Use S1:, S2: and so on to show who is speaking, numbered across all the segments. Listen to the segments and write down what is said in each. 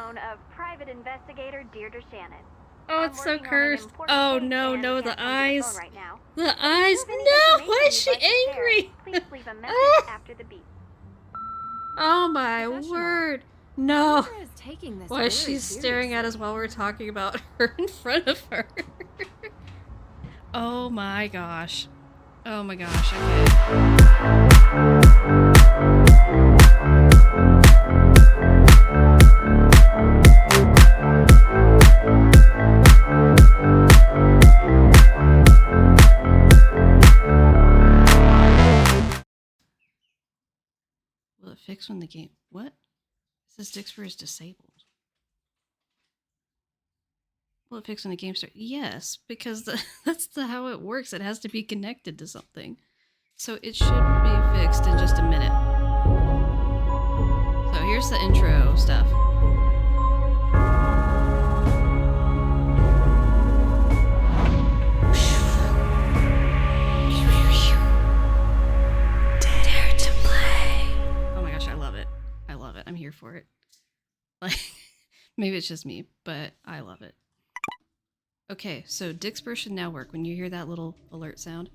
S1: phone of private investigator Deirdre Shannon.
S2: Oh, it's so cursed. Oh no, no, the eyes.
S1: Right now.
S2: The eyes. No, why is she angry?
S1: Please leave a message after the beep.
S2: Oh my word. No.
S3: Taking this
S2: Why is she staring at us while we're talking about her in front of her? Oh my gosh. Oh my gosh, Will it fix when the game... What? It says Dixper is disabled. Will it fix when the game starts? Yes, because that's how it works. It has to be connected to something. So it should be fixed in just a minute. So here's the intro stuff. Dare to play. Oh my gosh, I love it. I love it. I'm here for it. Like, maybe it's just me, but I love it. Okay, so Dixper should now work. When you hear that little alert sound,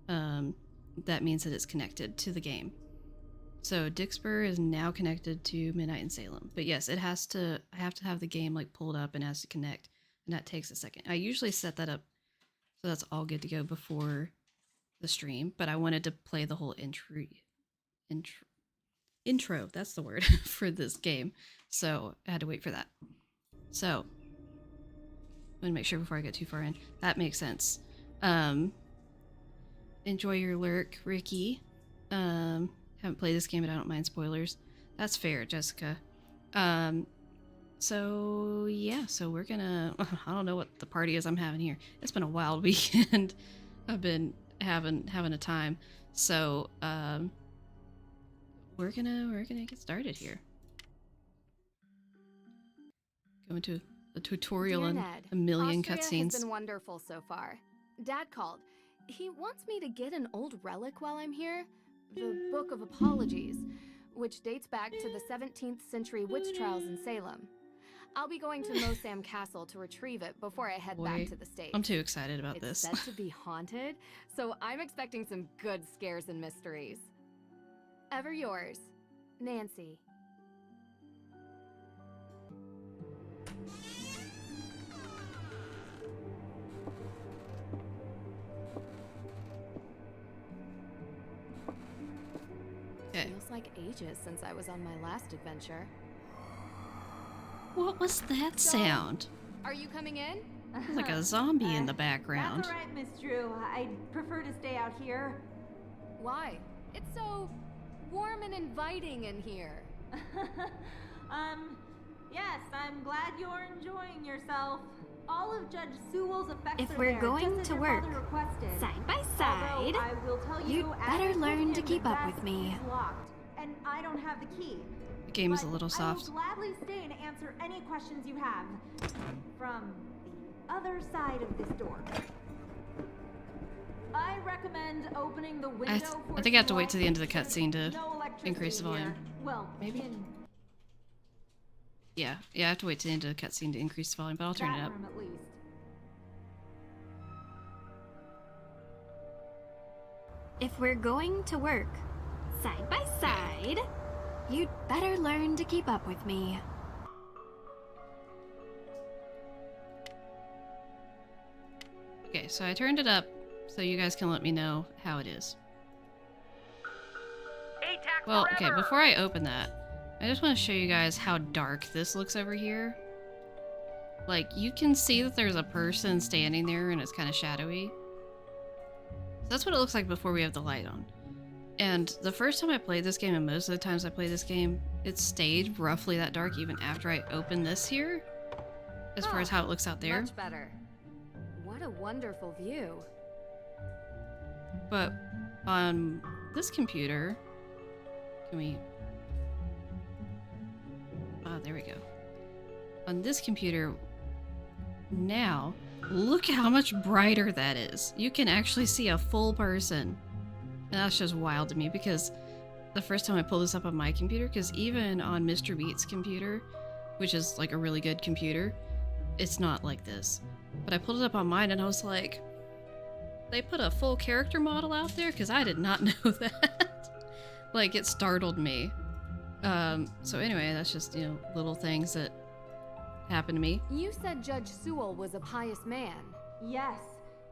S2: that means that it's connected to the game. So Dixper is now connected to Midnight in Salem. But yes, I have to have the game like pulled up and it has to connect, and that takes a second. I usually set that up so that's all good to go before the stream, but I wanted to play the whole intro, that's the word, for this game. So I had to wait for that. So I'm gonna make sure before I get too far in. That makes sense. Enjoy your lurk, Ricky. Haven't played this game, but I don't mind spoilers. That's fair, Jessica. So yeah, so we're gonna... I don't know what the party is I'm having here. It's been a wild weekend. I've been having a time. So we're gonna get started here. Go into a tutorial and a million cutscenes.
S3: Has been wonderful so far. Dad called. He wants me to get an old relic while I'm here, the Book of Apologies, which dates back to the 17th century witch trials in Salem. I'll be going to Mosam Castle to retrieve it before I head back to the States.
S2: I'm too excited about this.
S3: It's said to be haunted, so I'm expecting some good scares and mysteries. Ever yours, Nancy. Feels like ages since I was on my last adventure.
S2: What was that sound?
S3: Are you coming in?
S2: There's like a zombie in the background.
S4: That's all right, Miss Drew. I'd prefer to stay out here.
S3: Why? It's so warm and inviting in here.
S4: Yes, I'm glad you're enjoying yourself. All of Judge Sewell's effects
S5: If we're going to work side by side,
S4: I will tell
S5: you'd better learn to keep up with me.
S4: Locked, and I don't have the key.
S2: The game is a little soft.
S4: I will gladly stay and answer any questions you have from the other side of this door. I recommend opening the window.
S2: I think I have to wait to the end of the cutscene to increase the volume.
S4: Well,
S2: maybe. Yeah, I have to wait to the end of the cutscene to increase the volume, but I'll turn it up.
S4: At least.
S5: If we're going to work side by side, you'd better learn to keep up with me.
S2: Okay, so I turned it up so you guys can let me know how it is. Well, okay, before I open that, I just want to show you guys how dark this looks over here. Like, you can see that there's a person standing there and it's kind of shadowy. So that's what it looks like before we have the light on. And the first time I played this game, and most of the times I play this game, it stayed roughly that dark even after I opened this here. As far as how it looks out there.
S3: Much better. What a wonderful view.
S2: But on this computer, can we... Oh, there we go. On this computer, now, look how much brighter that is. You can actually see a full person. And that's just wild to me because the first time I pulled this up on my computer, because even on Mr. Beat's computer, which is like a really good computer, it's not like this. But I pulled it up on mine and I was like, they put a full character model out there? Because I did not know that. Like, it startled me. So anyway, that's just, you know, little things that happen to me.
S3: You said Judge Sewell was a pious man.
S4: Yes,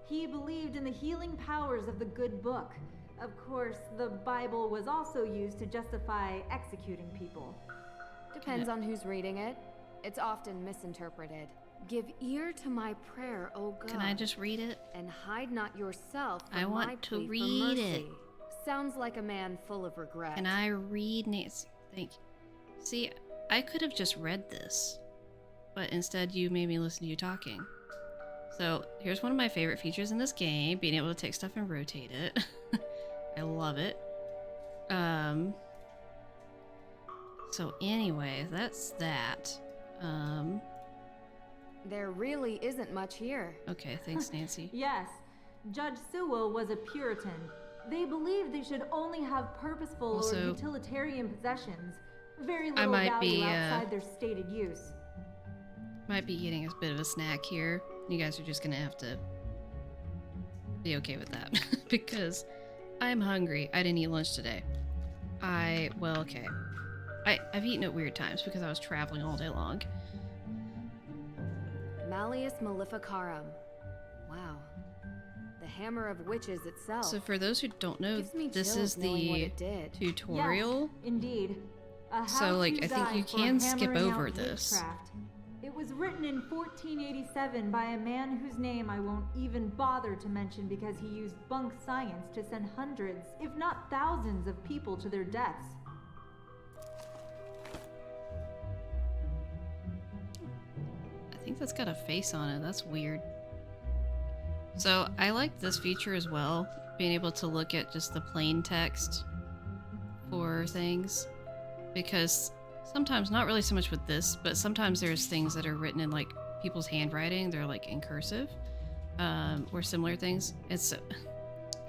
S4: he believed in the healing powers of the good book. Of course, the Bible was also used to justify executing people.
S3: Depends on who's reading it. It's often misinterpreted. Give ear to my prayer, O God.
S2: Can I just read it?
S3: And hide not yourself from
S2: I want
S3: my
S2: to
S3: plea for
S2: read
S3: mercy.
S2: it.
S3: Sounds like a man full of regret.
S2: Can I read Nancy? Thank you. See, I could have just read this, but instead you made me listen to you talking. So here's one of my favorite features in this game, being able to take stuff and rotate it. I love it. So anyway, that's that.
S3: There really isn't much here.
S2: Okay, thanks, Nancy.
S4: Yes, Judge Sewell was a Puritan. They believed they should only have purposeful
S2: Also,
S4: or utilitarian possessions. Very
S2: I
S4: little
S2: might
S4: value
S2: be,
S4: outside their stated use.
S2: Might be getting a bit of a snack here. You guys are just gonna have to be okay with that. Because I'm hungry. I didn't eat lunch today. Well, okay. I've eaten at weird times because I was traveling all day long.
S3: Malleus Maleficarum. Wow. The Hammer of Witches itself.
S2: So for those who don't know,
S3: Gives me
S2: this
S3: chills
S2: is
S3: knowing what
S2: the
S3: it did.
S2: tutorial.
S4: Yes, indeed. A
S2: So, like,
S4: how-to
S2: I think you
S4: guide for
S2: can skip
S4: hammering
S2: over
S4: out
S2: this.
S4: witchcraft. It was written in 1487 by a man whose name I won't even bother to mention because he used bunk science to send hundreds, if not thousands, of people to their deaths.
S2: I think that's got a face on it. That's weird. So I like this feature as well, being able to look at just the plain text for things, because sometimes, not really so much with this, but sometimes there's things that are written in like people's handwriting. They're like in cursive, or similar things. It's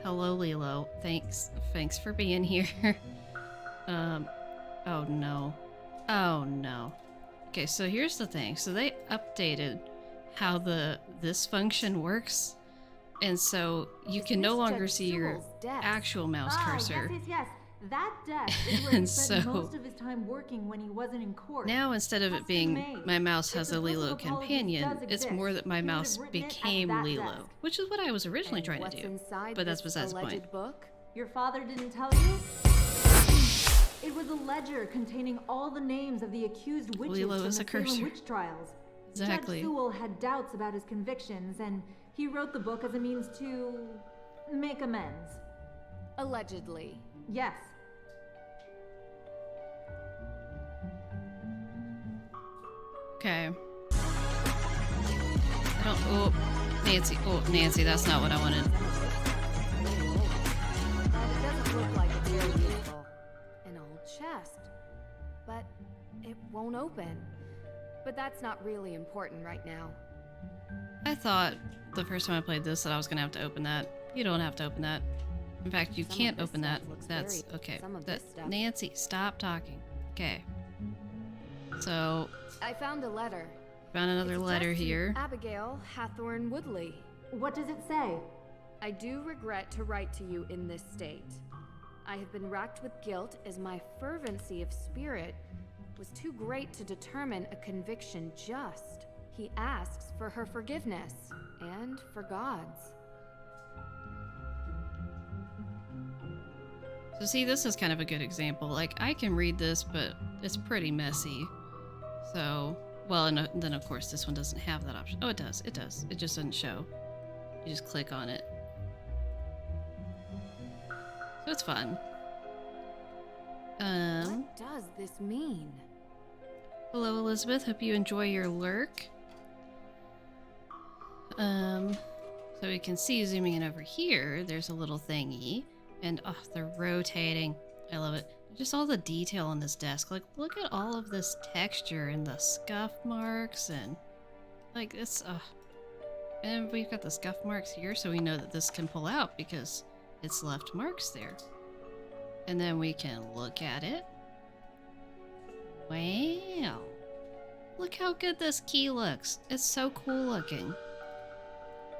S2: hello, Lilo. Thanks for being here. Oh no. Oh no. Okay, so here's the thing. So they updated how this function works, and so you
S3: Is
S2: can no
S3: this
S2: longer
S3: Judge
S2: see your
S3: Sewell's desk?
S2: actual mouse cursor.
S4: Yes. That desk is where he
S2: And
S4: spent
S2: so-
S4: most of his time working when he wasn't in court.
S2: Now, instead of it
S4: Custom
S2: being
S4: made.
S2: my mouse
S4: If
S2: has
S4: the
S2: a
S4: Book of
S2: Lilo
S4: Apologies
S2: companion,
S4: does
S2: it's
S4: exist,
S2: more that my
S4: he would have
S2: mouse
S4: written it at
S2: became
S4: that
S2: Lilo,
S4: desk.
S2: which is what I was originally
S3: And
S2: trying
S3: what's
S2: to do.
S3: inside
S2: But that's
S3: this
S2: besides the
S3: alleged
S2: point.
S3: book?
S4: Your father didn't tell you? It was a ledger containing all the names of the accused witches
S2: Lilo
S4: from
S2: is
S4: the
S2: a
S4: Salem
S2: cursor.
S4: witch trials.
S2: Exactly.
S4: Judge Sewell had doubts about his convictions, and he wrote the book as a means to make amends.
S3: Allegedly.
S4: Yes.
S2: Okay. I don't. Oh, Nancy. Oh, Nancy, that's not what I wanted.
S3: But it doesn't look like it's very useful. An old chest. But it won't open. But that's not really important right now.
S2: I thought the first time I played this that I was gonna have to open that. You don't have to open that. In fact, you
S3: Some of
S2: can't
S3: this
S2: open that.
S3: stuff looks
S2: That's
S3: very-
S2: okay.
S3: some of
S2: That,
S3: this stuff.
S2: Nancy, stop talking. Okay. So,
S3: I found a letter.
S2: found another
S3: It's
S2: letter
S3: addressed to
S2: here.
S3: Abigail Hathorne Woodley.
S4: What does it say?
S3: I do regret to write to you in this state. I have been racked with guilt as my fervency of spirit was too great to determine a conviction just. He asks for her forgiveness and for God's.
S2: So see, this is kind of a good example. Like, I can read this, but it's pretty messy. So, well, and then of course this one doesn't have that option. Oh, it does. It does. It just doesn't show. You just click on it. So it's fun.
S3: What does this mean?
S2: Hello, Elizabeth. Hope you enjoy your lurk. So we can see, zooming in over here, there's a little thingy. And, oh, they're rotating. I love it. Just all the detail on this desk. Like, look at all of this texture and the scuff marks and, like, it's, and we've got the scuff marks here, so we know that this can pull out because it's left marks there. And then we can look at it. Wow. Look how good this key looks. It's so cool looking.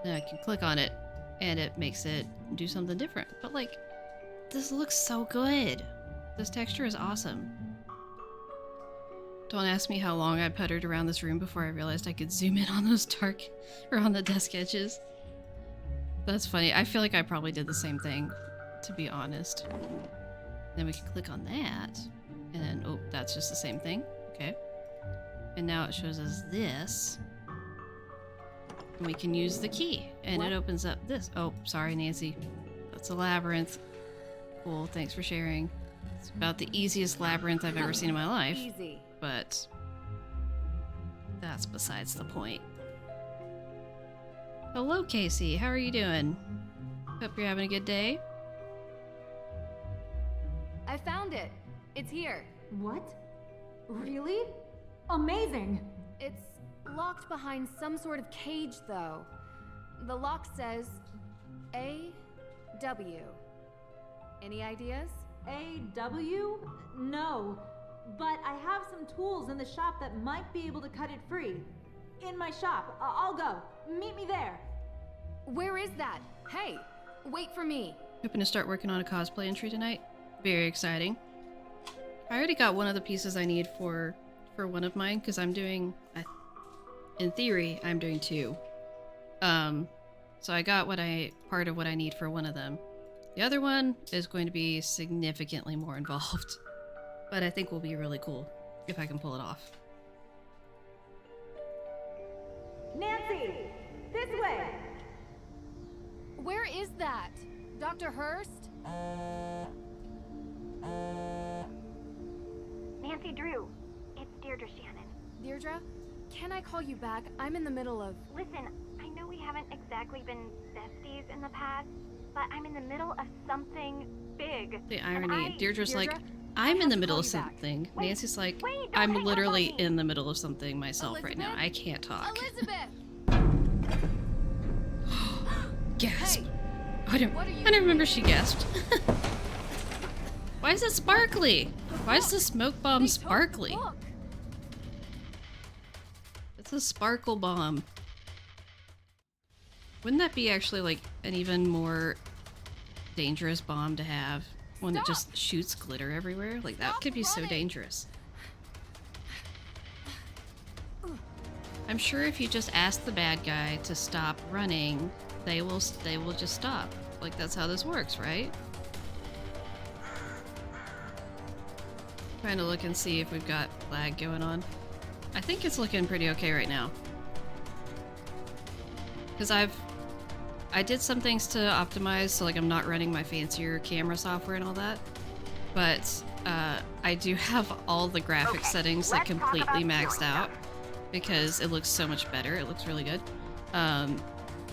S2: Then I can click on it and it makes it do something different. But like, this looks so good. This texture is awesome. Don't ask me how long I puttered around this room before I realized I could zoom in on those dark, or on the desk edges. That's funny. I feel like I probably did the same thing, to be honest. Then we can click on that, and then, oh, that's just the same thing. Okay. And now it shows us this. And we can use the key, and it opens up this. Oh, sorry, Nancy. That's a labyrinth. Cool, thanks for sharing. It's about the easiest labyrinth I've ever seen in my life.
S3: Easy.
S2: But that's besides the point. Hello, Casey. How are you doing? Hope you're having a good day.
S3: I found it. It's here.
S4: What? Really? Amazing!
S3: It's locked behind some sort of cage, though. The lock says A.W. Any ideas?
S4: A.W.? No. But I have some tools in the shop that might be able to cut it free. In my shop. I'll go. Meet me there.
S3: Where is that? Hey, wait for me.
S2: Hoping to start working on a cosplay entry tonight. Very exciting. I already got one of the pieces I need for one of mine, because I'm doing, in theory, I'm doing 2. So I got part of what I need for one of them. The other one is going to be significantly more involved, but I think will be really cool if I can pull it off.
S4: Nancy! This way!
S3: Where is that? Dr. Hurst?
S1: Nancy Drew, it's Deirdre Shannon.
S3: Deirdre? Can I call you back? I'm in the middle of...
S1: Listen, I know we haven't exactly been besties in the past, but I'm in the middle of something big.
S2: The irony, Deirdre's
S3: Deirdre,
S2: like, I'm in the middle of
S3: call you back.
S2: something.
S1: Wait,
S2: Nancy's like,
S1: wait, don't
S2: I'm
S1: hang up on
S2: literally
S1: me.
S2: in the middle of something myself right now.
S3: Elizabeth?
S2: I can't talk.
S3: Elizabeth!
S2: Gasp.
S3: Hey,
S2: I don't
S3: what are you
S2: remember
S3: doing?
S2: she gasped. Why is it sparkly? Why is the smoke bomb
S3: They took the
S2: sparkly?
S3: book.
S2: It's a sparkle bomb. Wouldn't that be actually like an even more dangerous bomb to have? One that
S3: Stop!
S2: just shoots glitter everywhere? Like that
S3: Stop
S2: could be so
S3: running!
S2: dangerous. I'm sure if you just ask the bad guy to stop running, they will just stop. Like that's how this works, right? Trying to look and see if we've got lag going on. I think it's looking pretty okay right now. Because I did some things to optimize, so like I'm not running my fancier camera software and all that. But I do have all the graphic settings like
S1: let's talk
S2: completely
S1: about
S2: maxed out because it looks so much better. It looks really good.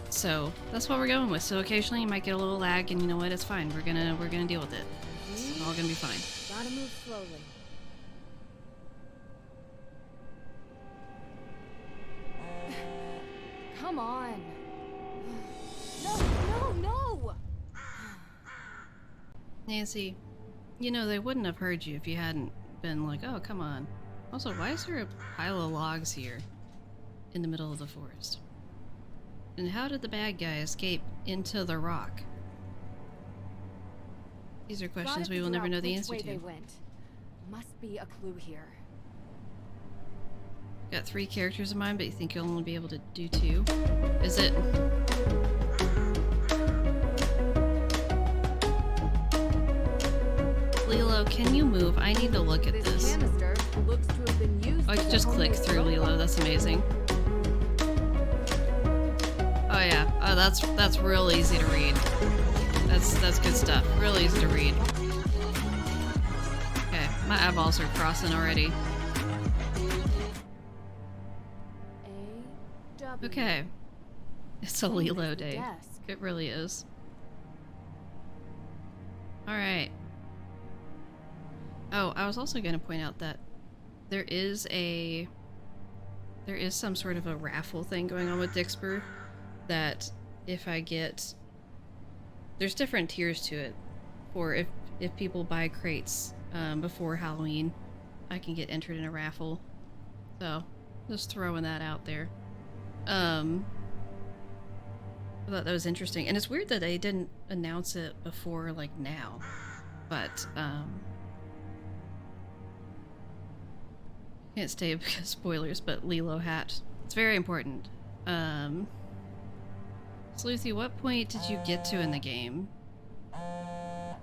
S2: So that's what we're going with. So occasionally you might get a little lag, and you know what? It's fine. We're gonna deal with it. It's all gonna be fine.
S3: Gotta move slowly. Come on. No!
S2: Nancy, you know, they wouldn't have heard you if you hadn't been like, oh, come on. Also, why is there a pile of logs here in the middle of the forest? And how did the bad guy escape into the rock? These are questions we will never know the answer
S3: Which way they
S2: to.
S3: went. Must be a clue here.
S2: Got 3 characters in mind, but you think you'll only be able to do 2? Is it... Lilo, can you move? I need to look at this.
S3: Canister looks to have been used
S2: I can just click through Lilo, that's amazing. Oh yeah, oh that's real easy to read. That's good stuff, real easy to read. Okay, my eyeballs are crossing already.
S3: A-W.
S2: Okay. It's a
S3: Oh,
S2: Lilo
S3: there's the
S2: day.
S3: desk.
S2: It really is. Alright. Oh, I was also going to point out that there is some sort of a raffle thing going on with Dixper that if I get... There's different tiers to it. For if people buy crates before Halloween, I can get entered in a raffle. So, Just throwing that out there. I thought that was interesting. And it's weird that they didn't announce it before, like, now. But, can't stay because spoilers, but Lilo hat. It's very important. Sleuthy, what point did you get to in the game? I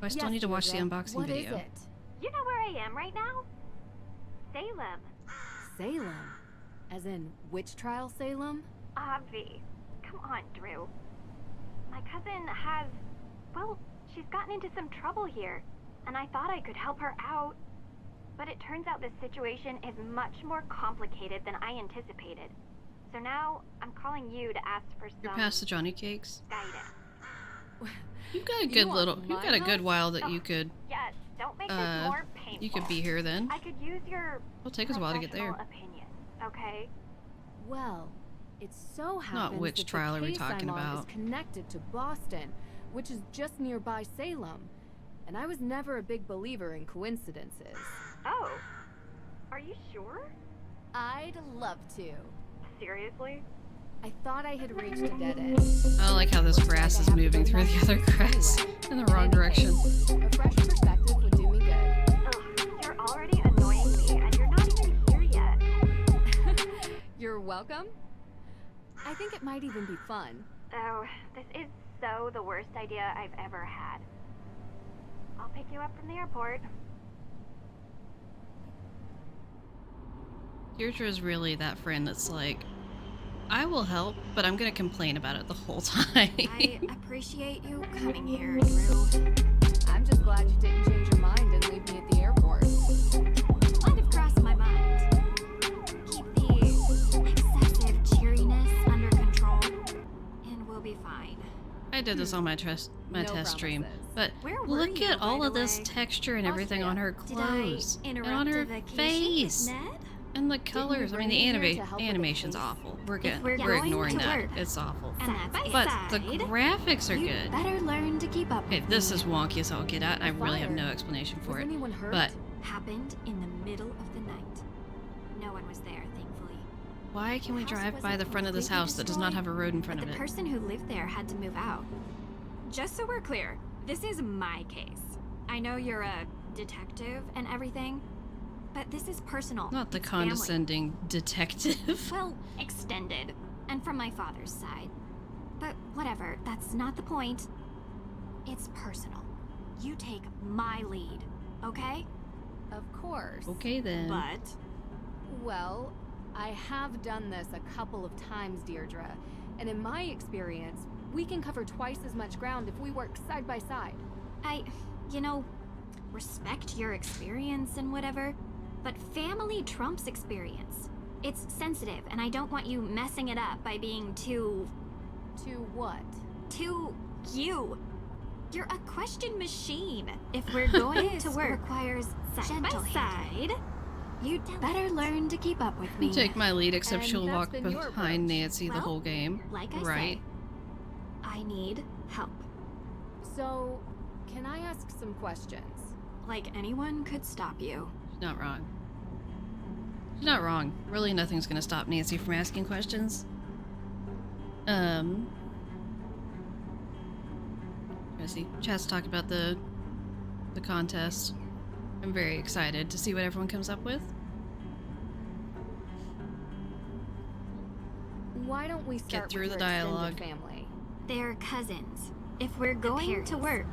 S2: still need to watch the unboxing
S3: what
S2: video.
S3: Is it?
S1: You know where I am right now? Salem.
S3: Salem? As in witch trial Salem?
S1: Avi. Come on, Drew. My cousin has... Well, she's gotten into some trouble here, and I thought I could help her out. But it turns out this situation is much more complicated than I anticipated. So now, I'm calling you to ask for some...
S2: You're past the Johnny Cakes?
S1: guidance.
S2: You've got a good you've got a good while that you could,
S1: Yes, don't make this more painful.
S2: you could be here then.
S1: I could use your
S2: It'll take us a while to get there.
S1: professional opinion, okay?
S3: Well, it so happens
S2: which
S3: that
S2: trial
S3: the
S2: are we
S3: case
S2: talking
S3: I'm on
S2: about?
S3: is connected to Boston, which is just nearby Salem. And I was never a big believer in coincidences.
S1: Oh. Are you sure?
S3: I'd love to.
S1: Seriously?
S3: I thought I had reached a dead end.
S2: I don't like how this grass is moving through the other grass in the wrong direction.
S3: A fresh perspective would do me good.
S1: Ugh, you're already annoying me, and you're not even here yet.
S3: You're welcome. I think it might even be fun.
S1: Oh, this is so the worst idea I've ever had. I'll pick you up from the airport.
S2: Deirdre is really that friend that's like, I will help, but I'm gonna complain about it the whole time.
S5: I appreciate you coming here, Drew.
S3: I'm just glad you didn't change your mind and leave me at the airport.
S5: Might have crossed my mind. Keep the excessive cheeriness under control, and we'll be fine.
S2: I did this on my test stream,
S3: promises.
S2: but
S5: Where were
S2: look
S5: you,
S2: at all
S5: by
S2: of
S5: the
S2: this
S5: way?
S2: texture and everything on her
S5: Did
S2: clothes
S5: I
S2: and
S5: interrupt
S2: on her
S5: a vacation,
S2: face
S5: Ned?
S2: and the colors. I mean,
S3: bring
S2: the
S3: me here to help with the
S2: animation's
S3: case?
S2: awful. We're
S5: we're
S2: we're
S5: going
S2: ignoring
S5: to
S2: that.
S5: work,
S2: It's awful.
S5: And that's by
S2: But
S5: side.
S2: the graphics are
S5: You'd
S2: good.
S5: better learn to keep up
S2: Okay,
S5: with
S2: this
S5: me.
S2: is wonky as I'll get at. I really have no
S3: Fire.
S2: explanation for
S3: Was
S2: it.
S3: anyone hurt?
S2: But
S5: Happened in the middle of the night. No one was there, thankfully.
S2: why can we
S5: The house
S2: drive by
S5: wasn't
S2: the front of this
S5: completely
S2: house that does not
S5: destroyed,
S2: have a road in front
S5: But
S2: of
S5: the
S2: it?
S5: person who lived there had to move out. Just so we're clear, this is my case. I know you're a detective and everything, but this is personal.
S2: Not the
S5: It's family.
S2: condescending detective.
S5: Well, extended, and from my father's side. But whatever, that's not the point. It's personal. You take my lead, okay?
S3: Of course.
S2: Okay then.
S5: But
S3: Well, I have done this a couple of times, Deirdre. And in my experience, we can cover twice as much ground if we work side by side.
S5: you know, respect your experience and whatever, but family trumps experience. It's sensitive, and I don't want you messing it up by being too
S3: To what?
S5: you. You're a question machine. If we're going to work requires side by side, you'd better learn to keep up with me.
S2: Take my lead, except
S3: And
S2: she'll
S3: that's
S2: walk
S3: been your
S2: behind
S3: approach.
S2: Nancy the
S5: Well,
S2: whole game.
S5: Like I
S2: right?
S5: say, I need help.
S3: So, can I ask some questions?
S5: Like anyone could stop you.
S2: She's not wrong. She's not wrong. Really, nothing's gonna stop Nancy from asking questions. Let's see. Chat's talking about the contest. I'm very excited to see what everyone comes up with.
S3: Why don't we start
S2: through
S3: with
S2: the
S3: your extended
S2: dialogue.
S3: family?
S5: They're cousins. If we're going to work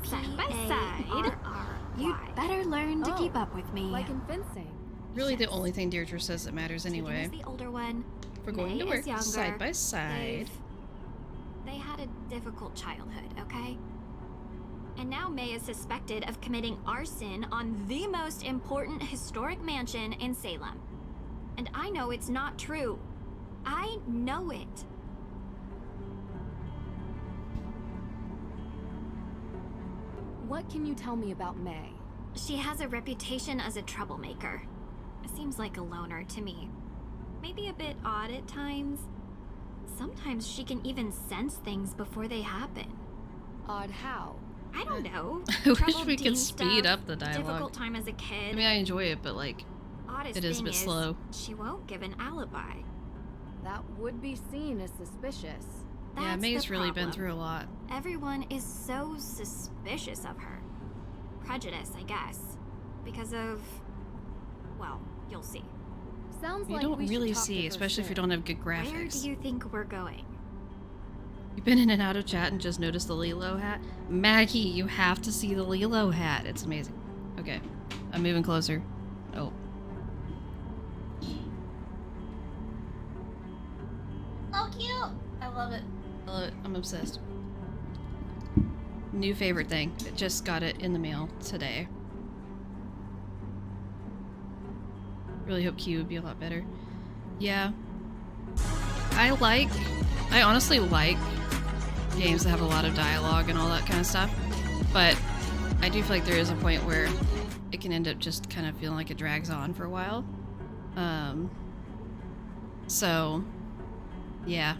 S5: side by side, you'd better learn to keep up with me.
S3: Like in fencing.
S2: Really, the
S5: Yes.
S2: only thing Deirdre says that matters
S5: Tegan
S2: anyway.
S5: is the older one.
S2: If we're going
S5: May
S2: to
S5: is
S2: work
S5: younger.
S2: side by side.
S5: They had a difficult childhood, okay? And now May is suspected of committing arson on the most important historic mansion in Salem. And I know it's not true. I know it.
S3: What can you tell me about May?
S5: She has a reputation as a troublemaker. Seems like a loner to me. Maybe a bit odd at times. Sometimes she can even sense things before they happen.
S3: Odd how?
S5: I don't know.
S2: I wish
S5: Troubled
S2: we could
S5: teen
S2: speed
S5: stuff,
S2: up the dialogue.
S5: Difficult time as a kid.
S2: I mean, I enjoy it, but like,
S5: oddest
S2: It is a
S5: thing
S2: bit
S5: is,
S2: slow.
S5: she won't give an alibi.
S3: That would be seen as suspicious.
S2: Yeah,
S5: That's
S2: May's
S5: the
S2: really been
S5: problem.
S2: through a lot.
S5: Everyone is so suspicious of her. Prejudice, I guess. Because of... well, you'll see.
S3: Sounds
S2: You
S3: like
S2: don't
S3: we should
S2: really
S3: talk to
S2: see,
S3: her
S2: especially if you
S3: soon.
S2: don't have good
S5: Where do
S2: graphics.
S5: you think we're going?
S2: You've been in and out of chat and just noticed the Lilo hat? Maggie, you have to see the Lilo hat. It's amazing. Okay, I'm moving closer. Oh. Oh, cute! I love it. I love it. I'm obsessed. New favorite thing. I just got it in the mail today. Really hope Q would be a lot better. Yeah. I honestly like games that have a lot of dialogue and all that kind of stuff, but I do feel like there is a point where it can end up just kind of feeling like it drags on for a while. So, yeah.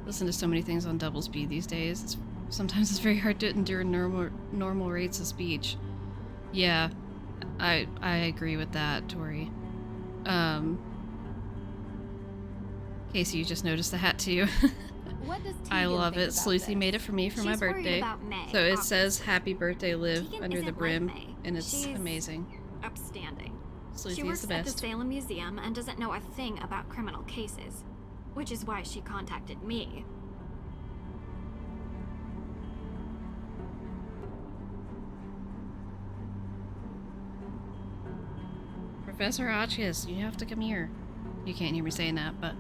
S2: Listen to so many things on double speed these days. Sometimes it's very hard to endure normal rates of speech. Yeah, I agree with that, Tori. Casey, you just noticed the hat too.
S3: What does
S2: I
S3: Tegan
S2: love
S3: think
S2: it.
S3: about
S2: Sleuthy
S3: this?
S2: made it for me for my
S5: She's worried
S2: birthday.
S5: about May,
S2: So it says
S5: obviously.
S2: "Happy Birthday, Liv"
S5: Tegan
S2: under the
S5: isn't
S2: brim,
S5: like May.
S2: and it's
S5: She's
S2: amazing.
S5: Upstanding. She
S2: Sleuthy
S5: works
S2: is the
S5: at the
S2: best.
S5: Salem Museum and doesn't know a thing about criminal cases, which is why she contacted me.
S2: Professor Hotchkiss, you have to come here. You can't hear me saying that, but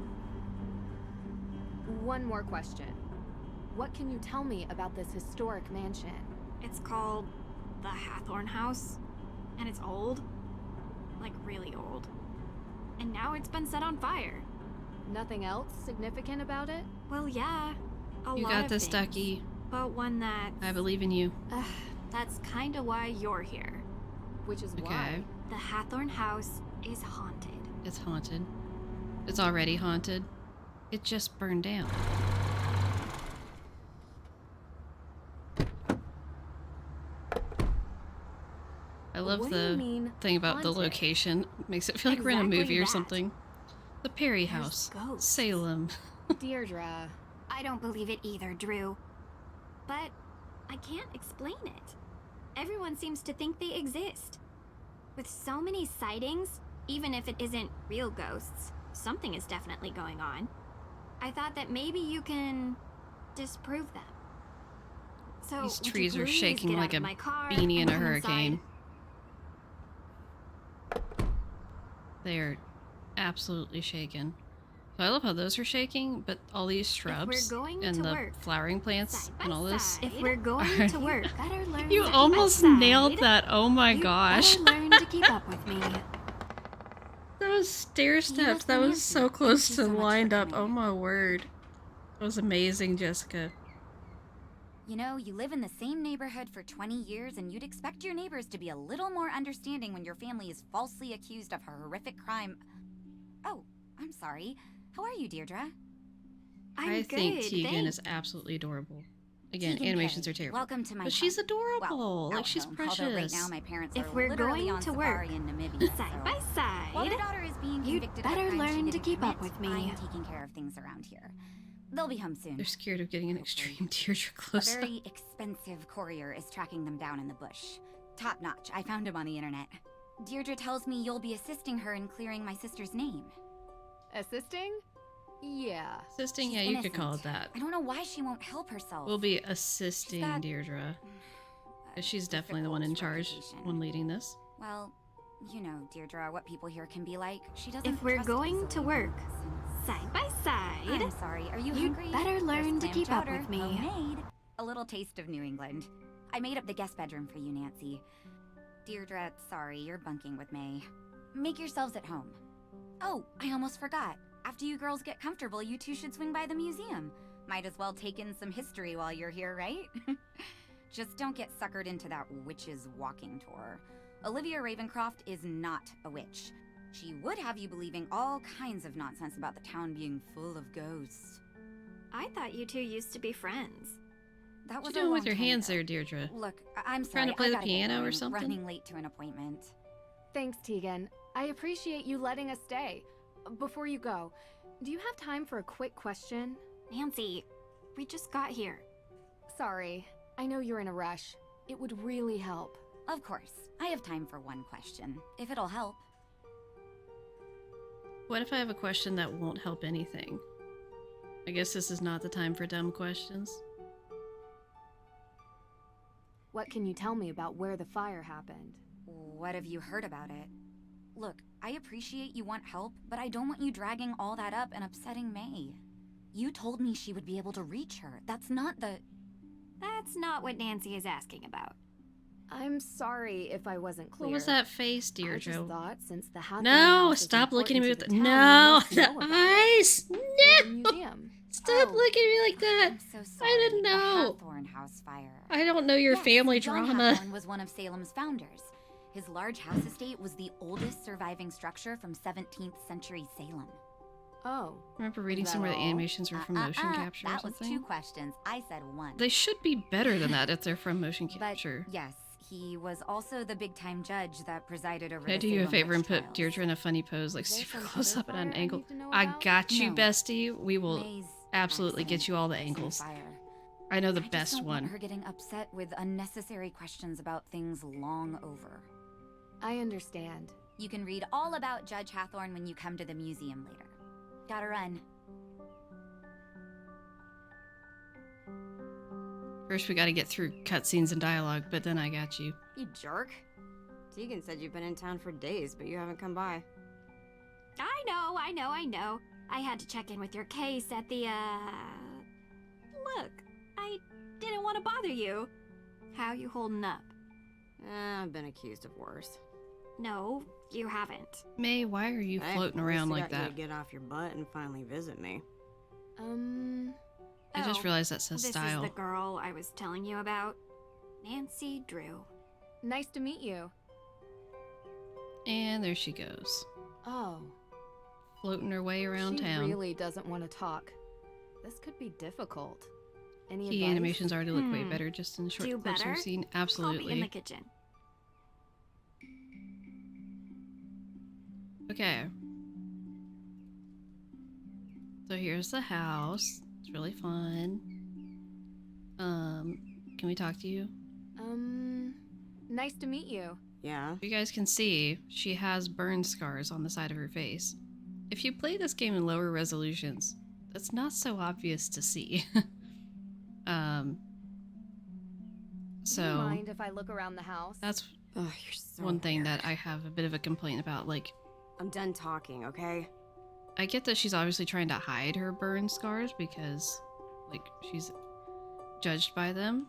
S3: One more question. What can you tell me about this historic mansion?
S5: It's called the Hathorn House, and it's old. Like, really old. And now it's been set on fire.
S3: Nothing else significant about it?
S5: Well, yeah. A
S2: you
S5: lot
S2: got
S5: of
S2: this,
S5: things,
S2: Ducky.
S5: But one that...
S2: I believe in you.
S5: that's kinda why you're here.
S3: Which is
S2: Okay.
S3: why.
S5: The Hathorn House is haunted.
S2: It's haunted. It's already haunted. It just burned down. I love
S3: What do you
S2: the
S3: mean,
S2: thing about the
S3: haunted?
S2: location. Makes it feel like we're in a
S5: Exactly
S2: movie or
S5: that.
S2: something. The Perry
S5: There's
S2: House.
S5: ghosts.
S2: Salem.
S3: Deirdre.
S5: I don't believe it either, Drew. But I can't explain it. Everyone seems to think they exist. With so many sightings, even if it isn't real ghosts, something is definitely going on. I thought that maybe you can disprove them. So
S2: These
S5: would you
S2: trees are
S5: please
S2: shaking
S5: get
S2: like
S5: out of
S2: a
S5: my car
S2: beanie in
S5: and
S2: a
S5: come
S2: hurricane.
S5: inside?
S2: They are absolutely shaken. So I love how those are shaking, but all these shrubs
S5: going
S2: and
S5: to
S2: the
S5: work
S2: flowering plants
S5: Side by
S2: and all this.
S5: side. If we're going to work, better learn
S2: You
S5: to keep
S2: almost
S5: aside.
S2: nailed that. Oh my
S5: You
S2: gosh.
S5: better learn to keep up with me.
S2: Those stair steps, that was so close to lined up. Oh my word. That was amazing, Jessica.
S6: You know, you live in the same neighborhood for 20 years and you'd expect your neighbors to be a little more understanding when your family is falsely accused of a horrific crime. Oh, I'm sorry. How are you, Deirdre?
S2: I
S5: I'm
S2: think
S5: good,
S2: Tegan
S5: thanks.
S2: is absolutely adorable. Again,
S6: Tegan
S2: animations
S6: Perry,
S2: are terrible.
S6: Welcome to my
S2: But she's
S6: home.
S2: adorable.
S6: Well,
S2: Like, she's
S6: home,
S2: precious.
S6: Although right now my parents
S5: If
S6: are
S5: we're
S6: literally
S5: going
S6: on
S5: to
S6: safari
S5: work,
S6: in Namibia,
S5: Side
S6: so
S5: by
S6: while your
S5: side,
S6: daughter is being
S5: you'd
S6: convicted of a
S5: better
S6: crime she
S5: learn to
S6: didn't
S5: keep up
S6: commit,
S5: with me.
S6: I'm taking care of things around here. They'll be home soon.
S2: They're scared of getting an
S6: Hopefully.
S2: extreme Deirdre
S6: A
S2: close up.
S6: very expensive courier is tracking them down in the bush. Top notch. I found him on the internet. Deirdre tells me you'll be assisting her in clearing my sister's name.
S3: Assisting? Yeah.
S2: Assisting,
S6: She's
S2: yeah, you could
S6: innocent.
S2: call it that.
S6: I don't know why she won't help herself.
S2: We'll be assisting
S6: got-
S2: Deirdre.
S6: A
S2: 'Cause she's definitely the one in
S6: difficult
S2: charge,
S6: reputation.
S2: one leading this.
S6: Well, you know, Deirdre, what people here can be like. She doesn't
S5: If we're
S6: trust
S5: going
S6: easily
S5: to work,
S6: since-
S5: Side by side,
S6: I'm sorry, are you
S5: you'd
S6: hungry?
S5: better learn
S6: There's
S5: to
S6: clam
S5: keep up
S6: chowder,
S5: with me.
S6: Homemade. A little taste of New England. I made up the guest bedroom for you, Nancy. Deirdre, sorry, you're bunking with May. Make yourselves at home. Oh, I almost forgot. After you girls get comfortable, you two should swing by the museum. Might as well take in some history while you're here, right? Just don't get suckered into that witch's walking tour. Olivia Ravencroft is not a witch. She would have you believing all kinds of nonsense about the town being full of ghosts.
S5: I thought you two used to be friends.
S6: That was
S2: What you
S6: a
S2: doing
S6: long
S2: with your
S6: time
S2: hands
S6: ago.
S2: there, Deirdre?
S6: Look, I'm
S2: Trying
S6: sorry.
S2: to play
S6: I
S2: the
S6: gotta get
S2: piano or
S6: going.
S2: something?
S6: Running late to an appointment.
S3: Thanks, Tegan. I appreciate you letting us stay. Before you go, do you have time for a quick question?
S5: Nancy, we just got here.
S3: Sorry, I know you're in a rush. It would really help.
S6: Of course. I have time for one question, if it'll help.
S2: What if I have a question that won't help anything? I guess this is not the time for dumb questions.
S3: What can you tell me about where the fire happened?
S6: What have you heard about it? Look, I appreciate you want help, but I don't want you dragging all that up and upsetting May. You told me she would be able to reach her. That's not
S5: That's not what Nancy is asking about.
S3: I'm sorry if I wasn't clear.
S2: What was that face,
S3: I just
S2: Deirdre?
S3: thought since the Hathaway
S2: No,
S3: house is
S2: stop looking at me with
S3: important
S2: the
S3: to town, you
S2: no,
S3: must
S2: the
S3: know about it.
S2: eyes.
S3: Or
S2: No,
S3: the museum.
S2: stop
S6: Oh.
S2: looking at me like that.
S6: I'm so sorry.
S2: I didn't know.
S6: The Hathorn House fire.
S2: I don't know your
S6: Yes,
S2: family
S6: John
S2: drama.
S6: Hathorn was one of Salem's founders. His large house estate was the oldest surviving structure from 17th century Salem.
S3: Oh,
S2: Remember reading
S3: Is that
S2: somewhere the
S3: all?
S2: animations were from motion capture or
S6: That was
S2: something?
S6: 2 questions. I said 1.
S2: They should be better than that if they're from motion capture.
S6: But yes, he was also the big-time judge that presided over
S2: Can I
S6: the
S2: do you a
S6: Salem
S2: favor and
S6: witch
S2: put
S6: trials.
S2: Deirdre in a funny pose, like
S3: Is there
S2: super
S3: some
S2: close
S3: other
S2: up at an
S3: fire I
S2: angle?
S3: need to know
S2: I
S3: about?
S2: got you,
S6: No.
S2: bestie. We will
S6: May's
S2: absolutely get
S6: accident
S2: you all the
S6: was an
S2: angles.
S6: fire.
S2: I know the
S6: I just
S2: best
S6: don't want
S2: one.
S6: her getting upset with unnecessary questions about things long over.
S3: I understand.
S6: You can read all about Judge Hathorn when you come to the museum later. Gotta run.
S2: First, we gotta get through cutscenes and dialogue, but then I got you.
S7: You jerk. Tegan said you've been in town for days, but you haven't come by.
S5: I know. I had to check in with your case at the, Look, I didn't want to bother you. How you holding up?
S7: I've been accused of worse.
S5: No, you haven't.
S2: May, why are you
S7: Hey,
S2: floating
S7: at least
S2: around
S7: I
S2: like
S7: got you
S2: that?
S7: to get off your butt and finally visit me.
S2: I just
S5: Oh,
S2: realized that says
S5: this
S2: style.
S5: is the girl I was telling you about. Nancy Drew.
S3: Nice to meet you.
S2: And there she goes,
S3: Oh,
S2: floating her way around
S3: she
S2: town.
S3: really doesn't want to talk. This could be difficult. Any
S2: Key
S3: advice?
S2: animations already look way
S5: Hmm.
S2: better just in the short
S5: Do
S2: clips
S5: better?
S2: we've seen.
S5: I'll be in
S2: Absolutely.
S5: the kitchen.
S2: Okay. So here's the house. It's really fun. Can we talk to you?
S3: Nice to meet you.
S7: Yeah?
S2: You guys can see she has burn scars on the side of her face. If you play this game in lower resolutions, that's not so obvious to see.
S3: Do
S2: So
S3: you mind if I look around the house?
S2: that's
S7: Oh, you're so
S2: one thing
S7: weird.
S2: that I have a bit of a complaint about. Like,
S7: I'm done talking, okay?
S2: I get that she's obviously trying to hide her burn scars because, like, she's judged by them.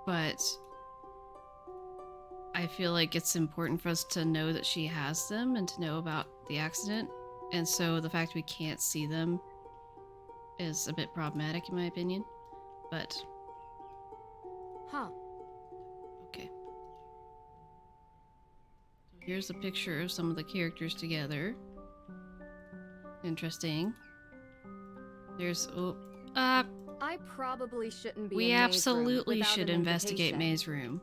S2: But I feel like it's important for us to know that she has them and to know about the accident. And so the fact we can't see them is a bit problematic in my opinion. But,
S3: Huh.
S2: okay. Here's a picture of some of the characters together. Interesting. There's,
S3: I probably shouldn't be
S2: we
S3: in May's room
S2: absolutely
S3: without
S2: should
S3: an
S2: investigate
S3: invitation.
S2: May's room.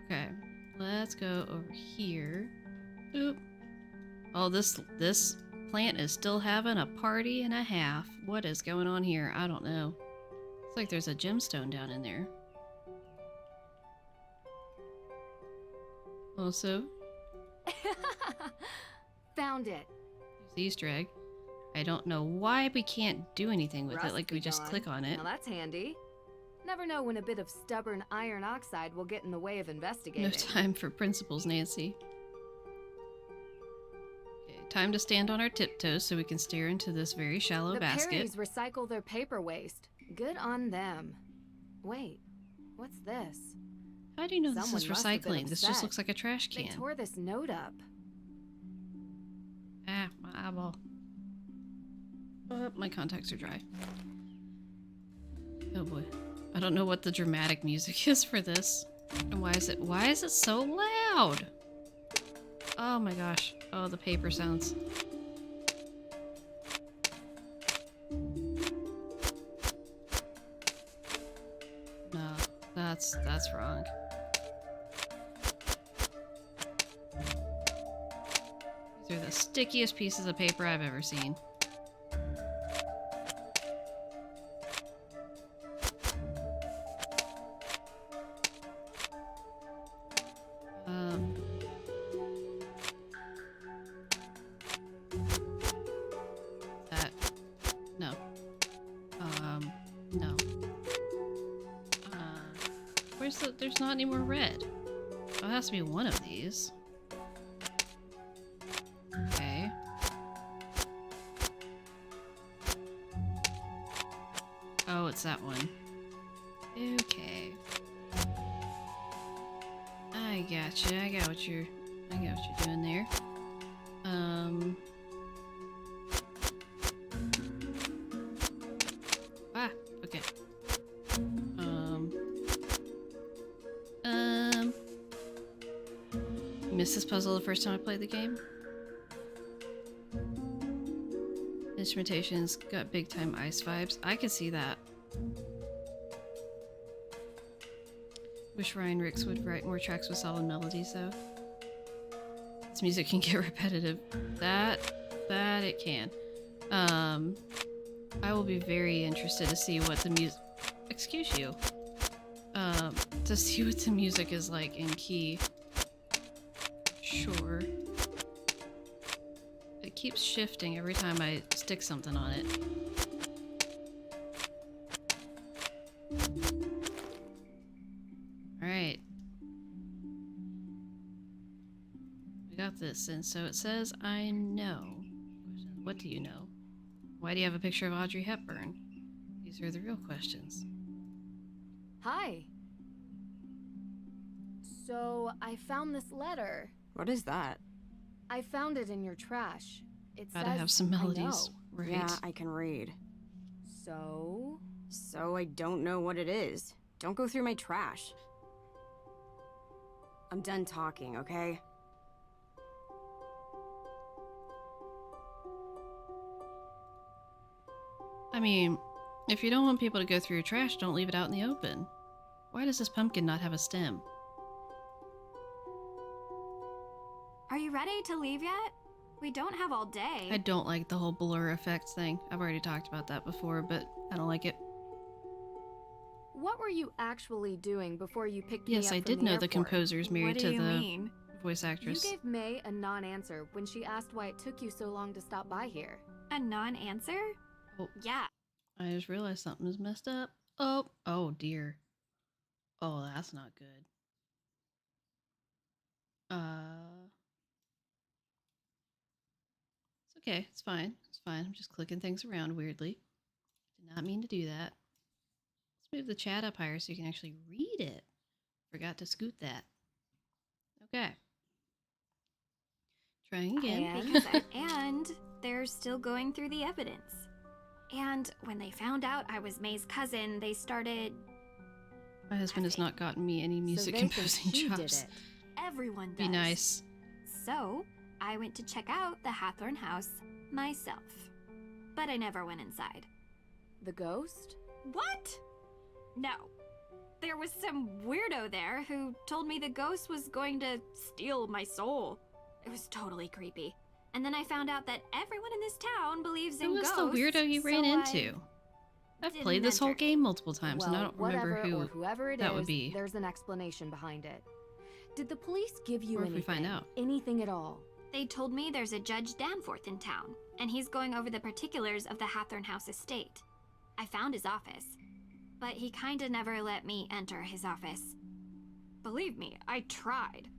S2: Okay, let's go over here. Oop. Oh, this plant is still having a party and a half. What is going on here? I don't know. It's like there's a gemstone down in there. Also,
S3: Found it.
S2: there's the Easter egg. I don't know why we can't do anything with it. Like, we just
S3: Rusty
S2: click
S3: gone.
S2: on it.
S3: Now that's handy. Never know when a bit of stubborn iron oxide will get in the way of investigating.
S2: No time for principles, Nancy. Okay, time to stand on our tiptoes so we can stare into this very shallow
S3: The
S2: basket.
S3: Perrys recycle their paper waste. Good on them. Wait, what's this?
S2: How do you know this
S3: Someone
S2: is
S3: must have been
S2: recycling? This just
S3: upset.
S2: looks like a trash
S3: They
S2: can.
S3: tore this note up.
S2: Ah, my eyeball. Oh, my contacts are dry. Oh boy. I don't know what the dramatic music is for this. And why is it so loud? Oh my gosh. Oh, the paper sounds. No, that's wrong. These are the stickiest pieces of paper I've ever seen. No. No. Where's the... There's not any more red. Oh, it has to be one of these. Okay. Oh, it's that one. Okay. I gotcha. I got what you're doing there. Okay. Missed this puzzle the first time I played the game. Instrumentation's got big time Ice vibes. I could see that. Wish Ryan Ricks would write more tracks with solid melodies though. This music can get repetitive. That it can. I will be very interested to see what the music... Excuse you. To see what the music is like in key. Sure. It keeps shifting every time I stick something on it. Alright. We got this, and so it says, I know. What do you know? Why do you have a picture of Audrey Hepburn? These are the real questions.
S3: Hi. So, I found this letter.
S7: What is that?
S3: I found it in your trash. It
S2: Gotta
S3: says,
S2: have some melodies.
S3: I know.
S2: Right.
S7: Yeah, I can read.
S3: So?
S7: So I don't know what it is. Don't go through my trash. I'm done talking, okay?
S2: I mean, if you don't want people to go through your trash, don't leave it out in the open. Why does this pumpkin not have a stem?
S5: Are you ready to leave yet? We don't have all day.
S2: I don't like the whole blur effect thing. I've already talked about that before, but I don't like it.
S3: What were you actually doing before you picked me up
S2: Yes, I
S3: from
S2: did
S3: the
S2: know the
S3: airport?
S2: composer's married
S5: What
S2: to
S5: do you
S2: the
S5: mean?
S2: voice
S3: You
S2: actress.
S3: gave May a non-answer when she asked why it took you so long to stop by here.
S5: A non-answer?
S2: Oh.
S5: Yeah.
S2: I just realized something is messed up. Oh dear. Oh, that's not good. It's okay. It's fine. It's fine. I'm just clicking things around weirdly. Did not mean to do that. Let's move the chat up higher so you can actually read it. Forgot to scoot that. Okay. Trying again.
S5: And they're still going through the evidence. And when they found out I was May's cousin, they started...
S2: My husband has not gotten me any music
S3: so they think
S2: composing
S3: she
S2: jobs.
S3: did it.
S5: Everyone does.
S2: Be nice.
S5: So, I went to check out the Hathorn house myself. But I never went inside.
S3: The ghost?
S5: What? No. There was some weirdo there who told me the ghost was going to steal my soul. It was totally creepy. And then I found out that everyone in this town believes in
S2: Who was
S5: ghosts.
S2: the weirdo you ran
S5: so
S2: into? I've
S5: didn't
S2: played this whole
S5: enter.
S2: game multiple times,
S3: well,
S2: and I don't remember
S3: whatever
S2: who
S3: or whoever it
S2: that
S3: is,
S2: would be.
S3: there's an explanation behind it. Did the police give you
S2: Or if
S3: anything?
S2: we find out.
S3: Anything at all?
S5: They told me there's a Judge Danforth in town, and he's going over the particulars of the Hathorn House estate. I found his office, but he kinda never let me enter his office. Believe me, I tried.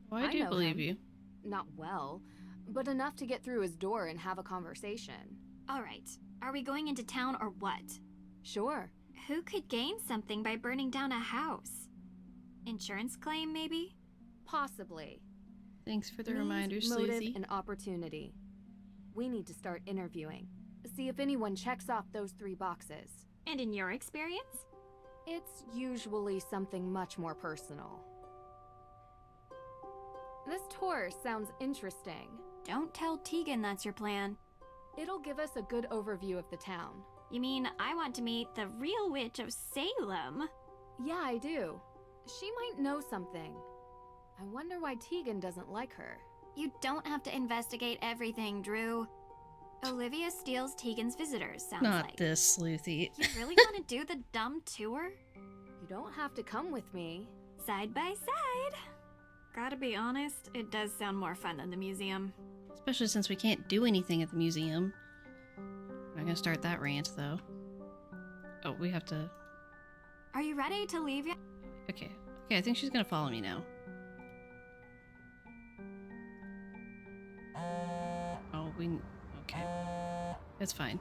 S2: Well, I
S3: I
S2: do
S3: know
S2: believe
S3: him.
S2: you.
S3: Not well, but enough to get through his door and have a conversation.
S5: All right, are we going into town or what?
S3: Sure.
S5: Who could gain something by burning down a house? Insurance claim, maybe?
S3: Possibly.
S2: Thanks for the
S3: Means,
S2: reminder,
S3: motive,
S2: Sleazy.
S3: and opportunity. We need to start interviewing. See if anyone checks off those 3 boxes.
S5: And in your experience?
S3: It's usually something much more personal. This tour sounds interesting.
S5: Don't tell Tegan that's your plan.
S3: It'll give us a good overview of the town.
S5: You mean I want to meet the real witch of Salem?
S3: Yeah, I do. She might know something. I wonder why Tegan doesn't like her.
S5: You don't have to investigate everything, Drew. Olivia steals Tegan's visitors, sounds
S2: Not
S5: like.
S2: this, Sleuthy.
S5: You really want to do the dumb tour?
S3: You don't have to come with me.
S5: Side by side. Gotta be honest, it does sound more fun than the museum.
S2: Especially since we can't do anything at the museum. I'm not gonna start that rant, though. Oh, we have to...
S5: Are you ready to leave yet?
S2: Okay. Okay, I think she's gonna follow me now. Oh, okay. It's fine.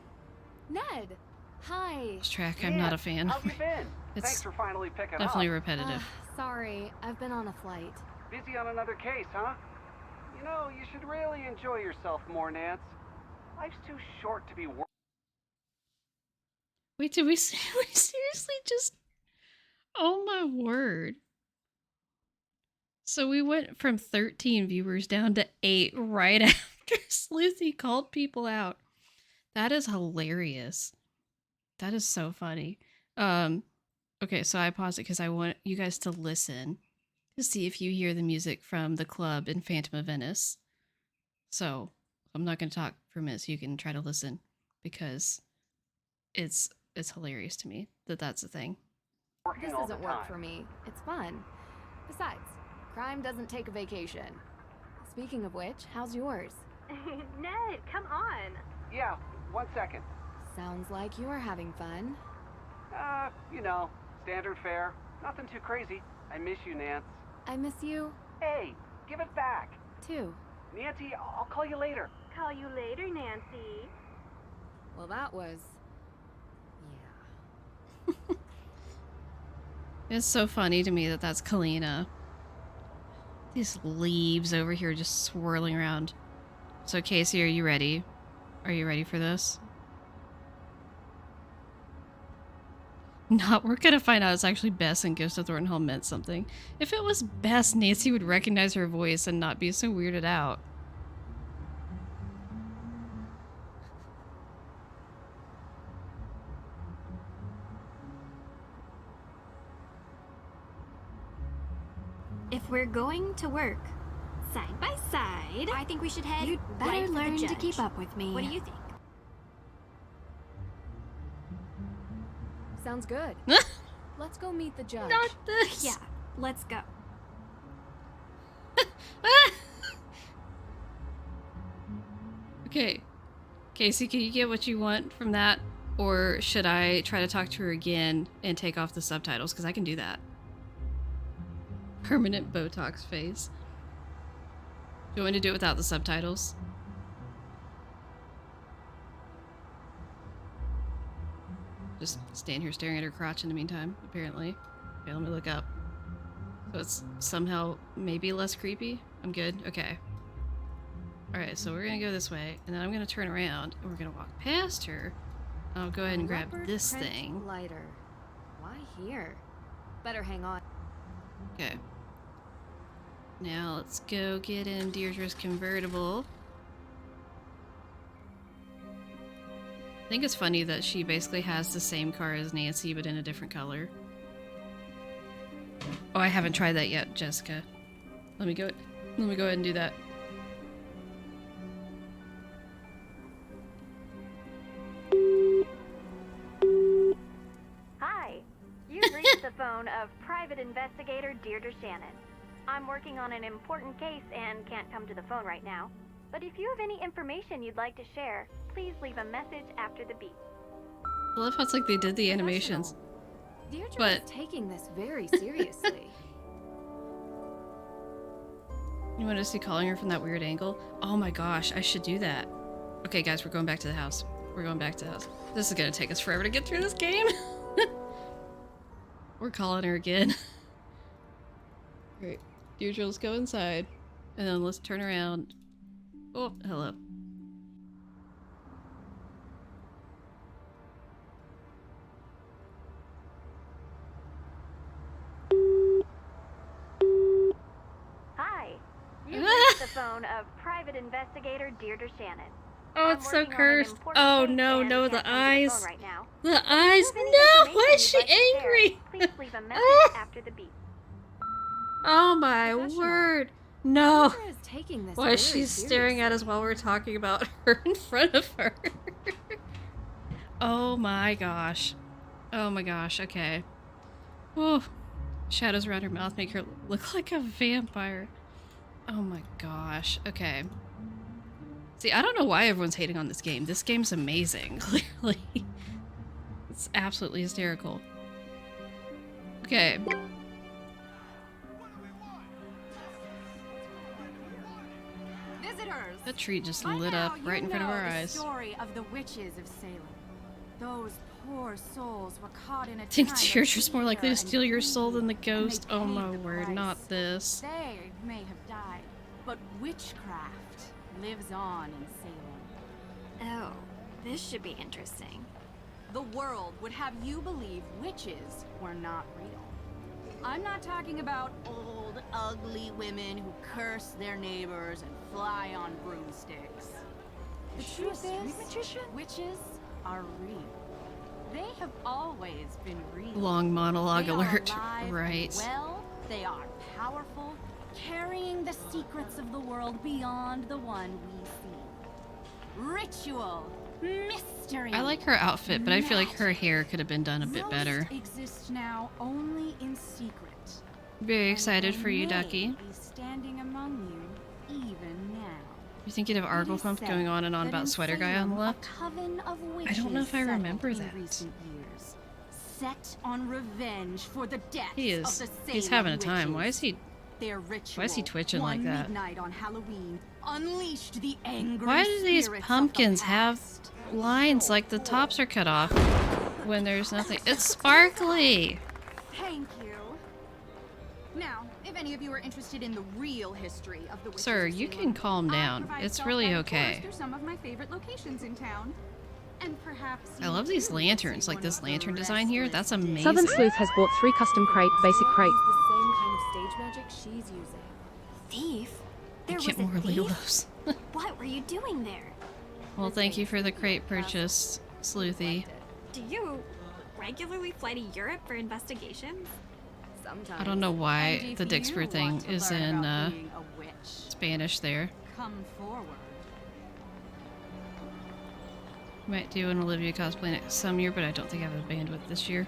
S3: Ned! Hi!
S2: This track, I'm not a fan.
S8: How've you been?
S2: It's
S8: Thanks for finally picking
S2: definitely
S8: up.
S2: repetitive.
S3: Sorry, I've been on a flight.
S8: Busy on another case, huh? You know, you should really enjoy yourself more, Nance. Life's too short to be
S2: Wait, did we seriously just... Oh my word. So we went from 13 viewers down to 8 right after Sleuthy called people out. That is hilarious. That is so funny. Okay, so I paused it because I want you guys to listen to see if you hear the music from the club in Phantom of Venice. So I'm not going to talk for a minute so you can try to listen because it's hilarious to me that that's a thing.
S3: This doesn't work for me. It's fun. Besides, crime doesn't take a vacation. Speaking of which, how's yours?
S1: Ned, come on.
S8: Yeah, 1 second.
S3: Sounds like you're having fun.
S8: You know, standard fare. Nothing too crazy. I miss you, Nance.
S3: I miss you,
S8: Hey, give it back.
S3: too.
S8: Nancy, I'll call you later.
S1: Call you later, Nancy.
S3: Well, that was... yeah.
S2: It's so funny to me that that's Kalina. These leaves over here just swirling around. So Casey, are you ready? Are you ready for this? We're gonna find out it's actually Bess and Ghost of Thornhill meant something. If it was Bess, Nancy would recognize her voice and not be so weirded out.
S5: If we're going to work side by side, I think we should head. You'd better
S3: right for the
S5: learn to
S3: judge.
S5: keep up with me.
S3: What do you think? Sounds good. Let's go meet the judge.
S2: Not this!
S5: Yeah, let's go.
S2: Okay. Casey, can you get what you want from that? Or should I try to talk to her again and take off the subtitles? Because I can do that. Permanent Botox face. Do you want me to do it without the subtitles? Just stand here staring at her crotch in the meantime, apparently. Okay, let me look up. So it's somehow maybe less creepy? I'm good? Okay. Alright, so we're gonna go this way, and then I'm gonna turn around, and we're gonna walk past her. I'll go ahead and grab
S3: Leopard
S2: this
S3: print
S2: thing.
S3: Lighter. Why here? Better hang on.
S2: Okay. Now let's go get in Deirdre's convertible. I think it's funny that she basically has the same car as Nancy, but in a different color. Oh, I haven't tried that yet, Jessica. Let me go ahead and do that.
S1: Hi. You've reached the phone of private investigator Deirdre Shannon. I'm working on an important case and can't come to the phone right now. But if you have any information you'd like to share, please leave a message after the beep.
S2: I love how it's like they did the animations.
S3: Deirdre
S2: But-
S3: is taking this very seriously.
S2: You want to see calling her from that weird angle? Oh my gosh, I should do that. Okay, guys, we're going back to the house. We're going back to the house. This is gonna take us forever to get through this game. We're calling her again. Great. Deirdre, let's go inside. And then let's turn around. Oh, hello.
S1: Hi. You've phone of private investigator Deirdre Shannon.
S2: Oh,
S1: I'm
S2: it's so
S1: working on an
S2: cursed.
S1: important
S2: Oh
S1: case
S2: no,
S1: and
S2: no,
S1: can't
S2: the
S1: come to the
S2: eyes.
S1: phone right now.
S2: The
S1: If you
S2: eyes.
S1: have any
S2: No, why
S1: information
S2: is she
S1: you'd like to share,
S2: angry?
S1: please leave a message after the beep.
S2: Oh my
S3: Professional.
S2: word. No.
S3: Deirdre is taking this
S2: Why is
S3: very
S2: she staring at us
S3: seriously.
S2: while we're talking about her in front of her? Oh my gosh. Oh my gosh, okay. Whew. Shadows around her mouth make her look like a vampire. Oh my gosh, okay. See, I don't know why everyone's hating on this game. This game's amazing, clearly. It's absolutely hysterical. Okay.
S9: Visitors,
S2: That tree just
S9: by
S2: lit up
S9: now
S2: right in
S9: you
S2: front of
S9: know
S2: our
S9: the
S2: eyes.
S9: story of the witches of Salem. Those poor souls were caught in a
S2: I think
S9: time of
S2: Deirdre's more likely to
S9: fear
S2: steal your
S9: and
S2: soul than the
S9: greed, and they
S2: ghost. Oh
S9: paid
S2: my
S9: the
S2: word,
S9: price.
S2: not this.
S9: They may have died, but witchcraft lives on in Salem.
S5: Oh, this should be interesting.
S9: The world would have you believe witches were not real. I'm not talking about old, ugly women who curse their neighbors and fly on broomsticks. The truth is, witches are real. They have always been real.
S2: Long monologue
S9: They are
S2: alert.
S9: alive and
S2: Right.
S9: well, they are powerful, carrying the secrets of the world beyond the one we see. Ritual, mystery.
S2: I like her outfit, but I feel like her
S9: magic.
S2: hair could have been done a bit
S9: Most
S2: better.
S9: exist now only in secret.
S2: Very
S9: And
S2: excited
S9: they
S2: for you,
S9: may
S2: Ducky.
S9: be standing among you even now.
S2: You think you'd have Argle Thump going on and on about Sweater Guy on the left? I don't know if I remember that.
S9: Years, set on revenge for the deaths
S2: He
S9: of
S2: is.
S9: the
S2: He's
S9: Salem
S2: having a time. Why
S9: witches.
S2: is he?
S9: Their ritual,
S2: Why is he twitching
S9: one
S2: like that?
S9: midnight on Halloween, unleashed the angry
S2: Why do these
S9: spirits of the
S2: pumpkins have
S9: past.
S2: lines like the tops are cut off when there's nothing? It's sparkly.
S9: Thank you. Now, if any of you are interested in the real history of the witches
S2: Sir,
S9: of
S2: you
S9: Salem,
S2: can calm
S9: I
S2: down.
S9: provide
S2: It's really
S9: self-guided tours
S2: okay.
S9: through some of my favorite locations in town. And perhaps
S2: I
S9: you
S2: love these
S9: too
S2: lanterns,
S9: see
S2: like
S9: one
S2: this
S9: of the
S2: lantern design here.
S9: restless
S2: That's amazing.
S10: Southern Sleuth has bought 3 custom basic
S3: May
S10: crate.
S3: use the same kind of stage magic she's using.
S5: Thief? There was
S2: Get
S5: a
S2: more
S5: thief?
S2: Lelos.
S5: What were you doing there?
S2: Well, thank you for the crate purchase, Sleuthy.
S5: Do you regularly fly to Europe for investigations?
S3: Sometimes.
S2: I don't know why
S9: And if
S2: the
S9: you
S2: Dixper thing
S9: want to
S2: is
S9: learn
S2: in
S9: about being a witch,
S2: Spanish there.
S9: come forward.
S2: Might do an Olivia cosplay next some year, but I don't think I have the bandwidth this year.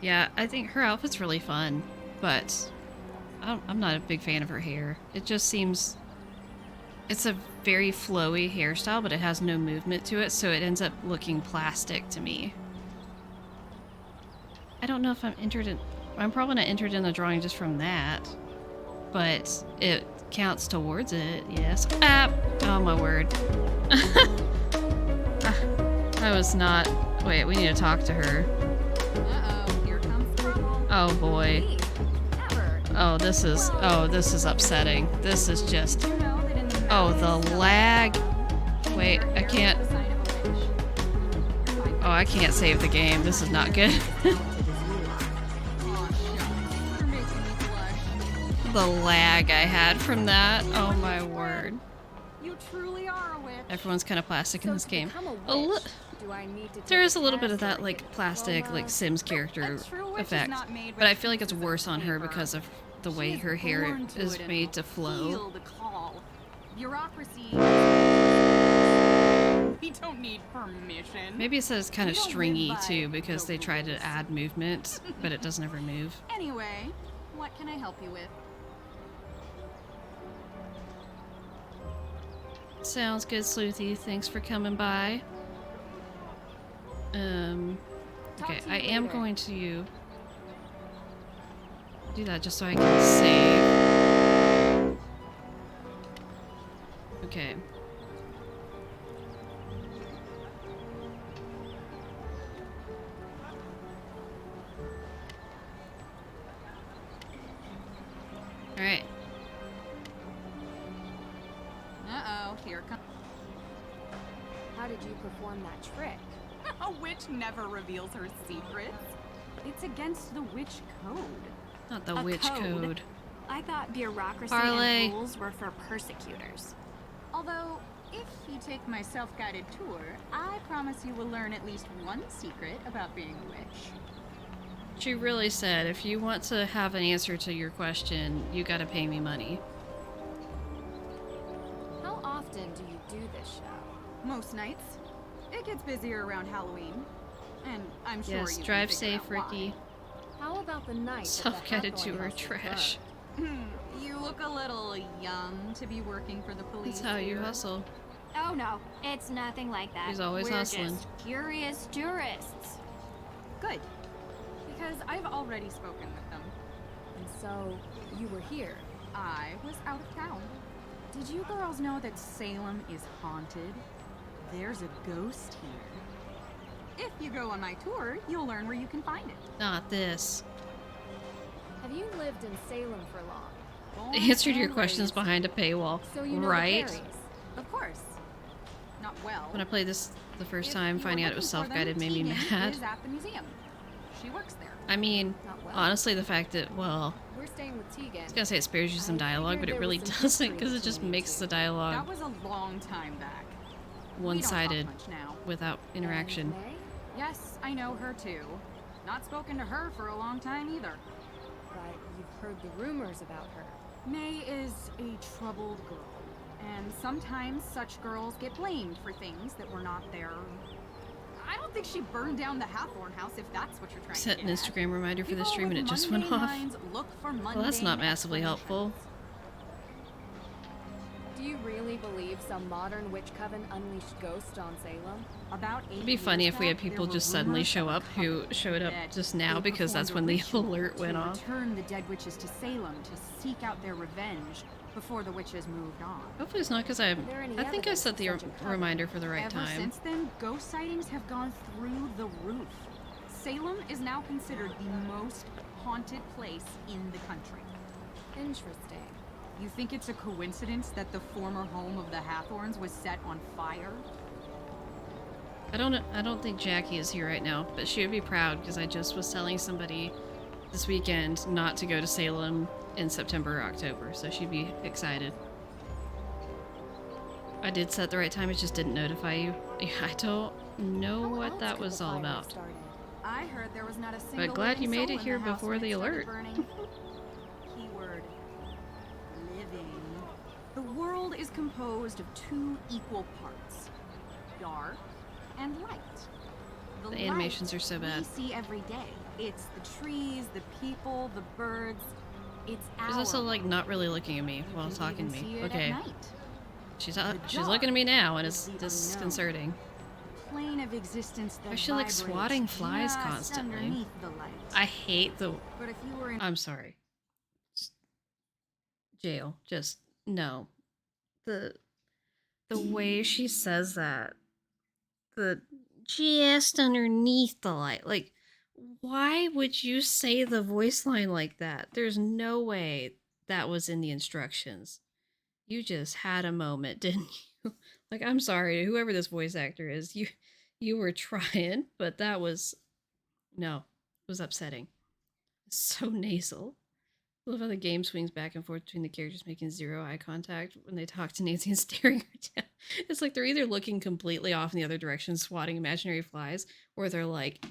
S2: Yeah, I think her outfit's really fun, but I'm not a big fan of her hair. It just seems... It's a very flowy hairstyle, but it has no movement to it, so it ends up looking plastic to me. I don't know if I'm entered in... I'm probably not entered in the drawing just from that, but it counts towards it, yes. Ah! Oh my word. I was not... Wait, we need to talk to her.
S9: Uh-oh, here comes trouble.
S2: Oh boy.
S3: Me. Never.
S2: Oh, this is upsetting. This is just...
S9: You know that in the
S2: Oh, the
S9: mountains of
S2: lag.
S9: Salem,
S2: Wait,
S9: your
S2: I
S9: hair
S2: can't...
S9: is the sign of a witch.
S2: Oh, I can't save the game. This is not good.
S9: Aw, shucks. You're making me blush.
S2: The lag I had from that. Oh my word.
S9: You truly are a witch.
S2: Everyone's kind of plastic in
S3: So
S2: this
S3: to
S2: game.
S3: become a
S2: A li-
S3: witch, do I need to take
S2: There is a little bit
S3: test
S2: of that
S3: or
S2: like
S3: get a
S2: plastic
S3: diploma?
S2: like Sims character
S9: A true witch is
S2: effect.
S9: not made
S2: But I
S9: with
S2: feel like it's
S9: pieces of
S2: worse on her
S9: paper.
S2: because of the
S9: She
S2: way
S9: is
S2: her hair
S9: born to
S2: is
S9: it and
S2: made
S9: will
S2: to flow.
S9: feel the call. Bureaucracy. We don't need permission.
S2: Maybe it says kind
S9: We
S2: of
S9: don't live
S2: stringy
S9: by
S2: too because
S9: the
S2: they try to
S9: rules.
S2: add movement, but it doesn't ever move.
S9: Anyway, what can I help you with?
S2: Sounds good, Sleuthy. Thanks for coming by. Okay,
S3: to you
S2: I am
S3: later.
S2: going to do that just so I can save. Okay. Alright.
S9: Uh-oh, here comes...
S3: How did you perform that trick?
S9: A witch never reveals her secrets. It's against the witch code.
S2: Not the
S9: A
S2: witch
S9: code.
S2: code.
S5: I thought bureaucracy
S2: Parlay.
S5: and rules were for persecutors.
S9: Although, if you take my self-guided tour, I promise you will learn at least one secret about being a witch.
S2: She really said, if you want to have an answer to your question, you gotta pay me money.
S3: How often do you do this show?
S9: Most nights. It gets busier around Halloween. And I'm sure
S2: Yes,
S9: you
S2: drive
S9: can figure
S2: safe,
S9: out why.
S2: Ricky.
S3: How about the night that the
S2: Self-guided
S3: Hawthorne
S2: tour,
S3: house was
S2: trash.
S3: burned?
S9: You look a little young to be working for the police.
S2: That's how you
S9: here.
S2: hustle.
S5: Oh no, it's nothing like that.
S2: He's always
S5: We're
S2: hustling.
S5: just curious tourists.
S9: Good. Because I've already spoken with them.
S3: And so, you were here.
S9: I was out of town. Did you girls know that Salem is haunted? There's a ghost here. If you go on my tour, you'll learn where you can find it.
S2: Not this.
S3: Have you lived in Salem for long?
S9: Born
S2: They answered your
S9: and
S2: questions
S9: raised.
S2: behind a paywall.
S3: So you know
S2: Right?
S3: the Carries.
S9: Of course. Not well.
S2: When I played this the first
S9: If
S2: time,
S9: you were
S2: finding out it was
S9: looking for them,
S2: self-guided made me
S9: Tegan
S2: mad.
S9: is at the museum. She works there.
S2: I mean,
S3: Not well.
S2: honestly, the fact that, well,
S3: We're staying with Tegan.
S2: I was gonna say it spares you some
S3: I
S2: dialogue, but
S3: figured
S2: it
S3: there
S2: really
S3: was some
S2: doesn't,
S3: history
S2: because it just
S3: between you
S2: makes
S3: two.
S2: the dialogue
S9: That was a long time back.
S2: one-sided
S9: We don't talk much now.
S2: without interaction.
S3: And May?
S9: Yes, I know her too. Not spoken to her for a long time either.
S3: But you've heard the rumors about her.
S9: May is a troubled girl, and sometimes such girls get blamed for things that were not their... I don't think she burned down the Hawthorne house, if that's what you're trying
S2: Set
S9: to
S2: an
S9: get at.
S2: Instagram reminder for the
S9: People
S2: stream and
S9: with
S2: it just went
S9: mundane
S2: off.
S9: minds look for
S2: Well, that's not
S9: mundane
S2: massively helpful.
S9: explanations.
S3: Do you really believe some modern witch coven unleashed ghosts on Salem?
S9: About 8
S2: It'd be
S9: years
S2: funny if we had
S9: back,
S2: people
S9: there were
S2: just suddenly
S9: rumors
S2: show
S9: of a
S2: up who
S9: couple
S2: showed up
S9: that
S2: just now
S9: they
S2: because that's
S9: performed
S2: when
S9: a
S2: the
S9: ritual
S2: alert went
S9: to
S2: off.
S9: Return the dead witches to Salem to seek out their revenge before the witches moved on.
S2: Hopefully it's not because I
S3: there any
S2: think I
S3: evidence
S2: set the
S3: of such a coven?
S2: reminder for the right
S9: Ever
S2: time.
S9: since then, ghost sightings have gone through the roof. Salem is now considered the most haunted place in the country.
S3: Interesting.
S9: You think it's a coincidence that the former home of the Hathorns was set on fire?
S2: I don't think Jackie is here right now, but she would be proud because I just was telling somebody this weekend not to go to Salem in September or October, so she'd be excited. I did set the right time, it just didn't notify you. Yeah, I don't know
S3: How
S2: what
S3: else
S2: that
S3: could
S2: was
S3: the
S2: all
S3: fire
S2: about.
S3: have started?
S9: I heard there was not a single
S2: glad you
S9: living
S2: made
S9: soul
S2: it
S9: in
S2: here
S9: the house
S2: before
S9: when
S2: the
S9: it started
S2: alert.
S9: burning. Keyword living. The world is composed of two equal parts, dark and light.
S2: The animations
S9: light
S2: are so bad.
S9: we see every day. It's the trees, the people, the birds. It's
S2: She's
S9: our
S2: also like
S9: world.
S2: not really looking at me
S9: You
S2: while
S9: can
S2: talking to
S9: even
S2: me.
S9: see it at
S2: Okay,
S9: night.
S2: she's
S9: The
S2: looking at me now, and
S9: dark
S2: it's
S9: is the
S2: disconcerting.
S9: Plane of existence that
S2: Why is she, like,
S9: vibrates
S2: swatting flies
S9: just
S2: constantly?
S9: underneath the light.
S2: I hate the.
S9: But if you were in
S2: I'm sorry. Jail. Just no. The way she says that. The just underneath the light. Like, why would you say the voice line like that? There's no way that was in the instructions. You just had a moment, didn't you? Like, I'm sorry, whoever this voice actor is, you were trying, but that was no. It was upsetting. So nasal. I love how the game swings back and forth between the characters making zero eye contact when they talk to Nancy and staring her down. It's like they're either looking completely off in the other direction, swatting imaginary flies, or they're like,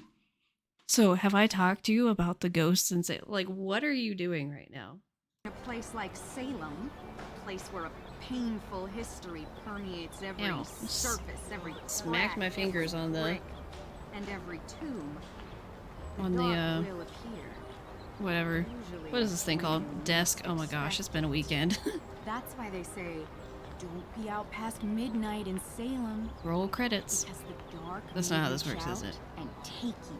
S2: so have I talked to you about the ghosts and say, like, what are you doing right now?
S9: a place like Salem, a place where a painful history permeates every
S2: Ow.
S9: surface, every
S2: Smacked
S9: crack,
S2: my fingers
S9: every
S2: on the-
S9: brick, and every tomb.
S2: On the,
S9: dark will appear.
S2: Whatever.
S9: Usually
S2: What is this thing
S9: when
S2: called?
S9: you
S2: Desk? Oh my gosh, it's been a weekend.
S9: That's why they say, don't be out past midnight in Salem.
S2: Roll credits.
S9: Because the dark
S2: That's
S9: may
S2: not how this
S9: reach
S2: works, is
S9: out
S2: it?
S9: And take you.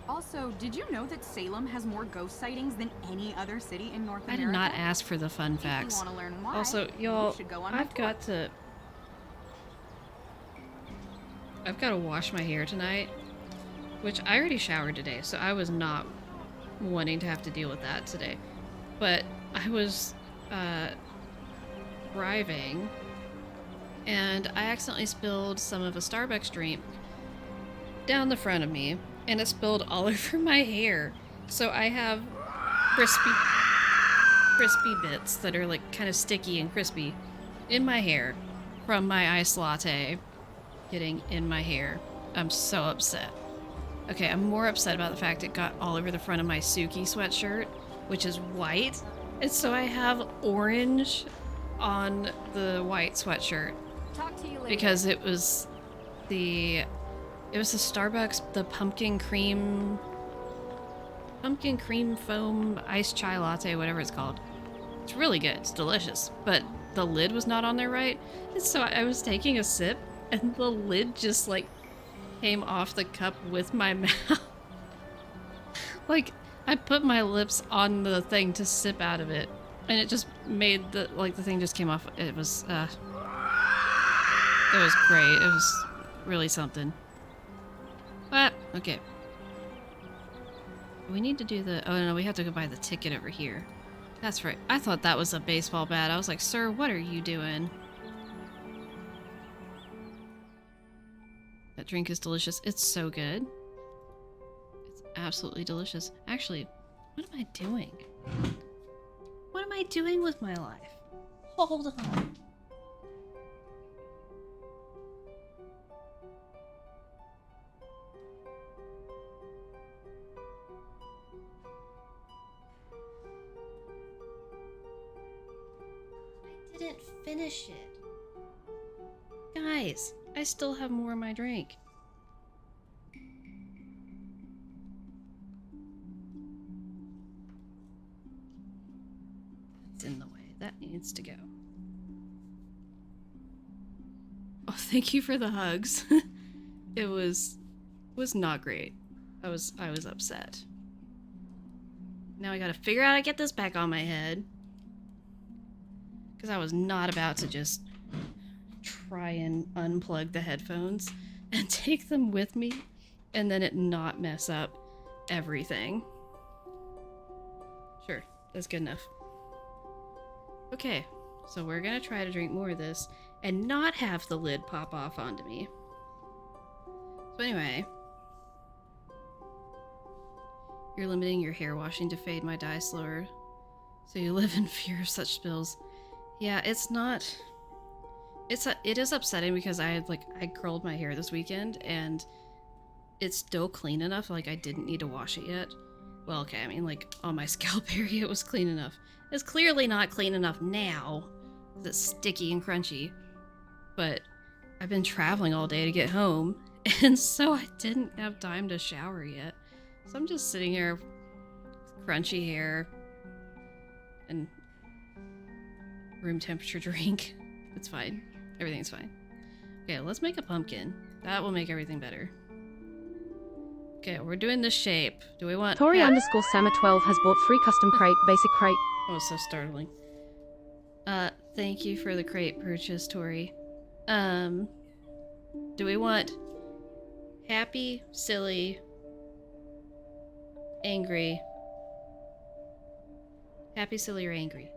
S9: Also, did you know that Salem has more ghost sightings than any other city in North
S2: I
S9: America?
S2: did not ask for the fun
S9: If you
S2: facts.
S9: want to learn why,
S2: Also, y'all,
S9: you should go on my
S2: I've
S9: tour.
S2: got to wash my hair tonight, which I already showered today, so I was not wanting to have to deal with that today. But I was driving, and I accidentally spilled some of a Starbucks drink down the front of me, and it spilled all over my hair. So I have crispy bits that are like kind of sticky and crispy in my hair from my iced latte getting in my hair. I'm so upset. Okay, I'm more upset about the fact it got all over the front of my Suki sweatshirt, which is white. And so I have orange on the white sweatshirt.
S3: Talk to you later.
S2: Because it was the Starbucks, the pumpkin cream foam iced chai latte, whatever it's called. It's really good. It's delicious. But the lid was not on there right. And so I was taking a sip and the lid just like came off the cup with my mouth. Like I put my lips on the thing to sip out of it and it just made the thing just came off. It was great. It was really something. But okay. We need to do the... Oh, no, we have to go buy the ticket over here. That's right. I thought that was a baseball bat. I was like, sir, what are you doing? That drink is delicious. It's so good. It's absolutely delicious. Actually, what am I doing? What am I doing with my life? Hold on. Didn't finish it. Guys, I still have more in my drink. It's in the way. That needs to go. Oh, thank you for the hugs. It was not great. I was upset. Now I gotta figure out how to get this back on my head. Because I was not about to just try and unplug the headphones and take them with me and then it not mess up everything. Sure, that's good enough. Okay, so we're gonna try to drink more of this and not have the lid pop off onto me. So anyway, you're limiting your hair washing to fade my dye slower, so you live in fear of such spills. Yeah, it's not... It is upsetting because I curled my hair this weekend and it's still clean enough, like I didn't need to wash it yet. Well, okay, I mean like on my scalp area it was clean enough. It's clearly not clean enough now, because it's sticky and crunchy. But I've been traveling all day to get home and so I didn't have time to shower yet. So I'm just sitting here with crunchy hair and room temperature drink. It's fine. Everything's fine. Okay, let's make a pumpkin. That will make everything better. Okay, we're doing this shape. Do we want...
S10: Tori underscore Sama 12 has bought 3 custom crate, basic crate.
S2: Oh, so startling. Thank you for the crate purchase, Tori. Do we want happy, silly, angry? Happy, silly, or angry?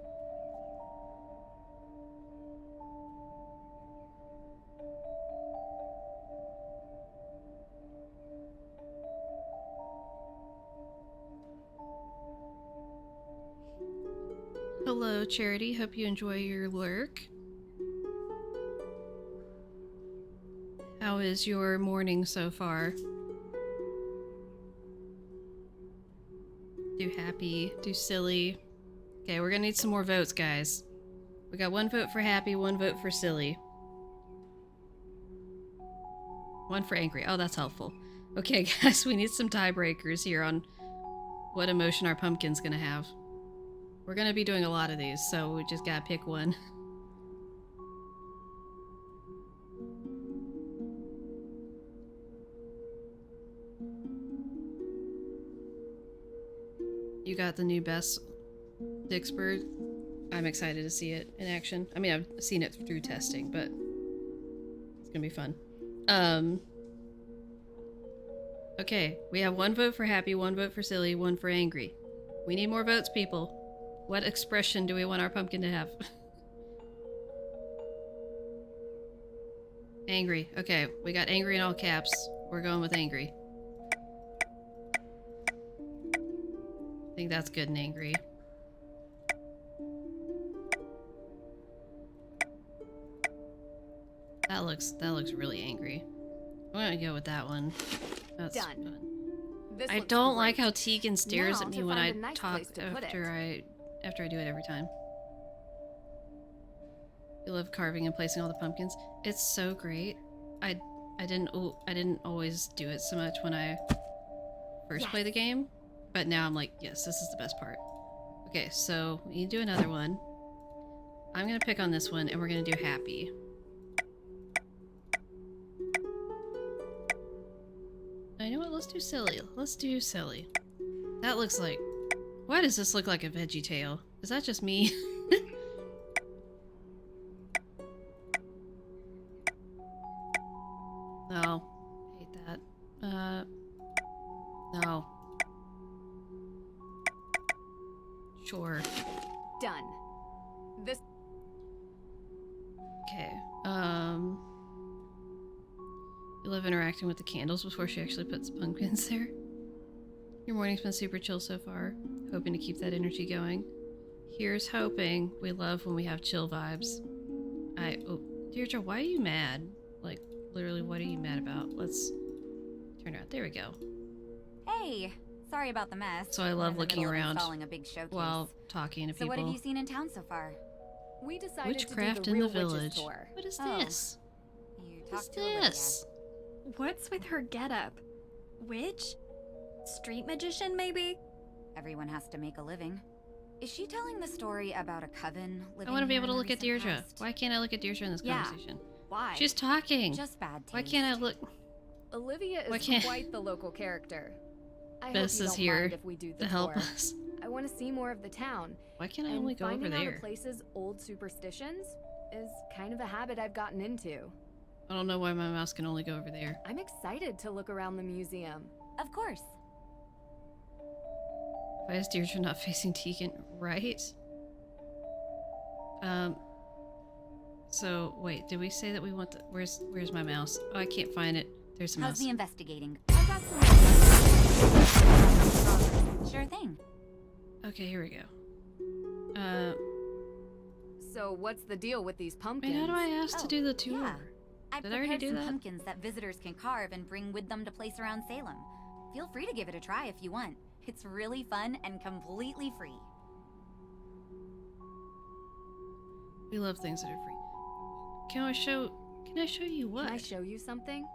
S2: Hello, Charity. Hope you enjoy your lurk. How is your morning so far? Do happy, do silly. Okay, we're gonna need some more votes, guys. We got 1 vote for happy, 1 vote for silly. 1 for angry. Oh, that's helpful. Okay, guys, we need some tiebreakers here on what emotion our pumpkin's gonna have. We're gonna be doing a lot of these, so we just gotta pick one. You got the new Best Dixbird. I'm excited to see it in action. I mean, I've seen it through testing, but it's gonna be fun. Okay, we have 1 vote for happy, 1 vote for silly, 1 for angry. We need more votes, people. What expression do we want our pumpkin to have? Angry. Okay, we got angry in all caps. We're going with angry. I think that's good and angry. looks really angry. I'm gonna go with that one. That's
S3: Done.
S2: fun.
S3: This
S2: I
S3: looks
S2: don't
S3: great.
S2: like how Tegan stares
S3: Now
S2: at me
S3: to
S2: when
S3: find
S2: I
S3: a nice
S2: talk
S3: place to put
S2: after I do it every time. You love carving and placing all the pumpkins. It's so great. I didn't always do it so much when I first played the game, but now I'm like, yes, this is the best part. Okay, so we need to do another one. I'm gonna pick on this one, and we're gonna do happy. You know what? Let's do silly. Let's do silly. That looks like... Why does this look like a Veggie Tale? Is that just me? No. Hate that. No. Sure.
S3: Done. This.
S2: Okay. You love interacting with the candles before she actually puts pumpkins there. Your morning's been super chill so far. Hoping to keep that energy going. Here's hoping. We love when we have chill vibes. Oh, Deirdre, why are you mad? Like, literally, what are you mad about? Let's turn around. There we go.
S6: Hey, sorry about the mess.
S2: So I love looking around
S6: installing a big showcase.
S2: while talking to
S6: So
S2: people.
S6: what have you seen in town so far?
S3: We decided
S2: Witchcraft
S3: to
S2: in
S3: do
S2: the
S3: the Real
S2: village.
S3: Witches tour.
S2: What is
S6: Oh.
S2: this?
S6: You
S2: What is
S6: talked to Olivia.
S2: this?
S5: What's with her getup? Witch? Street magician, maybe?
S6: Everyone has to make a living. Is she telling the story about a coven living
S2: I want to be
S6: here
S2: able to
S6: in the
S2: look at
S6: recent
S2: Deirdre.
S6: past?
S2: Why can't I look at Deirdre in this
S5: Yeah.
S2: conversation?
S5: Why?
S2: She's talking.
S6: Just bad taste.
S2: Why can't I look?
S3: Olivia
S2: Why
S3: is
S2: can't-
S3: quite the local character. I
S2: Bess
S3: hope you
S2: is
S3: don't
S2: here
S3: mind if we do the
S2: to help
S3: tour.
S2: us.
S3: I want to see more of the town.
S2: Why can't I
S3: And
S2: only go over
S3: finding out
S2: there?
S3: a place's old superstitions is kind of a habit I've gotten into.
S2: I don't know why my mouse can only go over there.
S3: I'm excited to look around the museum.
S6: Of course.
S2: Why is Deirdre not facing Tegan? Right? So, wait, did we say that we want the... Where's my mouse? Oh, I can't find it. There's the
S6: How's
S2: mouse.
S6: the investigating?
S3: I've got some.
S6: Sure thing.
S2: Okay, here we go.
S3: So what's the deal with these pumpkins?
S2: Wait, how do I ask to
S6: Oh,
S2: do the tour?
S6: yeah. I've
S2: Did I already
S6: prepared
S2: do
S6: some
S2: that?
S6: pumpkins that visitors can carve and bring with them to place around Salem. Feel free to give it a try if you want. It's really fun and completely free.
S2: We love things that are free. Can I show you what?
S3: Can I show you something?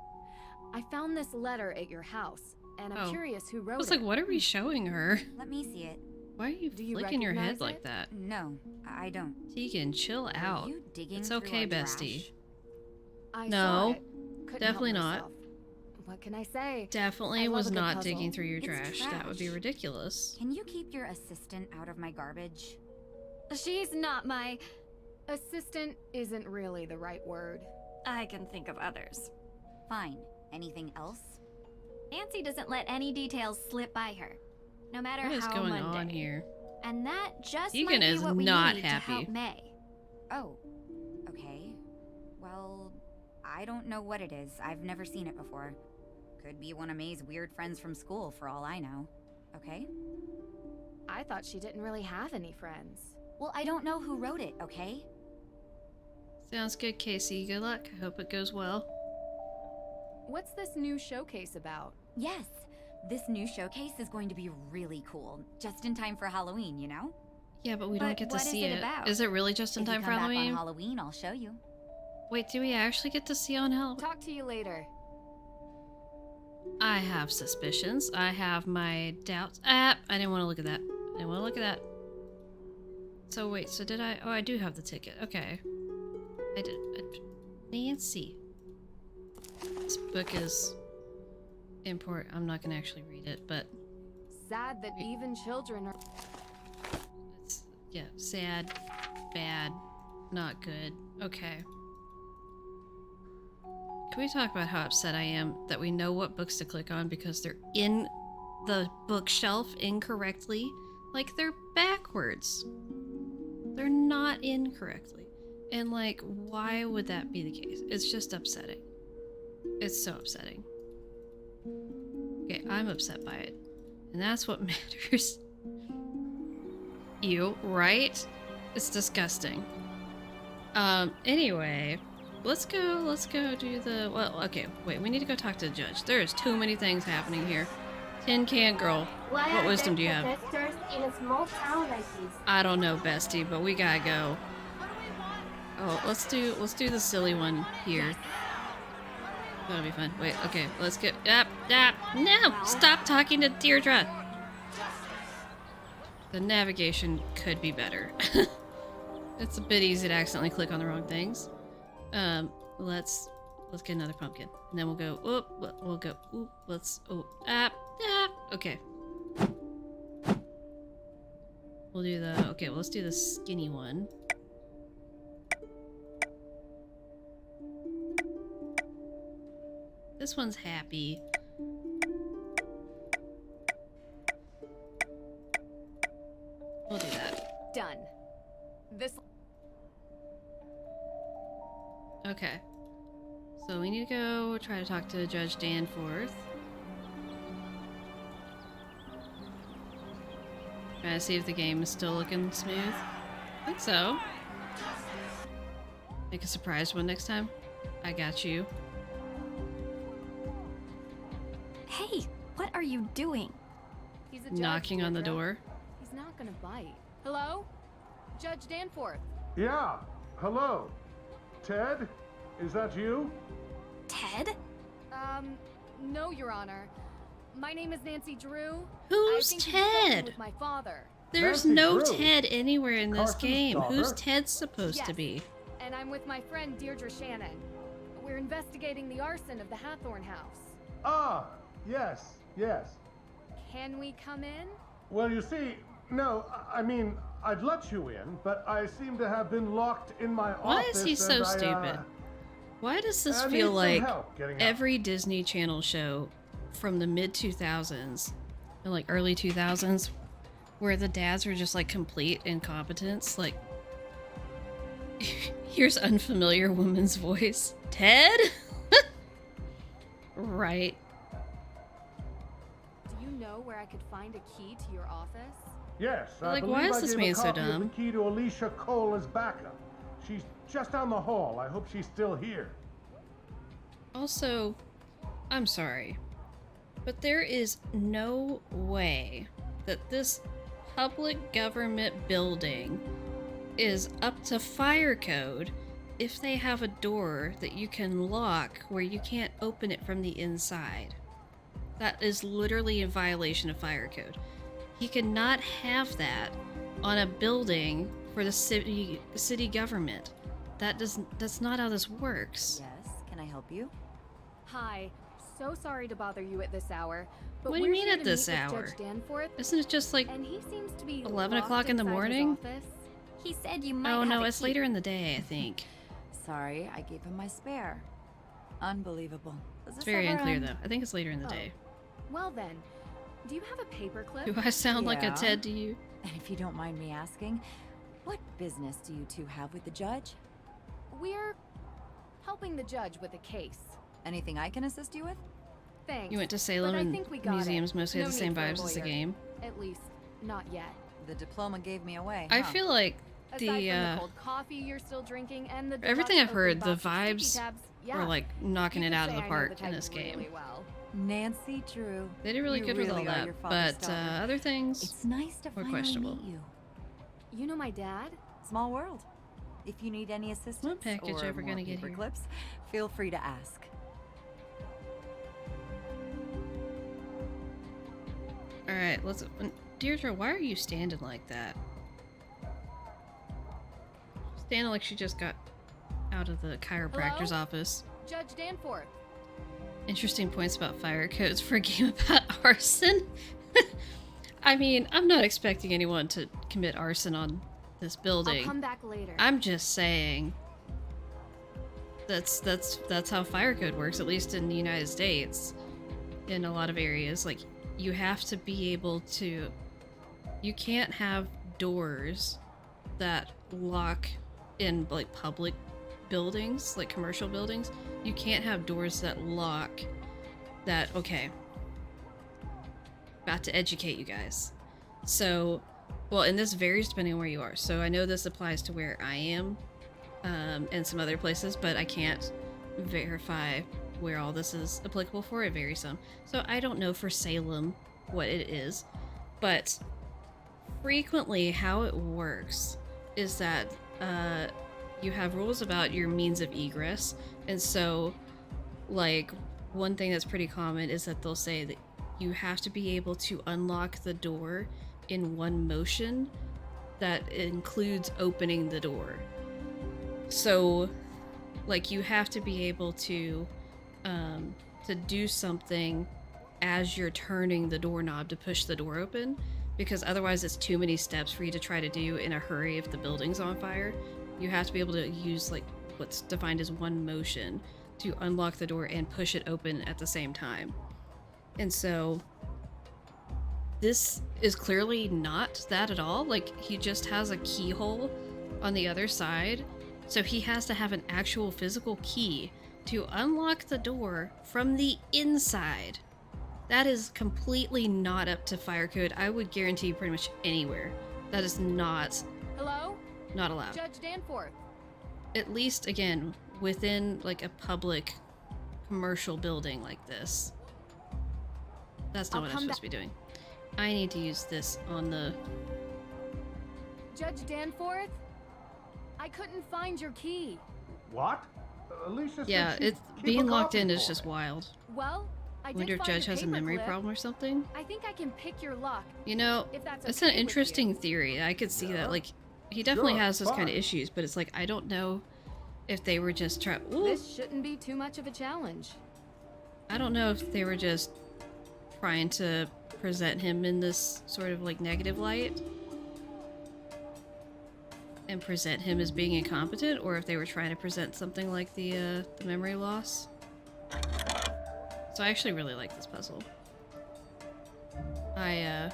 S3: I found this letter at your house, and I'm
S2: Oh.
S3: curious who
S2: I
S3: wrote
S2: was
S3: it.
S2: like, what are we showing her?
S6: Let me see it.
S2: Why are you
S3: Do you
S2: flicking your head
S3: recognize
S2: like
S3: it?
S2: that?
S6: No, I don't.
S2: Tegan, chill
S6: Are
S2: out.
S6: you digging
S2: It's
S6: through
S2: okay,
S6: our
S2: bestie.
S6: trash?
S3: I
S2: No,
S3: saw it. Couldn't
S2: definitely
S3: help
S2: not.
S3: myself. What can I say?
S2: Definitely
S3: I love
S2: was
S3: a good
S2: not
S3: puzzle.
S2: digging through your
S6: It's
S2: trash. That would be
S6: trash.
S2: ridiculous.
S6: Can you keep your assistant out of my garbage?
S5: She's not my...
S3: Assistant isn't really the right word.
S5: I can think of others.
S6: Fine. Anything else?
S5: Nancy doesn't let any details slip by her, no matter
S2: What is
S5: how
S2: going
S5: mundane.
S2: on here?
S5: And that just
S2: Tegan
S5: might be
S2: is
S5: what we
S2: not
S5: need to
S2: happy.
S5: help May.
S6: Oh. Okay. Well, I don't know what it is. I've never seen it before. Could be one of May's weird friends from school, for all I know. Okay?
S3: I thought she didn't really have any friends.
S6: Well, I don't know who wrote it, okay?
S2: Sounds good, Casey. Good luck. I hope it goes well.
S3: What's this new showcase about?
S6: Yes. This new showcase is going to be really cool. Just in time for Halloween, you know?
S2: Yeah, but we don't
S5: But
S2: get to
S5: what is
S2: see
S5: it
S2: it.
S5: about?
S2: Is it really just in
S6: If you
S2: time for
S6: come back
S2: Halloween?
S6: on Halloween, I'll show you.
S2: Wait, do we actually get to see on Halloween?
S3: Talk to you later.
S2: I have suspicions. I have my doubts. I didn't want to look at that. I didn't want to look at that. So wait, so did I? Oh, I do have the ticket. Okay. I did. Nancy. This book is important. I'm not going to actually read it, but
S3: Sad that even children are.
S2: it's, yeah, sad, bad, not good. Okay. Can we talk about how upset I am that we know what books to click on because they're in the bookshelf incorrectly? Like, they're backwards. They're not incorrectly. And, like, why would that be the case? It's just upsetting. It's so upsetting. Okay, I'm upset by it. And that's what matters. Ew, right? It's disgusting. Anyway, let's go do the, well, okay, wait, we need to go talk to the judge. There's too many things happening here. Tin Can Girl, what wisdom do you have?
S11: In a small town like this?
S2: I don't know, bestie, but we gotta go. Oh, let's do the silly one here. That'll be fun. Wait, okay, let's get no! Stop talking to Deirdre! The navigation could be better. It's a bit easy to accidentally click on the wrong things. Let's get another pumpkin. And then we'll go, okay. We'll do the, okay, well, let's do the skinny one. This one's happy. We'll do that.
S3: Done. This.
S2: Okay. So we need to go try to talk to Judge Danforth. Trying to see if the game is still looking smooth. I think so. Make a surprise one next time. I got you.
S5: Hey, what are you doing?
S3: He's a judge,
S2: Knocking on the
S3: Deirdre.
S2: door.
S3: He's not gonna bite. Hello? Judge Danforth.
S12: Yeah, hello. Ted? Is that you?
S5: Ted?
S3: No, Your Honor. My name is Nancy Drew.
S2: Who's
S3: I think you've spoken
S2: Ted?
S3: with my father.
S2: There's
S12: Nancy
S2: no
S12: Drew.
S2: Ted anywhere in this
S12: Carson's
S2: game. Who's
S12: daughter?
S2: Ted supposed to
S3: Yes.
S2: be?
S3: And I'm with my friend Deirdre Shannon. We're investigating the arson of the Hathorn house.
S12: Ah, yes.
S3: Can we come in?
S12: Well, you see, no, I mean, I'd let you in, but I seem to have been locked in my
S2: Why
S12: office.
S2: is he so
S12: and
S2: stupid? Why does this
S12: I
S2: feel
S12: need some
S2: like
S12: help getting out.
S2: every Disney Channel show from the mid 2000s or like early 2000s where the dads were just like complete incompetence? Like, here's unfamiliar woman's voice. Ted? Right.
S3: Do you know where I could find a key to your office?
S12: Yes, I
S2: Like,
S12: believe
S2: why is
S12: I
S2: this
S12: gave
S2: man
S12: a
S2: so
S12: copy of
S2: dumb?
S12: the key to Alicia Cole as backup. She's just down the hall. I hope she's still here.
S2: Also, I'm sorry, but there is no way that this public government building is up to fire code if they have a door that you can lock where you can't open it from the inside. That is literally a violation of fire code. He cannot have that on a building for the city government. That's not how this works.
S6: Yes, can I help you?
S3: Hi. So sorry to bother you at this hour. But
S2: What do you
S3: we're
S2: mean
S3: here
S2: at
S3: to
S2: this
S3: meet with
S2: hour?
S3: Judge Danforth,
S2: Isn't it just like
S3: and he seems to be
S2: 11
S3: locked
S2: o'clock in the
S3: inside his
S2: morning?
S3: office.
S5: He said you might
S2: Oh
S5: have
S2: no,
S5: a
S2: it's
S5: key.
S2: later in the day, I think.
S6: Sorry, I gave him my spare. Unbelievable. Does
S2: It's
S6: this
S2: very
S6: ever
S2: unclear
S6: end?
S2: though. I think it's later in the
S3: Oh.
S2: day.
S3: Well then, do you have a paperclip?
S2: Do I sound like a
S6: Yeah.
S2: Ted to you?
S6: And if you don't mind me asking, what business do you two have with the judge?
S3: We're helping the judge with a case.
S6: Anything I can assist you with?
S3: Thanks.
S2: You went to
S3: but
S2: Salem
S3: I
S2: and
S3: think we got
S2: museums
S3: it.
S2: mostly have
S3: No
S2: the same
S3: need for a
S2: vibes as the
S3: lawyer.
S2: game.
S3: At least, not yet.
S6: The diploma gave me away.
S2: I
S6: huh?
S2: feel like
S3: Aside
S2: the
S3: from the cold coffee you're still drinking and the
S2: everything
S3: deluxe
S2: I've heard,
S3: open
S2: the
S3: box of sticky
S2: vibes
S3: tabs,
S2: were
S3: yeah.
S2: like knocking
S3: You
S2: it
S3: could
S2: out of
S3: say
S2: the
S3: I know
S2: park
S3: the
S2: in
S3: type
S2: this game.
S3: really well.
S6: Nancy Drew.
S2: They did really
S6: you
S2: good with all
S6: really are
S2: that,
S6: your father's
S2: but
S6: daughter.
S2: other things
S6: It's nice to
S2: were
S6: finally
S2: questionable.
S6: meet you.
S3: You know my dad?
S6: Small world. If you need any assistance
S2: package
S6: or
S2: ever
S6: more
S2: gonna get here?
S6: paperclips, feel free to ask.
S2: All right, let's. Deirdre, why are you standing like that? Standing like she just got out of the chiropractor's
S3: Hello?
S2: office.
S3: Judge Danforth.
S2: Interesting points about fire codes for a game about arson. I mean, I'm not expecting anyone to commit arson on this
S3: I'll
S2: building.
S3: come back later.
S2: I'm just saying that's how fire code works, at least in the United States. In a lot of areas, like, you have to be able to, you can't have doors that lock in like public buildings, like commercial buildings. You can't have doors that lock that. Okay, about to educate you guys. So, well, and this varies depending on where you are. So I know this applies to where I am. and some other places, but I can't verify where all this is applicable for. It varies some. So I don't know for Salem what it is, but frequently how it works is that you have rules about your means of egress, and so like one thing that's pretty common is that they'll say that you have to be able to unlock the door in one motion that includes opening the door. So like you have to be able to do something as you're turning the doorknob to push the door open, because otherwise it's too many steps for you to try to do in a hurry if the building's on fire. You have to be able to use like what's defined as one motion to unlock the door and push it open at the same time. And so this is clearly not that at all. Like he just has a keyhole on the other side, so he has to have an actual physical key to unlock the door from the inside. That is completely not up to fire code. I would guarantee pretty much anywhere. That is not allowed.
S3: Judge Danforth.
S2: At least, again, within like a public commercial building like this. That's not what I'm supposed to be doing. I need to use this on the...
S3: Judge Danforth? I couldn't find your key.
S12: What? Alicia said
S2: Yeah, it's being locked in is just wild.
S3: Well, I did
S2: wonder if
S3: find
S2: Judge
S3: a
S2: has a memory
S3: paperclip.
S2: problem or something.
S3: I think I can pick your lock.
S2: You know,
S3: if that's
S2: that's
S3: okay
S2: an
S3: with
S2: interesting
S3: you.
S2: theory. I could see that. Like, he definitely
S12: Sure,
S2: has those kind of
S12: fine.
S2: issues, but it's like, I don't know if they were just trying...
S3: This shouldn't be too much of a challenge.
S2: I don't know if they were just trying to present him in this sort of like negative light and present him as being incompetent, or if they were trying to present something like the memory loss. So I actually really like this puzzle. I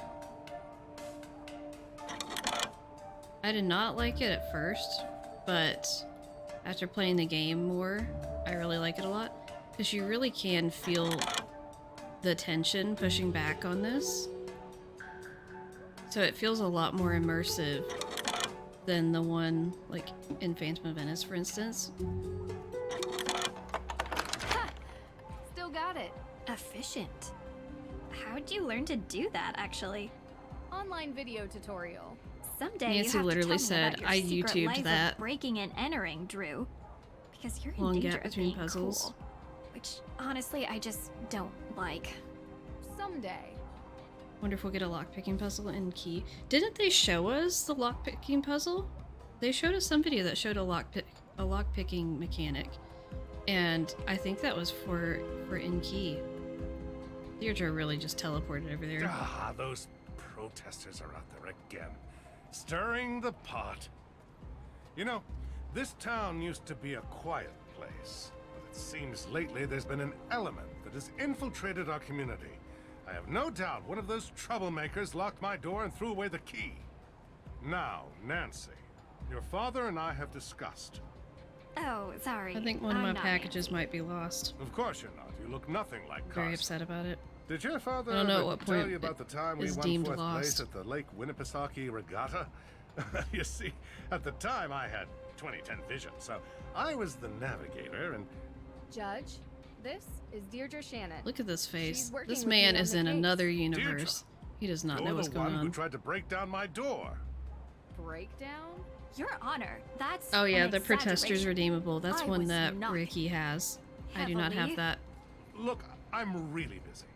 S2: did not like it at first, but after playing the game more, I really like it a lot, because you really can feel the tension pushing back on this. So it feels a lot more immersive than the one like in Phantom of Venice, for instance.
S3: Still got it.
S5: Efficient. How'd you learn to do that, actually?
S3: Online video tutorial.
S5: Someday
S2: Nancy
S5: you have
S2: literally
S5: to tell me
S2: said,
S5: about your
S2: "I
S5: secret
S2: YouTubed
S5: life of
S2: that."
S5: breaking and entering, Drew. Because you're in
S2: Long
S5: danger
S2: gap
S5: of
S2: between
S5: being
S2: puzzles.
S5: cool, which honestly I just don't like.
S3: Someday.
S2: Wonder if we'll get a lockpicking puzzle in Key. Didn't they show us the lockpicking puzzle? They showed us some video that showed a lockpicking mechanic, and I think that was for in Key. Deirdre really just teleported over there.
S12: Ah, those protesters are out there again, stirring the pot. You know, this town used to be a quiet place, but it seems lately there's been an element that has infiltrated our community. I have no doubt one of those troublemakers locked my door and threw away the key. Now, Nancy, your father and I have discussed.
S5: Oh, sorry.
S2: I think one of
S5: I'm
S2: my
S5: not
S2: packages
S5: Nancy.
S2: might be lost.
S12: Of course you're not. You look nothing like Carson.
S2: Very upset about it.
S12: Did your father
S2: I don't know at
S12: ever
S2: what
S12: tell
S2: point
S12: you about the time we
S2: is
S12: won
S2: deemed
S12: fourth place
S2: lost.
S12: at the Lake Winnipesaukee Regatta? You see, at the time I had 20/10 vision, so I was the navigator and...
S3: Judge, this is Deirdre Shannon.
S2: Look at this face.
S3: She's working
S2: This
S3: with
S2: man
S3: me on
S2: is
S3: the
S2: in
S3: case.
S2: another universe. He does not know
S12: You're
S2: what's
S12: the
S2: going
S12: one who
S2: on.
S12: tried to break down my door.
S3: Breakdown?
S5: Your Honor, that's
S2: Oh yeah,
S5: an
S2: the protesters
S5: exaggeration.
S2: redeemable. That's
S5: I
S2: one
S5: was
S2: that
S5: not
S2: Ricky has. I do not have
S5: heavily-
S2: that.
S12: Look, I'm really busy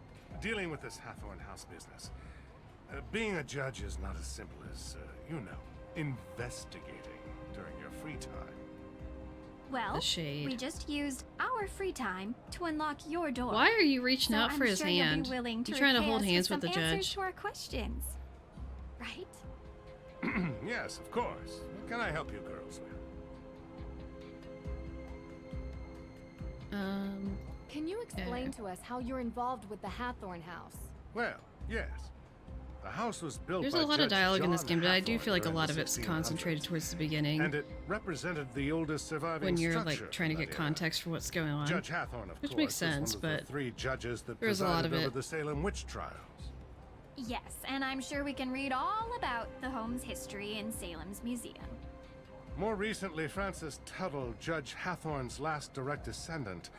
S12: dealing with this Hathorn House business. Being a judge is not as simple as, you know, investigating during your free time.
S5: Well,
S2: The shade.
S5: we just used our free time to unlock your door.
S2: Why are you reaching
S5: So
S2: out for
S5: I'm
S2: his
S5: sure
S2: hand?
S5: You'll be willing to
S2: You trying to
S5: repay
S2: hold
S5: us
S2: hands with the
S5: some answers
S2: judge?
S5: to our questions, right?
S12: Yes, of course. What can I help you girls with?
S3: Can you explain to us how you're involved with the Hathorn House?
S12: Well, yes. The house was built
S2: There's
S12: by
S2: a lot of
S12: Judge
S2: dialogue in this
S12: John
S2: game, but I do
S12: Hathorn
S2: feel like a
S12: during
S2: lot
S12: the
S2: of it's
S12: 1600s.
S2: concentrated towards the beginning.
S12: And it represented the oldest surviving
S2: when you're
S12: structure
S2: like trying to
S12: from
S2: get
S12: that era.
S2: context for what's going on.
S12: Judge Hathorn, of
S2: Which
S12: course,
S2: makes
S12: is
S2: sense,
S12: one of
S2: but
S12: the 3 judges that
S2: there's a lot
S12: presided
S2: of
S12: over
S2: it.
S12: the Salem witch trials.
S5: Yes, and I'm sure we can read all about the home's history in Salem's museum.
S12: More recently, Francis Tuttle, Judge Hathorne's last direct descendant,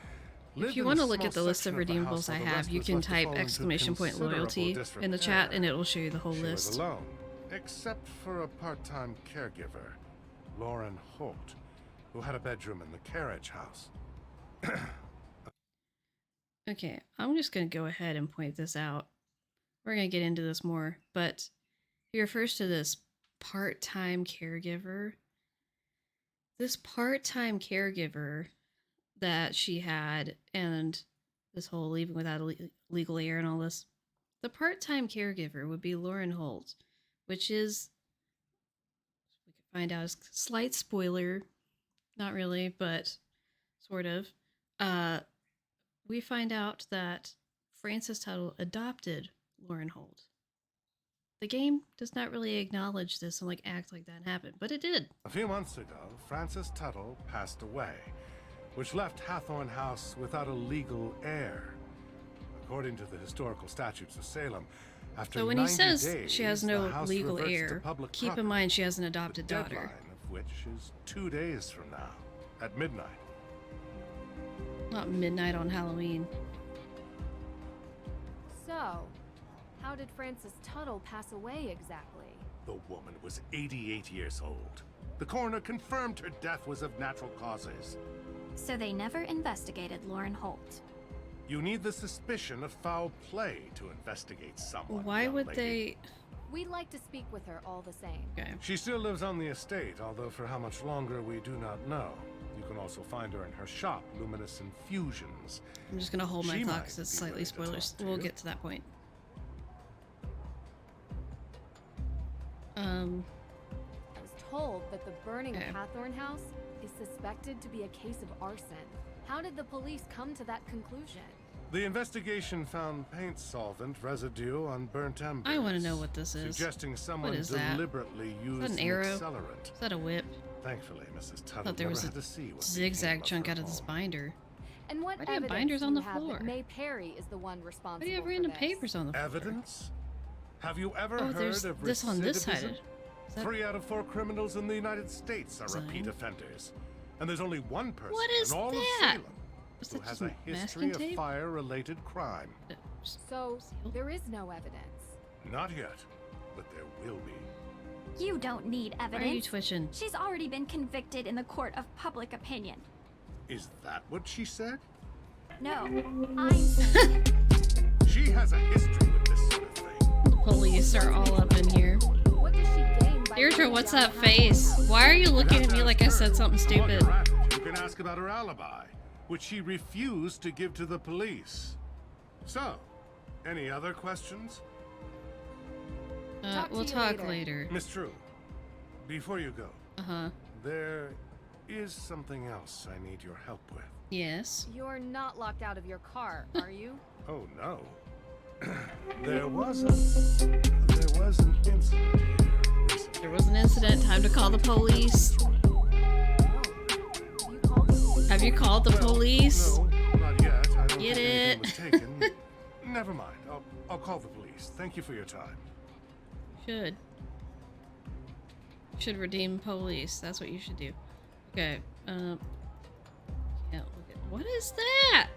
S2: If you want to look at the list of redeemables I have, you can type ! loyalty in the chat and it will show you the whole list.
S12: She was alone, except for a part-time caregiver, Lauren Holt, who had a bedroom in the carriage house.
S2: Okay, I'm just going to go ahead and point this out. We're going to get into this more, but he refers to this part-time caregiver. This part-time caregiver that she had, and this whole leaving without a legal heir and all this, the part-time caregiver would be Lauren Holt, which is, we can find out, a slight spoiler, not really, but sort of. We find out that Francis Tuttle adopted Lauren Holt. The game does not really acknowledge this and act like that happened, but it did.
S12: A few months ago, Francis Tuttle passed away, which left Hathorne House without a legal heir. According to the historical statutes of Salem, after
S2: So when he
S12: 90
S2: says
S12: days,
S2: she has no
S12: the house
S2: legal
S12: reverts to
S2: heir,
S12: public
S2: keep in
S12: property,
S2: mind she has an adopted
S12: the
S2: daughter.
S12: deadline of which is 2 days from now, at midnight.
S2: Not midnight on Halloween.
S3: So, how did Francis Tuttle pass away exactly?
S12: The woman was 88 years old. The coroner confirmed her death was of natural causes.
S5: So they never investigated Lauren Holt.
S12: You need the suspicion of foul play to investigate someone.
S2: Why
S12: young
S2: would
S12: lady.
S3: We'd like to speak with her all the same.
S2: Okay.
S12: She still lives on the estate, although for how much longer we do not know. You can also find her in her shop, Luminous Infusions.
S2: I'm just gonna hold my
S12: She
S2: thought
S12: might
S2: because it's
S12: be
S2: slightly
S12: willing to
S2: spoilers.
S12: talk to
S2: We'll
S12: you.
S2: get to that point.
S3: I was told that the burning of
S2: Okay.
S3: Hathorne House is suspected to be a case of arson. How did the police come to that conclusion?
S12: The investigation found paint solvent residue on burnt embers.
S2: I want to know what this is.
S12: Suggesting someone
S2: is that?
S12: deliberately used
S2: Is that an arrow?
S12: accelerant.
S2: Is that a whip?
S12: Thankfully, Mrs.
S2: I
S12: Tuttle
S2: thought there
S12: never
S2: was
S12: had
S2: a
S12: to see what
S2: zigzag
S12: became of
S2: chunk
S12: her
S2: out of this
S12: home.
S2: binder.
S3: And what
S2: Why do you have
S3: evidence
S2: binders
S3: do
S2: on
S3: you
S2: the
S3: have
S2: floor?
S3: that May Perry is the one responsible
S2: Why do you have
S3: for
S2: random
S3: this?
S2: papers on the floor?
S12: Evidence? Have you ever
S2: Oh,
S12: heard
S2: there's
S12: of
S2: this on this side.
S12: recidivism?
S2: Is that-
S12: 3 out of 4 criminals in the United States are
S2: Zion?
S12: repeat offenders. And there's only one person
S2: What is
S12: in all
S2: that?
S12: of Salem
S2: Is
S12: who
S2: that
S12: has
S2: just
S12: a
S2: masking
S12: history of
S2: tape?
S12: fire-related crime.
S3: So, there is no evidence.
S12: Not yet, but there will be.
S5: You don't need
S2: Why
S5: evidence.
S2: are you twitching?
S5: She's already been convicted in the court of public opinion.
S12: Is that what she said?
S5: No, I'm saying
S12: She has a history with this sort of thing.
S2: The police are all up in here.
S3: What does she gain by
S2: Deirdre,
S3: burning
S2: what's
S3: down
S2: that
S3: the Hathorne
S2: face?
S3: House?
S2: Why are you looking at me like I said something
S12: While
S2: stupid?
S12: you're at it, you can ask about her alibi, which she refused to give to the police. So, any other questions?
S3: Talk to
S2: We'll
S3: you
S2: talk
S3: later.
S2: later.
S12: Miss True, before you go,
S2: Uh-huh.
S12: there is something else I need your help with.
S2: Yes.
S3: You're not locked out of your car, are you?
S12: Oh no. There was an incident here recently.
S2: There was an incident. Time to call the police. Have you called the police?
S12: No, not yet. I don't
S2: Get
S12: think anything
S2: it.
S12: was taken. Never mind. I'll call the police. Thank you for your time.
S2: Should redeem police. That's what you should do. Okay. Can't look at. What is that?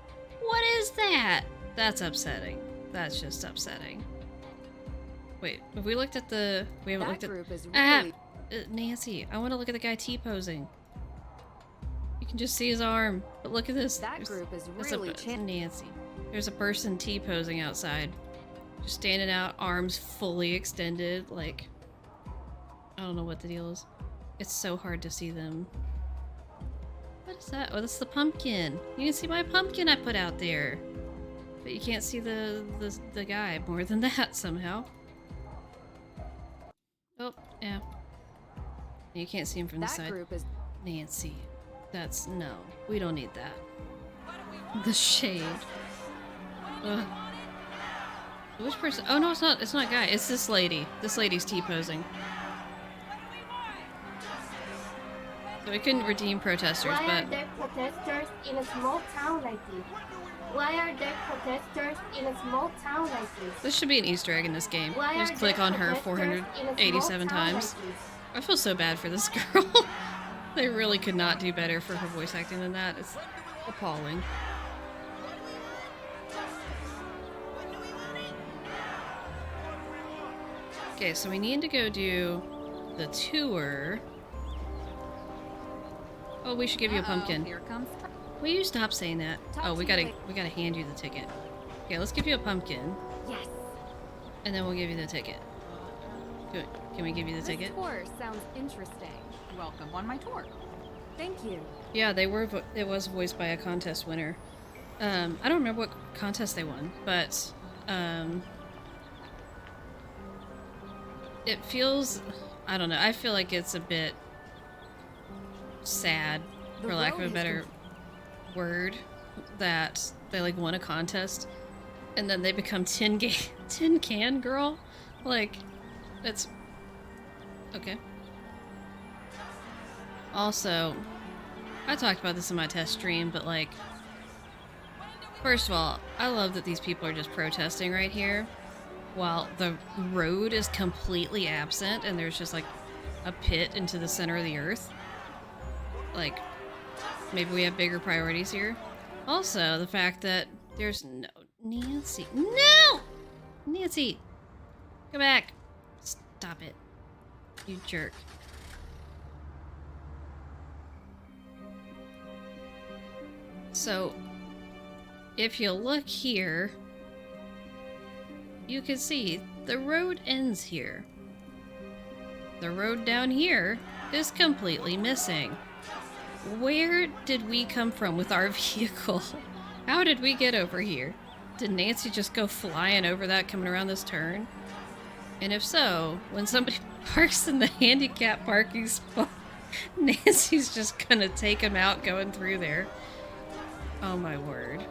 S2: What is that? That's upsetting. That's just upsetting. Wait, have we looked at the? We haven't
S3: That
S2: looked at.
S3: group is
S2: Ah,
S3: really
S2: Nancy, I want to look at the guy T-posing. You can just see his arm, but look at this.
S3: That
S2: There's-
S3: group is
S2: that's
S3: really
S2: Nancy. There's a person T-posing outside, just standing out, arms fully extended, like I don't know what the deal is. It's so hard to see them. What is that? Oh, that's the pumpkin. You can see my pumpkin I put out there, but you can't see the guy more than that somehow. Oh, yeah. You can't see him from the
S3: that
S2: side.
S3: group is
S2: Nancy, that's no. We don't need that. The shade. Ugh. Which person? Oh no, it's not. It's not guy. It's this lady. This lady's T-posing. So we couldn't redeem protesters,
S11: Why
S2: but
S11: are there protesters in a small town like this? Why are there protesters in a small town like this?
S2: this should be an Easter egg in this game.
S11: Why
S2: Just
S11: are
S2: click
S11: there
S2: on her
S11: protesters in a small
S2: 487
S11: town
S2: times.
S11: like this?
S2: I feel so bad for this girl. They really could not do better for her voice acting than that. It's appalling. Okay, so we need to go do the tour. Oh, we should give you a pumpkin.
S6: Here comes.
S2: Will you stop saying that? Oh, we gotta hand you the ticket. Okay, let's give you a pumpkin.
S3: Yes.
S2: And then we'll give you the ticket. Good. Can we give you the ticket?
S3: This tour sounds interesting.
S9: Welcome on my tour.
S3: Thank you.
S2: Yeah, they were. It was voiced by a contest winner. I don't remember what contest they won, but it feels. I don't know. I feel like it's a bit sad, for lack of a better word, that they like won a contest and then they become tin can girl. Like, that's okay. Also, I talked about this in my test stream, but like, first of all, I love that these people are just protesting right here while the road is completely absent and there's just like a pit into the center of the earth. Like, maybe we have bigger priorities here. Also, the fact that there's no Nancy. No! Nancy! Go back. Stop it. You jerk. So, if you look here, you can see the road ends here. The road down here is completely missing. Where did we come from with our vehicle? How did we get over here? Did Nancy just go flying over that coming around this turn? And if so, when somebody parks in the handicap parking spot, Nancy's just gonna take him out going through there. Oh my word.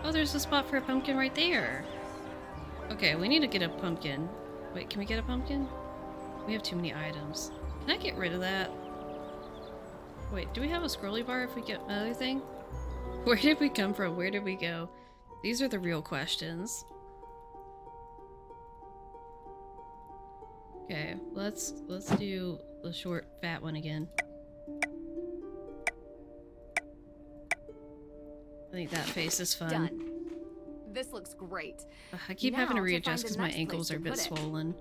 S2: Oh, there's a spot for a pumpkin right there. Okay, we need to get a pumpkin. Wait, can we get a pumpkin? We have too many items. Can I get rid of that? Wait, do we have a scrolly bar if we get another thing? Where did we come from? Where did we go? These are the real questions. Okay, let's do the short, fat one again. I think that face is fun.
S3: Done. This looks great.
S2: I keep having to readjust because my ankles are a bit swollen.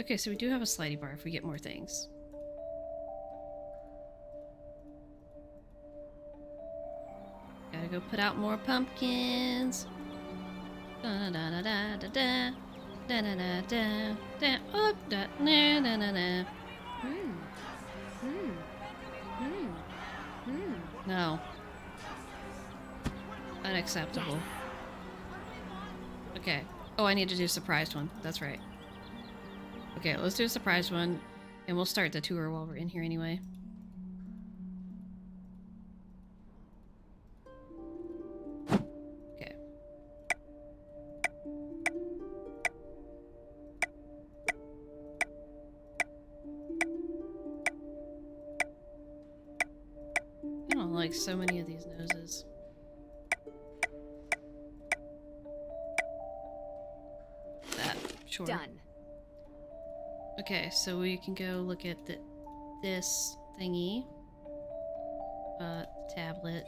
S2: Okay, so we do have a slidey bar if we get more things. Gotta go put out more pumpkins. Da da da da da da da da da da da. Oh, da na na na na. No. Unacceptable. Okay. Oh, I need to do a surprised one. That's right. Okay, let's do a surprised one, and we'll start the tour while we're in here anyway. Okay. I don't like so many of these noses. Sure.
S3: Done.
S2: Okay, so we can go look at this thingy. Tablet.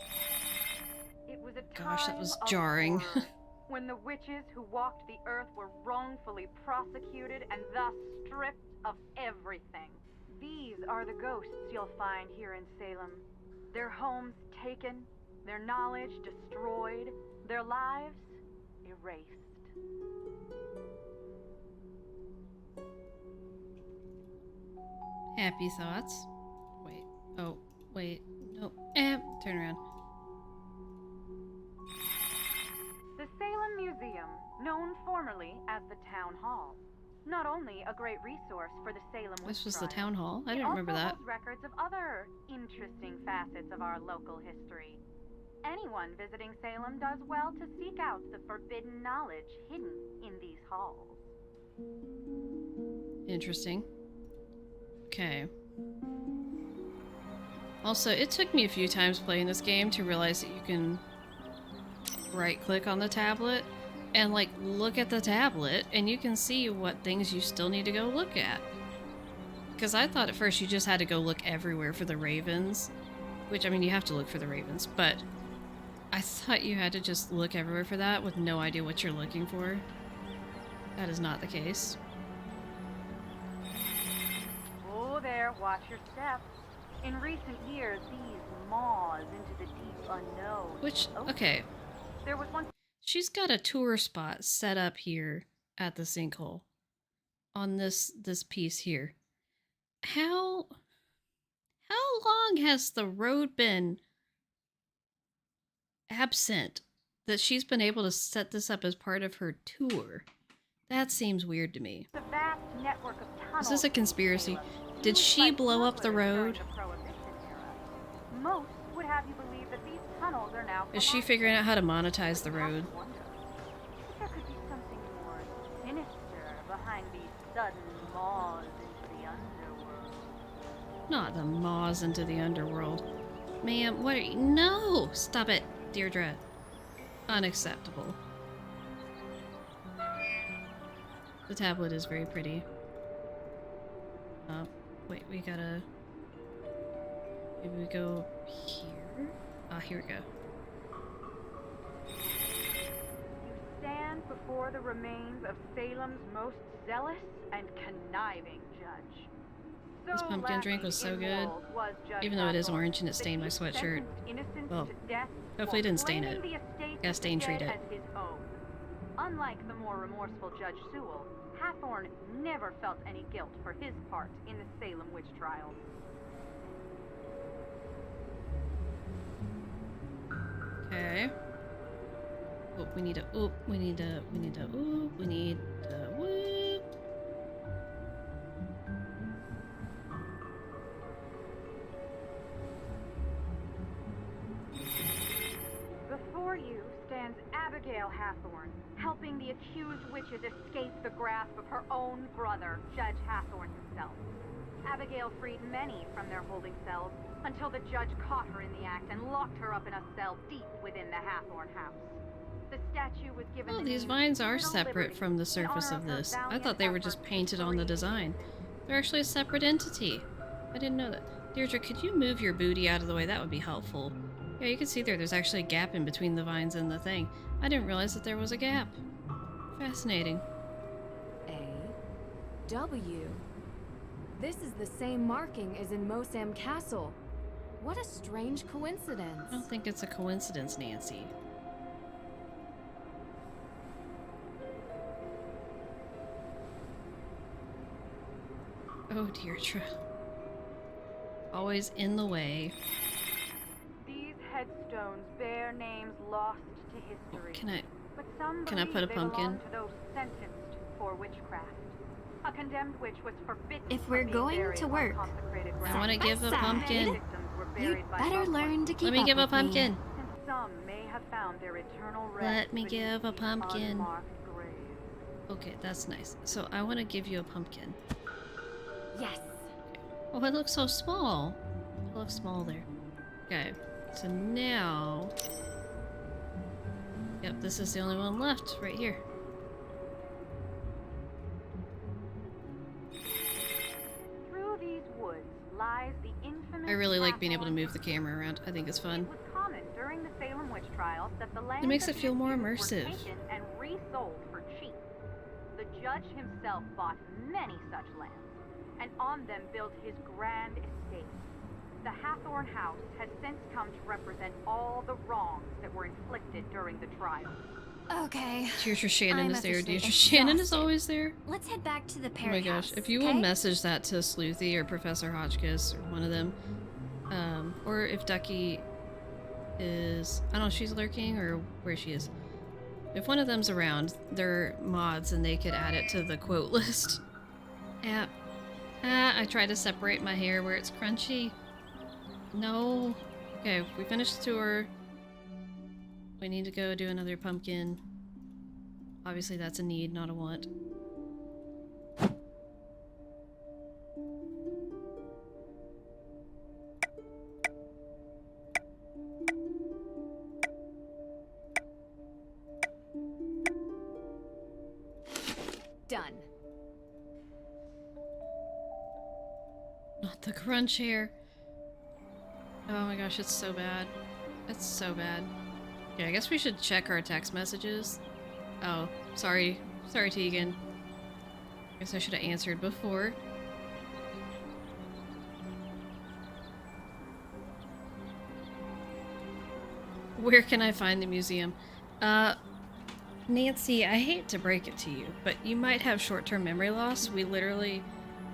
S13: It was a
S2: Gosh, that was
S13: time of
S2: jarring.
S13: horror, when the witches who walked the earth were wrongfully prosecuted and thus stripped of everything. These are the ghosts you'll find here in Salem. Their homes taken, their knowledge destroyed, their lives erased.
S2: Happy thoughts. Wait. Oh, wait. No. Turn around.
S13: The Salem Museum, known formerly as the Town Hall. Not only a great resource for the Salem witch
S2: This was the
S13: trials,
S2: town hall? I didn't remember
S13: it
S2: that.
S13: also holds records of other interesting facets of our local history. Anyone visiting Salem does well to seek out the forbidden knowledge hidden in these halls.
S2: Interesting. Okay. Also, it took me a few times playing this game to realize that you can right-click on the tablet and, like, look at the tablet, and you can see what things you still need to go look at. Because I thought at first you just had to go look everywhere for the ravens. Which, I mean, you have to look for the ravens, but I thought you had to just look everywhere for that with no idea what you're looking for. That is not the case.
S13: Oh there, watch your step. In recent years, these maws into the deep unknown.
S2: Which, okay.
S13: There was one.
S2: She's got a tour spot set up here at the sinkhole. On this piece here. How long has the road been absent that she's been able to set this up as part of her tour? That seems weird to me.
S13: The vast network of tunnels.
S2: Is this a conspiracy? Did she blow up the road?
S13: Most would have you believe that these tunnels are now.
S2: Is she figuring out how to monetize the road?
S13: There could be something more sinister behind these sudden maws into the underworld.
S2: Not the maws into the underworld. Ma'am, what are you? No! Stop it, Deirdre. Unacceptable. The tablet is very pretty. Wait, we gotta... Maybe we go here? Ah, here we go.
S13: You stand before the remains of Salem's most zealous and conniving judge.
S2: This pumpkin drink was so good. Even though it is orange and it stained my sweatshirt. Well, hopefully it didn't stain it. Got stain treat it.
S13: Unlike the more remorseful Judge Sewell, Hathorne never felt any guilt for his part in the Salem witch trials.
S2: Okay. Oh, we need a whoop. We need a whoop.
S13: Before you stands Abigail Hathorne, helping the accused witches escape the grasp of her own brother, Judge Hathorne himself. Abigail freed many from their holding cells until the judge caught her in the act and locked her up in a cell deep within the Hathorne house. The statue was given
S2: Oh, these vines are separate from the surface of this. I thought they were just painted on the design. They're actually a separate entity. I didn't know that. Deirdre, could you move your booty out of the way? That would be helpful. Yeah, you can see there's actually a gap in between the vines and the thing. I didn't realize that there was a gap. Fascinating.
S3: W. This is the same marking as in Mosam Castle. What a strange coincidence.
S2: I don't think it's a coincidence, Nancy. Oh, Deirdre. Always in the way.
S13: These headstones bear names lost to history.
S2: Can I put a pumpkin?
S13: To those sentenced for witchcraft. A condemned witch was forbidden.
S5: If we're going to work,
S2: I want to give a pumpkin.
S5: You better learn to keep
S2: Let me give a pumpkin.
S13: Some may have found their eternal rest.
S2: Let me give a pumpkin. Okay, that's nice. So I want to give you a pumpkin.
S3: Yes.
S2: Oh, it looks so small. It looks small there. Okay, so now... Yep, this is the only one left, right here.
S13: Through these woods lies the infamous.
S2: I really like being able to move the camera around. I think it's fun.
S13: It was common during the Salem witch trials that the lands
S2: It makes it
S13: of
S2: feel more
S13: witches were
S2: immersive.
S13: taken and resold for cheap. The judge himself bought many such lands, and on them built his grand estate. The Hathorne house has since come to represent all the wrongs that were inflicted during the trial.
S5: Okay.
S2: Deirdre Shannon
S5: I'm
S2: is there.
S5: officially
S2: Deirdre Shannon is
S5: exhausted.
S2: always there.
S5: Let's head back to the
S2: Oh
S5: Perry
S2: my gosh.
S5: house,
S2: If you will
S5: okay?
S2: message that to Sleuthy or Professor Hotchkiss or one of them, or if Ducky is... I don't know if she's lurking or where she is. If one of them's around, they're mods and they could add it to the quote list. Yeah. I tried to separate my hair where it's crunchy. No. Okay, we finished the tour. We need to go do another pumpkin. Obviously that's a need, not a want.
S3: Done.
S2: The crunch hair. Oh my gosh, it's so bad. It's so bad. Yeah, I guess we should check our text messages. Oh, sorry. Sorry, Tegan. Guess I should have answered before. Where can I find the museum? Nancy, I hate to break it to you, but you might have short-term memory loss. We literally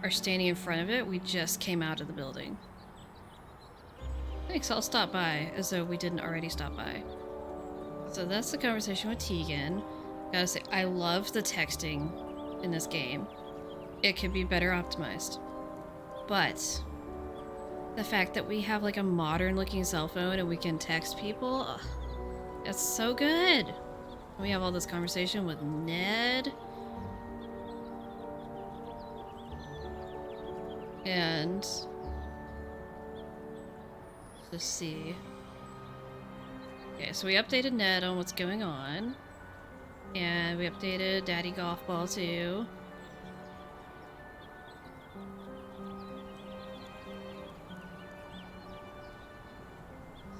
S2: are standing in front of it. We just came out of the building. Thanks, I'll stop by, as though we didn't already stop by. So that's the conversation with Tegan. Gotta say, I love the texting in this game. It could be better optimized. But the fact that we have like a modern looking cell phone and we can text people, ugh, it's so good. We have all this conversation with Ned. And let's see. Okay, so we updated Ned on what's going on. And we updated Daddy Golf Ball too.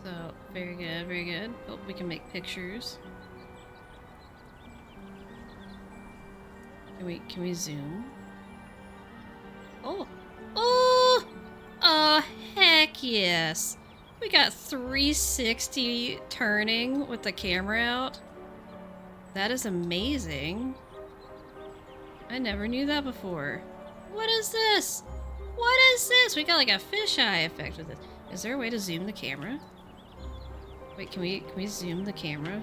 S2: So, very good, very good. Oh, we can make pictures. Can we zoom? Oh! Oh! Heck yes! We got 360 turning with the camera out. That is amazing. I never knew that before. What is this? What is this? We got like a fisheye effect with it. Is there a way to zoom the camera? Wait, can we zoom the camera?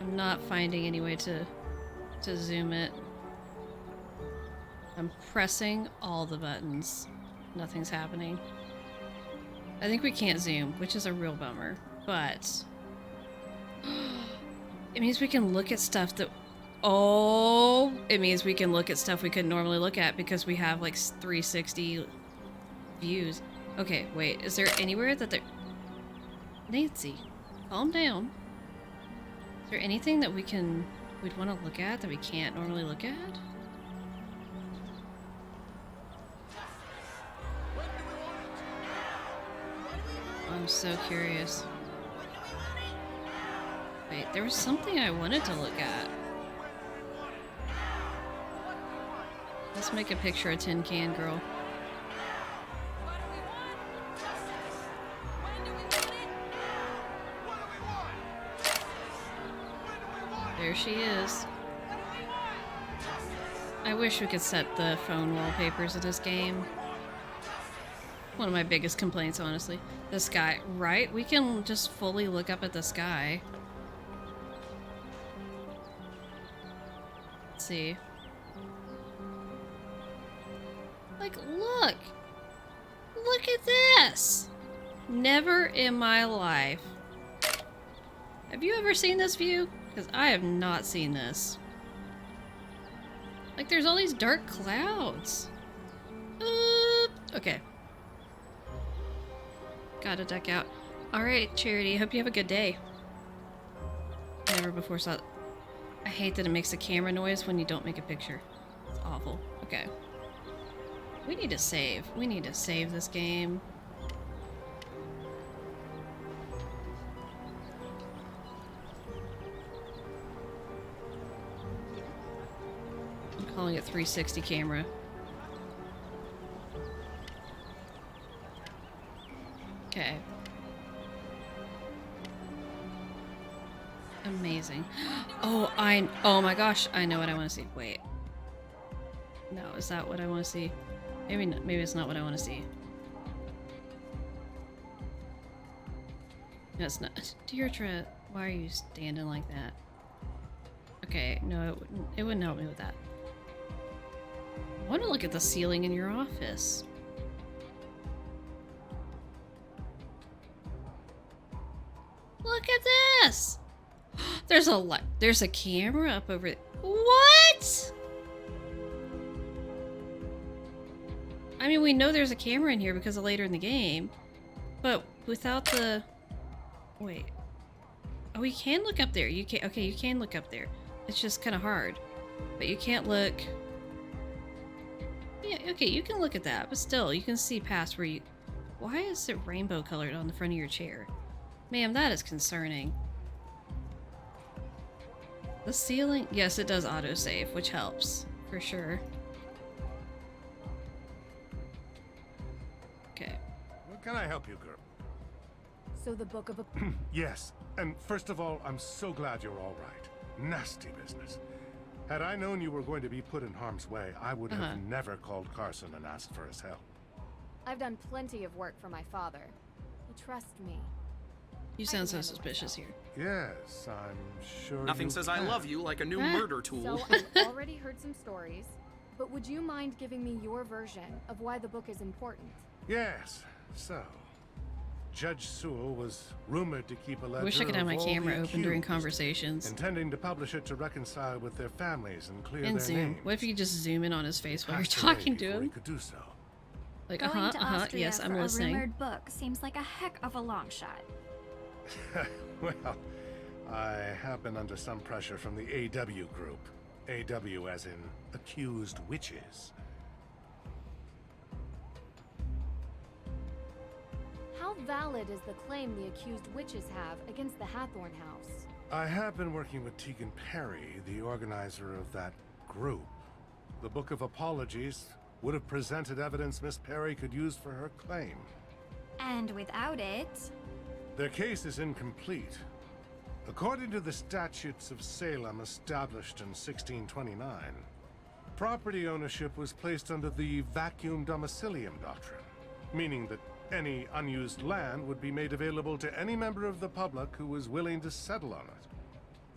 S2: I'm not finding any way to zoom it. I'm pressing all the buttons. Nothing's happening. I think we can't zoom, which is a real bummer, but it means we can look at stuff that... Oh, it means we can look at stuff we couldn't normally look at because we have like 360 views. Okay, wait, is there anywhere that there... Nancy, calm down. Is there anything that we'd want to look at that we can't normally look at? I'm so curious. Wait, there was something I wanted to look at. Let's make a picture of Tin Can Girl. There she is. I wish we could set the phone wallpapers in this game. One of my biggest complaints, honestly. The sky, right? We can just fully look up at the sky. Let's see. Like, look! Look at this! Never in my life. Have you ever seen this view? Because I have not seen this. Like, there's all these dark clouds. Okay. Gotta duck out. Alright, Charity, hope you have a good day. Never before saw... I hate that it makes a camera noise when you don't make a picture. It's awful. Okay. We need to save. We need to save this game. I'm calling it 360 camera. Okay. Amazing. Oh, oh my gosh, I know what I want to see. Wait. No, is that what I want to see? Maybe not, maybe it's not what I want to see. No, it's not. Deirdre, why are you standing like that? Okay, no, it wouldn't help me with that. I want to look at the ceiling in your office. Look at this! There's a light. There's a camera up over there. What? I mean, we know there's a camera in here because of later in the game, but without the... Wait. Oh, you can look up there. You can. Okay, you can look up there. It's just kind of hard. But you can't look... Yeah, okay, you can look at that, but still, you can see past where you... Why is it rainbow colored on the front of your chair? Ma'am, that is concerning. The ceiling... Yes, it does autosave, which helps, for sure. Okay.
S12: What can I help you, girl?
S3: So the Book of...
S12: Yes, and first of all, I'm so glad you're all right. Nasty business. Had I known you were going to be put in harm's way, I would have never called Carson and asked for his help.
S3: I've done plenty of work for my father. He trusts me.
S2: You sound so suspicious here.
S12: Yes, I'm sure.
S14: Nothing says I love you like a new murder tool.
S3: So I've already heard some stories, but would you mind giving me your version of why the book is important?
S12: Yes, so... Judge Sewell was rumored to keep a ledger
S2: I wish I could have my
S12: of all
S2: camera
S12: the
S2: open during
S12: accused,
S2: conversations.
S12: intending to publish it to reconcile with their families and clear
S2: And
S12: their
S2: zoom.
S12: names.
S2: What if you just zoom in on his face while you're
S12: Passed away
S2: talking to
S12: before
S2: him?
S12: he could do so.
S2: Like,
S5: Going to Austria
S2: yes, I'm
S5: for
S2: listening.
S5: a rumored book seems like a heck of a long shot.
S12: Well, I have been under some pressure from the AW group. AW as in accused witches.
S3: How valid is the claim the accused witches have against the Hathorn House?
S12: I have been working with Tegan Perry, the organizer of that group. The Book of Apologies would have presented evidence Miss Perry could use for her claim.
S5: And without it...
S12: Their case is incomplete. According to the statutes of Salem established in 1629, property ownership was placed under the vacuum domicilium doctrine, meaning that any unused land would be made available to any member of the public who was willing to settle on it.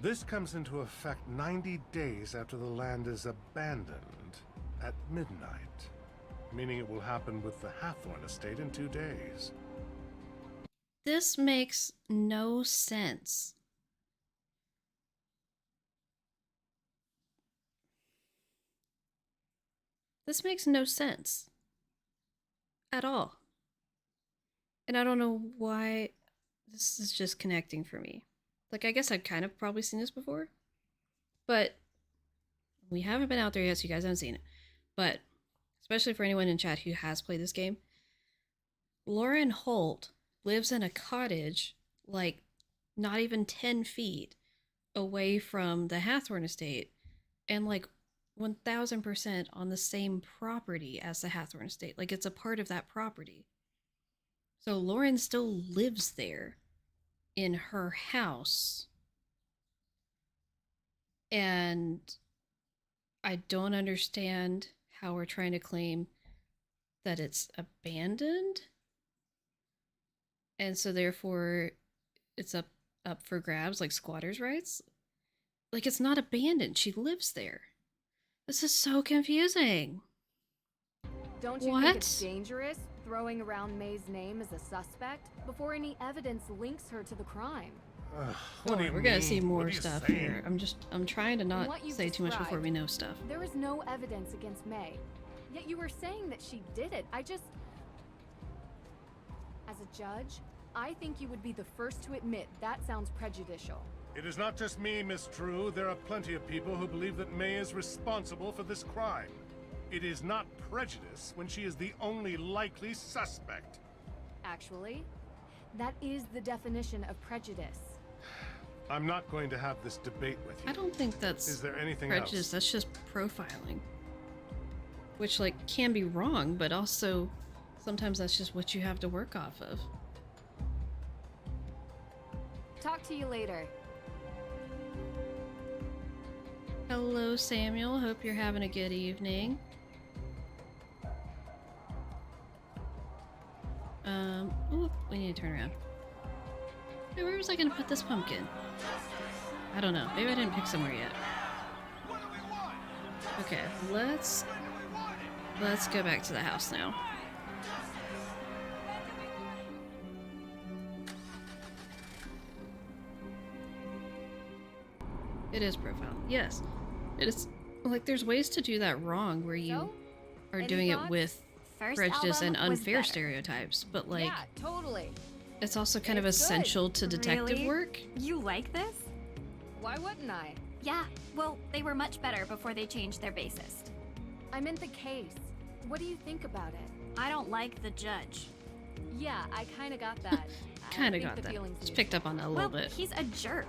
S12: This comes into effect 90 days after the land is abandoned at midnight, meaning it will happen with the Hathorn estate in 2 days.
S2: This makes no sense. This makes no sense. At all. And I don't know why this is just connecting for me. Like, I guess I've kind of probably seen this before. But we haven't been out there yet, so you guys haven't seen it. But, especially for anyone in chat who has played this game, Lauren Holt lives in a cottage, like, not even 10 feet away from the Hathorn estate, and, like, 1000% on the same property as the Hathorn estate. Like, it's a part of that property. So Lauren still lives there in her house. And I don't understand how we're trying to claim that it's abandoned. And so therefore it's up for grabs, like squatters' rights. Like, it's not abandoned. She lives there. This is so confusing.
S3: Don't you think it's dangerous throwing around May's name as a suspect before any evidence links her to the crime?
S2: We're gonna see more stuff here. I'm trying to not say too much before we know stuff.
S3: There is no evidence against May. Yet you were saying that she did it. As a judge, I think you would be the first to admit that sounds prejudicial.
S12: It is not just me, Miss True. There are plenty of people who believe that May is responsible for this crime. It is not prejudice when she is the only likely suspect.
S3: Actually, that is the definition of prejudice.
S12: I'm not going to have this debate with you.
S2: I don't think that's
S12: Is there anything
S2: prejudice.
S12: else?
S2: That's just profiling. Which, like, can be wrong, but also sometimes that's just what you have to work off of.
S3: Talk to you later.
S2: Hello, Samuel. Hope you're having a good evening. Ooh, we need to turn around. Hey, where was I gonna put this pumpkin? I don't know. Maybe I didn't pick somewhere yet. Okay, let's go back to the house now. It is profile. Yes. It is, like, there's ways to do that wrong where you are doing it with prejudice and unfair stereotypes, but, like,
S3: yeah, totally.
S2: it's also kind of essential to detective
S5: Really?
S2: work.
S5: You like this?
S3: Why wouldn't I?
S5: Yeah, well, they were much better before they changed their bassist.
S3: I meant the case. What do you think about it?
S5: I don't like the judge.
S3: Yeah, I kinda got that.
S2: Kinda got that. Just picked up on that a little bit.
S5: He's a jerk.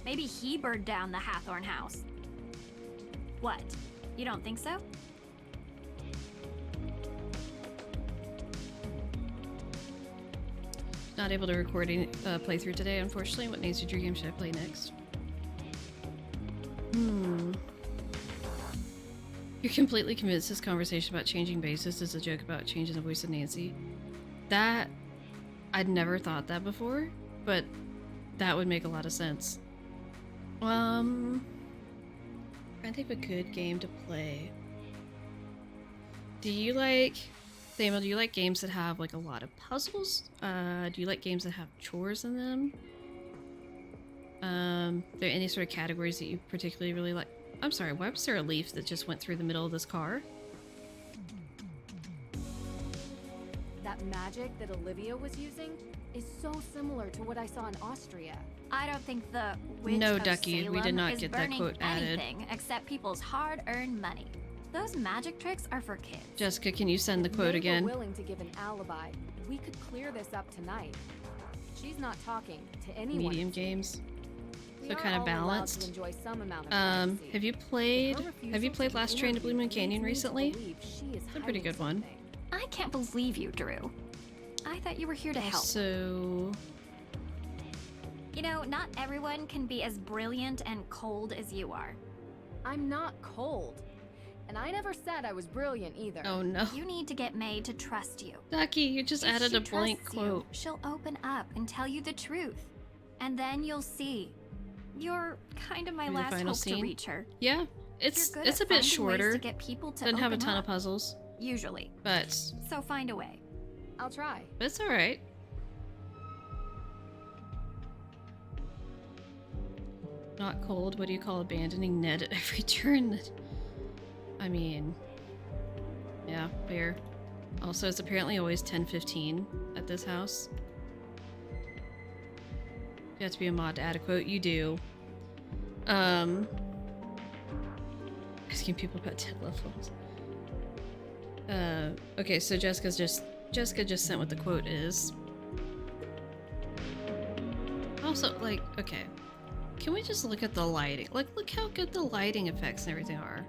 S5: Maybe he burned down the Hathorn house. What? You don't think so?
S2: Not able to record a playthrough today, unfortunately. What Nancy Drew game should I play next? You're completely convinced this conversation about changing basis is a joke about changing the voice of Nancy. That... I'd never thought that before, but that would make a lot of sense. I think a good game to play. Do you like... Samuel, do you like games that have like a lot of puzzles? Do you like games that have chores in them? Are there any sort of categories that you particularly really like? I'm sorry, why was there a leaf that just went through the middle of this car?
S3: That magic that Olivia was using is so similar to what I saw in Austria.
S5: I don't think the witch
S2: No,
S5: of
S2: Ducky,
S5: Salem
S2: we did not
S5: is
S2: get that
S5: burning
S2: quote added.
S5: anything except people's hard-earned money. Those magic tricks are for kids.
S2: Jessica, can you send the quote
S3: They
S2: again?
S3: were willing to give an alibi. We could clear this up tonight. She's not talking to anyone.
S2: Medium games.
S3: We
S2: So
S3: are
S2: kind of
S3: all allowed to
S2: balanced.
S3: enjoy some amount of privacy.
S2: Have you played Last Train to Blue Moon Canyon recently? It's a pretty good one.
S5: I can't believe you, Drew. I thought you were here to help.
S2: So...
S5: You know, not everyone can be as brilliant and cold as you are.
S3: I'm not cold. And I never said I was brilliant either.
S2: Oh no.
S5: You need to get May to trust you.
S2: Ducky, you just
S5: If
S2: added
S5: she
S2: a blank
S5: trusts you,
S2: quote.
S5: she'll open up and tell you the truth. And then you'll see. You're kind of my
S2: Maybe the
S5: last
S2: final
S5: hope
S2: scene?
S5: to reach her.
S2: Yeah, it's
S5: You're good
S2: a
S5: at
S2: bit
S5: finding ways
S2: shorter.
S5: to get people to
S2: Doesn't have a
S5: open
S2: ton
S5: up.
S2: of puzzles,
S5: Usually.
S2: but
S5: So find a way.
S3: I'll try.
S2: it's all right. Not cold. What do you call abandoning Ned at every turn? I mean, yeah, fair. Also, it's apparently always 10:15 at this house. You have to be a mod to add a quote. You do. Asking people about dead loved ones. Okay, so Jessica just sent what the quote is. Also, like, okay. Can we just look at the lighting? Like, look how good the lighting effects and everything are.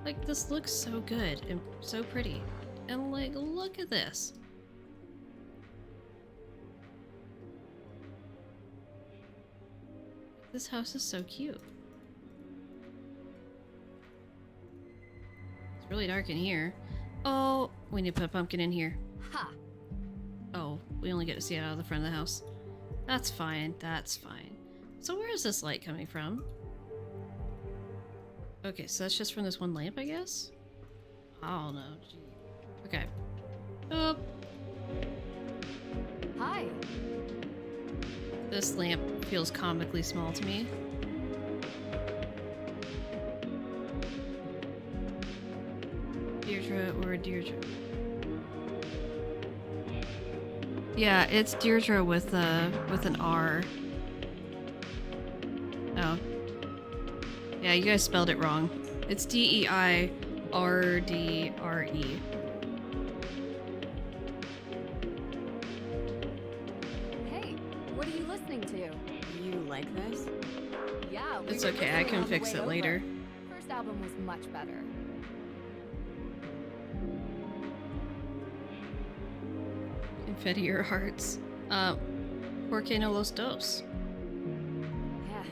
S2: Like, this looks so good and so pretty. And, like, look at this. This house is so cute. It's really dark in here. Oh, we need to put a pumpkin in here.
S3: Ha!
S2: Oh, we only get to see it out of the front of the house. That's fine, that's fine. So where is this light coming from? Okay, so that's just from this one lamp, I guess? I don't know. Gee. Okay. Oh.
S3: Hi.
S2: This lamp feels comically small to me. Deirdre or Deirdre? Yeah, it's Deirdre with an R. Oh. Yeah, you guys spelled it wrong. It's Deirdre.
S3: Hey, what are you listening to?
S7: You like this?
S3: Yeah, we
S2: It's
S3: were
S2: okay, I
S3: listening
S2: can
S3: on the
S2: fix
S3: way
S2: it
S3: over.
S2: later.
S3: First album was much better.
S2: Confetti your hearts. Por qué no los dos?
S3: Yeah,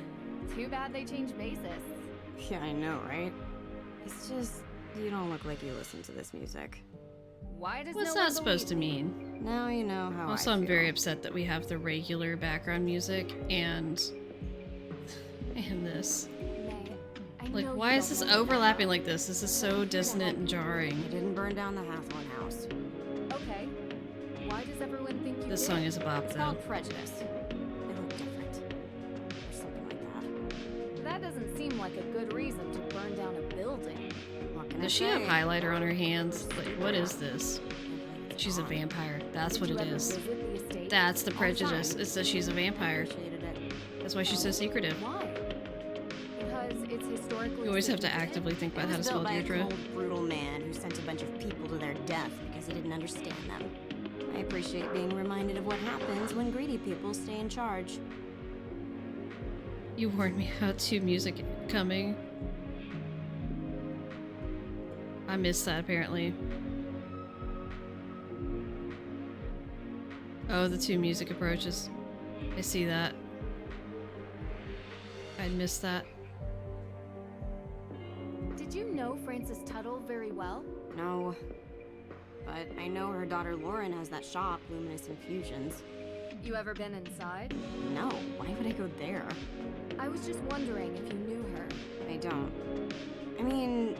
S3: too bad they changed basis.
S7: Yeah, I know, right? It's just, you don't look like you listen to this music.
S3: Why does
S2: What's
S3: no
S2: that
S3: one
S2: supposed to
S3: believe me?
S2: mean?
S7: Now you know how
S2: Also,
S7: I
S2: I'm
S7: feel.
S2: very upset that we have the regular background music and this.
S3: May, I
S2: Like,
S3: know
S2: why
S3: you
S2: is
S3: don't
S2: this
S3: know
S2: overlapping like this? This is so dissonant and jarring.
S7: You didn't burn down the Hathorn house.
S3: that. Okay. Why does everyone think you
S2: This
S3: did?
S2: song is a bop,
S3: It's
S2: though.
S3: called prejudice.
S7: They look different. Or something like that.
S3: That doesn't seem like a good reason to burn down a building.
S7: What can I
S2: Does she have
S7: say?
S2: highlighter on her hands? Like, what is this? She's a vampire. That's what
S3: Did
S2: it
S3: you ever
S2: is.
S3: visit the estate?
S2: That's the
S3: All the
S2: prejudice.
S3: time?
S2: It's that she's a vampire.
S7: Appreciated it.
S2: That's why she's so secretive.
S3: Why? Because historically
S2: You always have to
S3: significant.
S2: actively think about
S7: It
S2: how to
S7: was
S2: spell
S7: built by a
S2: Deirdre.
S7: cold, brutal man who sent a bunch of people to their death because he didn't understand them. I appreciate being reminded of what happens when greedy people stay in charge.
S2: You warned me about 2 music coming. I missed that apparently. Oh, the 2 music approaches. I see that. I missed that.
S3: Did you know Frances Tuttle very well?
S7: No. But I know her daughter Lauren has that shop, Luminous Infusions.
S3: You ever been inside?
S7: No, why would I go there?
S3: I was just wondering if you knew her.
S7: I don't. I mean,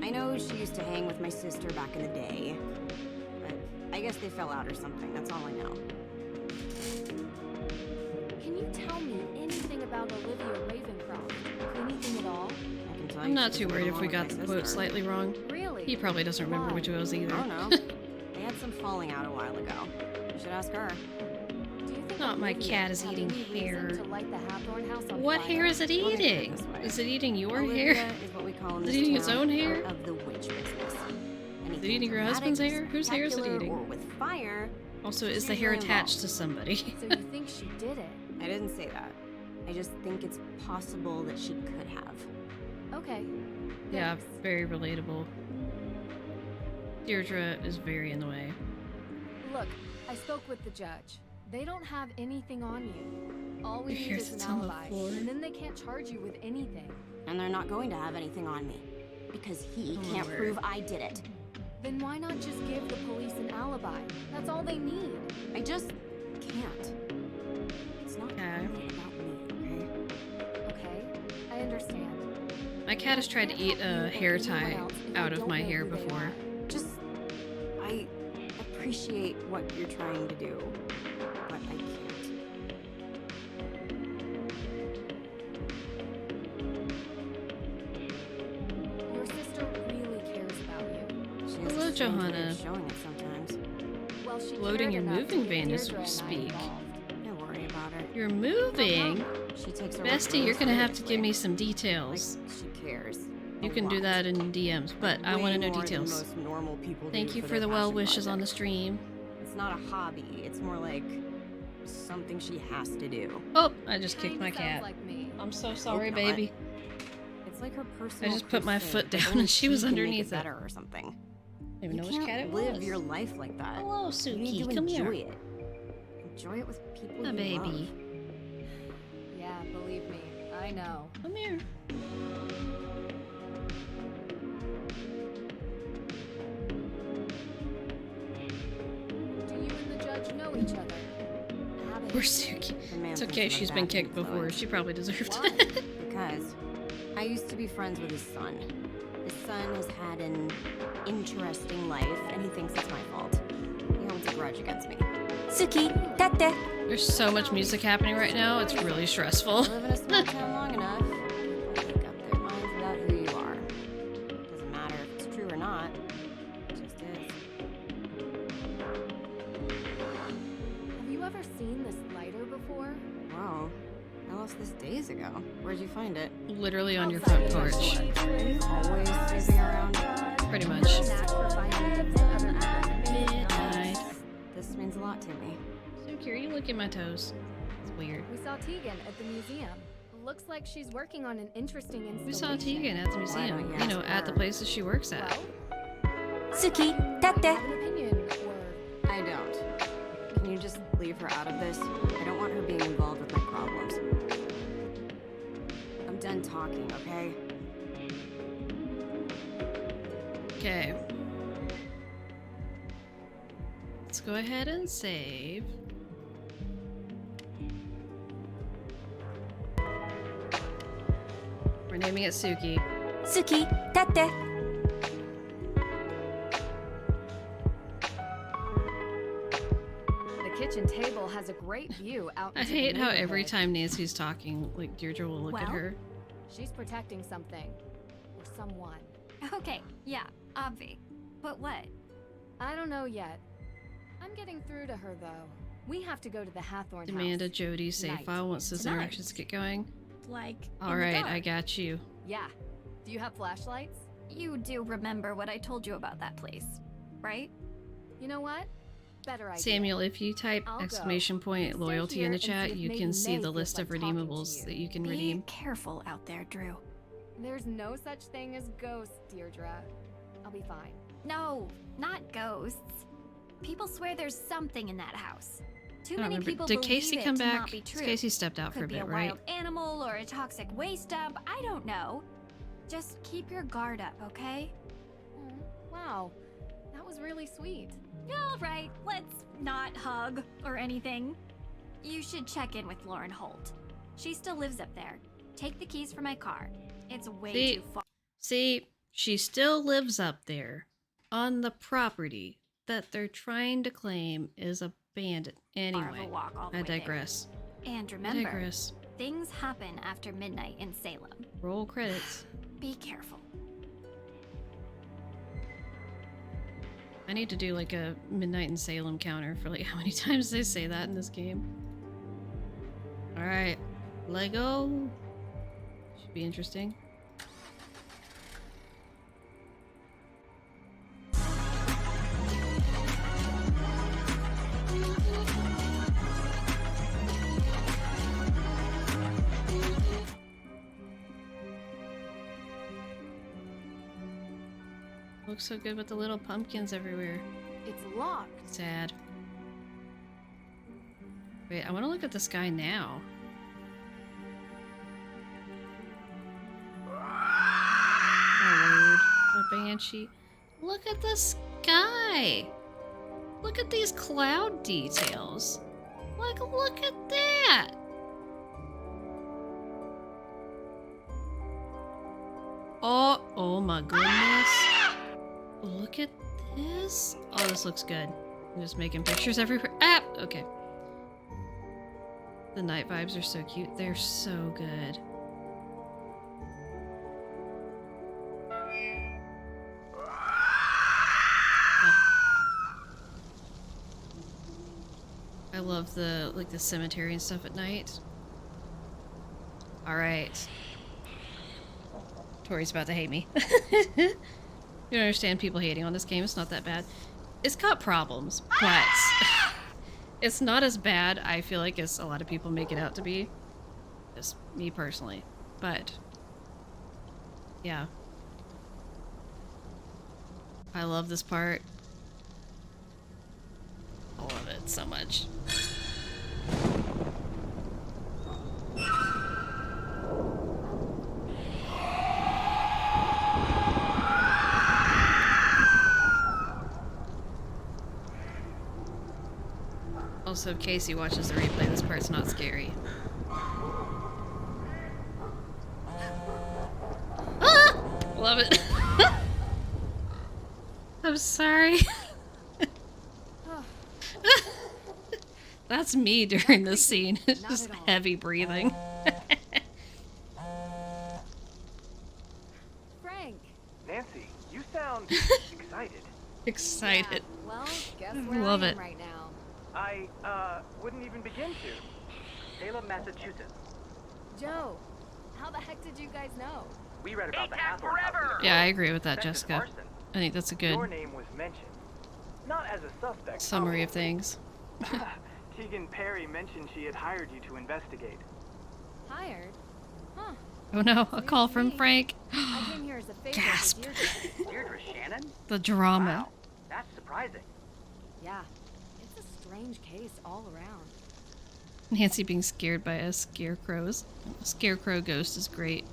S7: I know she used to hang with my sister back in the day. But I guess they fell out or something, that's all I know.
S3: Can you tell me anything about Olivia Ravencroft? Anything at all?
S7: I can tell
S2: I'm
S7: you
S2: not
S7: she
S2: too
S7: doesn't
S2: worried
S7: get
S2: if
S7: along
S2: we
S7: with
S2: got
S7: my
S2: the quote
S7: sister.
S2: slightly wrong.
S3: Really?
S2: He probably doesn't remember
S3: Why?
S2: which it was either.
S7: I don't know. They had some falling out a while ago. You should ask her.
S3: Do you think
S2: Not my
S3: Olivia
S2: cat is
S3: had
S2: eating
S3: any reason
S2: hair.
S3: to light the Hathorn house on
S2: What
S3: fire?
S2: hair is it
S7: Let me put it
S2: eating?
S7: this way.
S2: Is it eating your
S7: Olivia
S2: hair?
S7: is what we call in
S2: Is
S7: this
S2: it eating its
S7: town
S2: own hair?
S7: of the witch business.
S2: Is it eating your husband's hair? Whose hair is it eating?
S7: Or with fire.
S2: Also,
S7: she's
S2: is the hair
S7: usually
S2: attached to somebody?
S3: So you think she did it?
S7: I didn't say that. I just think it's possible that she could have.
S3: Okay.
S2: Yeah,
S3: Thanks.
S2: very relatable. Deirdre is very in the way.
S3: Look, I spoke with the judge. They don't have anything on you. All we
S2: Your
S3: need
S2: hair
S3: is an
S2: sits on the
S3: alibi,
S2: floor.
S3: and then they can't charge you with anything.
S7: And they're not going to have anything on me. Because he
S2: Oh,
S7: can't
S2: word.
S7: prove I did it.
S3: Then why not just give the police an alibi? That's all they need.
S7: I just can't. It's not
S2: Okay.
S7: really about me, okay?
S3: Okay, I understand.
S2: My cat has tried to eat a hair tie out of my hair before.
S7: Just, I appreciate what you're trying to do, but I can't.
S3: Your sister really cares about you.
S7: She has
S2: Hello,
S7: a strange way of
S2: Johanna.
S7: showing it sometimes.
S3: Well, she
S2: Loading
S3: cared
S2: your
S3: enough to
S2: moving
S3: get
S2: van as
S3: Deirdre
S2: we
S3: and I
S2: speak.
S3: involved.
S7: Don't worry about her.
S2: You're moving?
S7: She takes her
S2: Bestie, you're gonna have to give me
S7: me
S2: some details.
S7: Like, she cares.
S2: You
S7: a
S2: can do
S7: lot.
S2: that in DMs, but I
S7: Way
S2: want to know
S7: more than
S2: details.
S7: most normal people
S2: Thank
S7: do
S2: you for
S7: their
S2: the well
S7: passion
S2: wishes on the
S7: projects.
S2: stream.
S7: It's not a hobby. It's more like something she has to do.
S2: Oh, I just kicked
S3: Kinda
S2: my
S3: sounds
S2: cat.
S3: like me.
S2: I'm so sorry,
S7: not.
S2: baby.
S7: It's like her personal.
S2: I just put my
S7: crusade,
S2: foot
S7: but
S2: down
S7: only
S2: and she was
S7: can make
S2: underneath it.
S7: better or something.
S2: I don't even
S7: You
S2: know which cat
S7: can't
S2: it
S7: live
S2: was.
S7: your life like that.
S2: Hello,
S7: You need
S2: Suki.
S7: to
S2: Come
S7: enjoy
S2: here.
S7: it. Enjoy it with people
S2: A
S7: you
S2: baby.
S7: love.
S3: Yeah, believe me, I know.
S2: Come here.
S3: Do you and the judge know each other? Have
S2: Poor
S3: it?
S2: Suki.
S7: The man
S2: It's
S7: thinks
S2: okay,
S7: I'm a
S2: she's
S7: bad
S2: been kicked before.
S7: influence.
S2: She probably deserved
S3: Why?
S2: it.
S7: Because I used to be friends with his son. His son has had an interesting life, and he thinks it's my fault. He holds a grudge against me. Suki, tate.
S2: There's so much music happening right now, it's really stressful.
S7: You live in a small town long enough, people make up their minds about who you are. Doesn't matter if it's true or not. It just is.
S3: Have you ever seen this lighter before?
S7: Whoa. I lost this days ago. Where'd you find it?
S2: Literally on your front porch.
S7: Are you always sleeping around?
S2: Pretty much.
S3: Knack for finding things in other people's
S2: Midnight.
S7: This means a lot to me.
S2: Suki, are you licking my toes? It's weird.
S3: We saw Tegan at the museum. Looks like she's working on an interesting installation.
S2: We saw Tegan at the museum.
S7: don't you
S2: You know,
S7: ask
S2: at the
S7: her?
S2: places she works at.
S3: Well,
S7: Suki,
S3: do you have
S7: tate.
S3: an opinion, or
S7: I don't. Can you just leave her out of this? I don't want her being involved with my problems. I'm done talking, okay?
S2: Okay. Let's go ahead and save. We're naming it Suki.
S7: Suki, tate.
S3: the kitchen table has a great view out
S2: I
S3: into the
S2: hate how every
S3: neighborhood.
S2: time Nancy's talking, like Deirdre will look at
S3: Well?
S2: her.
S3: She's protecting something. Or someone.
S5: Okay, yeah, obvi. But what?
S3: I don't know yet. I'm getting through to her, though. We have to go to the Hathorn
S2: Demand a
S3: house.
S2: Jody save
S3: Tonight.
S2: file once those
S5: Tonight.
S2: interactions get going.
S5: Like,
S2: Alright, I got you.
S3: Yeah. Do you have flashlights?
S5: You do remember what I told you about that place, right?
S3: You know what? Better idea.
S2: Samuel, if you type
S3: I'll go.
S2: exclamation point
S3: Stay
S2: loyalty
S3: here
S2: in the
S3: and see
S2: chat,
S3: if
S2: you
S3: maybe
S2: can see
S3: May
S2: the
S3: feels
S2: list of
S3: like talking to
S2: redeemables
S3: you.
S2: that you can
S5: Be
S2: redeem.
S5: careful out there, Drew.
S3: There's no such thing as ghosts, Deirdre. I'll be fine.
S5: No, not ghosts. People swear there's something in that house. Too
S2: I don't
S5: many
S2: remember.
S5: people
S2: Did
S5: believe
S2: Casey
S5: it
S2: come
S5: to
S2: back?
S5: not be true.
S2: Casey stepped out for a
S5: Could be
S2: bit,
S5: a
S2: right?
S5: wild animal or a toxic waste dump. I don't know. Just keep your guard up, okay?
S3: Wow. That was really sweet.
S5: All right, let's not hug or anything. You should check in with Lauren Holt. She still lives up there. Take the keys for my car. It's way too far.
S2: See, she still lives up there on the property that they're trying to claim is abandoned. Anyway,
S5: walk all the
S2: I
S5: way there.
S2: digress.
S5: And
S2: I
S5: remember,
S2: digress.
S5: things happen after midnight in Salem.
S2: Roll credits.
S5: Be careful.
S2: I need to do like a Midnight in Salem counter for like how many times they say that in this game. Alright, Lego. Should be interesting. Looks so good with the little pumpkins everywhere.
S3: It's locked.
S2: Sad. Wait, I want to look at the sky now. Oh, Lord. A banshee. Look at the sky! Look at these cloud details. Like, look at that! Oh my goodness. Look at this. Oh, this looks good. I'm just making pictures everywhere. Ah! Okay. The night vibes are so cute. They're so good. I love the like the cemetery and stuff at night. All right. Tori's about to hate me. You don't understand people hating on this game. It's not that bad. It's got problems, but it's not as bad, I feel like, as a lot of people make it out to be. Just me personally. But yeah. I love this part. I love it so much. Also, if Casey watches the replay, this part's not scary. Ah! Love it. I'm sorry. That's me during this scene. It's just heavy breathing.
S3: Frank.
S8: Nancy, you sound excited.
S2: Excited.
S3: Yeah, well, guess where
S2: Love
S3: I
S2: it.
S3: am right now.
S8: I, wouldn't even begin to. Salem, Massachusetts.
S3: Joe, how the heck did you guys know?
S8: We read about the Hathorne house.
S2: Yeah, I agree with that,
S8: Suspected
S2: Jessica.
S8: arson.
S2: I think that's a good
S8: Your name was mentioned. Not as a suspect.
S2: summary of things.
S8: Tegan Perry mentioned she had hired you to investigate.
S3: Hired? Huh.
S2: Oh no, a call from
S3: me.
S2: Frank.
S3: I came here as a favor
S2: Gasp.
S3: to Deirdre.
S8: Deirdre Shannon?
S2: The drama.
S8: Wow, that's surprising.
S3: Yeah, it's a strange case all around.
S2: Nancy being scared by a scarecrow ghost is great.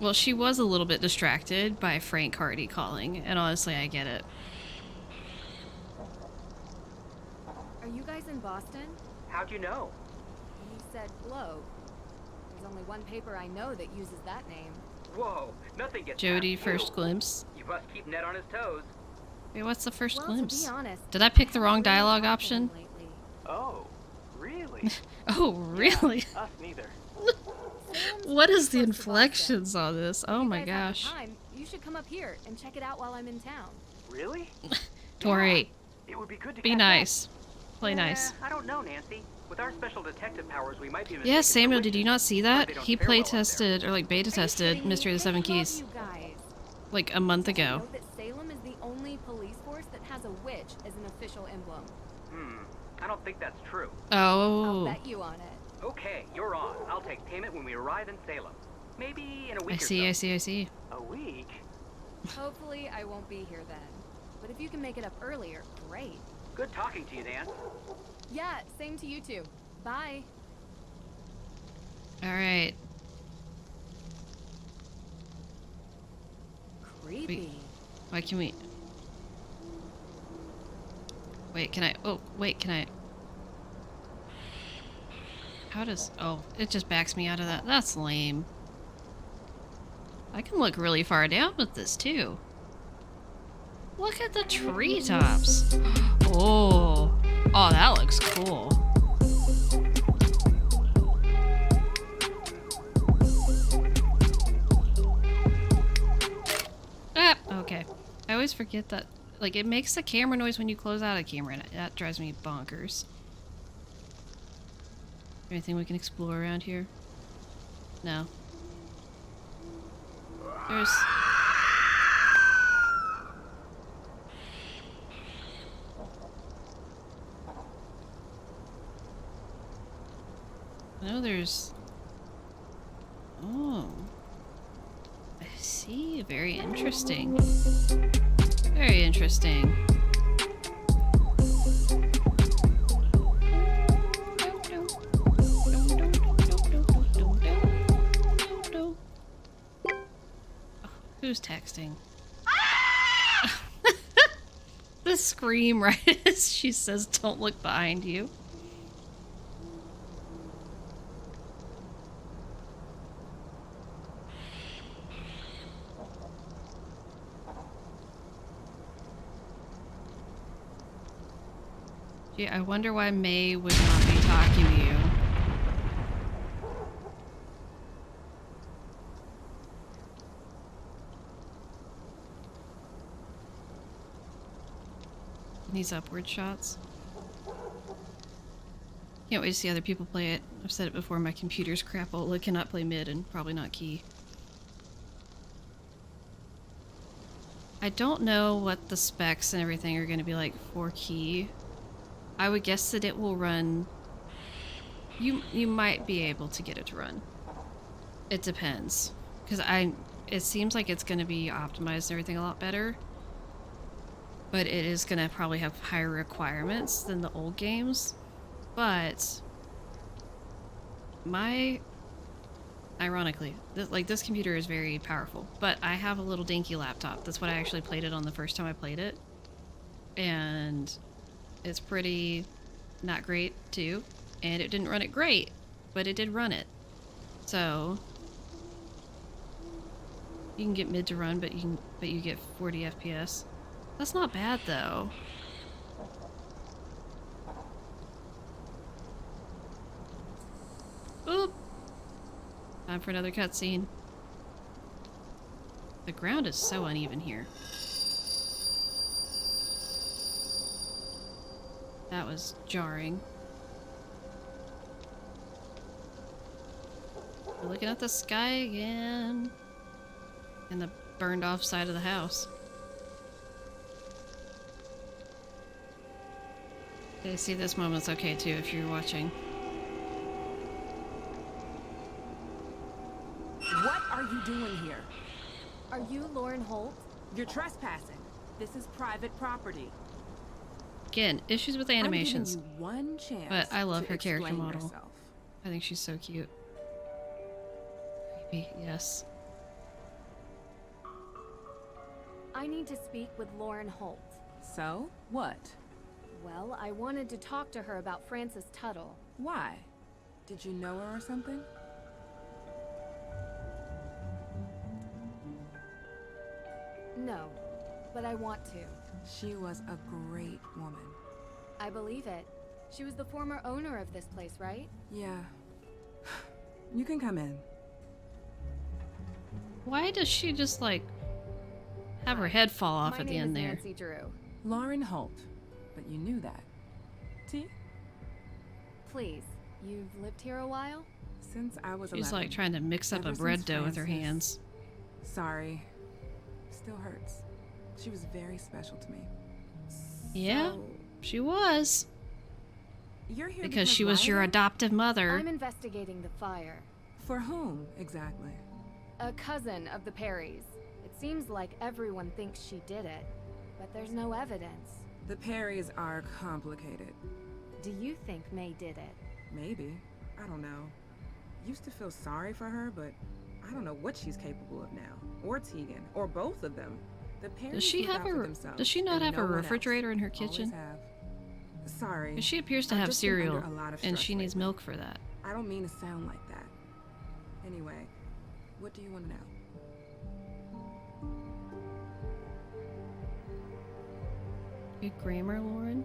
S2: Well, she was a little bit distracted by Frank Hardy calling, and honestly, I get it.
S3: Are you guys in Boston?
S8: How'd you know?
S3: You said Globe. There's only one paper I know that uses that name.
S8: Whoa, nothing gets
S2: Jody,
S8: past you.
S2: first glimpse.
S8: You must keep Ned on his toes.
S2: Wait, what's the first
S3: Well,
S2: glimpse?
S3: to be honest,
S2: Did I pick the
S3: I
S2: wrong
S3: haven't really
S2: dialogue
S3: talked to him
S2: option?
S3: lately.
S8: Oh, really?
S2: Oh, really?
S8: Yeah, us neither.
S3: Salem's
S2: What is the
S3: close to Boston.
S2: inflections on this? Oh
S3: If
S2: my
S3: you guys have the
S2: gosh.
S3: time, you should come up here and check it out while I'm in town.
S8: Really?
S2: Tori,
S8: It would be good to
S2: be
S8: catch
S2: nice. Play
S8: up.
S2: nice.
S8: I don't know, Nancy.
S15: With our special detective powers, we might be able to
S2: Yeah,
S15: take
S2: Samuel,
S15: it
S2: did you not see that?
S15: they don't
S2: He
S15: fare well
S2: play
S15: out there.
S2: tested, or like beta tested Mystery of the Seven Keys.
S3: You guys.
S2: Like a month
S3: Did you
S2: ago.
S3: know that Salem is the only police force that has a witch as an official emblem?
S15: I don't think that's true.
S2: Oh.
S3: I'll bet you on it.
S15: Okay, you're on. I'll take payment when we arrive in Salem. Maybe in a week
S2: I see,
S15: or
S2: I
S15: so.
S2: see, I see.
S15: A week?
S3: Hopefully I won't be here then. But if you can make it up earlier, great.
S15: Good talking to you, Nance.
S3: Yeah, same to you two. Bye.
S2: Alright.
S3: Creepy.
S2: Why can we... Wait, can I... Oh, wait, can I... How does... Oh, it just backs me out of that. That's lame. I can look really far down with this, too. Look at the treetops. Oh. Oh, that looks cool. Ah, okay. I always forget that. Like, it makes the camera noise when you close out a camera, and that drives me bonkers. Anything we can explore around here? No. There's... No, there's... Oh. I see. Very interesting. Very interesting. Who's texting? The scream right as she says, "Don't look behind you." Gee, I wonder why May would not be talking to you. These upward shots. Can't wait to see other people play it. I've said it before, my computer's crapola, cannot play mid and probably not key. I don't know what the specs and everything are going to be like for key. I would guess that it will run... You might be able to get it to run. It depends. Because it seems like it's going to be optimized and everything a lot better. But it is going to probably have higher requirements than the old games. But... Ironically, this computer is very powerful. But I have a little dinky laptop. That's what I actually played it on the first time I played it. And... it's pretty not great too, and it didn't run it great, but it did run it. So you can get mid to run, but you get 40 FPS. That's not bad though. Oop! Time for another cutscene. The ground is so uneven here. That was jarring. We're looking at the sky again. And the burned off side of the house. Okay, see, this moment's okay too if you're watching.
S16: What are you doing here?
S3: Are you Lauren Holt?
S16: You're trespassing. This is private property.
S2: Again, issues with animations.
S16: I'm giving you one chance
S2: but I love
S16: to
S2: her character
S16: explain
S2: model.
S16: yourself.
S2: I think she's so cute. Creepy, yes.
S3: I need to speak with Lauren Holt.
S16: So, what?
S3: Well, I wanted to talk to her about Frances Tuttle.
S16: Why? Did you know her or something?
S3: No, but I want to.
S16: She was a great woman.
S3: I believe it. She was the former owner of this place, right?
S16: Yeah. You can come in.
S2: Why does she just, like, have her head fall off at the end there?
S3: My name is Nancy Drew.
S16: Lauren Holt. But you knew that. See?
S3: please. You've lived here a while?
S16: Since I was 11.
S2: She's like trying to mix up a
S16: Ever
S2: bread
S16: since
S2: dough with her
S16: Francis.
S2: hands.
S16: Sorry. Still hurts. She was very special to me.
S2: Yeah,
S16: So,
S2: she was.
S16: you're here
S2: Because she was your
S16: Lyra?
S2: adoptive mother.
S3: I'm investigating the fire.
S16: For whom, exactly?
S3: A cousin of the Perrys. It seems like everyone thinks she did it, but there's no evidence.
S16: The Perrys are complicated.
S3: Do you think May did it?
S16: Maybe. I don't know. Used to feel sorry for her, but I don't know what she's capable of now. Or Tegan. Or both of them. The Perrys
S2: Does she
S16: look
S2: have
S16: out for
S2: a?
S16: themselves,
S2: Does she not
S16: and
S2: have
S16: no
S2: a
S16: one else.
S2: refrigerator in her
S16: Always
S2: kitchen?
S16: have. Sorry.
S2: 'Cause she appears to
S16: I've
S2: have
S16: just been
S2: cereal,
S16: under a lot of
S2: and
S16: stress
S2: she needs
S16: lately.
S2: milk for that.
S16: I don't mean to sound like that. Anyway, what do you want to know?
S2: Good grammar, Lauren.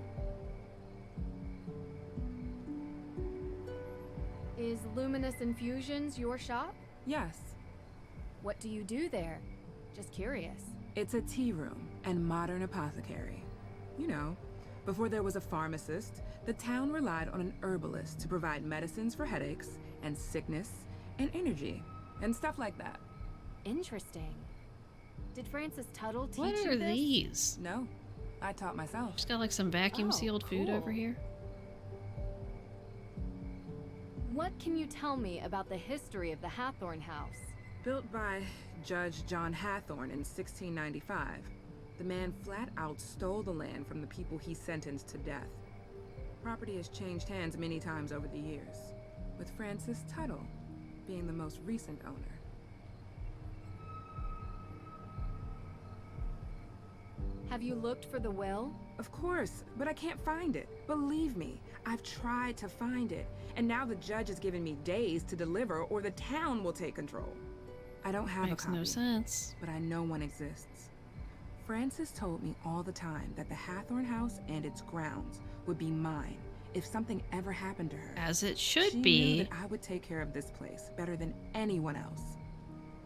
S3: Is Luminous Infusions your shop?
S16: Yes.
S3: What do you do there? Just curious.
S16: It's a tea room and modern apothecary. You know, before there was a pharmacist, the town relied on an herbalist to provide medicines for headaches and sickness and energy and stuff like that.
S3: Interesting. Did Francis Tuttle teach
S2: What
S3: you
S2: are
S3: this?
S2: these?
S16: No, I taught myself.
S2: She's got like some vacuum sealed food over here.
S3: What can you tell me about the history of the Hathorn House?
S16: Built by Judge John Hathorn in 1695, the man flat out stole the land from the people he sentenced to death. Property has changed hands many times over the years, with Francis Tuttle being the most recent owner.
S3: Have you looked for the will?
S16: Of course, but I can't find it. Believe me, I've tried to find it, and now the judge has given me days to deliver or the town will take control. I don't have
S2: Makes
S16: a copy.
S2: no sense.
S16: But I know one exists. Francis told me all the time that the Hathorn House and its grounds would be mine if something ever happened to her.
S2: As it should
S16: She
S2: be.
S16: knew that I would take care of this place better than anyone else.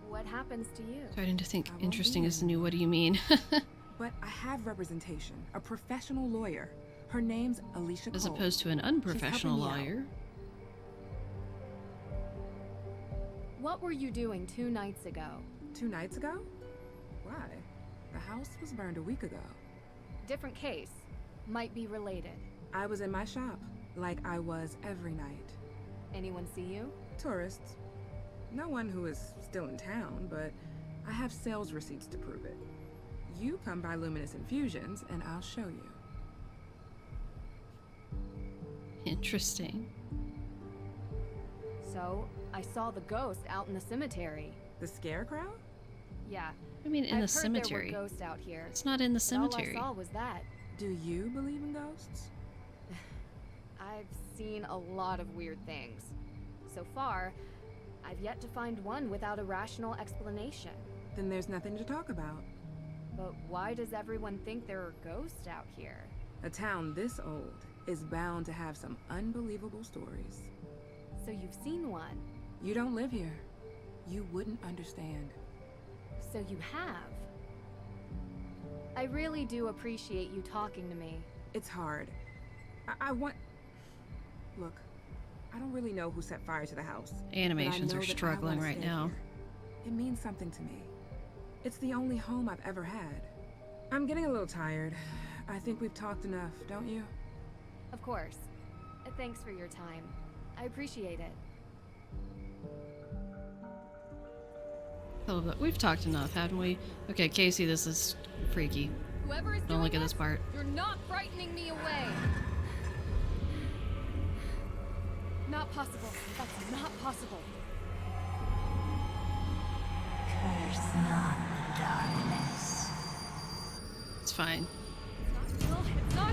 S3: What happens to you?
S2: Starting to think
S16: I won't
S2: interesting
S16: be
S2: is the new what do you mean?
S16: But I have representation, a professional lawyer. Her name's Alicia
S2: As
S16: Cole.
S2: opposed to an
S16: She's
S2: unprofessional
S16: helping me out.
S2: lawyer.
S3: What were you doing 2 nights ago?
S16: 2 nights ago? Why? The house was burned a week ago.
S3: Different case. Might be related.
S16: I was in my shop, like I was every night.
S3: Anyone see you?
S16: Tourists. No one who is still in town, but I have sales receipts to prove it. You come by Luminous Infusions, and I'll show you.
S2: Interesting.
S3: So, I saw the ghost out in the cemetery.
S16: The scarecrow?
S3: Yeah.
S2: I mean, in
S3: I've
S2: the
S3: heard
S2: cemetery.
S3: There were ghosts out here.
S2: It's not in the
S3: but
S2: cemetery.
S3: All I saw was that.
S16: Do you believe in ghosts?
S3: I've seen a lot of weird things. So far, I've yet to find one without a rational explanation.
S16: Then there's nothing to talk about.
S3: But why does everyone think there are ghosts out here?
S16: A town this old is bound to have some unbelievable stories.
S3: So you've seen one?
S16: You don't live here. You wouldn't understand.
S3: So you have? I really do appreciate you talking to me.
S16: It's hard. I want... Look, I don't really know who set fire to the house.
S2: Animations
S16: but I know
S2: are
S16: that I
S2: struggling
S16: wanna
S2: right
S16: stay
S2: now.
S16: here. It means something to me. It's the only home I've ever had. I'm getting a little tired. I think we've talked enough, don't you?
S3: Of course. Thanks for your time. I appreciate it.
S2: Oh, but we've talked enough, haven't we? Okay, Casey, this is freaky.
S3: Whoever is
S2: Don't look at this part.
S3: You're not frightening me away. Not possible. That's not possible.
S17: Curse not the darkness.
S2: It's fine.
S3: It's not.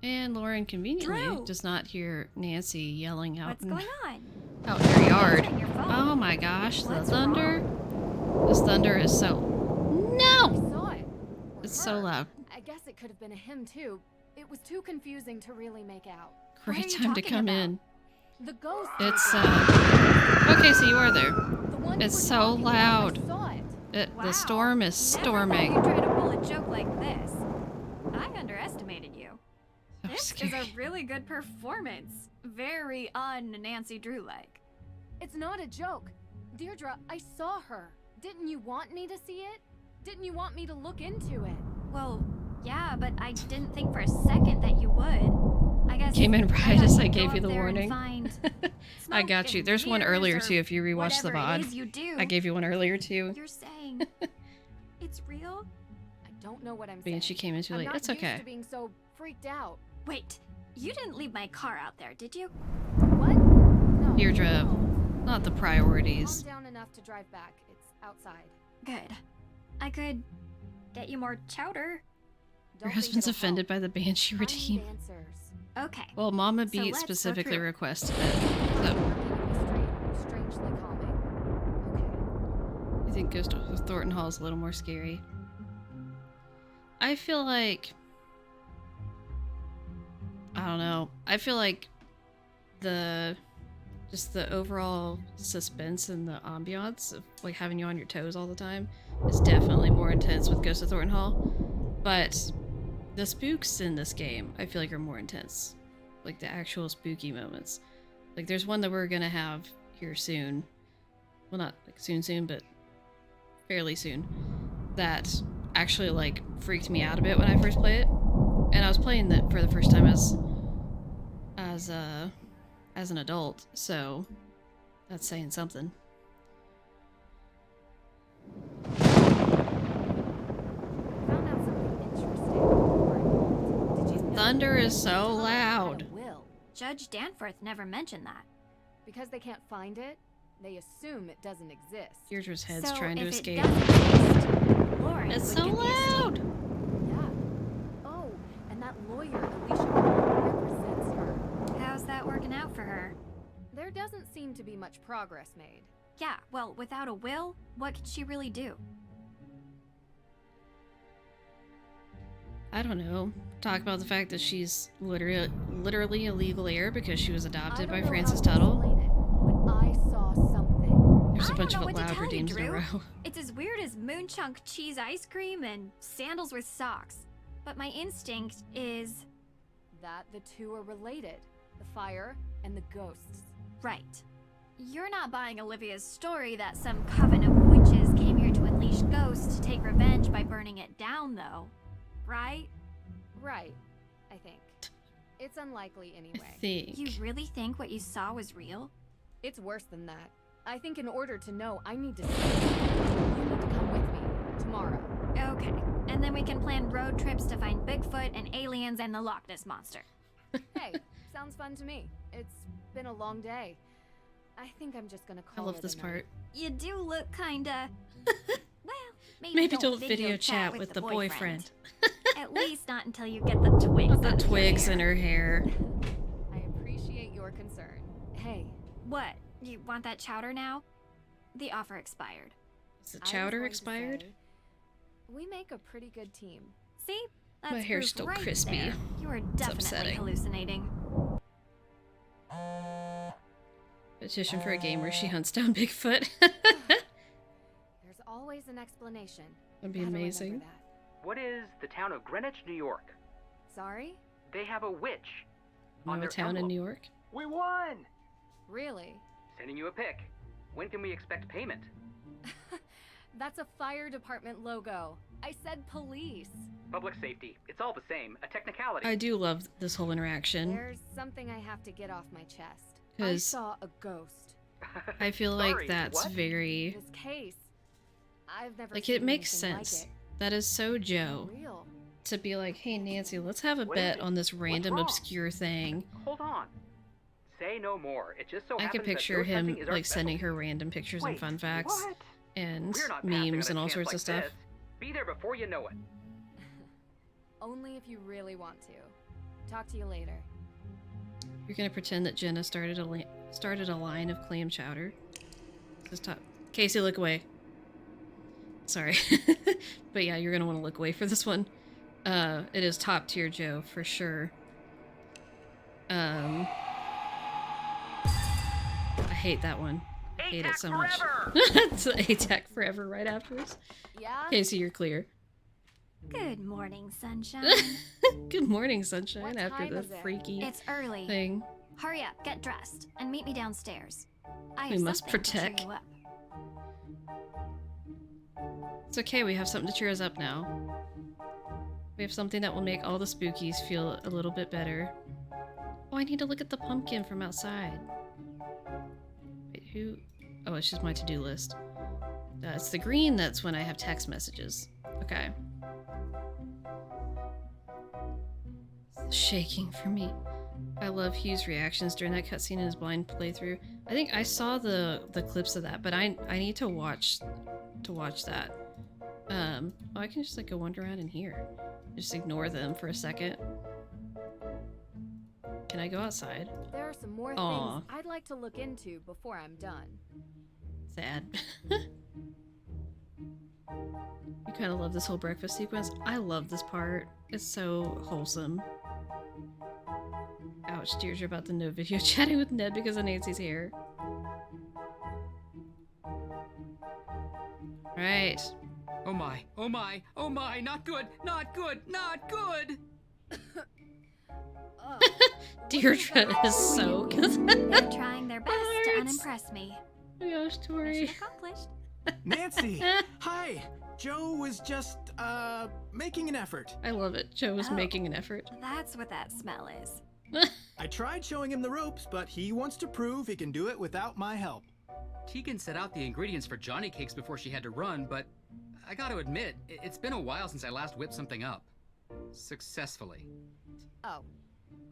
S2: And Lauren conveniently
S5: Drew!
S2: does not hear Nancy yelling out
S5: What's
S2: in,
S5: going on?
S2: out in her yard.
S5: Answering your phone.
S2: Oh my gosh, the
S5: What's
S2: thunder. This thunder is so... No!
S3: I saw it. Or
S2: It's so
S3: her.
S2: loud.
S3: I guess it could have been a him too. It was too confusing to really make out.
S2: Great
S5: What are you
S2: time to
S5: talking
S2: come
S5: about?
S2: in.
S3: The ghost.
S2: It's, Okay, so you are there.
S3: The one you
S2: It's
S3: were
S2: so
S3: talking about,
S2: loud.
S3: I saw it.
S5: Wow.
S2: The storm is
S5: Never
S2: storming.
S5: thought you'd try to pull a joke like this. I underestimated you. This
S2: scary.
S5: is a really good performance. Very un-Nancy Drew-like.
S3: It's not a joke. Deirdre, I saw her. Didn't you want me to see it? Didn't you want me to look into it?
S5: Well, yeah, but I didn't think for a second that you would. I guess
S2: Came in right as I gave you the
S5: there and
S2: warning.
S5: find
S2: I got you.
S5: smoke
S2: There's
S5: and
S2: one earlier
S5: mirrors
S2: too
S5: or
S2: if you rewatch the
S5: whatever it
S2: VOD.
S5: is you do.
S2: I gave you one earlier too.
S5: You're saying it's real?
S3: I don't know what I'm saying.
S2: And she came in too
S3: I'm
S2: late.
S3: not
S2: It's
S3: used
S2: okay.
S3: to being so freaked out.
S5: Wait, you didn't leave my car out there, did you?
S3: What? No.
S2: Deirdre,
S3: no.
S2: not the priorities.
S3: Calm down enough to drive back. It's outside.
S5: Good. I could get you more chowder.
S2: Your husband's offended by the banshee
S3: Find
S2: routine.
S3: answers.
S5: Okay.
S2: Well, Mama
S5: So
S2: Beat
S5: let's go
S2: specifically
S5: through it.
S2: requested it. So,
S3: Strangely calming.
S2: I think Ghost of Thornton Hall is a little more scary. I feel like... I don't know. I feel like just the overall suspense and the ambiance of like having you on your toes all the time is definitely more intense with Ghost of Thornton Hall. But the spooks in this game, I feel like, are more intense. Like the actual spooky moments. Like there's one that we're gonna have here soon. Well, not like soon, but fairly soon. That actually like freaked me out a bit when I first played it. And I was playing that for the first time as an adult, so that's saying something.
S3: Found out something interesting. Did you know
S2: Thunder is so
S3: Tunnel
S2: loud.
S3: had a will?
S5: Judge Danforth never mentioned that.
S3: Because they can't find it, they assume it doesn't exist.
S2: Deirdre's head's
S5: So
S2: trying to
S5: if it
S2: escape.
S5: does exist, Lauren
S2: It's
S5: would
S2: so
S5: get the estate.
S2: loud!
S3: Yeah. Oh, and that lawyer, Alicia, represents her.
S5: How's that working out for her?
S3: There doesn't seem to be much progress made.
S5: Yeah, well, without a will, what could she really do?
S2: I don't know. Talk about the fact that she's literally a legal heir because she was adopted by Francis Tuttle.
S3: But I saw something.
S2: There's a
S5: I
S2: bunch
S5: don't
S2: of
S5: know what to
S2: loud
S5: tell you,
S2: redeems in a
S5: Drew.
S2: row.
S5: It's as weird as moon chunk cheese ice cream and sandals with socks. But my instinct is
S3: That the two are related. The fire and the ghosts.
S5: right. You're not buying Olivia's story that some coven of witches came here to unleash ghosts to take revenge by burning it down, though. Right?
S3: Right, I think. It's unlikely anyway.
S2: I think.
S5: You really think what you saw was real?
S3: It's worse than that. I think in order to know, I need to see it. You need to come with me. Tomorrow.
S5: Okay. And then we can plan road trips to find Bigfoot and aliens and the Loch Ness Monster.
S3: Hey, sounds fun to me. It's been a long day. I think I'm just gonna
S2: I
S3: call
S2: love
S3: it
S2: this
S3: a
S2: part.
S5: You do look kinda... well,
S2: Maybe don't video chat with the boyfriend.
S5: At least not until you get the twigs
S2: With the
S5: out of your
S2: twigs
S5: hair.
S2: in her hair.
S3: I appreciate your concern. Hey,
S5: What? You want that chowder now? The offer expired.
S2: Is the
S3: I was
S2: chowder
S3: going to
S2: expired?
S3: say, we make a pretty good team.
S5: See? That's
S2: My hair's
S5: proof
S2: still
S5: right
S2: crispy.
S5: there. You are definitely
S2: upsetting.
S5: hallucinating.
S2: Petition for a game where she hunts down Bigfoot.
S3: There's always an explanation.
S2: That'd be
S3: Gotta remember
S2: amazing.
S3: that.
S15: What is the town of Greenwich, New York?
S3: Sorry?
S15: They have a witch.
S2: Know
S15: on
S2: a
S15: their
S2: town in
S15: emblem.
S2: New York?
S8: We won!
S3: Really?
S15: Sending you a pic. When can we expect payment?
S3: That's a fire department logo. I said police.
S15: Public safety. It's all the same. A technicality.
S2: I do love this whole interaction.
S3: There's something I have to get off my chest. I
S2: 'Cause
S3: saw a ghost.
S2: I feel
S15: Sorry,
S2: like that's
S15: what?
S2: very...
S3: This case. I've never
S2: Like,
S3: seen
S2: it makes
S3: anything
S2: sense.
S3: Like
S2: That is so Joe.
S3: Real.
S2: To be like, hey Nancy, let's have a
S15: What is
S2: bet
S15: it?
S2: on this random
S15: wrong?
S2: obscure thing.
S15: Hold on. Say no more. It just so
S2: I
S15: happens
S2: can
S15: that
S2: picture
S15: ghost
S2: him
S15: hunting is our
S2: like sending
S15: specialty.
S2: her random pictures and
S15: Wait,
S2: fun facts
S15: what?
S2: and
S15: We're not passing
S2: memes
S15: on
S2: and
S15: a
S2: all
S15: chance
S2: sorts
S15: like
S2: of stuff.
S15: this. Be there before you know it.
S3: Only if you really want to. Talk to you later.
S2: You're gonna pretend that Jenna started a line of clam chowder. Just top. Casey, look away. Sorry, but yeah, you're gonna want to look away for this one. It is top tier Joe for sure. I hate that one. I hate it so much. It's ATAC forever right afterwards.
S3: Yeah?
S2: Casey, you're clear.
S5: Good morning, sunshine.
S2: Good morning, sunshine.
S5: What
S2: After
S5: time
S2: the
S5: is it?
S2: freaky
S5: It's early.
S2: thing.
S5: Hurry up, get dressed, and meet me downstairs. I
S2: We
S5: have
S2: must
S5: something to cheer
S2: protect.
S5: you up.
S2: It's okay, we have something to cheer us up now. We have something that will make all the spookies feel a little bit better. Oh, I need to look at the pumpkin from outside. Wait, who? Oh, it's just my to-do list. It's the green that's when I have text messages. Okay. It's shaking for me. I love Hugh's reactions during that cutscene in his blind playthrough. I think I saw the clips of that, but I need to watch that. Oh, I can just like go wander around in here. Just ignore them for a second. Can I go outside?
S3: There are some more
S2: Aw.
S3: things I'd like to look into before I'm done.
S2: Sad. You kind of love this whole breakfast sequence. I love this part. It's so wholesome. Ouch, Deirdre about the no video chatting with Ned because of Nancy's hair. Right.
S15: Oh my, oh my, oh my, not good, not good, not good!
S2: Deirdre is so good.
S5: They're trying their best to unimpress me.
S2: Oh my gosh, Tori.
S5: Mission accomplished.
S18: Nancy! Hi! Joe was just, making an effort.
S2: I love it. Joe was making an effort.
S5: That's what that smell is.
S18: I tried showing him the ropes, but he wants to prove he can do it without my help.
S14: Tegan set out the ingredients for Johnny cakes before she had to run, but I gotta admit, it's been a while since I last whipped something up. Successfully.
S3: Oh,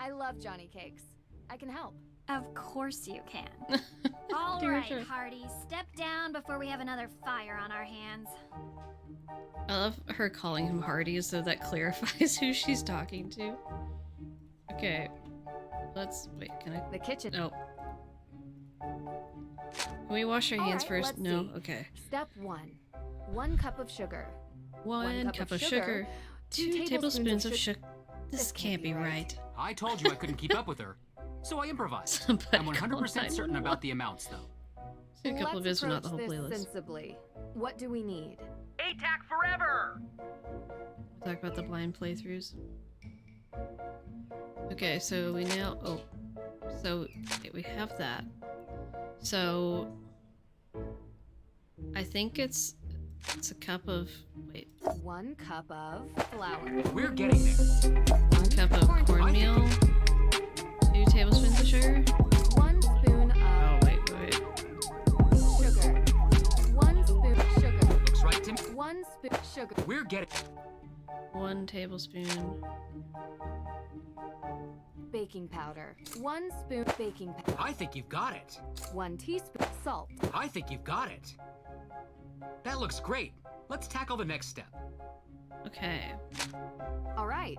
S3: I love Johnny Cakes. I can help.
S5: Of course you can. All right, Hardy, step down before we have another fire on our hands.
S2: I love her calling him Hardy so that clarifies who she's talking to. Okay. Let's wait, can I
S3: The kitchen.
S2: No. Can we wash our hands
S3: Alright,
S2: first?
S3: let's
S2: No?
S3: see.
S2: Okay.
S3: Step 1. 1 cup of sugar.
S2: One cup of sugar. 2 tablespoons of sugar. This can't be right.
S15: I told you I couldn't keep up with her, so I improvised.
S2: Somebody
S15: I'm 100% certain about the amounts, though.
S2: A couple of
S3: Let's
S2: his, but not the whole
S3: approach
S2: playlist.
S3: this sensibly. What do we need?
S15: ATAC forever!
S2: Talk about the blind playthroughs. Okay, so we now. Oh. So, okay, we have that. So. I think it's a cup of. Wait.
S3: 1 cup of flour.
S15: We're getting there.
S2: 1 cup of cornmeal. 2 tablespoons of sugar.
S3: 1 spoon of
S2: Oh, wait.
S3: sugar. 1 spoon sugar.
S15: Looks right to me.
S3: 1 spoon sugar.
S15: We're getting
S2: 1 tablespoon.
S3: Baking powder. 1 spoon baking powder.
S15: I think you've got it.
S3: 1 teaspoon salt.
S15: I think you've got it. That looks great. Let's tackle the next step.
S2: Okay.
S3: All right.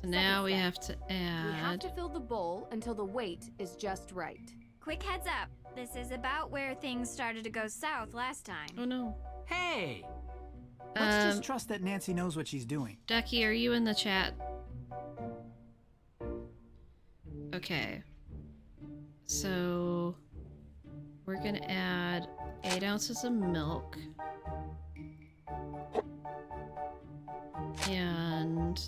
S2: So now we have to
S3: We have
S2: add.
S3: to fill the bowl until the weight is just right.
S5: Quick heads up. This is about where things started to go south last time.
S2: Oh no.
S15: Hey!
S18: Let's just trust that Nancy knows what she's doing.
S2: Ducky, are you in the chat? Okay. So we're gonna add 8 ounces of milk. And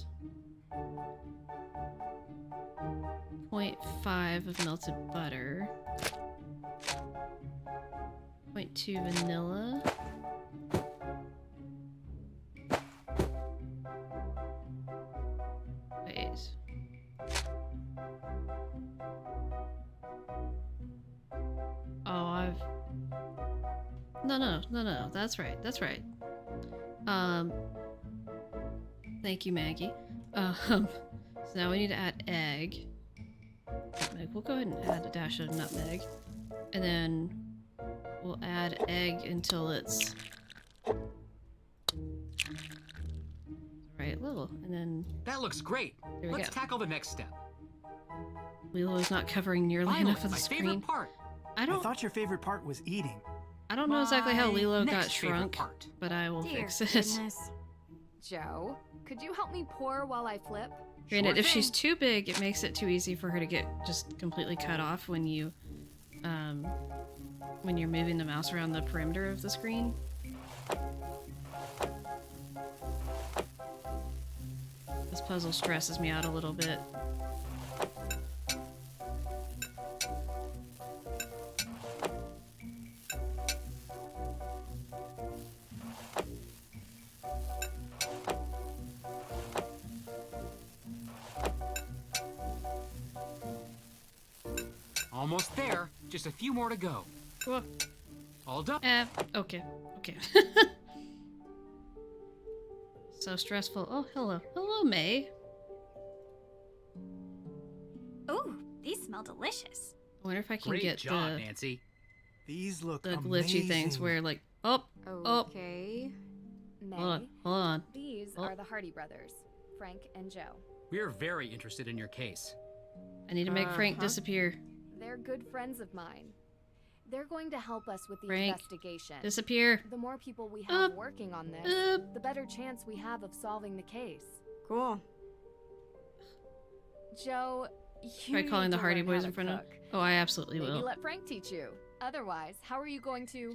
S2: 0.5 of melted butter. 0.2 vanilla. Wait. Oh, No, that's right, thank you, Maggie. So now we need to add egg. Nutmeg. We'll go ahead and add a dash of nutmeg. And then we'll add egg until it's right level. And then
S15: That looks great.
S2: There we
S15: Let's
S2: go.
S15: tackle the next step.
S2: Lilo's not covering nearly
S15: Finally,
S2: enough of the
S15: my
S2: screen.
S15: favorite part.
S2: I
S18: thought your favorite part was eating.
S2: I don't know exactly how
S15: My
S2: Lilo got
S15: next favorite
S2: shrunk,
S15: part.
S2: but I will
S3: Dear
S2: fix it.
S3: goodness. Joe, could you help me pour while I flip?
S2: Granted,
S15: Sure
S2: if she's
S15: thing.
S2: too big, it makes it too easy for her to get just completely cut off when you're moving the mouse around the perimeter of the screen. This puzzle stresses me out a little bit.
S15: Almost there. Just a few more to go.
S2: Cool.
S15: All done.
S2: Okay. So stressful. Oh, hello. Hello, May.
S5: Ooh, these smell delicious.
S2: I wonder if I can
S14: Great
S2: get
S14: job,
S2: the
S14: Nancy.
S18: These look
S2: glitchy
S18: amazing.
S2: things where like,
S3: Okay. May.
S2: hold on.
S3: These are the Hardy brothers, Frank and Joe.
S14: We're very interested in your case.
S2: I need to make Frank disappear.
S3: They're good friends of mine. They're going to help us with the
S2: Frank,
S3: investigation.
S2: disappear.
S3: The more people we have working on this, the better chance we have of solving the case.
S7: Cool.
S3: Joe, you
S2: Try calling
S3: need
S2: the
S3: to
S2: Hardy
S3: learn how
S2: Boys
S3: to
S2: in front of.
S3: cook.
S2: Oh, I absolutely
S3: Maybe
S2: will.
S3: let Frank teach you. Otherwise, how are you going to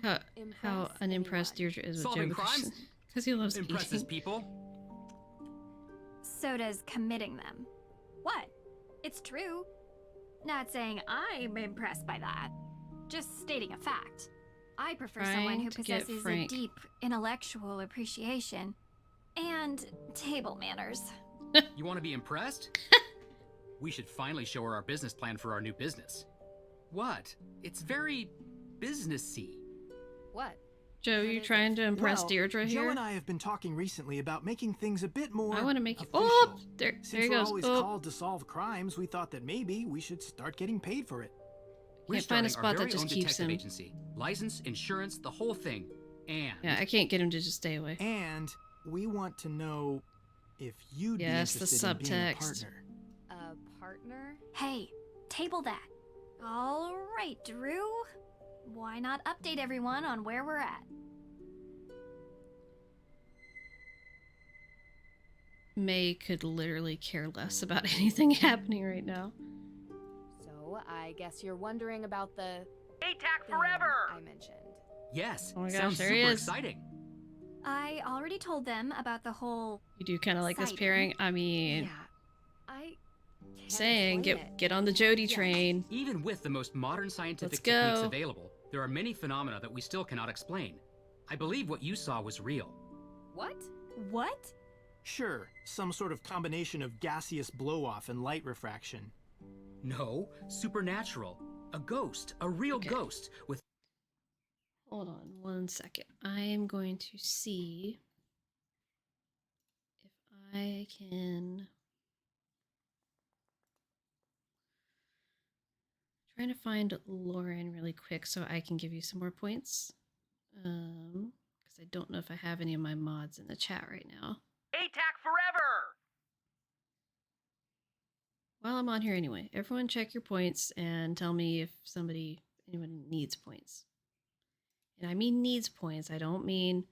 S2: How unimpressed Deirdre is with
S14: Solving
S2: Joe
S14: crimes?
S2: because he loves
S14: Impresses
S2: eating.
S14: people.
S5: So does committing them. What? It's true. Not saying I'm impressed by that. Just stating a fact. I prefer someone who
S2: Trying to get
S5: possesses a
S2: Frank.
S5: deep intellectual appreciation and table manners.
S14: You want to be impressed? We should finally show her our business plan for our new business. What? It's very businessy.
S3: What?
S2: Joe, you trying to impress
S18: Well,
S2: Deirdre
S18: Joe
S2: here?
S18: and I have been talking recently about making things a bit more.
S2: I want to make you.
S18: official.
S2: Oh, there
S18: Since
S2: he
S18: we're
S2: goes.
S18: always
S2: Oh,
S18: called to solve crimes, we thought that maybe we should start getting paid for it.
S14: We're
S2: can't find a
S14: starting our
S2: spot that
S14: very
S2: just
S14: own
S2: keeps
S14: detective
S2: him.
S14: agency. License, insurance, the whole thing. And
S2: Yeah, I can't get him to just stay away.
S18: And we want to know if you'd
S2: Yes,
S18: be
S2: the
S18: interested in being a
S2: subtext.
S18: partner.
S3: A partner?
S5: Hey, table that. All right, Drew. Why not update everyone on where we're at?
S2: May could literally care less about anything happening right now.
S3: So, I guess you're wondering about the
S13: ATAC
S3: thing
S13: forever!
S3: I mentioned.
S14: yes,
S2: Oh my gosh,
S14: sounds
S2: there
S14: super
S2: he is.
S14: exciting.
S5: I already told them about the whole...
S2: You do kind of like this
S5: Exciting.
S2: pairing. I mean,
S3: Yeah, I can't
S2: saying
S3: explain it.
S2: get on the Jody train.
S14: Even with the most modern scientific
S2: Let's
S14: techniques
S2: go.
S14: available, there are many phenomena that we still cannot explain. I believe what you saw was real.
S3: What?
S5: What?
S18: Sure, some sort of combination of gaseous blow-off and light refraction.
S14: No, supernatural. A ghost, a real ghost with...
S2: Hold on 1 second. I'm going to see if I can. Trying to find Lauren really quick so I can give you some more points. Because I don't know if I have any of my mods in the chat right now.
S13: ATAC forever!
S2: While I'm on here anyway, everyone check your points and tell me if anyone needs points. And I mean needs points. I don't mean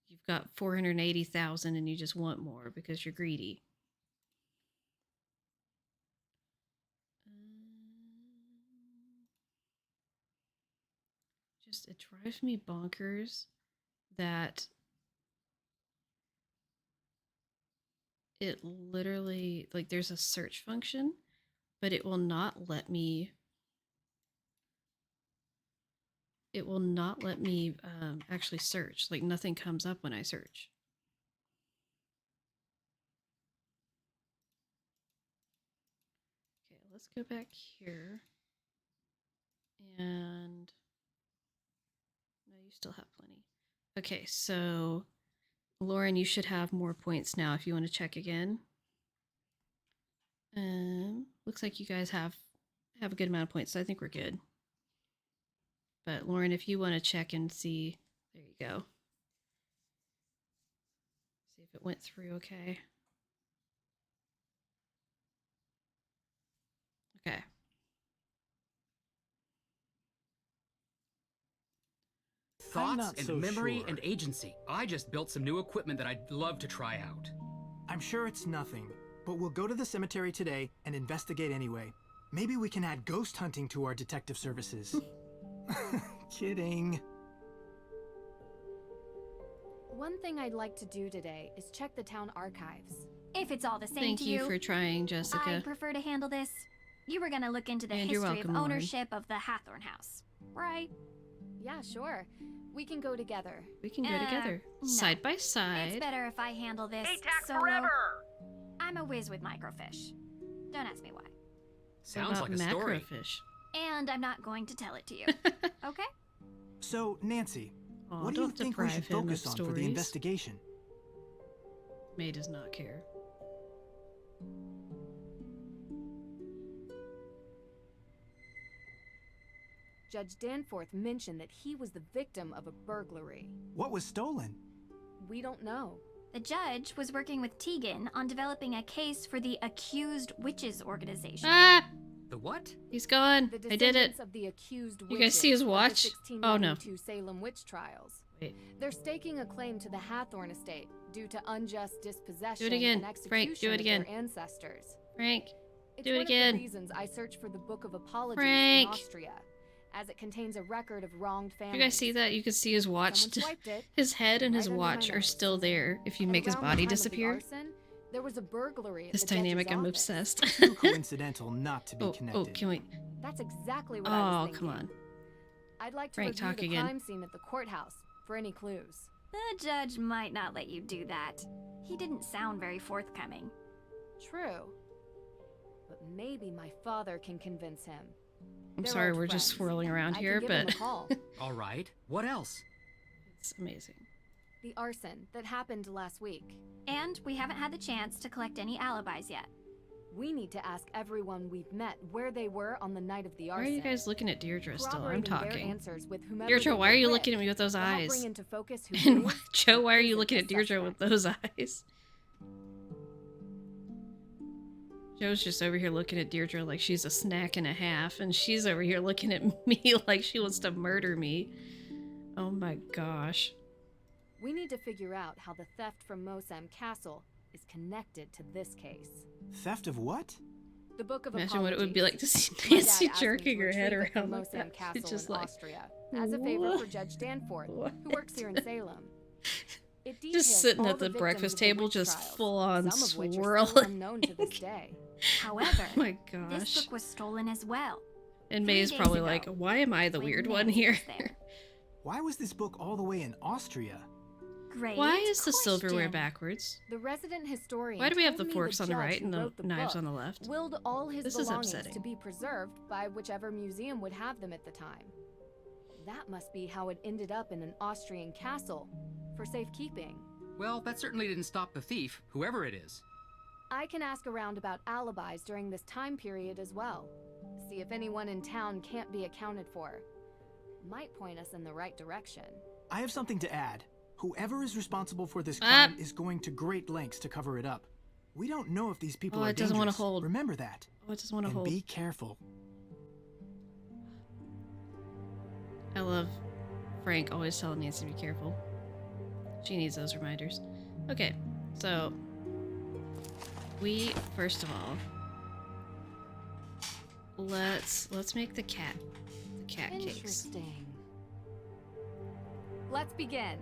S2: you've got 480,000 and you just want more because you're greedy. Just, it drives me bonkers that it literally, like, there's a search function, but it will not let me actually search. Like, nothing comes up when I search. Okay, let's go back here. And no, you still have plenty. Okay, so Lauren, you should have more points now if you want to check again. Looks like you guys have a good amount of points, so I think we're good. But Lauren, if you want to check and see, there you go. See if it went through okay. Okay.
S14: Thoughts
S18: not
S14: and
S18: so
S14: memory
S18: sure.
S14: and agency. I just built some new equipment that I'd love to try out.
S18: I'm sure it's nothing, but we'll go to the cemetery today and investigate anyway. Maybe we can add ghost hunting to our detective services. Kidding.
S3: One thing I'd like to do today is check the town archives.
S5: If it's all the same
S2: Thank
S5: to
S2: you for trying, Jessica.
S5: I prefer to handle this. You were gonna look into the
S2: And you're
S5: history
S2: welcome,
S5: of
S2: Lauren.
S5: ownership of the Hathorn house, right?
S3: Yeah, sure. We can go together.
S2: We can go together.
S5: No.
S2: Side by
S5: It's
S2: side.
S5: better if I handle this
S13: ATAC
S5: solo.
S13: forever!
S5: I'm a whiz with microfish. Don't ask me why.
S14: Sounds
S2: What
S14: like a
S2: about
S14: story.
S2: macrofish?
S5: And I'm not going to tell it to you. Okay?
S18: So, Nancy,
S2: Aw,
S18: what do you
S2: don't
S18: think we should
S2: deprive him
S18: focus
S2: of
S18: on for the
S2: stories.
S18: investigation?
S2: May does not care.
S3: Judge Danforth mentioned that he was the victim of a burglary.
S18: What was stolen?
S3: We don't know.
S5: The judge was working with Tegan on developing a case for the Accused Witches organization.
S2: Ah!
S14: The what?
S2: He's gone.
S3: The
S2: I did it.
S3: descendants of the accused
S2: You guys see his
S3: witches of the
S2: watch? Oh, no.
S3: 1692 Salem witch trials.
S2: Wait.
S3: They're staking a claim to the Hathorn estate due to unjust dispossession
S2: Do it again.
S3: and execution
S2: Frank, do it
S3: of
S2: again.
S3: their ancestors.
S2: Frank,
S3: It's
S2: do it
S3: one
S2: again.
S3: of the reasons I searched for the Book of Apologies
S2: Frank.
S3: in Austria, as it contains a record of wronged
S2: You
S3: families.
S2: guys see that? You can see his watch.
S3: Someone swiped it,
S2: His head and his
S3: right under my
S2: watch are
S3: nose.
S2: still there if you
S3: And
S2: make his
S3: around the
S2: body
S3: time of the
S2: disappear.
S3: arson, there was a burglary at
S2: This
S3: the judge's
S2: dynamic, I'm
S3: office.
S2: obsessed.
S18: Too coincidental not to be
S2: Oh,
S18: connected.
S2: can we?
S3: That's exactly what I was
S2: Oh,
S3: thinking.
S2: come on.
S3: I'd like to
S2: Frank,
S3: review
S2: talk
S3: the
S2: again.
S3: crime scene at the courthouse for any clues.
S5: The judge might not let you do that. He didn't sound very forthcoming.
S3: True. But maybe my father can convince him.
S2: I'm
S3: They're
S2: sorry,
S3: old
S2: we're just
S3: friends.
S2: swirling around
S3: I
S2: here,
S3: can give him
S2: but
S3: a call.
S14: All right. What else?
S2: it's amazing.
S3: The arson that happened last week.
S5: And we haven't had the chance to collect any alibis yet.
S3: We need to ask everyone we've met where they were on the night of the
S2: Why are
S3: arson.
S2: you guys looking at Deirdre still? I'm
S3: Corroborating their
S2: talking.
S3: answers with whomever
S2: Deirdre,
S3: they
S2: why are
S3: were
S2: you
S3: with
S2: looking at me with those
S3: will help
S2: eyes?
S3: bring into focus who
S2: And
S3: is
S2: Joe, why are you
S3: and
S2: looking
S3: is
S2: at Deirdre with
S3: suspect.
S2: those eyes? Joe's just over here looking at Deirdre like she's a snack and a half, and she's over here looking at me like she wants to murder me. Oh my gosh.
S3: We need to figure out how the theft from Mosam Castle is connected to this case.
S18: Theft of what?
S3: The Book of
S2: Imagine what it would be like to see
S3: My
S2: Nancy
S3: dad asked me
S2: jerking
S3: to
S2: her head
S3: retrieve it from
S2: around like
S3: Mosam
S2: that.
S3: Castle
S2: It's just
S3: in
S2: like,
S3: Austria, as a favor for
S2: what?
S3: Judge Danforth,
S2: What?
S3: who works here in Salem. It
S2: Just
S3: details
S2: sitting
S3: all
S2: at the
S3: victims
S2: breakfast
S3: of the
S2: table,
S3: witch
S2: just
S3: trials,
S2: full on
S3: some of which are still
S2: swirling.
S3: unknown to this day.
S5: However,
S2: Oh my
S5: this
S2: gosh.
S5: book was stolen as well.
S2: And
S5: 3
S2: May's
S5: days
S2: probably
S5: ago,
S2: like, why am I the
S5: when
S2: weird one
S5: Nancy
S2: here?
S5: was there.
S18: Why was this book all the way in Austria?
S5: Great
S2: Why is the silverware
S5: question.
S2: backwards?
S3: The resident historian
S2: Why do we have
S3: told
S2: the
S3: me
S2: forks on the
S3: judge
S2: right
S3: who
S2: and the
S3: wrote
S2: knives
S3: book
S2: on the left?
S3: willed all his
S2: This is
S3: belongings
S2: upsetting.
S3: to be preserved by whichever museum would have them at the time. That must be how it ended up in an Austrian castle for safekeeping.
S14: Well, that certainly didn't stop the thief, whoever it is.
S3: I can ask around about alibis during this time period as well. See if anyone in town can't be accounted for. Might point us in the right direction.
S18: I have something to add. Whoever is responsible for this crime is going to great lengths to cover it up. We don't know if these people
S2: Oh,
S18: are
S2: it doesn't wanna
S18: dangerous.
S2: hold.
S18: Remember that.
S2: Oh, it doesn't want to
S18: And
S2: hold.
S18: be careful.
S2: I love Frank always telling Nancy to be careful. She needs those reminders. Okay, so we first of all let's make the cat cakes.
S3: Interesting. Let's begin.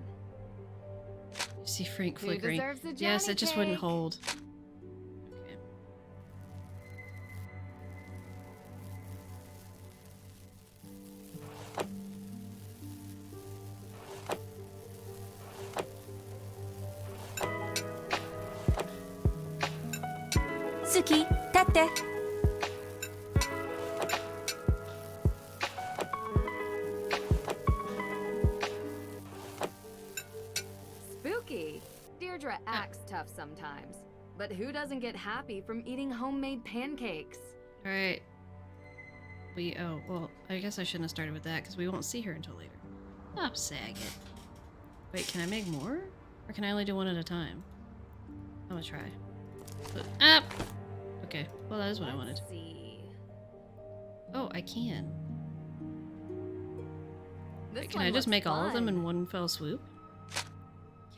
S2: You see Frank
S3: Who
S2: flickering.
S3: deserves the
S2: Yes,
S3: Johnny
S2: it just wouldn't
S3: cake?
S2: hold.
S6: Suki, 立って。
S3: Spooky. Deirdre acts tough sometimes, but who doesn't get happy from eating homemade pancakes?
S2: Alright. Oh, well, I guess I shouldn't have started with that because we won't see her until later. Stop sagging. Wait, can I make more? Or can I only do one at a time? I'm gonna try. Up! Okay, well that is what I wanted.
S3: Let's see.
S2: Oh, I can.
S3: This
S2: Wait, can
S3: one
S2: I just
S3: looks
S2: make all of them
S3: fun.
S2: in one fell swoop?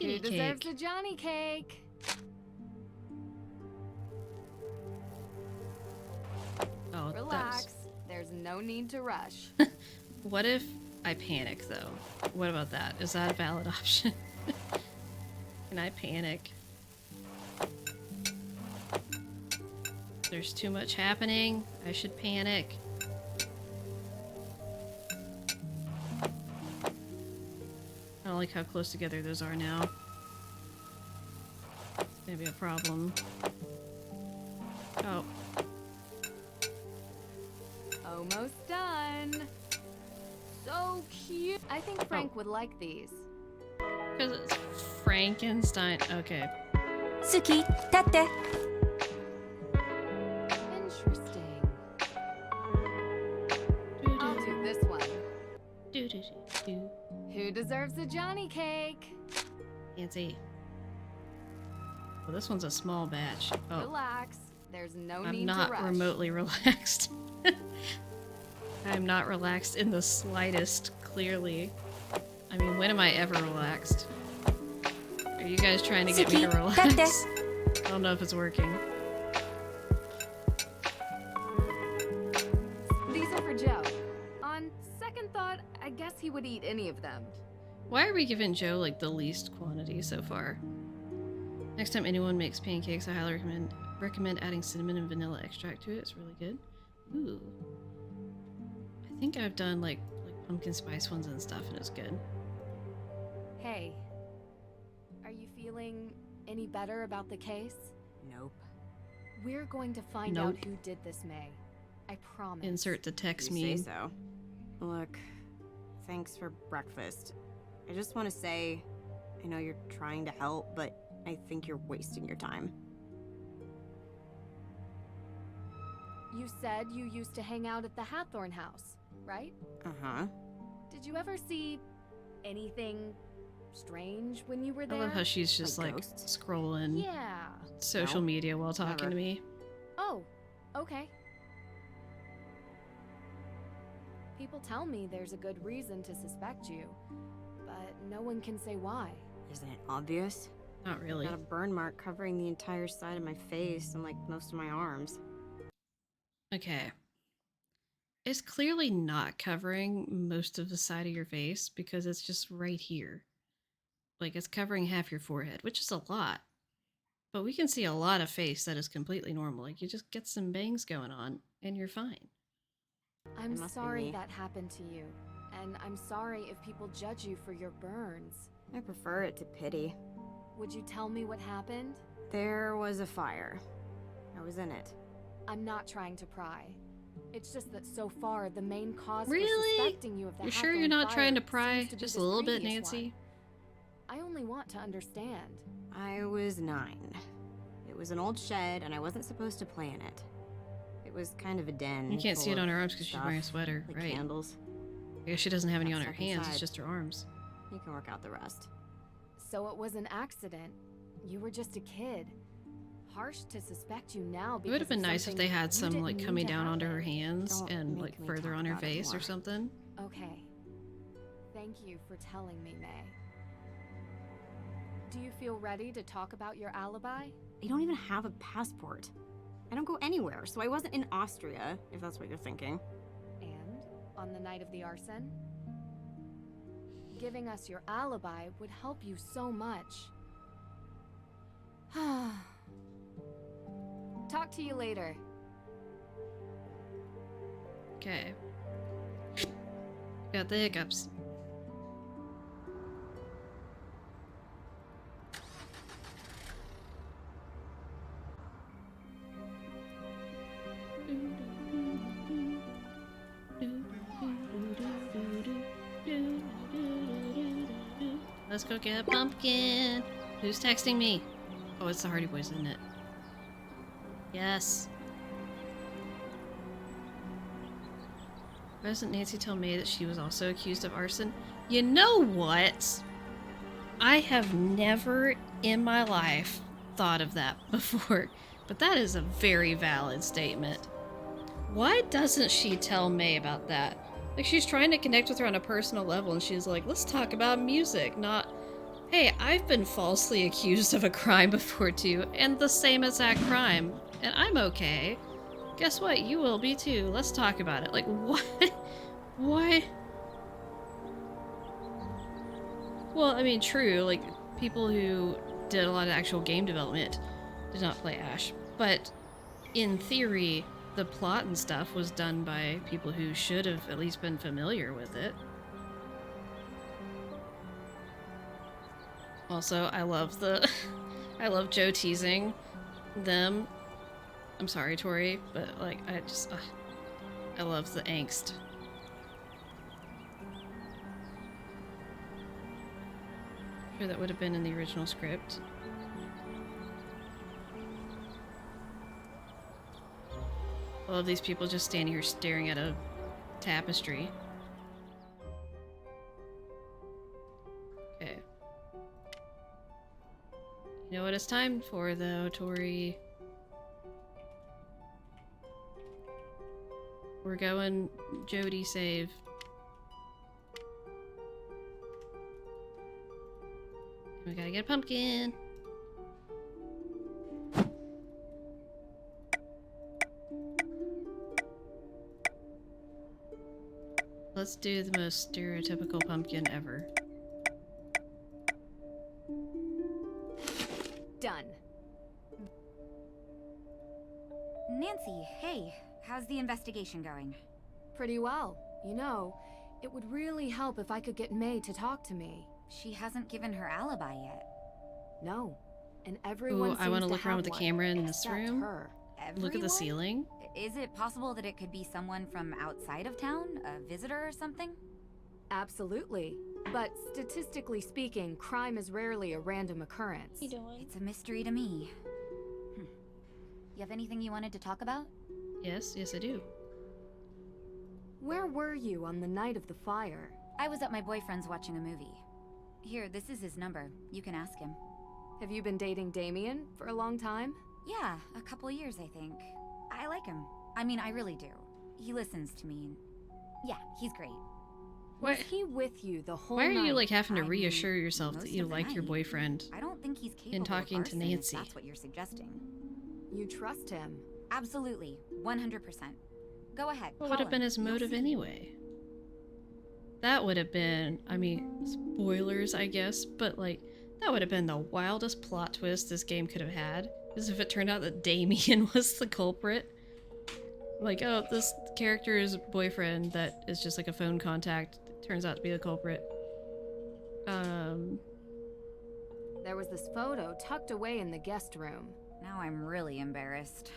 S3: Who
S2: Kitty
S3: deserves
S2: cake.
S3: a Johnny cake?
S2: Oh,
S3: Relax. There's no need to rush.
S2: What if I panic though? What about that? Is that a valid option? Can I panic? There's too much happening. I should panic. I don't like how close together those are now. It's gonna be a problem. Oh.
S3: Almost done. So cute. I think Frank would like these.
S2: Because it's Frankenstein. Okay.
S7: Suki, tate.
S3: Interesting. I'll do this one. Who deserves a Johnny cake?
S2: Nancy. Well, this one's a small batch. Oh.
S3: Relax. There's no
S2: I'm
S3: need
S2: not
S3: to rush.
S2: remotely relaxed. I'm not relaxed in the slightest, clearly. I mean, when am I ever relaxed? Are you guys trying to get me to relax? I don't know if it's working.
S3: These are for Joe. On second thought, I guess he would eat any of them.
S2: Why are we giving Joe, like, the least quantity so far? Next time anyone makes pancakes, I highly recommend adding cinnamon and vanilla extract to it. It's really good. Ooh. I think I've done, like pumpkin spice ones and stuff, and it's good.
S3: Hey, are you feeling any better about the case?
S7: Nope.
S3: We're going to find out who did this, May. I promise.
S2: Insert the text
S7: You
S2: meme.
S7: say so. Look, thanks for breakfast. I just want to say, I know you're trying to help, but I think you're wasting your time.
S3: You said you used to hang out at the Hathorn house, right?
S7: Uh-huh.
S3: Did you ever see anything strange when you were there?
S2: I love how she's just like scrolling social media while talking to me.
S3: Oh, okay. People tell me there's a good reason to suspect you, but no one can say why.
S7: Isn't it obvious?
S2: Not really.
S7: Got a burn mark covering the entire side of my face and like most of my arms.
S2: Okay. It's clearly not covering most of the side of your face because it's just right here. Like, it's covering half your forehead, which is a lot. But we can see a lot of face that is completely normal. Like, you just get some bangs going on, and you're fine.
S3: I'm sorry that happened to you, and I'm sorry if people judge you for your burns.
S7: I prefer it to pity.
S3: Would you tell me what happened?
S7: There was a fire. I was in it.
S3: I'm not trying to pry. It's just that so far, the main cause
S2: Really?
S3: for suspecting you of the
S2: You're sure
S3: Hathorn
S2: you're not
S3: fire
S2: trying to pry?
S3: seems to be
S2: Just a
S3: this
S2: little bit,
S3: previous
S2: Nancy?
S3: one. I only want to understand.
S7: I was 9. It was an old shed, and I wasn't supposed to play in it. It was kind of a den.
S2: You can't see
S7: full
S2: it on
S7: of
S2: her arms because she's
S7: stuff,
S2: wearing a sweater,
S7: like
S2: right?
S7: Candles.
S2: I guess she doesn't have any on her
S7: Stuck
S2: hands, it's
S7: inside.
S2: just her arms.
S7: You can work out the rest.
S3: So it was an accident. You were just a kid. Harsh to suspect you now.
S2: It would have been nice if they had some, like, coming down onto her
S3: happen.
S2: hands
S7: Don't
S2: and,
S7: make
S2: like,
S7: me
S2: further
S7: talk
S2: on her
S7: about it
S2: face or
S7: more.
S2: something.
S3: Okay. Thank you for telling me, May. Do you feel ready to talk about your alibi?
S7: I don't even have a passport. I don't go anywhere, so I wasn't in Austria, if that's what you're thinking.
S3: And on the night of the arson? Giving us your alibi would help you so much. Talk to you later.
S2: Okay. Got the hiccups. Let's go get a pumpkin. Who's texting me? Oh, it's the Hardy Boys, isn't it? Yes. Why doesn't Nancy tell May that she was also accused of arson? You know what? I have never in my life thought of that before, but that is a very valid statement. Why doesn't she tell May about that? Like, she's trying to connect with her on a personal level, and she's like, let's talk about music, not, hey, I've been falsely accused of a crime before too, and the same exact crime, and I'm okay. Guess what? You will be too. Let's talk about it. Like, what? What? Well, I mean, true, like, people who did a lot of actual game development did not play Ash, but in theory, the plot and stuff was done by people who should have at least been familiar with it. Also, I love the I love Joe teasing them. I'm sorry, Tori, but like I love the angst. I'm sure that would have been in the original script. I love these people just standing here staring at a tapestry. Okay. You know what it's time for, though, Tori? We're going Jody save. We gotta get a pumpkin. Let's do the most stereotypical pumpkin ever.
S3: Done.
S6: Nancy, hey, how's the investigation going?
S3: Pretty well. You know, it would really help if I could get May to talk to me.
S6: She hasn't given her alibi yet.
S3: No. And everyone
S2: I want to look around with the
S3: one,
S2: camera in this
S3: except
S2: room.
S3: her.
S2: Look at the ceiling.
S6: Is it possible that it could be someone from outside of town? A visitor or something?
S3: Absolutely. But statistically speaking, crime is rarely a random occurrence.
S6: It's a mystery to me. You have anything you wanted to talk about?
S2: Yes, I do.
S3: Where were you on the night of the fire?
S6: I was at my boyfriend's watching a movie. Here, this is his number. You can ask him.
S3: Have you been dating Damien for a long time?
S6: Yeah, a couple years, I think. I like him. I mean, I really do. He listens to me. Yeah, he's great.
S3: Was he with you the whole
S2: Why are
S3: night?
S2: you like having to reassure yourself that
S6: most
S2: you
S6: of the
S2: like your
S6: night.
S2: boyfriend
S6: I don't think he's capable
S2: in talking
S6: of
S2: to
S6: arson, if
S2: Nancy?
S6: that's what you're suggesting.
S3: You trust him?
S6: Absolutely. 100%. Go ahead.
S2: What would have been his motive anyway? That would have been, I mean, spoilers, I guess, but like, that would have been the wildest plot twist this game could have had. Is if it turned out that Damien was the culprit. Like, oh, this character's boyfriend that is just like a phone contact turns out to be the culprit.
S3: There was this photo tucked away in the guest room.
S6: Now I'm really embarrassed.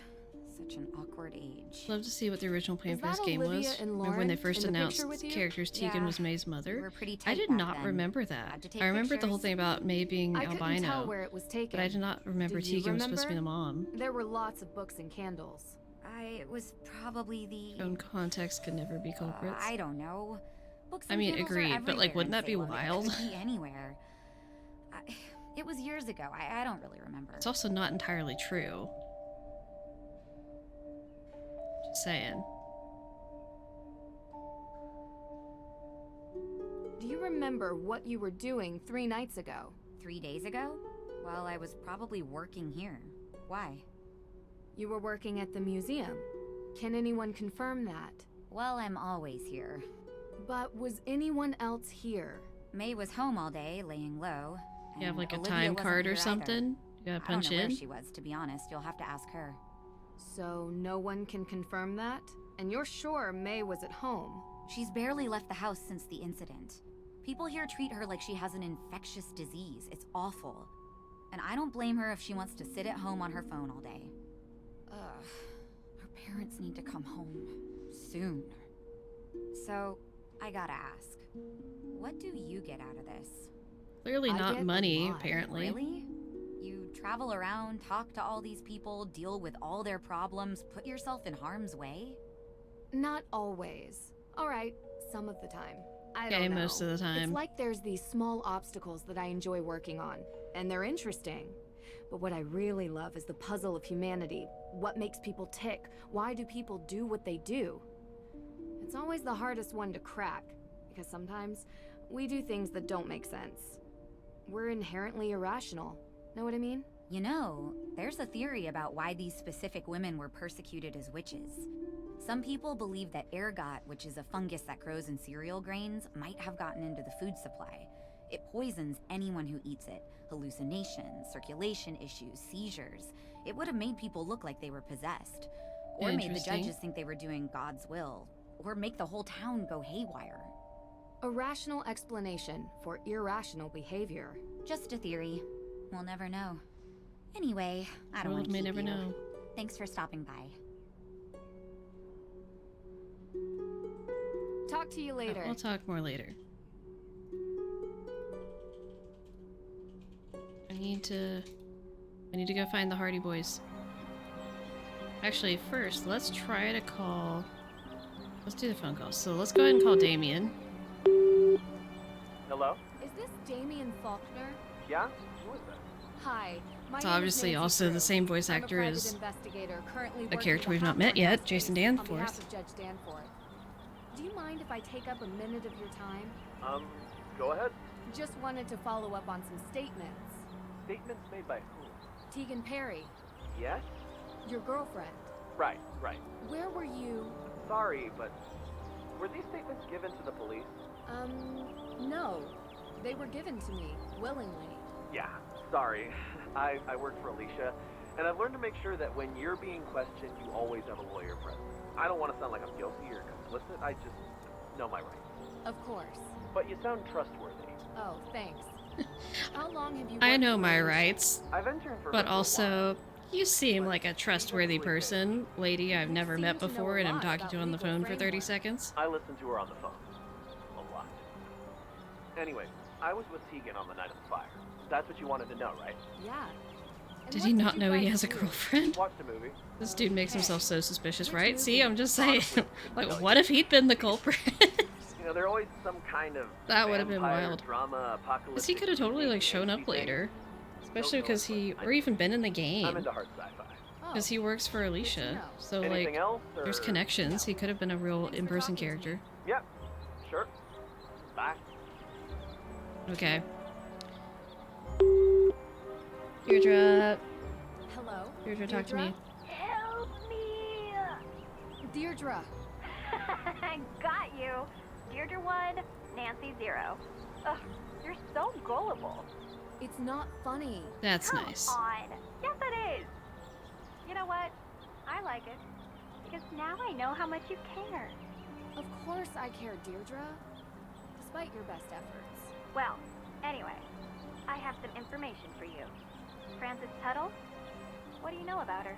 S6: Such an awkward age.
S2: Love to see what the original plan for
S3: that
S2: this game
S3: Olivia
S2: was.
S3: and
S2: Remember when they
S3: Lauren
S2: first
S3: in the
S2: announced
S3: picture with you?
S2: characters Tegan
S6: Yeah,
S2: was May's
S6: we
S2: mother?
S6: were pretty
S2: I
S6: tight
S2: did
S6: back
S2: not
S6: then.
S2: remember
S6: Had
S2: that.
S6: to take
S2: I remember the whole
S6: pictures.
S2: thing about May being
S3: I couldn't tell
S2: albino,
S3: where it was taken.
S2: but I did not remember
S3: Do you
S2: Tegan was supposed to be the
S3: remember?
S2: mom.
S3: There were lots of books and candles.
S6: It was probably the...
S2: Phone context could never be culprits.
S6: I don't know. Books
S2: I
S6: and
S2: mean,
S6: candles are
S2: agreed, but like,
S6: everywhere
S2: wouldn't
S6: in
S2: that be
S6: Salem.
S2: wild?
S6: It could be anywhere. It was years ago. I don't really remember.
S2: It's also not entirely true. Just saying.
S3: Do you remember what you were doing 3 nights ago?
S6: 3 days ago? Well, I was probably working here. Why?
S3: You were working at the museum. Can anyone confirm that?
S6: Well, I'm always here.
S3: But was anyone else here?
S6: May was home all day, laying low.
S2: You have
S6: and
S2: like a
S6: Olivia
S2: time
S6: wasn't
S2: card or
S6: here either.
S2: something? You gotta punch
S6: I don't know
S2: in?
S6: where she was, to be honest. You'll have to ask her.
S3: So no one can confirm that? And you're sure May was at home?
S6: She's barely left the house since the incident. People here treat her like she has an infectious disease. It's awful. And I don't blame her if she wants to sit at home on her phone all day. Ugh. Her parents need to come home. Soon. So, I gotta ask. What do you get out of this?
S2: Clearly
S3: I
S2: not
S3: get a
S2: money,
S3: lot.
S2: apparently.
S6: Really? You travel around, talk to all these people, deal with all their problems, put yourself in harm's way?
S3: Not always. Alright, some of the time. I
S2: Okay,
S3: don't know.
S2: most of the time.
S3: It's like there's these small obstacles that I enjoy working on, and they're interesting. But what I really love is the puzzle of humanity. What makes people tick? Why do people do what they do? It's always the hardest one to crack, because sometimes we do things that don't make sense. We're inherently irrational. Know what I mean?
S6: You know, there's a theory about why these specific women were persecuted as witches. Some people believe that ergot, which is a fungus that grows in cereal grains, might have gotten into the food supply. It poisons anyone who eats it. Hallucinations, circulation issues, seizures. It would have made people look like they were possessed. Or made the judges think they were doing God's will. Or make the whole town go haywire.
S3: A rational explanation for irrational behavior.
S6: Just a theory. We'll never know. Anyway, I don't want to
S2: may
S6: keep
S2: never
S6: you.
S2: know.
S6: Thanks for stopping by.
S3: Talk to you later.
S2: We'll talk more later. I need to go find the Hardy Boys. Actually, first, let's try to call... Let's do the phone call. So let's go ahead and call Damien.
S19: Hello?
S3: Is this Damien Faulkner?
S19: Yeah? Who is that?
S3: Hi.
S2: It's obviously also the same voice actor as a character we've not met yet, Jason Danforth.
S3: Judge Danforth. Do you mind if I take up a minute of your time?
S19: Go ahead.
S3: Just wanted to follow up on some statements.
S19: Statements made by who?
S3: Tegan Perry,
S19: Yes?
S3: your girlfriend.
S19: Right.
S3: Where were you?
S19: Sorry, but were these statements given to the police?
S3: No. They were given to me, willingly.
S19: Yeah, sorry. I work for Alicia, and I've learned to make sure that when you're being questioned, you always have a lawyer present. I don't want to sound like I'm guilty or complicit, I just know my rights.
S3: Of course.
S19: But you sound trustworthy.
S3: Oh, thanks. How long have you
S2: I
S3: worked
S2: know
S3: for
S2: my
S3: Alicia?
S2: rights,
S19: I've interned for
S2: but
S19: her for a
S2: also, you seem like a trustworthy person, lady I've never met before and I'm talking to on the phone for 30 seconds.
S19: I listened to her on the phone. A lot. Anyway, I was with Tegan on the night of the fire. That's what you wanted to know, right?
S3: Yeah. And
S2: Did
S3: what
S2: he not
S3: you
S2: know he
S3: guys
S2: has a
S3: do?
S2: girlfriend?
S19: Watched a movie.
S2: This dude makes himself so suspicious, right? See, I'm just saying. Like, what if he'd been the culprit?
S19: You know, they're always some kind of
S2: That would have been
S19: vampire
S2: wild.
S19: drama, apocalyptic.
S2: Because he could have totally, like, shown up later. Especially because he, or even been in the
S19: I'm
S2: game.
S19: into hard sci-fi.
S2: Because he works for Alicia. So,
S19: Anything
S2: like,
S19: else,
S2: there's
S19: or-
S2: connections. He could have been a real in-person character.
S19: Yep. Sure. Bye.
S2: Okay. Deirdre.
S3: Hello?
S2: Deirdre, talk to me.
S1: Help me!
S3: Deirdre.
S1: I got you. Deirdre 1, Nancy 0. Ugh, you're so gullible.
S3: It's not funny.
S2: That's
S1: Come
S2: nice.
S1: on. Yes, it is. You know what? I like it. Because now I know how much you care.
S3: Of course I care, Deirdre. Despite your best efforts.
S1: Well, anyway, I have some information for you. Frances Tuttle? What do you know about her?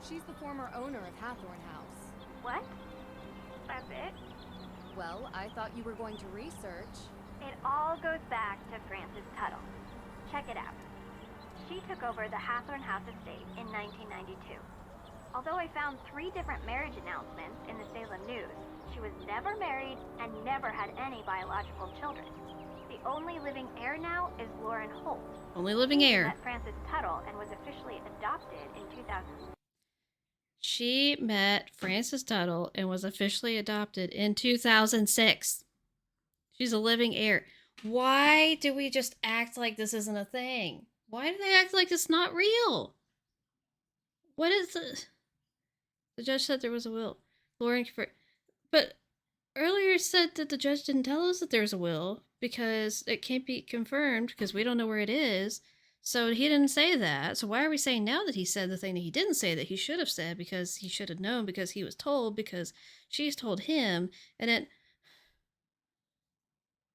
S3: She's the former owner of Hathorn House.
S1: What? That's it?
S3: Well, I thought you were going to research.
S1: It all goes back to Frances Tuttle. Check it out. She took over the Hathorn House estate in 1992. Although I found 3 different marriage announcements in the Salem News, she was never married and never had any biological children. The only living heir now is Lauren Holt.
S2: Only living
S1: She
S2: heir.
S1: met Frances Tuttle and was officially adopted in 2000.
S2: She met Frances Tuttle and was officially adopted in 2006. She's a living heir. Why do we just act like this isn't a thing? Why do they act like it's not real? What is it? The judge said there was a will. Lauren confirmed. But earlier said that the judge didn't tell us that there's a will because it can't be confirmed because we don't know where it is. So he didn't say that. So why are we saying now that he said the thing that he didn't say that he should have said because he should have known because he was told because she's told him and then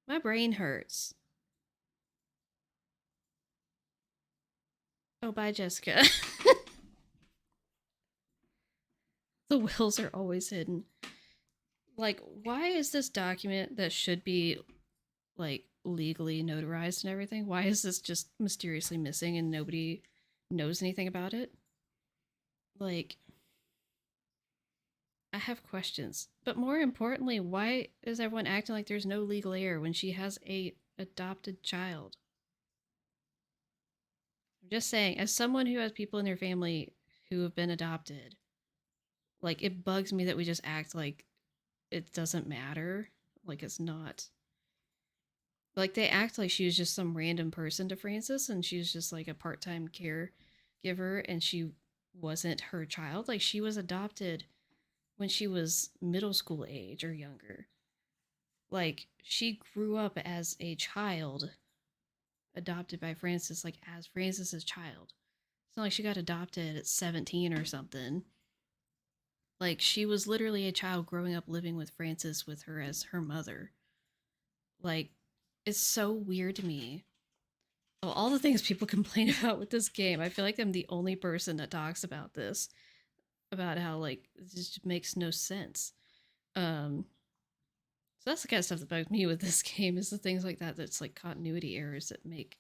S2: my brain hurts. Oh, bye, Jessica. The wills are always hidden. Like, why is this document that should be, like, legally notarized and everything, why is this just mysteriously missing and nobody knows anything about it? Like, I have questions. But more importantly, why is everyone acting like there's no legal heir when she has a adopted child? I'm just saying, as someone who has people in their family who have been adopted, like, it bugs me that we just act like it doesn't matter. Like, it's not. Like, they act like she was just some random person to Frances, and she was just, like, a part-time caregiver, and she wasn't her child. Like, she was adopted when she was middle school age or younger. Like, she grew up as a child adopted by Francis, like, as Francis's child. It's not like she got adopted at 17 or something. Like, she was literally a child growing up living with Francis with her as her mother. Like, it's so weird to me. Of all the things people complain about with this game, I feel like I'm the only person that talks about this. About how, like, it just makes no sense. So that's the kind of stuff that bugs me with this game, is the things like that that's like continuity errors that make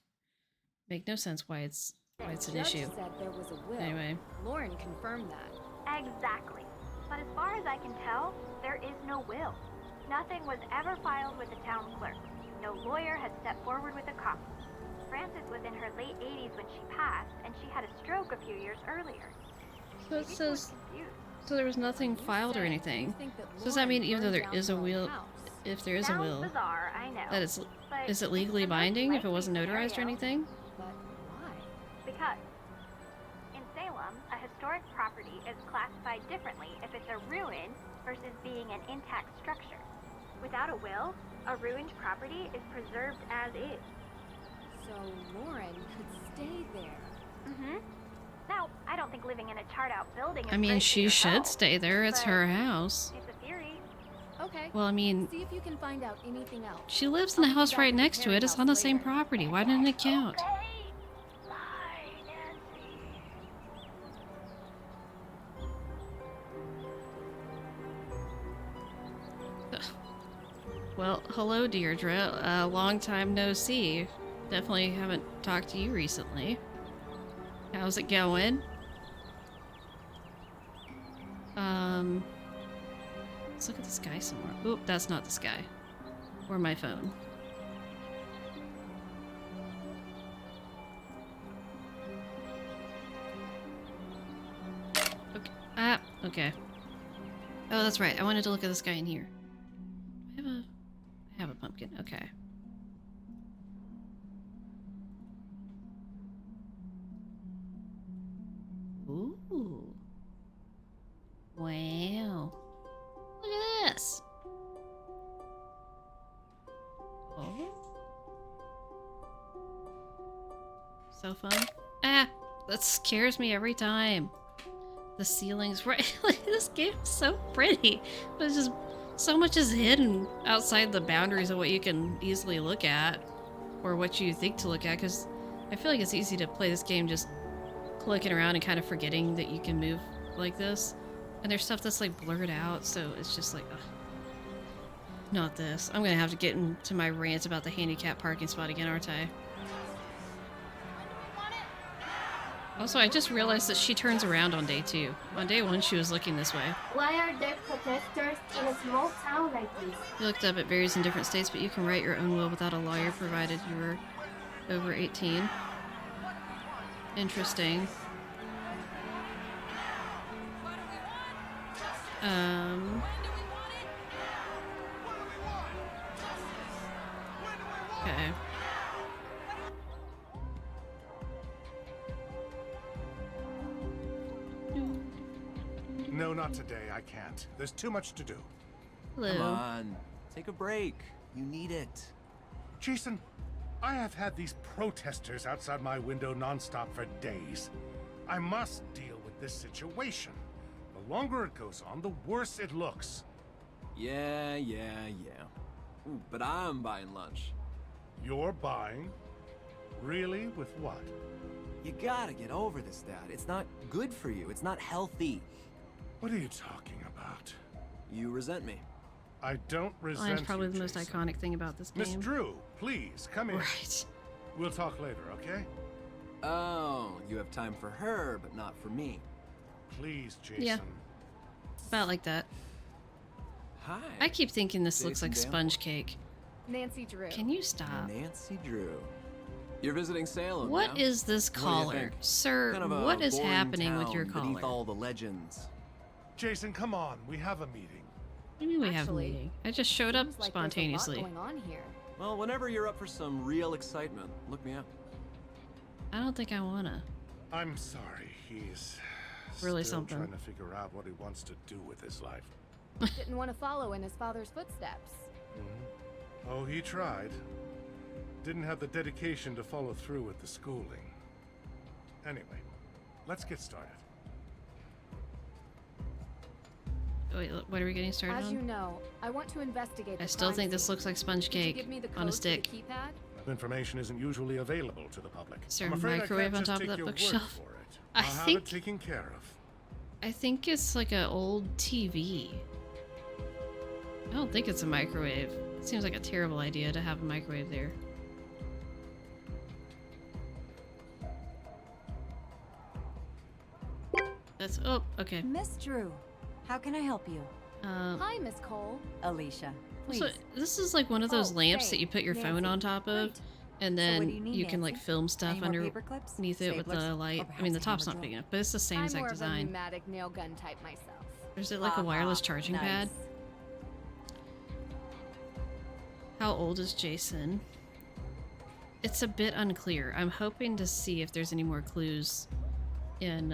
S2: no sense why it's an issue.
S3: Said there was a will.
S2: Anyway.
S3: Lauren confirmed that.
S1: Exactly. But as far as I can tell, there is no will. Nothing was ever filed with the town clerk. No lawyer has stepped forward with a copy. Frances was in her late 80s when she passed, and she had a stroke a few years earlier.
S2: So it says, so there was nothing filed or anything. So does that mean even though there is a will, if there is a will,
S1: bizarre, I know,
S2: that is it legally binding if it wasn't notarized or anything?
S3: But why?
S1: Because in Salem, a historic property is classified differently if it's a ruin versus being an intact structure. Without a will, a ruined property is preserved as is.
S3: So Lauren could stay there.
S1: Mm-hmm. Now, I don't think living in a charred-out building is
S2: I mean,
S1: great for
S2: she
S1: your
S2: should
S1: health,
S2: stay there. It's
S1: but
S2: her house.
S1: It's a theory.
S3: Okay.
S2: Well, I mean,
S3: See if you can find out anything else.
S2: she lives in the house right next to it. It's on the same property. Why didn't it count? Well, hello, Deirdre. Long time no see. Definitely haven't talked to you recently. How's it going? Let's look at the sky some more. Oop, that's not the sky. Or my phone. Okay. Ah, okay. Oh, that's right. I wanted to look at this guy in here. I have a pumpkin. Okay. Ooh. Wow. Look at this. Oh. So fun. Ah, that scares me every time. The ceiling's right. Like, this game's so pretty, but it's just so much is hidden outside the boundaries of what you can easily look at, or what you think to look at. Because I feel like it's easy to play this game just clicking around and kind of forgetting that you can move like this. And there's stuff that's like blurred out, so it's just like, ugh. Not this. I'm gonna have to get into my rant about the handicap parking spot again, aren't I? Also, I just realized that she turns around on day 2. On day 1, she was looking this way.
S11: Why are there protesters in a small town like this?
S2: You looked up, it varies in different states, but you can write your own will without a lawyer, provided you were over 18. Interesting. Okay.
S12: No, not today. I can't. There's too much to do.
S2: Hello.
S20: Come on. Take a break. You need it.
S12: Jason, I have had these protesters outside my window nonstop for days. I must deal with this situation. The longer it goes on, the worse it looks.
S20: Yeah. Ooh, but I'm buying lunch.
S12: You're buying? Really? With what?
S20: You gotta get over this, Dad. It's not good for you. It's not healthy.
S12: What are you talking about?
S20: You resent me.
S12: I don't resent
S2: Line's probably
S12: you,
S2: the most
S12: Jason.
S2: iconic thing about this game.
S12: Miss Drew, please, come in.
S2: Right.
S12: We'll talk later, okay?
S20: Oh, you have time for her, but not for me.
S12: Please, Jason.
S2: Yeah. About like that.
S20: Hi.
S2: I keep thinking this looks
S20: Jason
S2: like
S20: Dale.
S2: sponge cake.
S3: Nancy Drew.
S2: Can you stop?
S20: Nancy Drew. You're visiting Salem.
S2: What
S20: yeah?
S2: is this
S20: What do you
S2: collar?
S20: think?
S2: Sir,
S20: Kind of a
S2: what is
S20: boring
S2: happening with your
S20: town beneath
S2: collar?
S20: all the legends.
S12: Jason, come on. We have a meeting.
S2: What do you mean we have a
S3: Actually,
S2: meeting? I just showed up
S3: Seems like
S2: spontaneously.
S3: There's a lot going on here.
S20: Well, whenever you're up for some real excitement, look me up.
S2: I don't think I wanna.
S12: I'm sorry. He's
S2: Really
S12: still
S2: something.
S12: trying to figure out what he wants to do with his life.
S3: Didn't want to follow in his father's footsteps.
S12: Oh, he tried. didn't have the dedication to follow through with the schooling. Anyway, let's get started.
S2: Wait, what are we getting started
S3: As
S2: on?
S3: you know, I want to investigate.
S2: I still think this looks like sponge cake on a stick.
S12: Information isn't usually available to the public.
S2: Is there
S12: I'm
S2: a
S12: afraid
S2: microwave
S12: I
S2: on
S12: can't
S2: top
S12: just
S2: of that
S12: take your word
S2: bookshelf?
S12: for it.
S2: I
S12: I'll have
S2: think
S12: it taken care of.
S2: I think it's like an old TV. I don't think it's a microwave. It seems like a terrible idea to have a microwave there. That's okay.
S21: Miss Drew, how can I help you?
S3: Hi, Miss Cole.
S21: Alicia, please.
S2: Also, this is like one of those lamps that you put your phone on top of, and then
S21: what do you need,
S2: can like
S21: Nancy?
S2: film stuff
S21: Any more
S2: underneath it with the
S21: staplers,
S2: light.
S21: or
S2: I mean, the
S21: perhaps
S2: top's
S21: a
S2: not
S21: hammer
S2: big enough, but it's the same
S3: I'm
S2: exact
S3: more
S2: design.
S3: of a pneumatic nail gun type myself.
S2: Or is it like a wireless charging pad? How old is Jason? It's a bit unclear. I'm hoping to see if there's any more clues in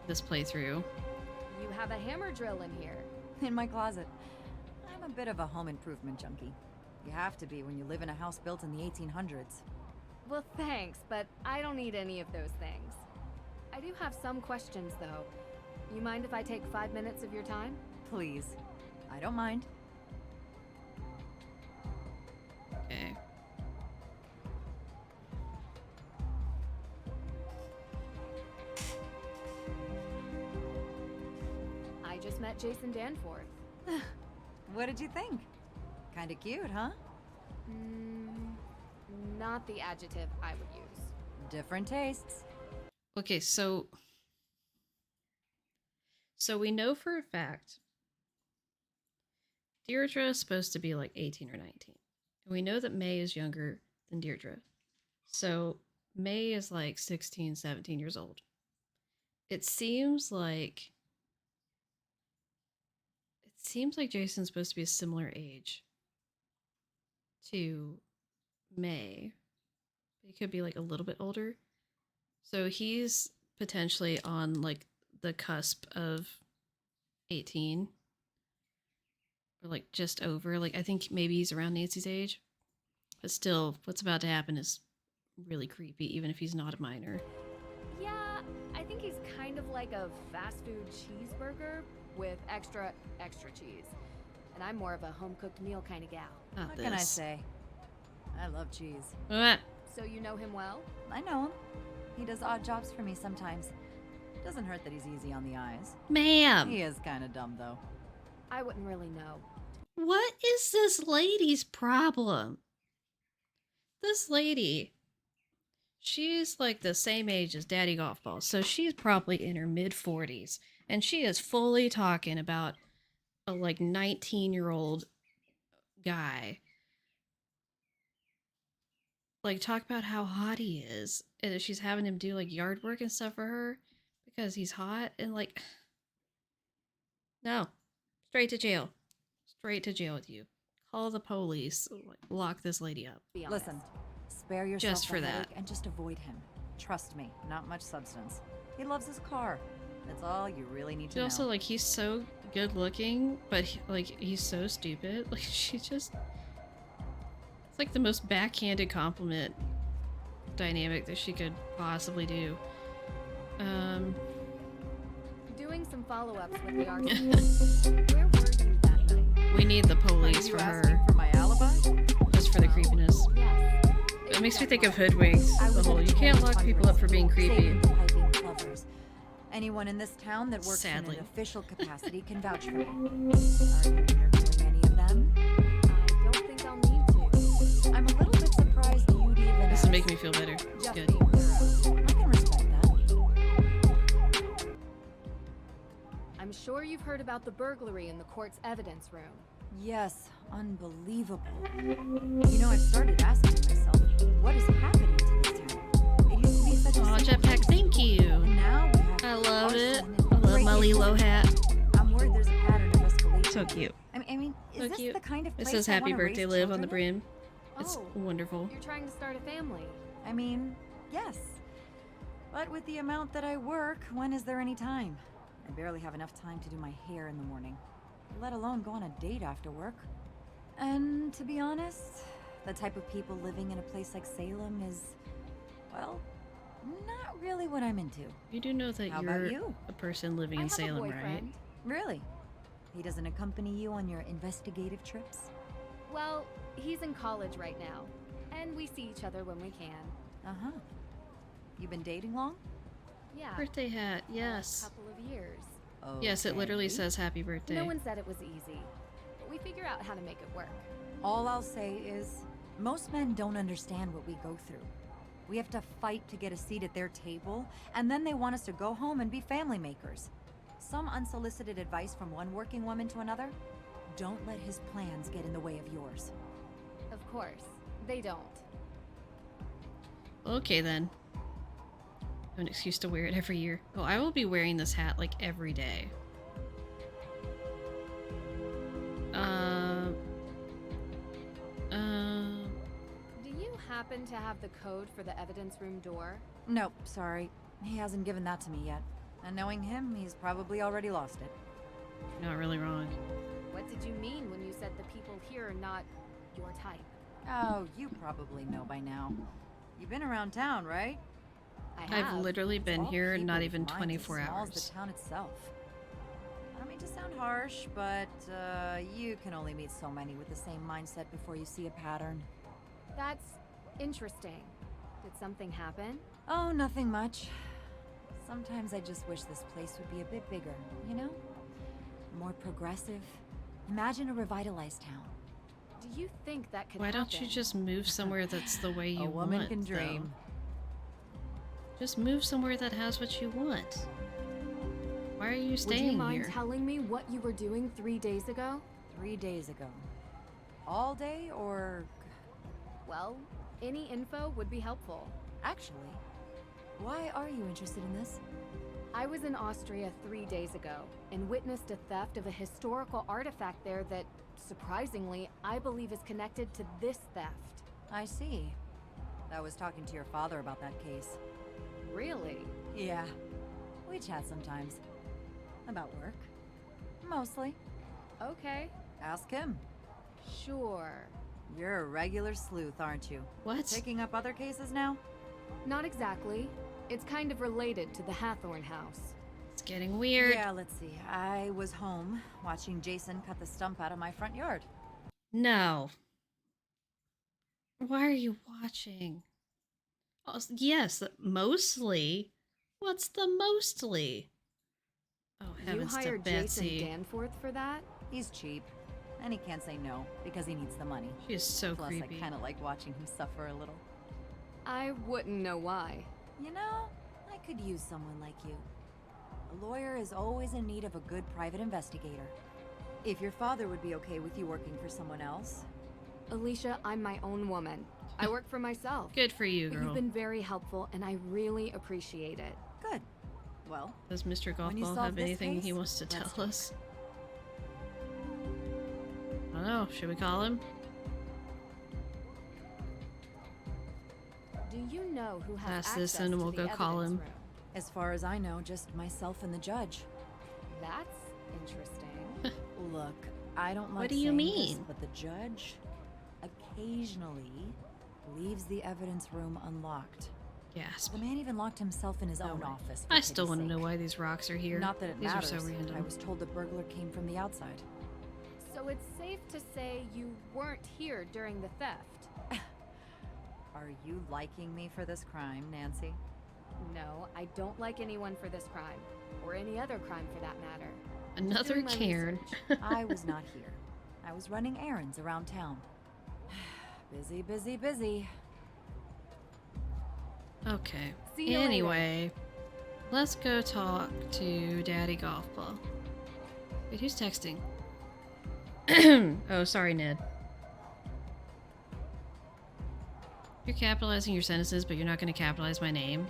S2: this playthrough.
S3: You have a hammer drill in here.
S21: In my closet. I'm a bit of a home improvement junkie. You have to be when you live in a house built in the 1800s.
S3: Well, thanks, but I don't need any of those things. I do have some questions, though. You mind if I take 5 minutes of your time?
S21: Please. I don't mind.
S2: Okay.
S3: I just met Jason Danforth.
S21: What did you think? Kinda cute, huh?
S3: Not the adjective I would use.
S21: Different tastes.
S2: Okay, so we know for a fact Deirdre is supposed to be like 18 or 19. And we know that May is younger than Deirdre. So May is like 16, 17 years old. It seems like Jason's supposed to be a similar age to May. He could be like a little bit older. So he's potentially on like the cusp of 18. Or like just over. Like I think maybe he's around Nancy's age. But still, what's about to happen is really creepy, even if he's not a minor.
S3: Yeah, I think he's kind of like a fast food cheeseburger with extra cheese. And I'm more of a home-cooked meal kind of gal.
S21: What can I say? I love cheese.
S3: So you know him well?
S21: I know him. He does odd jobs for me sometimes. Doesn't hurt that he's easy on the eyes.
S2: Ma'am!
S21: He is kind of dumb, though.
S3: I wouldn't really know.
S2: What is this lady's problem? This lady, she's like the same age as Daddy Golf Ball, so she's probably in her mid-40s, and she is fully talking about a like 19-year-old guy. Like, talk about how hot he is, and she's having him do like yard work and stuff for her because he's hot, and like, no, straight to jail. Straight to jail with you. Call the police. Lock this lady up.
S21: Listen, spare yourself
S2: Just for
S21: the headache
S2: that.
S21: and just avoid him. Trust me, not much substance. He loves his car. That's all you really need to know.
S2: Also, like, he's so good looking, but he's so stupid. Like, she just... It's like the most backhanded compliment dynamic that she could possibly do.
S3: Doing some follow-ups with the artist. Where were you that night?
S2: We need the police for her.
S21: For my alibi?
S2: Just for the creepiness.
S3: Yes.
S2: It makes me think of Hoodwinks. The whole, you can't lock people up for being creepy.
S21: Anyone in this town that works
S2: Sadly.
S21: in an official capacity can vouch for me. Are you interviewing any of them?
S3: I don't think I'll need to.
S21: I'm a little bit surprised you'd even
S2: This
S21: ask.
S2: will make me feel better. It's
S21: Just
S2: good.
S21: being thorough. I can respect that.
S3: I'm sure you've heard about the burglary in the court's evidence room.
S21: Yes, unbelievable. You know, I've started asking myself, what is happening to this town? It used to be such a
S2: Aw,
S21: safe
S2: Jetpack,
S21: place.
S2: thank you.
S21: And now we have
S2: I love it.
S21: arson
S2: I
S21: and
S2: love
S21: great
S2: my Lilo hat.
S21: I'm worried there's a pattern of escalation.
S2: So cute.
S21: I mean, is
S2: So
S21: this
S2: cute.
S21: the kind of
S2: It
S21: place
S2: says
S21: I
S2: Happy
S21: wanna
S2: Birthday
S21: raise
S2: Live on the
S21: children in?
S2: brim. It's
S3: Oh,
S2: wonderful.
S3: You're trying to start a family.
S21: I mean, yes. But with the amount that I work, when is there any time? I barely have enough time to do my hair in the morning, let alone go on a date after work. And to be honest, The type of people living in a place like Salem is, well, not really what I'm into.
S2: You do know that
S21: How about
S2: you're
S21: you?
S2: a person living in Salem, right?
S21: Really? He doesn't accompany you on your investigative trips?
S3: Well, he's in college right now, and we see each other when we can.
S21: Uh-huh. You been dating long?
S3: Yeah.
S2: Birthday hat, yes.
S3: A couple of years.
S2: Yes, it literally says happy birthday.
S3: No one said it was easy, but we figure out how to make it work.
S21: All I'll say is, most men don't understand what we go through. We have to fight to get a seat at their table, and then they want us to go home and be family makers. Some unsolicited advice from one working woman to another? Don't let his plans get in the way of yours.
S3: Of course, they don't.
S2: Okay then. I have an excuse to wear it every year. Oh, I will be wearing this hat like every day.
S3: Do you happen to have the code for the evidence room door?
S21: Nope, sorry. He hasn't given that to me yet. And knowing him, he's probably already lost it.
S2: Not really wrong.
S3: What did you mean when you said the people here are not your type?
S21: Oh, you probably know by now. You've been around town, right?
S2: I've literally been here not even 24
S21: as
S2: hours.
S21: The town itself. I don't mean to sound harsh, but you can only meet so many with the same mindset before you see a pattern.
S3: That's interesting. Did something happen?
S21: Oh, nothing much. Sometimes I just wish this place would be a bit bigger, you know? More progressive. Imagine a revitalized town.
S3: Do you think that could
S2: Why
S3: happen?
S2: don't you just move somewhere that's the way you
S21: A woman
S2: want,
S21: can dream.
S2: though? Just move somewhere that has what you want. Why are you
S3: Would
S2: staying
S3: you mind
S2: here?
S3: telling me what you were doing 3 days ago?
S21: 3 days ago. All day or...
S3: Well, any info would be helpful.
S21: Actually, why are you interested in this?
S3: I was in Austria 3 days ago and witnessed a theft of a historical artifact there that, surprisingly, I believe is connected to this theft.
S21: I see. I was talking to your father about that case.
S3: Really?
S21: Yeah. We chat sometimes. About work. Mostly.
S3: Okay.
S21: Ask him.
S3: Sure.
S21: You're a regular sleuth, aren't you?
S2: What?
S21: Picking up other cases now?
S3: Not exactly. It's kind of related to the Hathorn house.
S2: It's getting weird.
S21: Yeah, let's see. I was home watching Jason cut the stump out of my front yard.
S2: No. Why are you watching? Oh, yes, mostly. What's the mostly? Oh, heavens
S3: You
S2: to
S3: hired
S2: Betsy.
S3: Jason Danforth for that?
S21: He's cheap. And he can't say no, because he needs the money.
S2: She is so
S21: Plus,
S2: creepy.
S21: I kind of like watching him suffer a little.
S3: I wouldn't know why.
S21: You know, I could use someone like you. A lawyer is always in need of a good private investigator. If your father would be okay with you working for someone else.
S3: Alicia, I'm my own woman. I work for myself.
S2: Good for you, girl.
S3: You've been very helpful, and I really appreciate it.
S21: Good. Well,
S2: does Mr.
S21: when you
S2: Golfball
S21: solve
S2: have
S21: this
S2: anything he
S21: case,
S2: wants to
S21: let's
S2: tell us? I don't know. Should we call him?
S3: Do you know who has
S2: Pass
S3: access
S2: this and
S3: to
S2: we'll
S3: the
S2: go call
S3: evidence
S2: him.
S3: room?
S21: As far as I know, just myself and the judge.
S3: That's interesting.
S21: Look, I don't like
S2: What do you
S21: saying
S2: mean?
S21: this, but the judge occasionally leaves the evidence room unlocked.
S2: Gasp.
S21: The man even locked himself in his own
S2: way.
S21: office. for
S2: I still
S21: pity's
S2: want to
S21: sake.
S2: know why these rocks are here.
S21: Not that it
S2: These
S21: matters.
S2: are so random.
S21: I was told the burglar came from the outside.
S3: So it's safe to say you weren't here during the theft?
S21: Are you liking me for this crime, Nancy?
S3: No, I don't like anyone for this crime. Or any other crime for that matter.
S2: Another
S3: Doing my
S2: Karen.
S21: I was not here. I was running errands around town. Busy, busy, busy.
S2: Okay.
S3: See you later.
S2: Anyway, let's go talk to Daddy Golfball. Wait, who's texting? Oh, sorry, Ned. You're capitalizing your sentences, but you're not going to capitalize my name.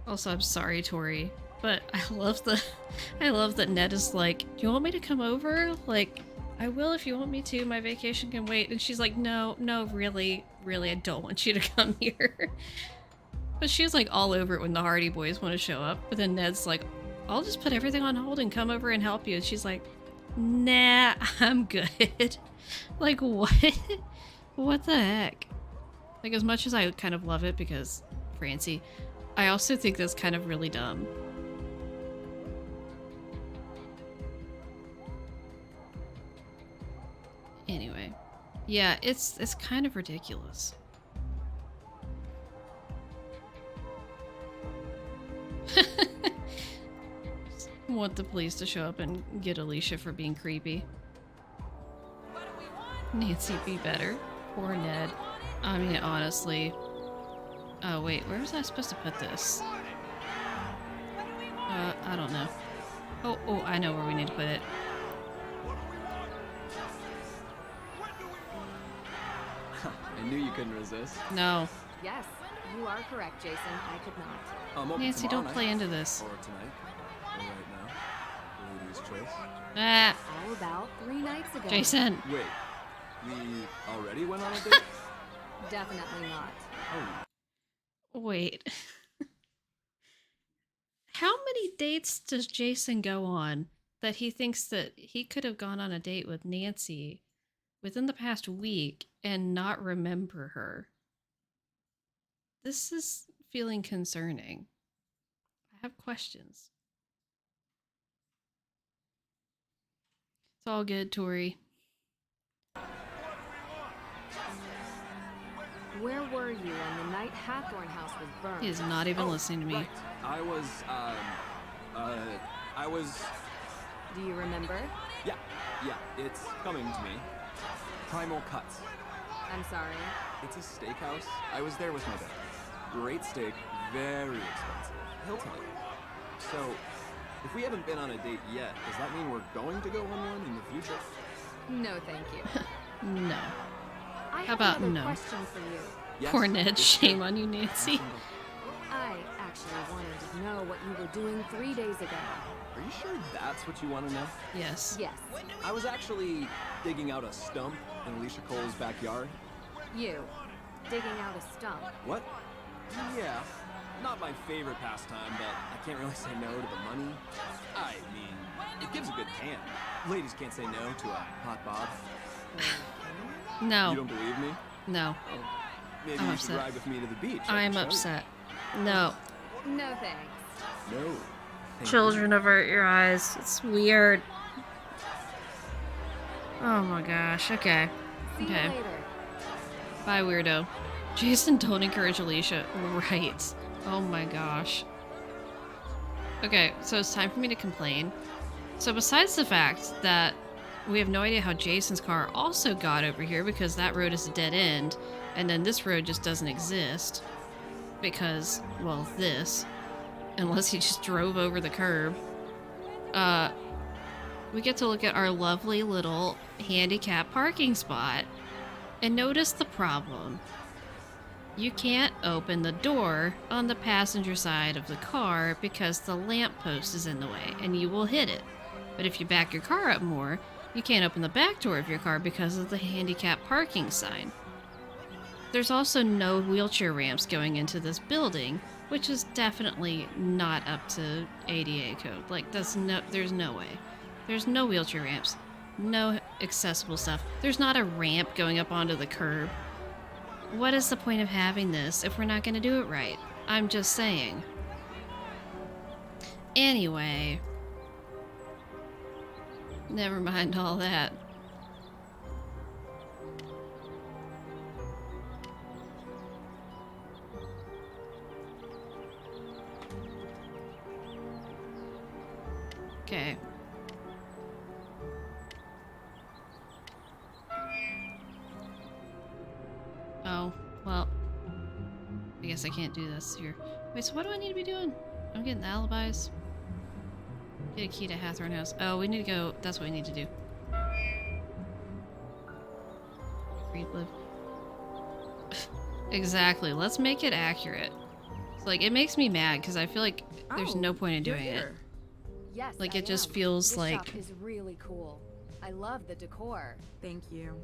S2: Also, I'm sorry, Tori, but I love that Ned is like, do you want me to come over? Like, I will if you want me to. My vacation can wait. And she's like, no, really, I don't want you to come here. But she's like all over it when the Hardy Boys want to show up. But then Ned's like, I'll just put everything on hold and come over and help you. And she's like, nah, I'm good. Like, what? What the heck? Like, as much as I kind of love it because Francie, I also think that's kind of really dumb. Anyway, yeah, it's kind of ridiculous. Want the police to show up and get Alicia for being creepy. Nancy, be better. Poor Ned. I mean, honestly. Oh, wait, where was I supposed to put this? I don't know. Oh, I know where we need to put it.
S20: I knew you couldn't resist.
S2: No.
S3: Yes, you are correct, Jason. I could not.
S2: Nancy, don't play into this.
S20: Or tonight. Or right now. Lady's choice.
S2: Ah.
S3: How about 3 nights ago?
S2: Jason.
S20: Wait. We already went on a date?
S3: Definitely not.
S20: Oh.
S2: Wait. How many dates does Jason go on that he thinks that he could have gone on a date with Nancy within the past week and not remember her? This is feeling concerning. I have questions. It's all good, Tori.
S3: Where were you on the night Hathorn House was burned?
S2: He is not even listening to me.
S20: Right. I was...
S3: Do you remember?
S20: Yeah, it's coming to me. Primal Cuts.
S3: I'm sorry.
S20: It's a steakhouse. I was there with my dad. Great steak, very expensive. He'll tell you. So, if we haven't been on a date yet, does that mean we're going to go on one in the future?
S3: No, thank you.
S2: No.
S3: How
S2: about no?
S3: Question for you.
S20: Yes,
S2: Poor Ned, shame on you, Nancy.
S3: I actually wanted to know what you were doing 3 days ago.
S20: Are you sure that's what you want to know?
S2: Yes.
S3: Yes.
S20: I was actually digging out a stump in Alicia Cole's backyard.
S3: You. Digging out a stump.
S20: What? Yeah. Not my favorite pastime, but I can't really say no to the money. I mean, it gives a good tan. Ladies can't say no to a hot bob.
S2: No.
S20: You don't believe me?
S2: No.
S20: Oh, maybe
S2: I'm
S20: you
S2: upset.
S20: should ride with me to the beach.
S2: I'm upset. No.
S3: No thanks.
S20: No. Thank
S2: Children, avert your eyes. It's weird. Oh my gosh. Okay.
S3: See
S2: Okay.
S3: you later.
S2: Bye, weirdo. Jason, don't encourage Alicia. Right. Oh my gosh. Okay, so it's time for me to complain. So besides the fact that we have no idea how Jason's car also got over here because that road is a dead end, and then this road just doesn't exist because, well, this, unless he just drove over the curb. We get to look at our lovely little handicap parking spot and notice the problem. You can't open the door on the passenger side of the car because the lamppost is in the way and you will hit it. But if you back your car up more, you can't open the back door of your car because of the handicap parking sign. There's also no wheelchair ramps going into this building, which is definitely not up to ADA code. Like, there's no way. There's no wheelchair ramps, no accessible stuff. There's not a ramp going up onto the curb. What is the point of having this if we're not going to do it right? I'm just saying. Anyway. Never mind all that. Okay. Oh, well. I guess I can't do this here. Wait, so what do I need to be doing? I'm getting the alibis. Get a key to Hathorn House. Oh, we need to go. That's what we need to do. Read live. Exactly. Let's make it accurate. It's like, it makes me mad because I feel like there's no point in doing it.
S3: Yes, like I it just am. feels this like shop is really cool. I love the decor.
S16: Thank you.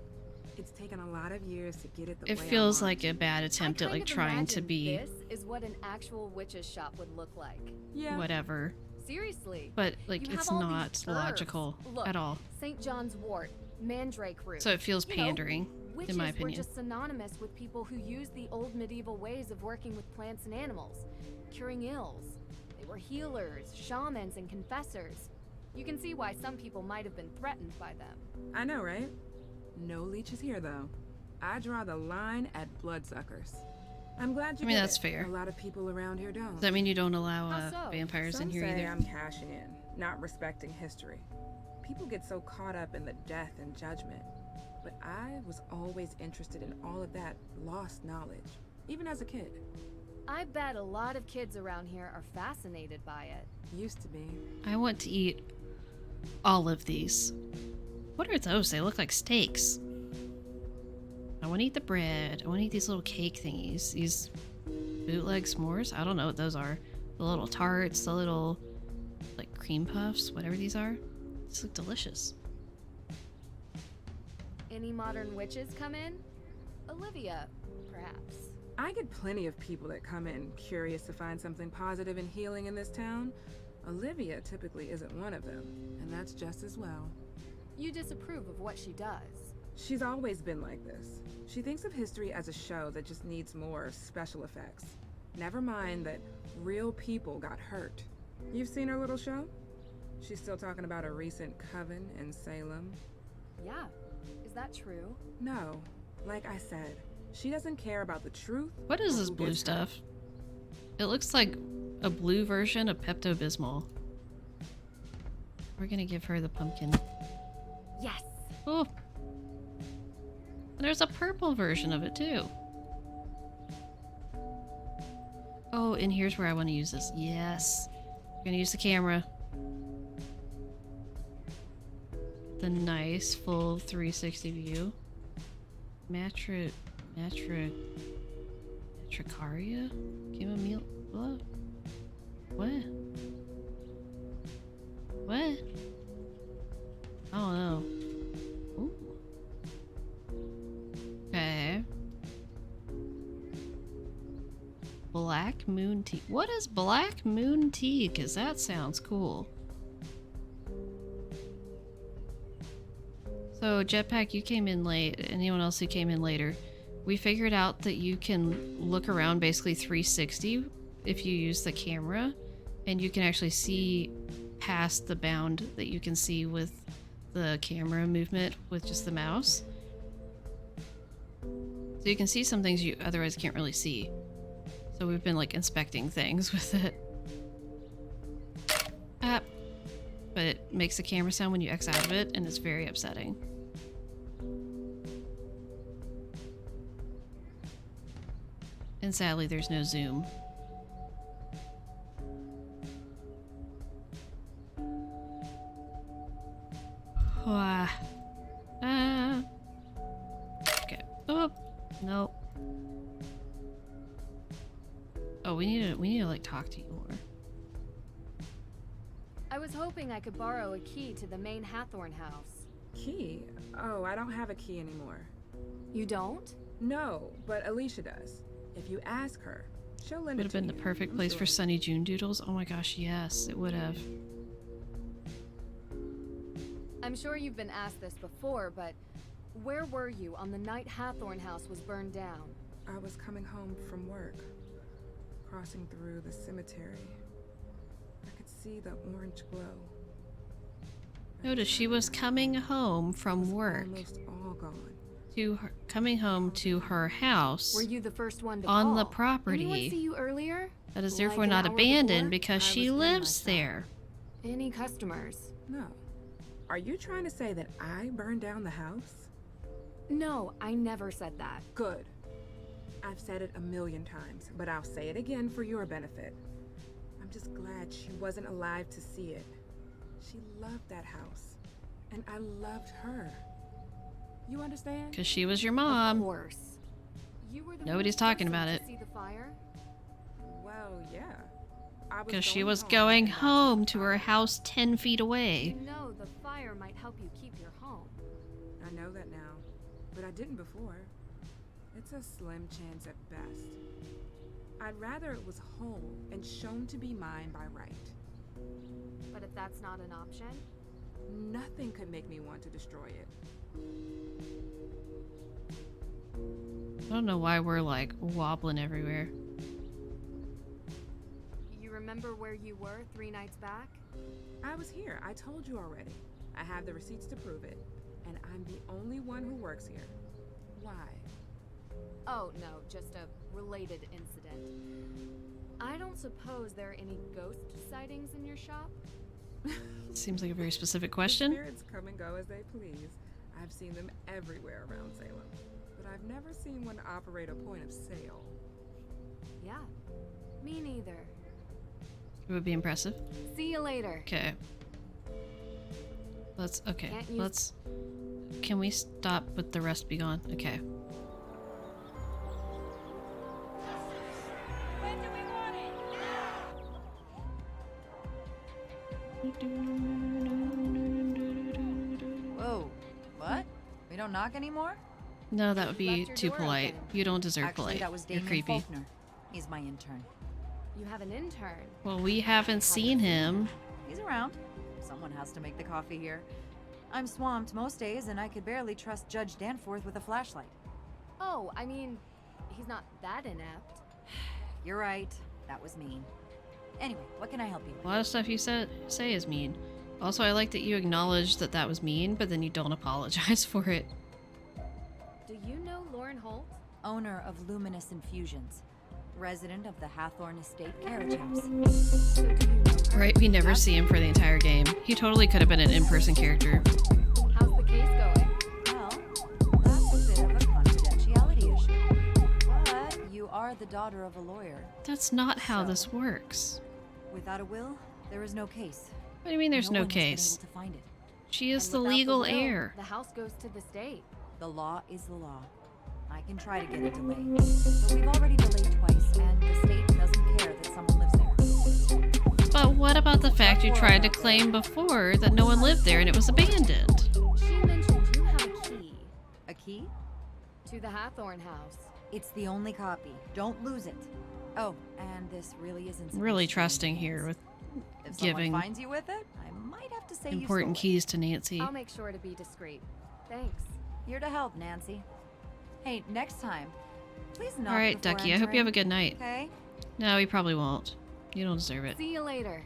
S16: It's taken a lot of years to get it the
S2: It
S16: way I
S2: feels
S16: want.
S2: like a bad attempt at like trying to be
S3: This is what an actual witch's shop would look like.
S16: Yeah.
S2: whatever.
S3: Seriously.
S2: But like
S3: You have
S2: it's
S3: all
S2: not
S3: these
S2: logical
S3: herbs. Look,
S2: at all.
S3: St. John's wort, mandrake root.
S2: So it feels
S3: You know,
S2: pandering,
S3: witches
S2: in my
S3: were
S2: opinion.
S3: just synonymous with people who used the old medieval ways of working with plants and animals, curing ills. They were healers, shamans, and confessors. You can see why some people might have been threatened by them.
S16: I know, right? No leeches here, though. I draw the line at bloodsuckers. I'm glad you
S2: I mean,
S16: get
S2: that's
S16: it.
S2: fair.
S16: A lot of people around here don't.
S2: Does that mean you don't allow
S3: How so?
S2: vampires
S16: Some
S2: in here
S16: say
S2: either?
S16: I'm cashing in, not respecting history. People get so caught up in the death and judgment. But I was always interested in all of that lost knowledge, even as a kid.
S3: I bet a lot of kids around here are fascinated by it.
S16: Used to be.
S2: I want to eat all of these. What are those? They look like steaks. I want to eat the bread. I want to eat these little cake thingies. These bootleg s'mores. I don't know what those are. The little tarts, the little like cream puffs, whatever these are. These look delicious.
S3: Any modern witches come in? Olivia, perhaps.
S16: I get plenty of people that come in curious to find something positive and healing in this town. Olivia typically isn't one of them, and that's just as well.
S3: You disapprove of what she does.
S16: She's always been like this. She thinks of history as a show that just needs more special effects. Never mind that real people got hurt. You've seen her little show? She's still talking about a recent coven in Salem.
S3: Yeah. Is that true?
S16: No. Like I said, she doesn't care about the truth.
S2: What is
S16: or
S2: this
S16: who
S2: blue
S16: gets hurt.
S2: stuff? It looks like a blue version of Pepto-Bismol. We're gonna give her the pumpkin.
S3: Yes.
S2: Oh. There's a purple version of it too. Oh, and here's where I want to use this. Yes. I'm gonna use the camera. The nice full 360 view. Matricaria? Chamomile? What? What? What? I don't know. Ooh. Okay. Black moon tea. What is black moon tea? Because that sounds cool. So, Jetpack, you came in late. Anyone else who came in later? We figured out that you can look around basically 360 if you use the camera, and you can actually see past the bound that you can see with the camera movement with just the mouse. So you can see some things you otherwise can't really see. So we've been like inspecting things with it. But it makes a camera sound when you X out of it, and it's very upsetting. And sadly, there's no zoom. Okay. Oh, nope. Oh, we need to like talk to you more.
S3: I was hoping I could borrow a key to the main Hathorn house.
S16: Key? Oh, I don't have a key anymore.
S3: You don't?
S16: No, but Alicia does. If you ask her, she'll lend
S2: Would
S16: it
S2: have
S16: to
S2: been the
S16: you,
S2: perfect
S16: I'm
S2: place
S16: sure.
S2: for Sunny June doodles. Oh my gosh, yes, it would have.
S3: I'm sure you've been asked this before, but where were you on the night Hathorn house was burned down?
S16: I was coming home from work, crossing through the cemetery. I could see the orange glow.
S2: Notice she was coming home from work.
S16: Almost all gone.
S2: Coming home to her house.
S3: Were you the first one to
S2: on
S3: call?
S2: the property.
S3: Anyone see you earlier?
S2: That is
S3: Like
S2: therefore
S3: an
S2: not
S3: hour
S2: abandoned
S3: before?
S2: because
S16: I
S2: she
S16: was in
S2: lives
S16: my shop.
S2: there.
S3: Any customers?
S16: No. Are you trying to say that I burned down the house?
S3: No, I never said that.
S16: Good. I've said it 1,000,000 times, but I'll say it again for your benefit. I'm just glad she wasn't alive to see it. She loved that house, and I loved her. You understand?
S2: Because she was your mom.
S3: Of course. You were the
S2: Nobody's
S3: first
S2: talking
S3: person
S2: about
S3: to
S2: it.
S3: see the fire?
S16: Well, yeah. I
S2: Because she
S16: going
S2: was
S16: home
S2: going
S16: and
S2: home to her house 10 feet away.
S3: You know the fire might help you keep your home.
S16: I know that now, but I I didn't before. It's a slim chance at best. I'd rather it was whole and shown to be mine by right.
S3: But if that's not an option?
S16: Nothing could make me want to destroy it.
S2: I don't know why we're like wobbling everywhere.
S3: You remember where you were 3 nights back?
S16: I was here. I told you already. I have the receipts to prove it. And I'm the only one who works here. Why?
S3: Oh, no, just a related incident. I don't suppose there are any ghost sightings in your shop?
S2: Seems like a very specific question.
S16: Spirits come and go as they please. I've seen them everywhere around Salem. But I've never seen one operate a point of sale.
S3: Yeah, me neither.
S2: It would be impressive.
S3: See you later.
S2: Okay. Can we stop with the rest be gone? Okay.
S21: Whoa, what? We don't knock anymore?
S2: No, that would be too
S3: door
S2: polite.
S3: open.
S2: You don't deserve
S21: Actually,
S2: polite.
S21: that was
S2: You're
S21: Damien
S2: creepy.
S21: Faulkner. He's my intern.
S3: You have an intern.
S2: Well, we haven't seen him.
S21: He's around. Someone has to make the coffee here. I'm swamped most days, and I could barely trust Judge Danforth with a flashlight.
S3: Oh, I mean, he's not that inept.
S21: You're right. That was mean. Anyway, what can I help you with?
S2: A lot of stuff you say is mean. Also, I like that you acknowledge that that was mean, but then you don't apologize for it.
S3: Do you know Lauren Holt?
S21: Owner of Luminous Infusions. Resident of the Hathorn Estate Carriage House.
S3: So do you know her?
S2: Right, we never see him for the entire game. He totally could have been an in-person character.
S3: How's the case going?
S21: Well, that's a bit of a confidentiality issue. But you are the daughter of a lawyer.
S2: That's not how this works.
S21: Without a will, there is no case.
S2: What do you mean there's no
S21: one has been
S2: case?
S21: able to find it.
S2: She is
S3: And
S2: the
S3: without
S2: legal
S3: will,
S2: heir.
S3: The house goes to the state.
S21: The law is the law. I can try to get a delay. But we've already delayed twice, and the state doesn't care that someone lives there.
S2: But what about the fact you tried to claim before that no one lived there and it was abandoned?
S3: She mentioned you have a key.
S21: A key?
S3: To the Hathorn house.
S21: It's the only copy. Don't lose it. Oh, and this really isn't
S2: Really trusting here with
S21: If
S2: giving
S21: someone finds you with it, I might have to say
S2: important
S21: you stole
S2: keys to Nancy.
S3: I'll make sure to be discreet. Thanks.
S21: it. Here to help, Nancy. Hey, next time, please knock
S2: Alright,
S21: before
S2: Ducky, I hope you have a
S21: entering,
S2: good night.
S21: Okay?
S2: No, he probably won't. You don't deserve it.
S3: See you later.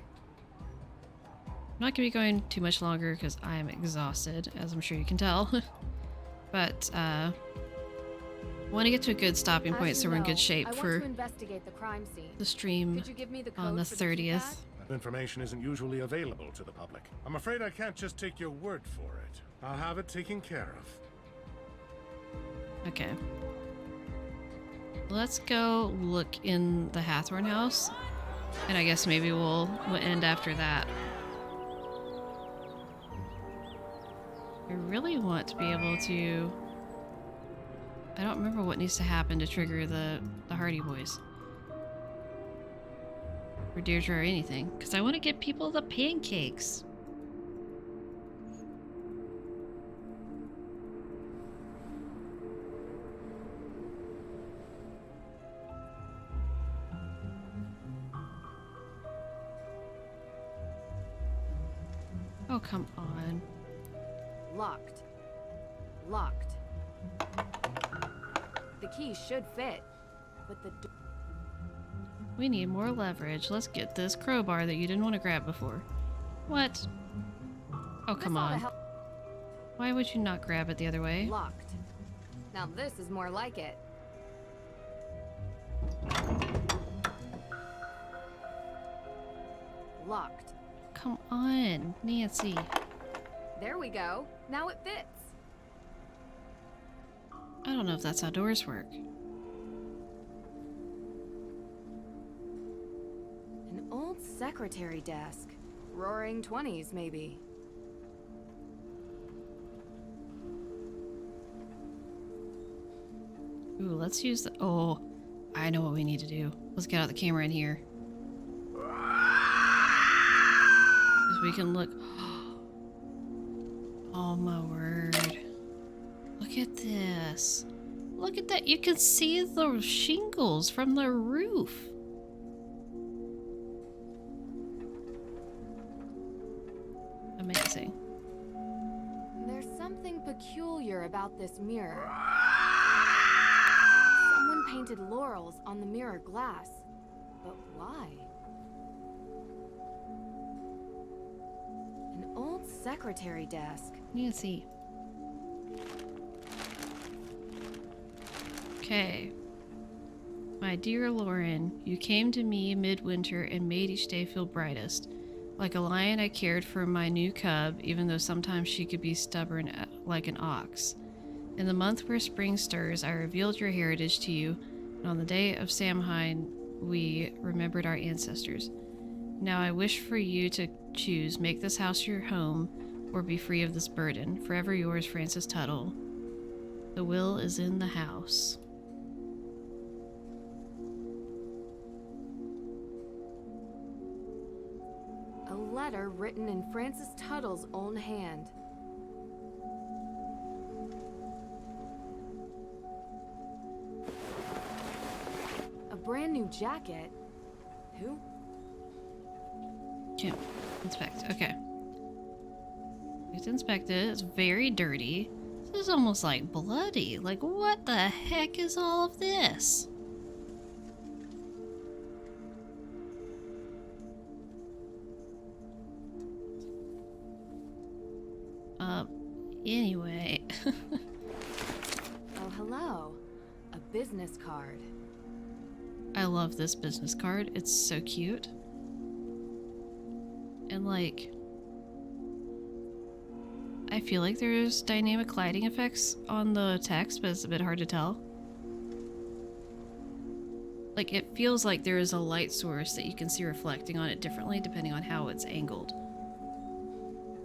S2: I'm not gonna be going too much longer because I am exhausted, as I'm sure you can tell. But, want to get to a good stopping point so we're in good shape
S3: I want
S2: for
S3: to investigate the crime scene.
S2: the stream
S3: Could you give me the
S2: on
S3: code
S2: the
S3: for the
S2: 30th.
S3: keypad?
S12: That information isn't usually available to the public. I'm afraid I can't just take your word for it. I'll have it taken care of.
S2: Okay. Let's go look in the Hathorn house. And I guess maybe we'll end after that. I really want to be able to... I don't remember what needs to happen to trigger the Hardy Boys. Or Deirdre or anything. Because I want to get people the pancakes. Oh, come on.
S3: Locked. Locked. The key should fit, but the door...
S2: We need more leverage. Let's get this crowbar that you didn't want to grab before. What? Oh, come on. Why would you not grab it the other way?
S3: Locked. Now this is more like it. Locked.
S2: Come on, Nancy.
S3: There we go. Now it fits.
S2: I don't know if that's how doors work.
S3: An old secretary desk. Roaring 20s, maybe.
S2: Ooh, let's use the... Oh, I know what we need to do. Let's get out the camera in here. Because we can look... Oh my word. Look Look at this. Look at that. You can see the shingles from the roof. Amazing.
S3: There's something peculiar about this mirror. Someone painted laurels on the mirror glass. But why? An old secretary desk.
S2: Nancy. Okay. My dear Lauren, you came to me midwinter and made each day feel brightest. Like a lion, I cared for my new cub, even though sometimes she could be stubborn like an ox. In the month where spring stirs, I revealed your heritage to you, and on the day of Samhain, we remembered our ancestors. Now I wish for you to choose, make this house your home, or be free of this burden. Forever yours, Francis Tuttle. The will is in the house.
S3: A letter written in Francis Tuttle's own hand. A brand new jacket? Who?
S2: Can't inspect. Okay. Let's inspect it. It's very dirty. This is almost like bloody. Like, what the heck is all of this? Anyway.
S3: Oh, hello. A business card.
S2: I love this business card. It's so cute. And like, I feel like there's dynamic lighting effects on the text, but it's a bit hard to tell. Like, it feels like there is a light source that you can see reflecting on it differently depending on how it's angled.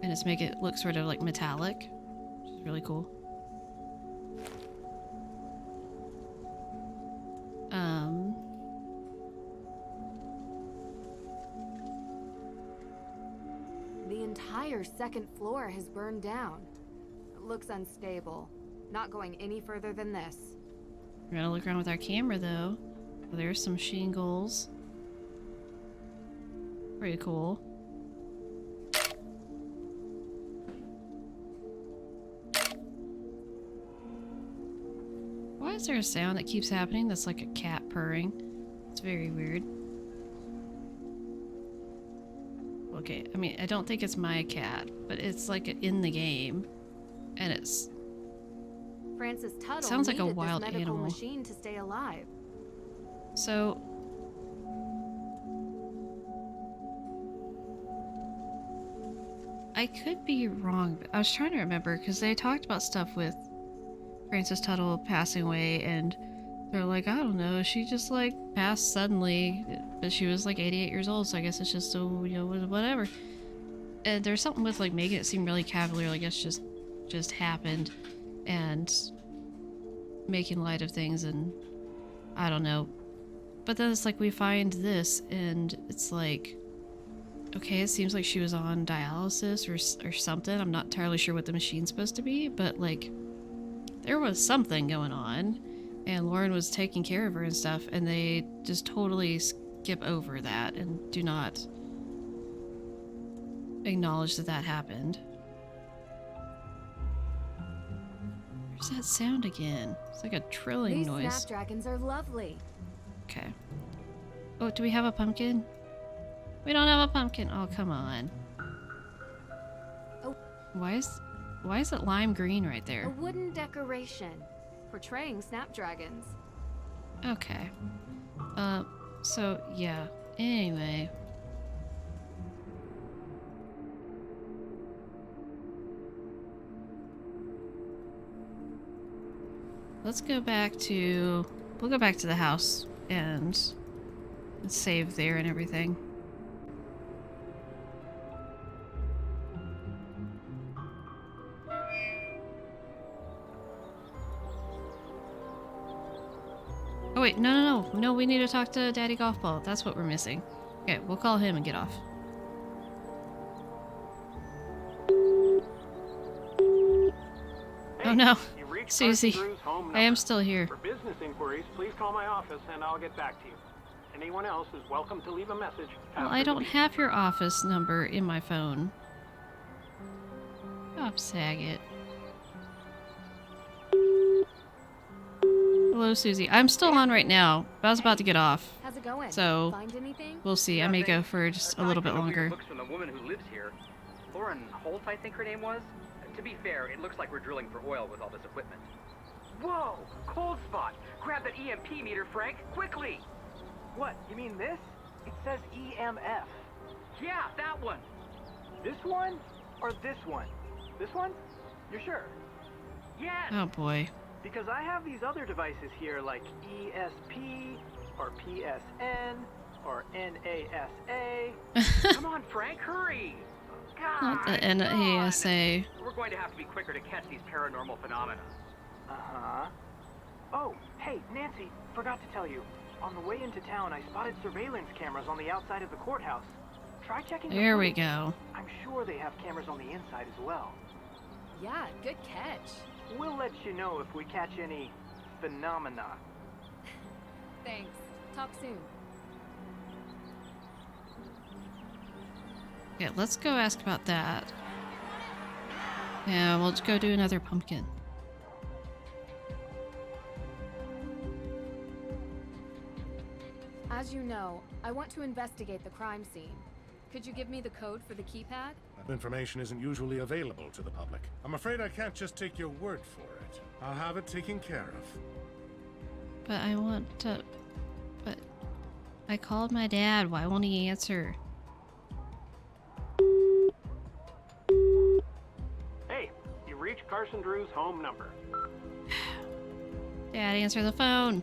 S2: And it's make it look sort of like metallic, which is really cool.
S3: The entire second floor has burned down. It looks unstable. Not going any further than this.
S2: We're gonna look around with our camera though. Oh, there's some shingles. Pretty cool. Why is there a sound that keeps happening that's like a cat purring? It's very weird. Okay, I mean, I don't think it's my cat, but it's like in the game, and it's
S3: Francis Tuttle
S2: sounds like a
S3: needed
S2: wild
S3: this medical
S2: animal.
S3: machine to stay alive.
S2: So I could be wrong, but I was trying to remember because they talked about stuff with Francis Tuttle passing away, and they're like, I don't know, she just like passed suddenly, but she was like 88 years old, so I guess it's just so, you know, whatever. And there's something with like making it seem really cavalier, like it's just happened, and making light of things, and I don't know. But then it's like we find this, and it's like, okay, it seems like she was on dialysis or something. I'm not entirely sure what the machine's supposed to be, but like there was something going on, and Lauren was taking care of her and stuff, and they just totally skip over that and do not acknowledge that that happened. Where's that sound again? It's like a trilling
S3: These
S2: noise.
S3: snapdragons are lovely.
S2: Okay. Oh, do we have a pumpkin? We don't have a pumpkin. Oh, come on.
S3: Oh.
S2: Why is it lime green right
S3: A
S2: there?
S3: wooden decoration portraying snapdragons.
S2: Okay. So yeah. Anyway. Let's go back to... We'll go back to the house and save there and everything. Oh wait, no, we need to talk to Daddy Golf Ball. That's what we're missing. Okay, we'll call him and get off.
S19: Hey,
S2: Oh no.
S19: You reached
S2: Susie,
S4: Carson Drew's home
S2: I am
S4: number.
S2: still here.
S4: For business inquiries, please call my office and I'll get back to you. Anyone else is welcome to leave a message.
S2: Well,
S4: after
S2: I
S4: the
S2: don't
S4: beep.
S2: have your office number in my phone. Stop, Saget. Hello, Susie. I'm still on right now. I was about to get off.
S3: How's it going?
S2: So,
S3: Find anything?
S2: we'll see. I may go for just a little bit longer.
S15: Looks from the woman who lives here. Lauren Holt, I think her name was. To be fair, it looks like we're drilling for oil with all this equipment.
S8: Whoa! Cold spot! Grab that EMP meter, Frank! Quickly! What? You mean this? It says EMF.
S15: Yeah, that one!
S8: This one? Or this one? This one? You're sure? Yes!
S2: Oh boy.
S8: Because I have these other devices here like ESP, or PSN, or NASA. Come on, Frank, hurry!
S2: Not the NASA.
S15: We're going to have to be quicker to catch these paranormal phenomena.
S8: Uh-huh. Oh, hey, Nancy, forgot to tell you. On the way into town, I spotted surveillance cameras on the outside of the courthouse. Try checking the
S2: There we
S8: footage.
S2: go.
S8: I'm sure they have cameras on the inside as well.
S3: Yeah, good catch.
S8: We'll let you know if we catch any phenomena.
S3: Thanks. Talk soon.
S2: Yeah, let's go ask about that. Yeah, we'll just go do another pumpkin.
S3: As you know, I want to investigate the crime scene. Could you give me the code for the keypad?
S12: That information isn't usually available to the public. I'm afraid I can't just take your word for it. I'll have it taken care of.
S2: But I want to... But... I called my dad. Why won't he answer?
S4: Hey, you reached Carson Drew's home number.
S2: Dad, answer the phone.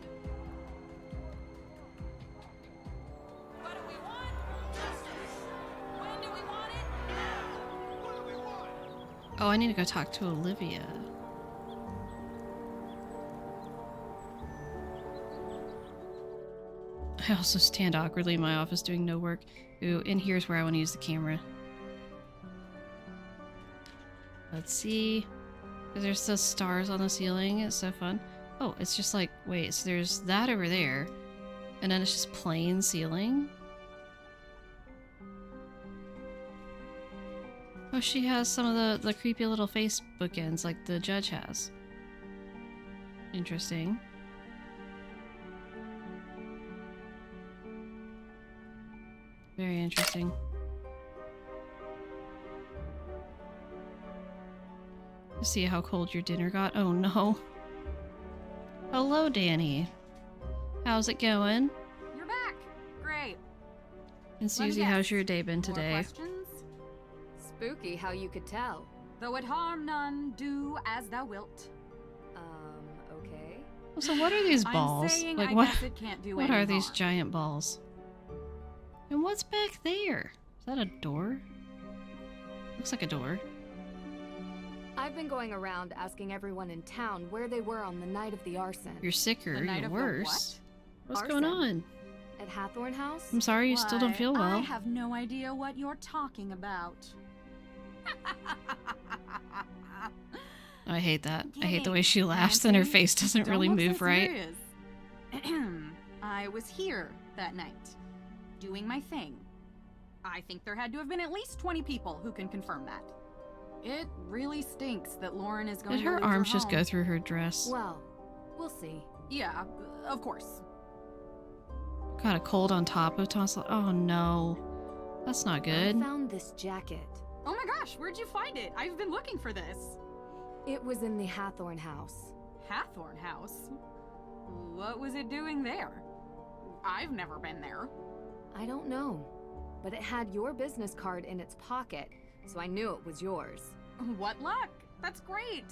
S2: Oh, I need to go talk to Olivia. I also stand awkwardly in my office doing no work. Ooh, and here's where I want to use the camera. Let's see. There's the stars on the ceiling. It's so fun. Oh, it's just like, wait, so there's that over there. And then it's just plain ceiling. Oh, she has some of the creepy little face bookends like the judge has. Interesting. Very interesting. Let's see how cold your dinner got. Oh no. Hello, Danny. How's it going?
S9: You're back. Great.
S2: And Susie, how's your day been today?
S9: More questions?
S3: Spooky how you could tell.
S9: Though it harm none, do as thou wilt.
S3: Okay.
S2: So what are these
S9: I'm
S2: balls?
S9: saying
S2: Like
S9: I
S2: what?
S9: guess it can't do
S2: What
S9: any
S2: are these
S9: harm.
S2: giant balls? And what's back there? Is that a door? Looks like a door.
S3: I've been going around asking everyone in town where they were on the night of the arson.
S2: You're sicker.
S3: The night
S2: You're
S3: of the
S2: worse. What's
S3: Arson.
S2: going on?
S3: At Hathorn House?
S2: I'm sorry you still don't feel
S9: I
S2: well.
S9: have no idea what you're talking about.
S2: I hate that. I hate the way she laughs and her face doesn't
S9: Don't
S2: really
S9: look so
S2: move right.
S9: serious. I was here that night, doing my thing. I think there had to have been at least 20 people who can confirm that. It really stinks that Lauren is going
S2: Did
S9: to
S2: her
S9: lose
S2: arms just
S9: home.
S2: go through her dress?
S3: Well, we'll see.
S9: Yeah, of course.
S2: Got a cold on top of tonsil. Oh no. That's not good.
S3: I found this jacket.
S9: Oh my gosh, where'd you find it? I've been looking for this.
S3: It was in the Hathorn House.
S9: Hathorn House? What was it doing there? I've never been there.
S3: I don't know, but it had your business card in its pocket, so I knew it was yours.
S9: What luck! That's great!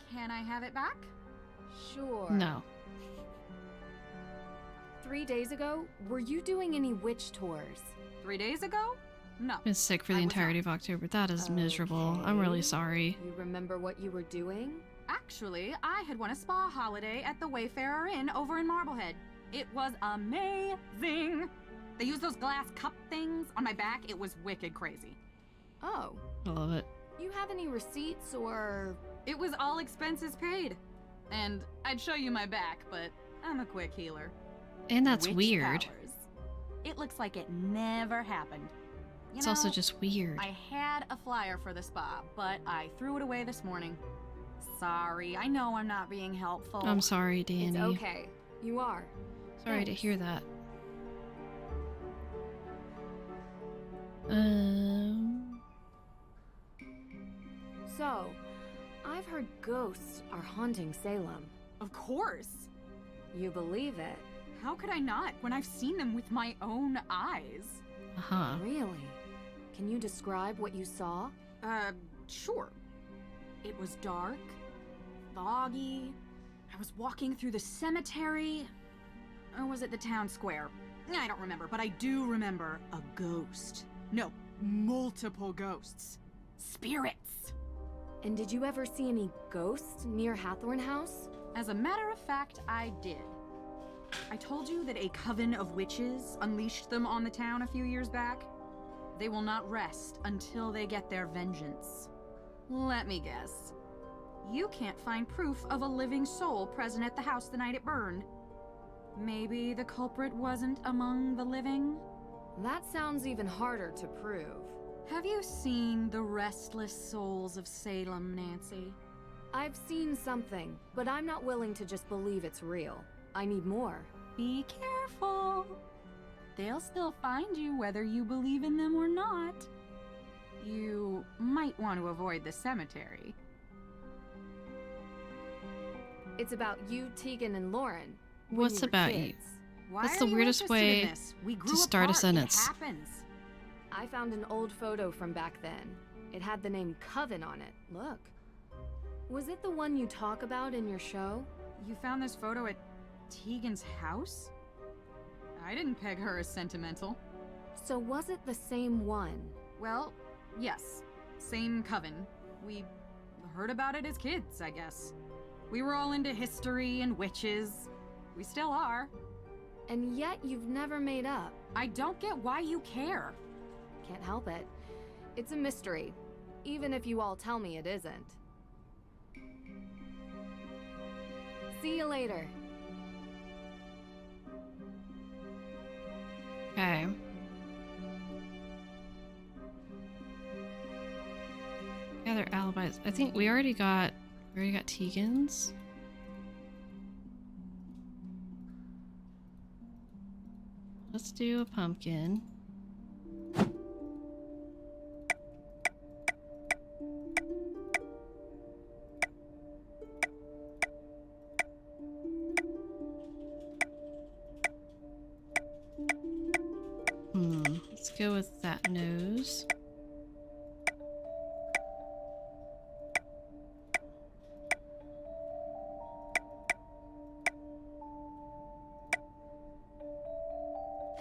S9: Can I have it back?
S3: Sure.
S2: No.
S3: 3 days ago, were you doing any witch tours?
S9: 3 days ago? No.
S2: Been sick for the entirety of October. That is miserable. I'm really sorry.
S3: You remember what you were doing?
S9: Actually, I had won a spa holiday at the Wayfarer Inn over in Marblehead. It was amazing! They used those glass cup things on my back. It was wicked crazy.
S3: Oh.
S2: I love it.
S3: You have any receipts or
S9: It was all expenses paid. And I'd show you my back, but I'm a quick healer.
S2: And that's
S9: Witch
S2: weird.
S9: powers. It looks like it never happened. You
S2: It's
S9: know,
S2: also just weird.
S9: I had a flyer for the spa, but I threw it away this morning. Sorry, I know I'm not being helpful.
S2: I'm sorry, Danny.
S3: It's okay. You are.
S2: Sorry to hear that.
S3: So, I've heard ghosts are haunting Salem.
S9: Of course.
S3: You believe it?
S9: How could I not when I've seen them with my own eyes?
S2: Uh-huh.
S3: Really? Can you describe what you saw?
S9: Sure. It was dark, foggy. I was walking through the cemetery. Or was it the town square? I don't remember, but I do remember a ghost. No, multiple ghosts. Spirits.
S3: And did you ever see any ghosts near Hathorn House?
S9: As a matter of fact, I did. I told you that a coven of witches unleashed them on the town a few years back. They will not rest until they get their vengeance. Let me guess. You can't find proof of a living soul present at the house the night it burned. Maybe the culprit wasn't among the living?
S3: That sounds even harder to prove.
S9: Have you seen The Restless Souls of Salem, Nancy?
S3: I've seen something, but I'm not willing to just believe it's real. I need more.
S9: Be careful. They'll still find you whether you believe in them or not. You might want to avoid the cemetery.
S3: It's about you, Tegan, and Lauren. when
S2: What's
S3: you were
S2: about you?
S3: kids.
S2: That's the weirdest way to start a sentence.
S3: I found an old photo from back then. It had the name Coven on it. Look. Was it the one you talk about in your show?
S9: You found this photo at Tegan's house? I didn't peg her as sentimental.
S3: So was it the same one?
S9: Well, yes. Same coven. We heard about it as kids, I guess. We were all into history and witches. We still are.
S3: And yet you've never made up.
S9: I don't get why you care.
S3: Can't help it. It's a mystery, even if you all tell me it isn't. See you later.
S2: Okay. Gather alibis. I think we already got Tegan's. Let's do a pumpkin. Let's go with that nose.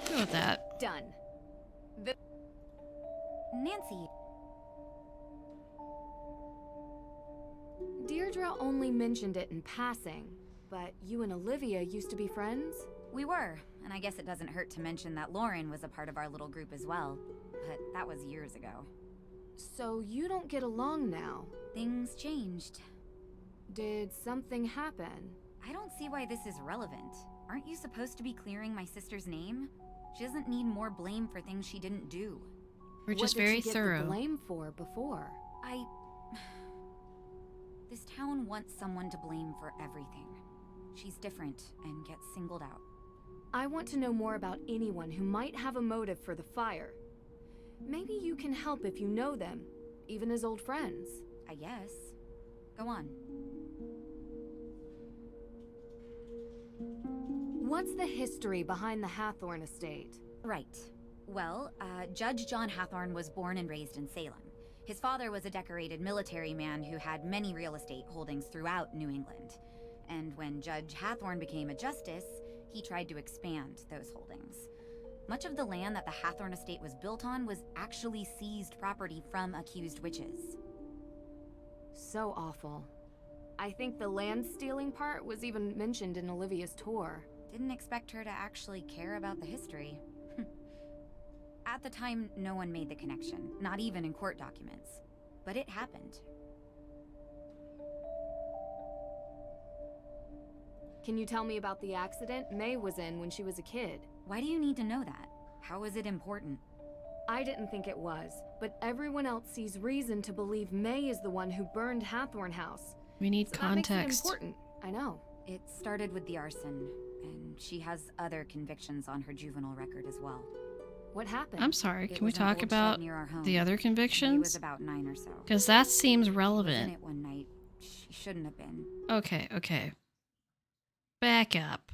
S2: Go with that.
S3: Done.
S6: Nancy.
S3: Deirdre only mentioned it in passing, but you and Olivia used to be friends?
S6: We were, and I guess it doesn't hurt to mention that Lauren was a part of our little group as well. But that was years ago.
S3: So you don't get along now?
S6: Things changed.
S3: Did something happen?
S6: I don't see why this is relevant. Aren't you supposed to be clearing my sister's name? She doesn't need more blame for things she didn't do.
S2: We're just very
S3: What did she
S2: thorough.
S3: get the blame for before?
S6: This town wants someone to blame for everything. She's different and gets singled out.
S3: I want to know more about anyone who might have a motive for the fire. Maybe you can help if you know them, even as old friends.
S6: I guess. Go on.
S3: What's the history behind the Hathorn estate?
S6: Right. Well, Judge John Hathorn was born and raised in Salem. His father was a decorated military man who had many real estate holdings throughout New England. And when Judge Hathorn became a justice, he tried to expand those holdings. Much of the land that the Hathorn estate was built on was actually seized property from accused witches.
S3: So awful. I think the land stealing part was even mentioned in Olivia's tour.
S6: Didn't expect her to actually care about the history. At the time, no one made the connection, not even in court documents. But it happened.
S3: Can you tell me about the accident May was in when she was a kid?
S6: Why do you need to know that? How is it important?
S3: I didn't think it was, but everyone else sees reason to believe May is the one who burned Hathorn House.
S2: We need
S3: So that makes it
S2: context.
S3: important. I know.
S6: It started with the arson, and she has other convictions on her juvenile record as well.
S3: What happened?
S2: I'm sorry,
S6: It
S2: can we
S6: was an
S2: talk
S6: old shed
S2: about
S6: near our home.
S2: the other
S6: May was
S2: convictions?
S6: about 9 or so.
S2: Because that seems
S6: She was in
S2: relevant.
S6: it one night. She shouldn't have been.
S2: Okay. Back up.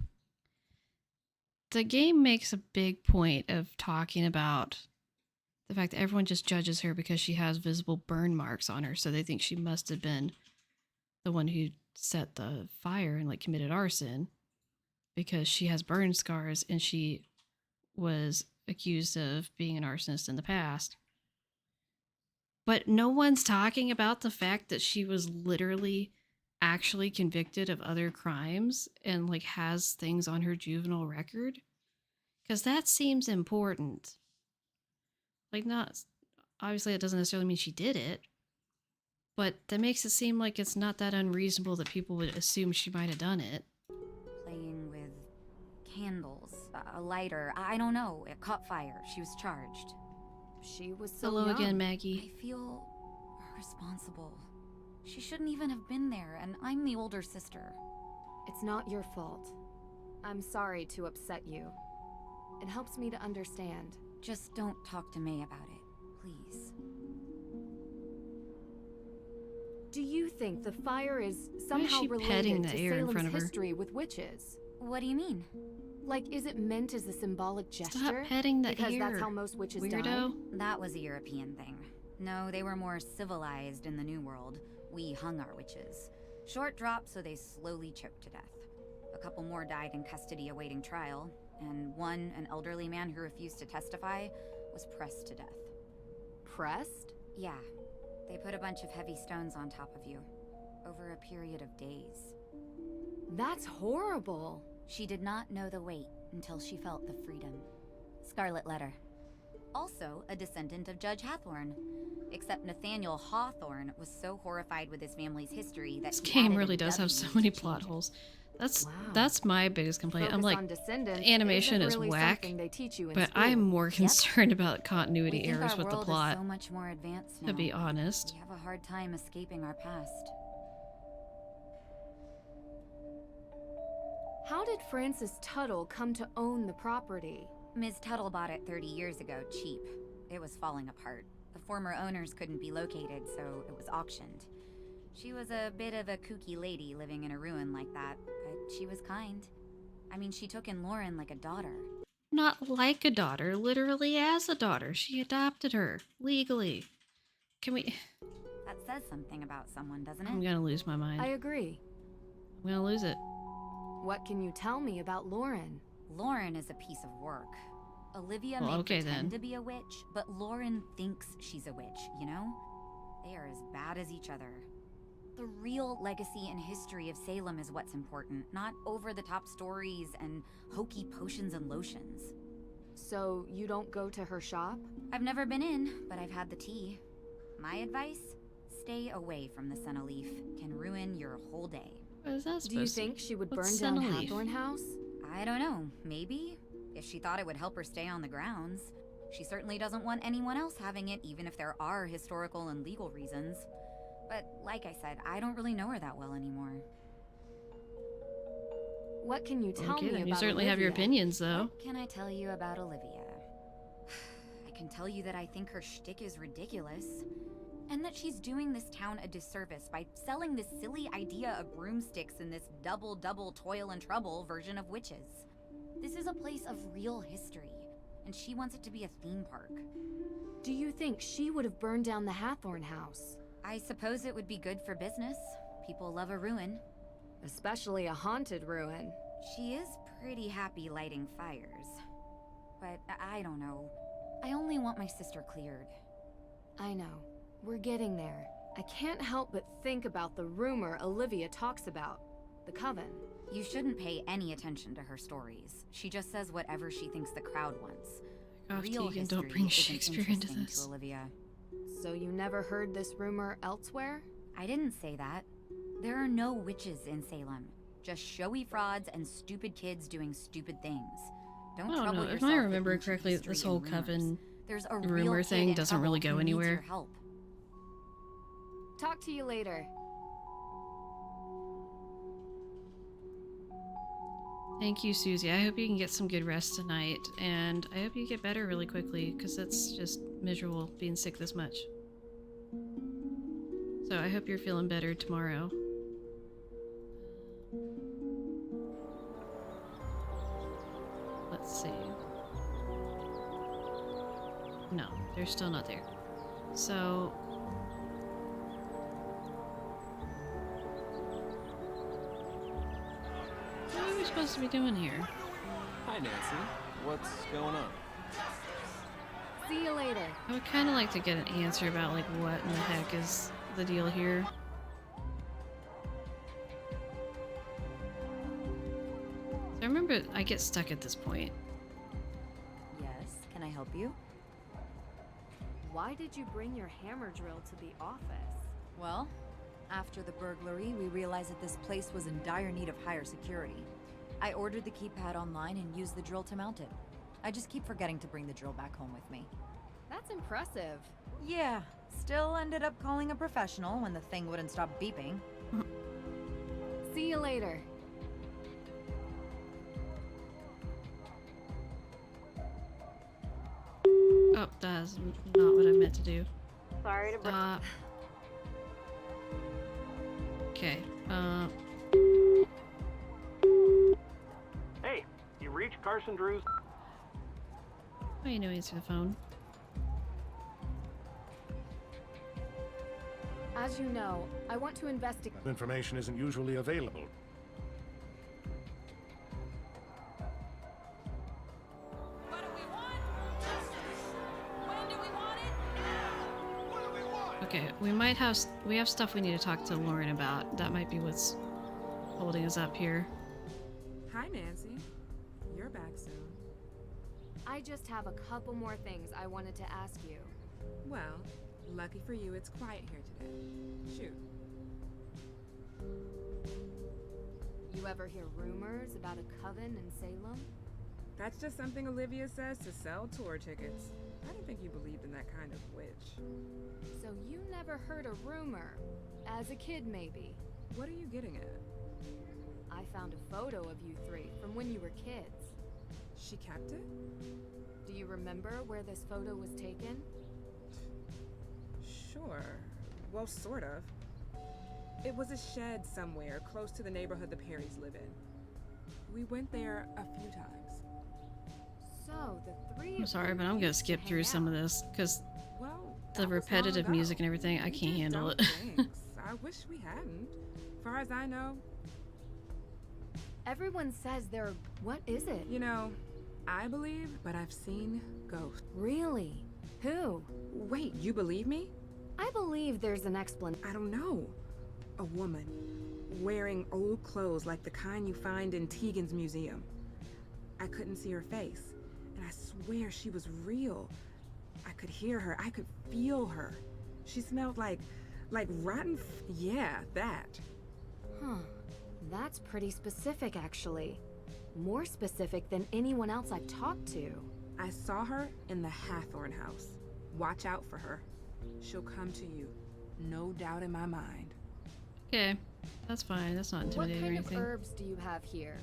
S2: The game makes a big point of talking about the fact that everyone just judges her because she has visible burn marks on her, so they think she must have been the one who set the fire and like committed arson because she has burn scars and she was accused of being an arsonist in the past. But no one's talking about the fact that she was literally actually convicted of other crimes and like has things on her juvenile record, because that seems important. Like, not obviously it doesn't necessarily mean she did it, but that makes it seem like it's not that unreasonable that people would assume she might have done it.
S6: Playing with candles, a lighter, I don't know. It caught fire. She was charged.
S3: She was so
S2: Hello
S3: young.
S2: again, Maggie.
S6: I feel responsible. She shouldn't even have been there, and I'm the older sister.
S3: It's not your fault. I'm sorry to upset you. It helps me to understand.
S6: Just don't talk to May about it, please.
S3: Do you think the fire is
S2: Why is
S3: somehow
S2: she petting
S3: related
S2: the
S3: to
S2: air in
S3: Salem's
S2: front of her?
S3: history with witches?
S6: What do you mean?
S3: Like, is it meant as a symbolic gesture?
S2: Stop petting the
S3: because
S2: air,
S3: that's how most witches
S2: weirdo.
S3: died?
S6: That was a European thing. No, they were more civilized in the New World. We hung our witches. Short drop, so they slowly choked to death. A couple more died in custody awaiting trial, and one, an elderly man who refused to testify, was pressed to death.
S3: Pressed?
S6: Yeah. They put a bunch of heavy stones on top of you, over a period of days.
S3: That's horrible.
S6: She did not know the weight until she felt the freedom. Scarlet Letter. Also a descendant of Judge Hathorn. Except Nathaniel Hawthorne was so horrified with his family's history that
S2: This
S6: he
S2: game
S6: added
S2: really
S6: a
S2: does have
S6: W
S2: so
S6: to
S2: many
S6: change
S2: plot
S6: it.
S2: holes. That's my biggest complaint. I'm
S3: Focus
S2: like,
S3: on descendants
S2: the animation
S3: isn't
S2: is
S3: really
S2: whack,
S3: something they teach you in
S2: but
S3: school.
S2: I'm more concerned about continuity
S6: We think
S2: errors
S6: our
S2: with the
S6: world
S2: plot,
S6: is so much more advanced now.
S2: to be honest.
S6: We have a hard time escaping our past.
S3: How did Frances Tuttle come to own the property?
S6: Ms. Tuttle bought it 30 years ago, cheap. It was falling apart. The former owners couldn't be located, so it was auctioned. She was a bit of a kooky lady living in a ruin like that, but she was kind. I mean, she took in Lauren like a daughter.
S2: Not like a daughter, literally as a daughter. She adopted her, legally. Can we...
S6: That says something about someone, doesn't it?
S2: I'm gonna lose my mind.
S3: I agree.
S2: I'm gonna lose it.
S3: What can you tell me about Lauren?
S6: Lauren is a piece of work. Olivia
S2: Well,
S6: may
S2: okay,
S6: pretend
S2: then.
S6: to be a witch, but Lauren thinks she's a witch, you know? They are as bad as each other. The real legacy and history of Salem is what's important, not over-the-top stories and hokey potions and lotions.
S3: So you don't go to her shop?
S6: I've never been in, but I've had the tea. My advice? Stay away from the Senna Leaf. Can ruin your whole day.
S2: What is that
S3: Do you
S2: supposed to-
S3: think she would
S2: what's
S3: burn down
S2: Senna Leaf?
S3: Hathorn House?
S6: I don't know. Maybe? If she thought it would help her stay on the grounds. She certainly doesn't want anyone else having it, even if there are historical and legal reasons. But like I said, I don't really know her that well anymore.
S3: What can you tell
S2: Okay,
S3: me
S2: then
S3: about
S2: you certainly have your
S3: Olivia?
S2: opinions, though.
S6: What can I tell you about Olivia? I can tell you that I think her shtick is ridiculous. And that she's doing this town a disservice by selling this silly idea of broomsticks in this double toil and trouble version of witches. This is a place of real history, and she wants it to be a theme park.
S3: Do you think she would have burned down the Hathorn House?
S6: I suppose it would be good for business. People love a ruin.
S3: Especially a haunted ruin.
S6: She is pretty happy lighting fires. But I don't know. I only want my sister cleared.
S3: I know. We're getting there. I can't help but think about the rumor Olivia talks about. The coven.
S6: You shouldn't pay any attention to her stories. She just says whatever she thinks the crowd wants.
S2: God,
S6: Real
S2: Tegan, don't
S6: history
S2: bring
S6: isn't
S2: Shakespeare into
S6: interesting
S2: this.
S6: to Olivia.
S3: So you never heard this rumor elsewhere?
S6: I didn't say that. There are no witches in Salem. Just showy frauds and stupid kids doing stupid things. Don't
S2: I don't
S6: trouble
S2: know. If
S6: yourself
S2: I
S6: with
S2: remember
S6: ancient
S2: correctly,
S6: history
S2: this
S6: and
S2: whole
S6: rumors.
S2: coven
S6: There's a
S2: rumor
S6: real kid
S2: thing
S6: in
S2: doesn't
S6: trouble
S2: really go
S6: who needs your
S2: anywhere.
S6: help.
S3: Talk to you later.
S2: Thank you, Susie. I hope you can get some good rest tonight, and I hope you get better really quickly, because that's just miserable being sick this much. So I hope you're feeling better tomorrow. Let's see. No, they're still not there. So... what are we supposed to be doing here?
S20: Hi, Nancy. What's going on?
S3: See you later.
S2: I would kind of like to get an answer about, like, what in the heck is the deal here. So I remember I get stuck at this point.
S6: Yes, can I help you?
S3: Why did you bring your hammer drill to the office?
S6: Well, after the burglary, we realized that this place was in dire need of higher security. I ordered the keypad online and used the drill to mount it. I just keep forgetting to bring the drill back home with me.
S3: That's impressive.
S6: Yeah, still ended up calling a professional when the thing wouldn't stop beeping.
S3: See you later.
S2: Oh, that's not what I meant to do.
S1: Sorry to break.
S2: Okay,
S4: Hey, you reached Carson Drew's.
S2: why you no answer the phone?
S3: As you know, I want to investigate.
S12: Information isn't usually available.
S2: Okay, we have stuff we need to talk to Lauren about. That might be what's holding us up here.
S16: Hi, Nancy. You're back soon.
S3: I just have a couple more things I wanted to ask you.
S16: Well, lucky for you, it's quiet here today. Shoot.
S3: You ever hear rumors about a coven in Salem?
S16: That's just something Olivia says to sell tour tickets. I didn't think you believed in that kind of witch.
S3: So you never heard a rumor? As a kid, maybe.
S16: What are you getting at?
S3: I found a photo of you three from when you were kids.
S16: She kept it?
S3: Do you remember where this photo was taken?
S16: Sure. Well, sort of. It was a shed somewhere close to the neighborhood the Perrys live in. We went there a few times.
S3: So, the three
S2: I'm sorry, but I'm gonna skip through some of this, because
S16: well,
S2: the repetitive music and everything, I can't handle it.
S16: I wish we hadn't. Far as I know.
S3: Everyone says they're... What is it?
S16: You know, I believe, but I've seen ghosts.
S3: Really? Who?
S16: Wait, you believe me?
S3: I believe there's an explanation.
S16: I don't know. A woman wearing old clothes like the kind you find in Tegan's museum. I couldn't see her face, and I swear she was real. I could hear her. I could feel her. She smelled like rotten yeah, that.
S3: Huh. That's pretty specific, actually. More specific than anyone else I've talked to.
S16: I saw her in the Hathorn house. Watch out for her. She'll come to you. No doubt in my mind.
S2: Okay, that's fine. That's not
S3: What
S2: intimidating
S3: kind
S2: or
S3: of
S2: anything.
S3: herbs do you have here?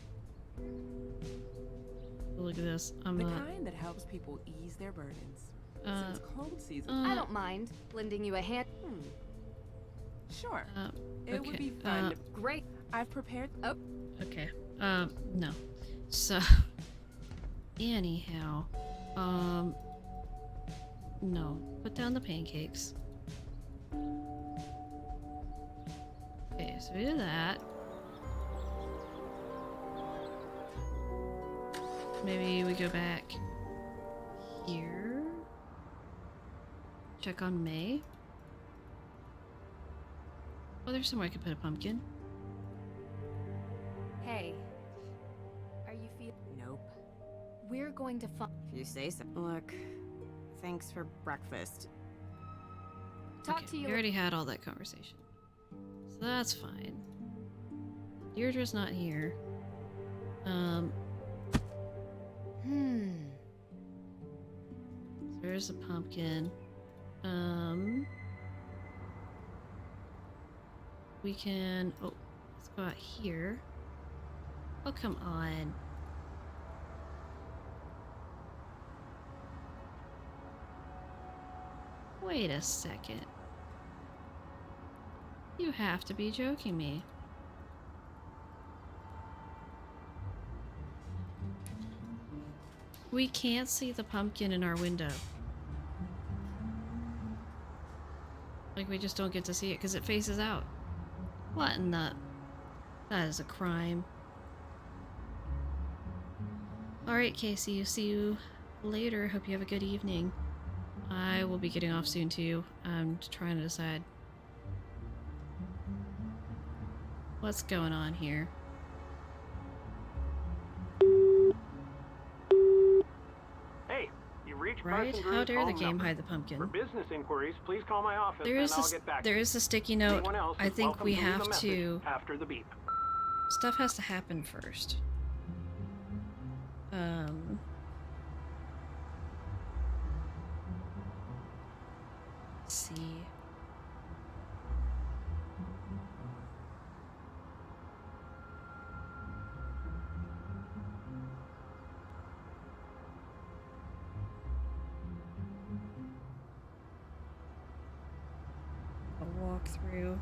S2: Look at this. I'm
S16: the
S2: not.
S16: kind that helps people ease their burdens. Since cold season.
S3: I don't mind lending you a hand.
S16: Sure.
S2: Okay.
S16: It would be fun.
S3: Great.
S16: I've prepared.
S3: Oh.
S2: Okay. No. So, anyhow, no. Put down the pancakes. Okay, so we did that. Maybe we go back here. Check on May. Oh, there's somewhere I could put a pumpkin.
S3: Hey. Are you feeling?
S7: Nope.
S3: We're going to find.
S7: If you say so. Look, thanks for breakfast.
S3: Talk
S2: Okay,
S3: to you.
S2: we already had all that conversation. So that's fine. Deirdre's not here. There's a pumpkin. We can... Oh, let's go out here. Oh, come on. Wait a second. You have to be joking me. We can't see the pumpkin in our window. Like, we just don't get to see it because it faces out. What in the... That is a crime. Alright, Casey, see you later. Hope you have a good evening. I will be getting off soon too. I'm trying to decide what's going on here.
S4: Hey, you reached
S2: Right?
S4: Carson
S2: How
S4: Drew's
S2: dare the
S4: home
S2: game
S4: number.
S2: hide the pumpkin?
S4: For business inquiries, please call my office
S2: There is
S4: and I'll
S2: this.
S4: get back
S2: There
S4: to you.
S2: is a sticky note.
S4: Anyone else
S2: I
S4: is
S2: think
S4: welcome
S2: we
S4: to leave a
S2: have
S4: message
S2: to.
S4: after the beep.
S2: Stuff has to happen first. Let's see. A walkthrough.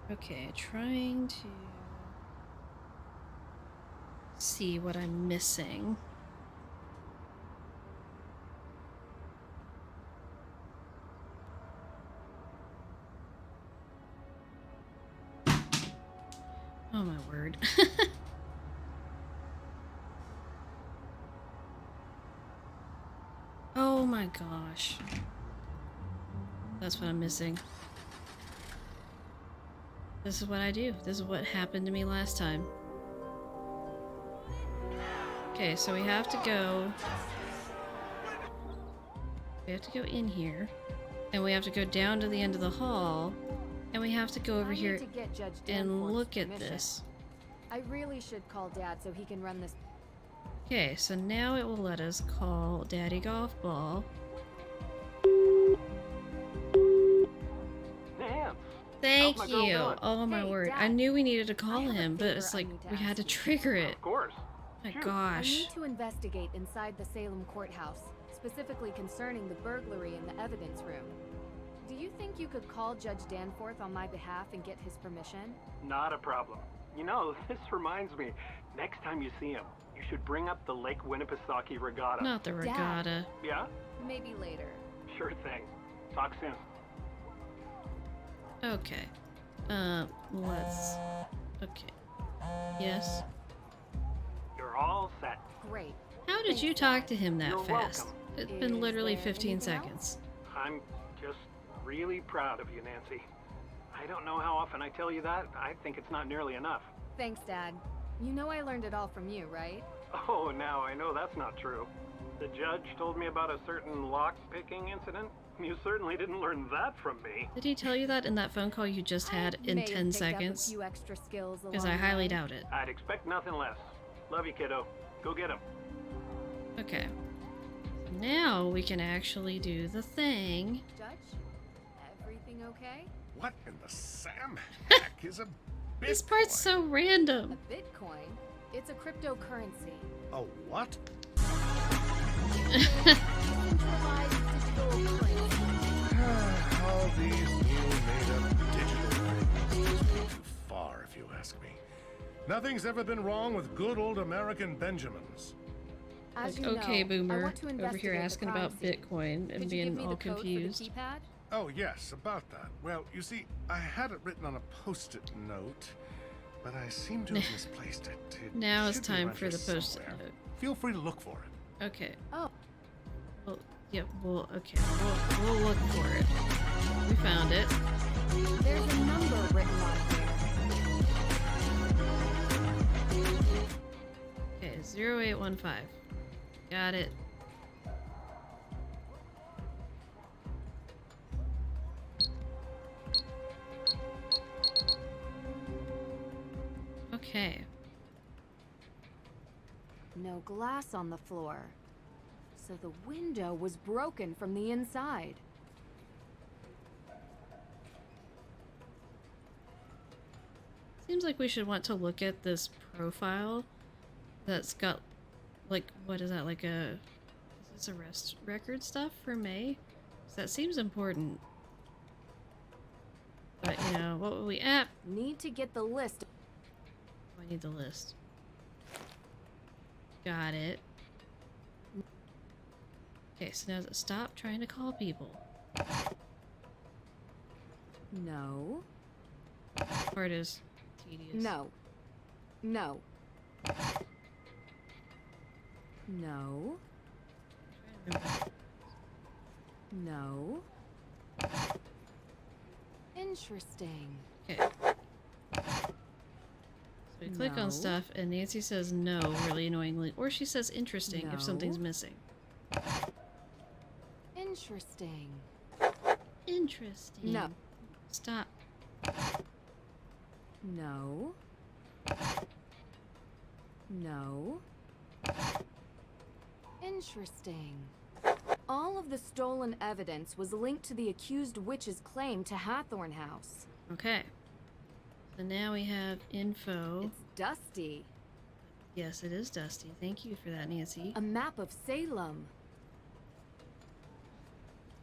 S2: Okay, trying to see what I'm missing. Oh my word. Oh my gosh. That's what I'm missing. This is what I do. This is what happened to me last time. Okay, so we have to go... We have to go in here. And we have to go down to the end of the hall. And we have to go over here and look at this.
S3: I really should call Dad so he can run this.
S2: Okay, so now it will let us call Daddy Golf Ball. Thank you. Oh my word. I knew we needed to call him, but it's like we had to trigger it.
S4: Of course.
S2: My
S3: I
S2: gosh.
S3: need to investigate inside the Salem courthouse, specifically concerning the burglary in the evidence room. Do you think you could call Judge Danforth on my behalf and get his permission?
S4: Not a problem. You know, this reminds me. Next time you see him, you should bring up the Lake Winnipesaukee Regatta.
S2: Not the regatta.
S4: Yeah?
S3: Maybe later.
S4: Sure thing. Talk soon.
S2: Okay. Let's... Okay. Yes?
S4: You're all set.
S3: Great.
S2: How did you talk to him that
S4: You're
S2: fast?
S4: welcome.
S2: It's been literally 15 seconds.
S4: I'm just really proud of you, Nancy. I don't know how often I tell you that. I think it's not nearly enough.
S3: Thanks, Dad. You know I learned it all from you, right?
S4: Oh, now I know that's not true. The judge told me about a certain lock-picking incident. You certainly didn't learn that from me.
S2: Did he tell you that in that phone call you just had in 10 seconds? Because I highly doubt it.
S4: I'd expect nothing less. Love you, kiddo. Go get him.
S2: Okay. Now we can actually do the thing.
S3: Judge, everything okay?
S12: What in the Sam heck is a Bitcoin?
S2: This part's so random.
S3: A Bitcoin? It's a cryptocurrency.
S12: A what? All these new made-up digital things go too far, if you ask me. Nothing's ever been wrong with good old American Benjamins.
S3: As you
S2: Okay,
S3: know, I
S2: Boomer,
S3: want to
S2: over here
S3: investigate the
S2: asking
S3: crime
S2: about
S3: scene.
S2: Bitcoin and
S3: Could you
S2: being
S3: give me
S2: all
S3: the code for the
S2: confused.
S3: keypad?
S12: Oh, yes, about that. Well, you see, I had it written on a post-it note, but I seem to have misplaced it. It
S2: Now it's
S12: should be
S2: time
S12: around
S2: for
S12: here
S2: the post-it
S12: somewhere.
S2: note.
S12: Feel free to look for it.
S2: Okay.
S3: Oh.
S2: Well, Yep, okay. We'll look for it. We found it.
S3: There's a number written on here.
S2: Okay, 0815. Got it. Okay.
S3: No glass on the floor. So the window was broken from the inside.
S2: Seems like we should want to look at this profile that's got, like, what is that, like is this arrest record stuff for May? 'Cause that seems important. But, you know, what would we
S3: Need to get the list.
S2: Oh, I need the list. Got it. Okay, so now stop trying to call people.
S3: No.
S2: Part is tedious.
S3: No. No. No. No. Interesting.
S2: Okay. So we click
S3: No.
S2: on stuff and Nancy says no really annoyingly, or she says interesting if something's
S3: No.
S2: missing.
S3: Interesting.
S2: Interesting.
S3: No.
S2: Stop.
S3: No. No. Interesting. All of the stolen evidence was linked to the accused witch's claim to Hathorn House.
S2: Okay. So now we have info.
S3: It's dusty.
S2: Yes, it is dusty. Thank you for that, Nancy.
S3: A map of Salem.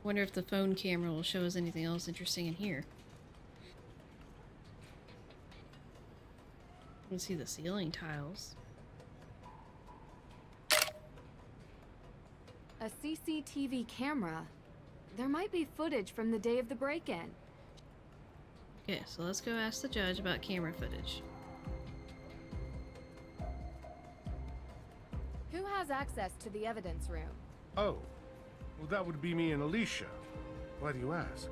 S2: Wonder if the phone camera will show us anything else interesting in here. You can see the ceiling tiles.
S3: A CCTV camera. There might be footage from the day of the break-in.
S2: Okay, so let's go ask the judge about camera footage.
S3: Who has access to the evidence room?
S12: Oh, well, that would be me and Alicia. Why do you ask?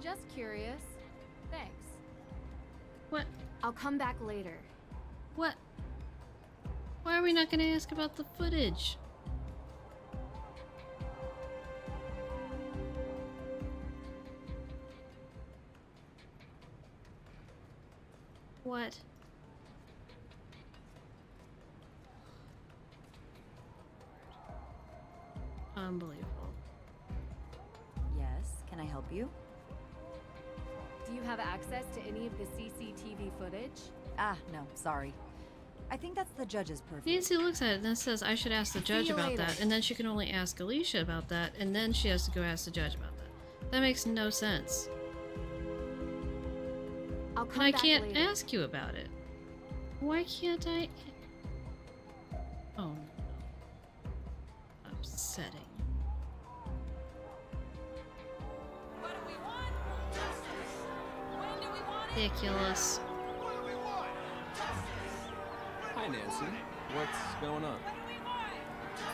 S3: Just curious. Thanks.
S2: What?
S3: I'll come back later.
S2: What? Why are we not going to ask about the footage? What? Unbelievable.
S21: Yes, can I help you?
S3: Do you have access to any of the CCTV footage?
S21: Ah, no, sorry. I think that's the judge's purview.
S2: Nancy looks at it and then says, I should ask the judge
S3: you
S2: about
S3: later.
S2: that, and then she can only ask Alicia about that, and then she has to go ask the judge about that. That makes no sense.
S3: I'll come
S2: And I
S3: back
S2: can't
S3: later.
S2: ask you about it. Why can't I? Oh no. Upsetting. Ridiculous.
S20: Hi, Nancy. What's going on?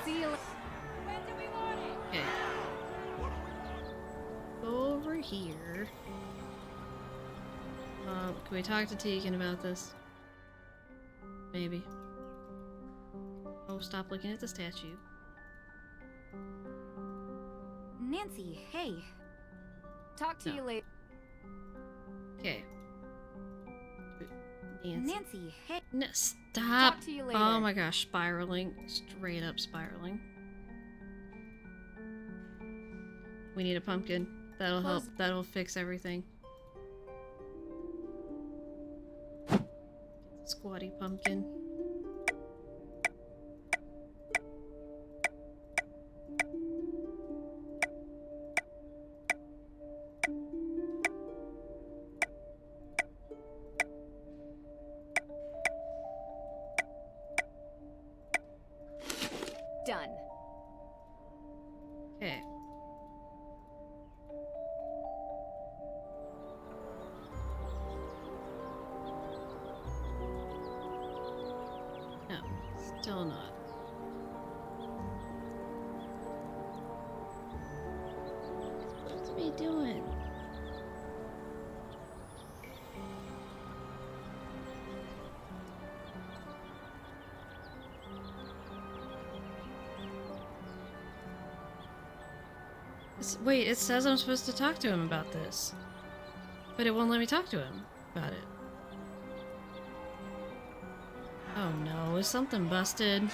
S3: See you later.
S2: Okay. Go over here. Can we talk to Tegan about this? Maybe. Oh, stop looking at the statue.
S6: Nancy, hey.
S3: Talk to you later.
S2: Okay. Nancy.
S6: Nancy, hey.
S2: No, stop.
S3: Talk to you later.
S2: Oh my gosh, spiraling. Straight up spiraling. We need a pumpkin. That'll help. That'll fix everything. Get the squatty pumpkin.
S3: Done.
S2: Okay. No, still not. Wait, it says I'm supposed to talk to him about this. But it won't let me talk to him about it. Oh no, is something busted?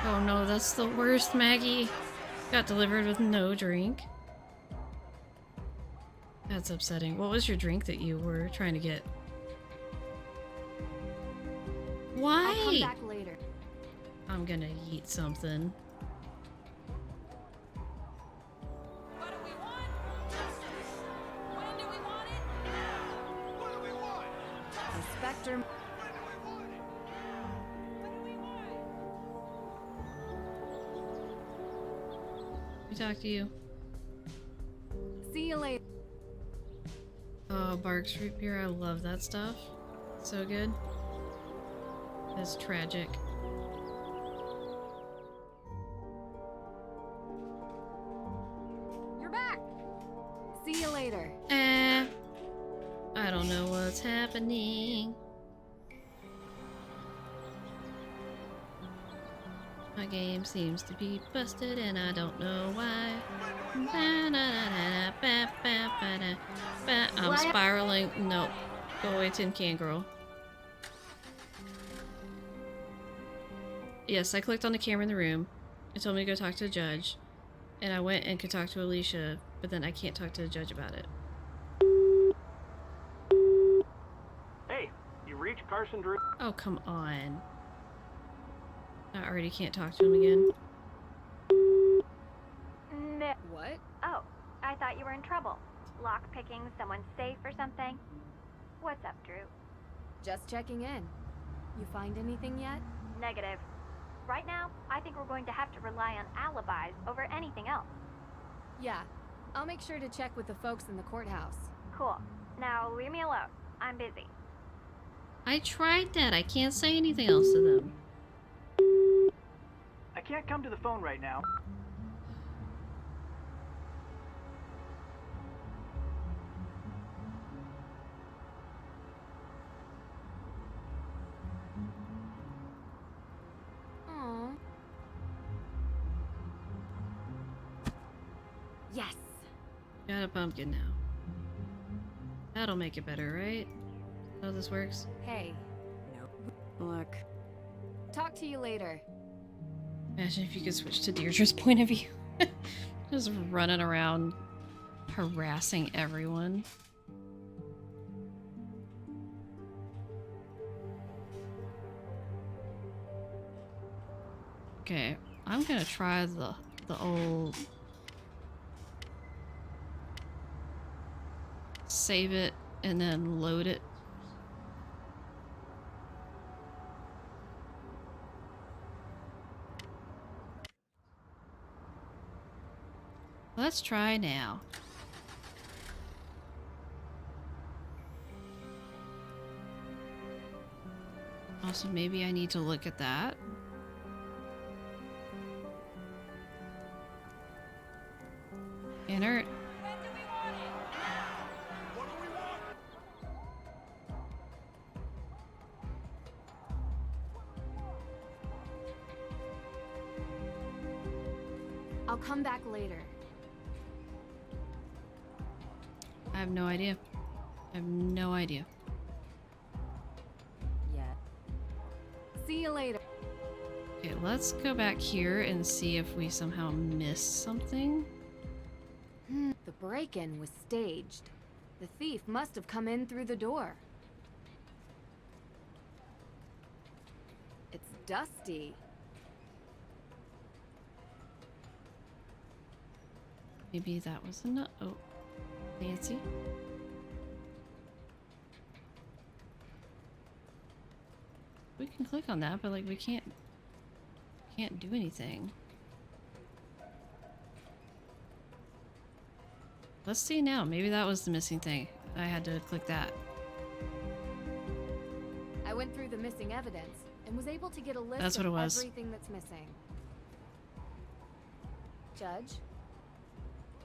S2: Oh no, that's the worst, Maggie. Got delivered with no drink. That's upsetting. What was your drink that you were trying to get? Why?
S3: I'll come back later.
S2: I'm gonna eat something.
S3: Inspector.
S2: We talk to you.
S3: See you later.
S2: Oh, Barks root beer. I love that stuff. So good. It's tragic.
S3: You're back. See you later.
S2: I don't know what's happening. My game seems to be busted and I don't know why. I'm spiraling. Nope. Go away, Tin Can Girl. Yes, I clicked on the camera in the room. It told me to go talk to the judge. And I went and could talk to Alicia, but then I can't talk to the judge about it.
S4: Hey, you reached Carson Drew?
S2: Oh, come on. I already can't talk to him again.
S1: No.
S3: What?
S1: Oh, I thought you were in trouble. Lockpicking someone's safe or something. What's up, Drew?
S3: Just checking in. You find anything yet?
S1: Negative. Right now, I think we're going to have to rely on alibis over anything else.
S3: Yeah. I'll make sure to check with the folks in the courthouse.
S1: Cool. Now, leave me alone. I'm busy.
S2: I tried that. I can't say anything else to them.
S8: I can't come to the phone right now.
S3: Aww. Yes.
S2: Got a pumpkin now. That'll make it better, right? How this works?
S3: Hey.
S7: Nope. Look.
S3: Talk to you later.
S2: Imagine if you could switch to Deirdre's point of view. Just running around harassing everyone. Okay, I'm gonna try the old save it and then load it. Let's try now. Also, maybe I need to look at that. Inert.
S3: I'll come back later.
S2: I have no idea. I have no idea.
S3: Yeah. See you later.
S2: Okay, let's go back here and see if we somehow missed something.
S3: The break-in was staged. The thief must have come in through the door. It's dusty.
S2: Maybe that was enough. Oh, Nancy. We can click on that, but like we can't do anything. Let's see now. Maybe that was the missing thing. I had to click that.
S3: I went through the missing evidence. and was able to get a list
S2: That's
S3: of
S2: what it was.
S3: everything that's missing. Judge?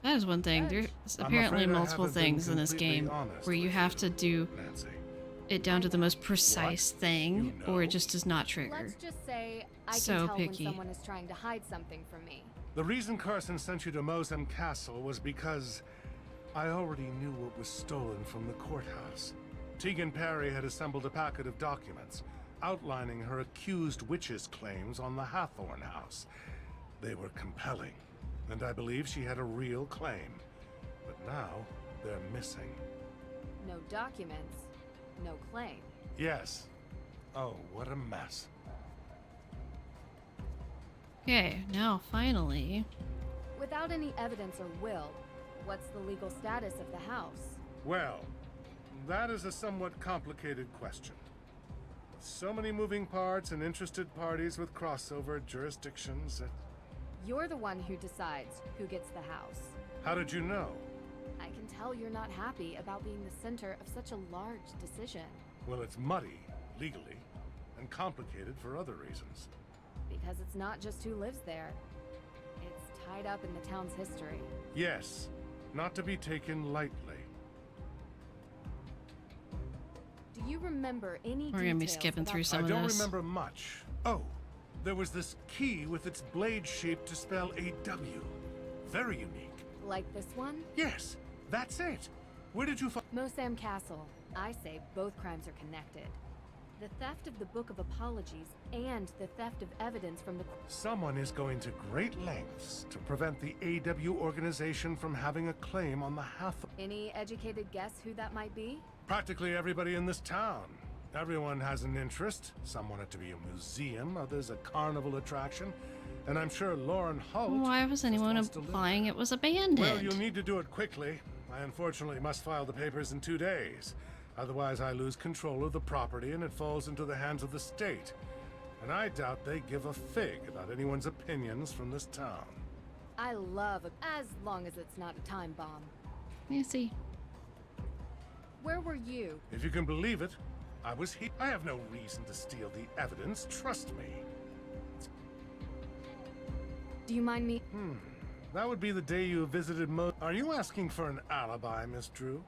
S2: That is one thing. There's
S12: I'm
S2: apparently
S12: afraid I
S2: multiple
S12: haven't been
S2: things in this
S12: completely
S2: game
S12: honest
S2: where you
S12: with
S2: have
S12: you,
S2: to do
S12: Nancy.
S2: it down to the most precise thing,
S12: You
S2: or it
S12: know.
S2: just does not trigger.
S3: Let's just say I
S2: So
S3: can tell
S2: picky.
S3: when someone is trying to hide something from me.
S12: The reason Carson sent you to Mosem Castle was because I already knew what was stolen from the courthouse. Tegan Perry had assembled a packet of documents outlining her accused witches' claims on the Hathorn house. They were compelling, and I believe she had a real claim. But now, they're missing.
S3: No documents, no claim.
S12: Yes. Oh, what a mess.
S2: Okay, now finally.
S3: Without any evidence or will, what's the legal status of the house?
S12: Well, that is a somewhat complicated question. With so many moving parts and interested parties with crossover jurisdictions,
S3: You're the one who decides who gets the house.
S12: how did you know?
S3: I can tell you're not happy about being the center of such a large decision.
S12: Well, it's muddy, legally, and complicated for other reasons.
S3: Because it's not just who lives there. It's tied up in the town's history.
S12: Yes, not to be taken lightly.
S3: Do you remember any
S2: We're gonna be
S3: details
S2: skipping
S3: about
S2: through some
S12: I
S2: of
S12: don't
S2: this.
S12: remember much. Oh, there was this key with its blade shaped to spell AW. Very unique.
S3: Like this one?
S12: Yes, that's it. Where did you find...
S3: Mosam Castle. I say both crimes are connected. The theft of the Book of Apologies and the theft of evidence from the...
S12: Someone is going to great lengths to prevent the AW organization from having a claim on the Hathorn.
S3: Any educated guess who that might be?
S12: Practically everybody in this town. Everyone has an interest. Some want it to be a museum, others a carnival attraction. And I'm sure Lauren Holt...
S2: Why was anyone implying it was abandoned?
S12: Well, you'll need to do it quickly. I unfortunately must file the papers in 2 days. Otherwise, I lose control of the property and it falls into the hands of the state. And I doubt they give a fig about anyone's opinions from this town.
S3: I love it, as long as it's not a time bomb.
S2: You see.
S3: Where were you?
S12: If you can believe it, I was here. I have no reason to steal the evidence, trust me.
S3: Do you mind me?
S12: That would be the day you visited Are you asking for an alibi, Miss Drew?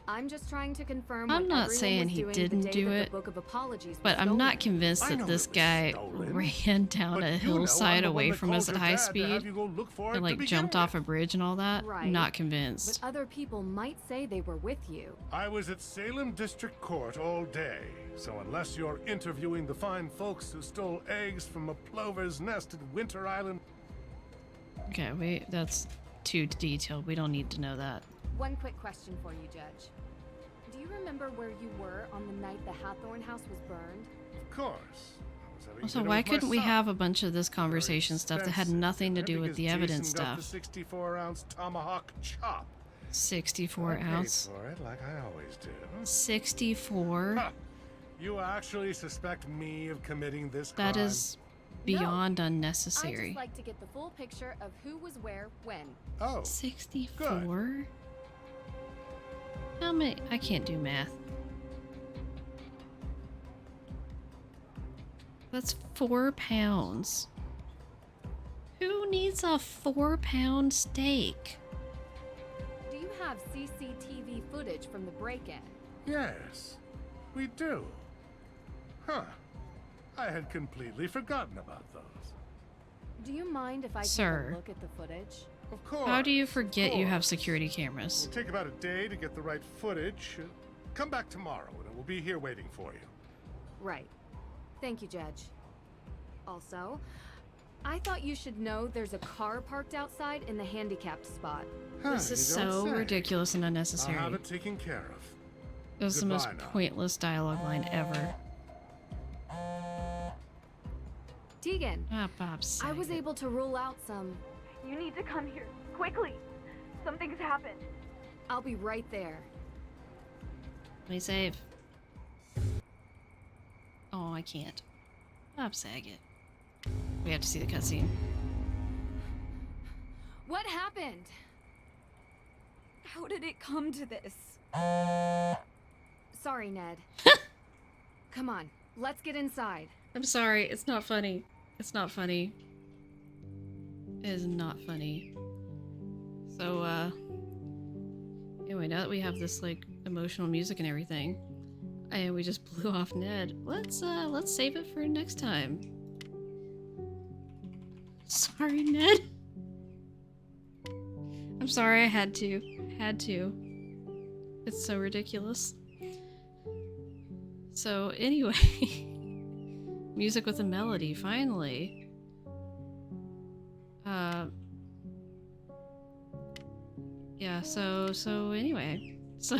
S3: I'm just trying to confirm.
S2: I'm
S3: what
S2: not
S3: everyone
S2: saying
S3: was
S2: he
S3: doing
S2: didn't
S3: the day
S2: do
S3: that
S2: it,
S3: the Book of Apologies was
S2: but I'm
S3: stolen.
S2: not convinced
S12: I
S2: that
S12: know
S2: this
S12: it was
S2: guy
S12: stolen,
S2: ran down
S12: but
S2: a
S12: you know I'm
S2: hillside
S12: the one
S2: away
S12: that
S2: from
S12: called
S2: us at
S12: your
S2: high
S12: dad to
S2: speed
S12: have you go look for it
S2: and
S12: to
S2: like
S12: begin
S2: jumped
S12: with.
S2: off a bridge and all that.
S3: Right.
S2: Not convinced.
S3: But other people might say they were with you.
S12: I was at Salem District Court all day, so unless you're interviewing the fine folks who stole eggs from a plover's nest at Winter Island...
S2: Okay, that's too detailed. We don't need to know that.
S3: One quick question for you, Judge. Do you remember where you were on the night the Hathorn house was burned?
S12: Of course. I was having
S2: Also,
S12: dinner
S2: why
S12: with my
S2: couldn't we
S12: son.
S2: have a bunch of this conversation stuff that had
S12: Expensive
S2: nothing to
S12: dinner
S2: do with the
S12: because
S2: evidence
S12: Jason got
S2: stuff?
S12: the 64-ounce tomahawk chop.
S2: 64
S12: I paid
S2: ounce.
S12: for it, like I always do.
S2: 64?
S12: Ha! You actually suspect me of committing this
S2: That
S12: crime?
S2: is beyond
S3: I'd
S2: unnecessary.
S3: just like to get the full picture of who was where, when.
S12: Oh.
S2: 64? How many? I can't do math. That's 4 pounds. Who needs a 4-pound steak?
S3: Do you have CCTV footage from the break-in?
S12: Yes, we do. Huh. I had completely forgotten about those.
S3: Do you mind if I take
S2: Sir.
S3: a look at the footage?
S12: Of course.
S2: How do you forget you have security cameras?
S12: It'll take about a day to get the right footage. Come back tomorrow and we'll be here waiting for you.
S3: Right. Thank you, Judge. Also, I thought you should know there's a car parked outside in the handicapped spot.
S2: This is
S12: you don't
S2: so
S12: say.
S2: ridiculous and unnecessary.
S12: I'll have it taken care of.
S2: It was the most
S12: Goodbye now.
S2: pointless dialogue line ever.
S3: Tegan,
S2: Bob's
S3: I was able to rule out some...
S13: You need to come here, quickly. Something's happened.
S3: I'll be right there.
S2: Let me save. Oh, I can't. Bob Saget. We have to see the cutscene.
S3: What happened?
S6: How did it come to this?
S3: Sorry, Ned. Come on, let's get inside.
S2: I'm sorry, it's not funny. It's not funny. It is not funny. So, anyway, now that we have this, like, emotional music and everything, and we just blew off Ned, let's save it for next time. Sorry, Ned. I'm sorry, I had to. It's so ridiculous. So, anyway. Music with a melody, finally. Yeah, so anyway. So,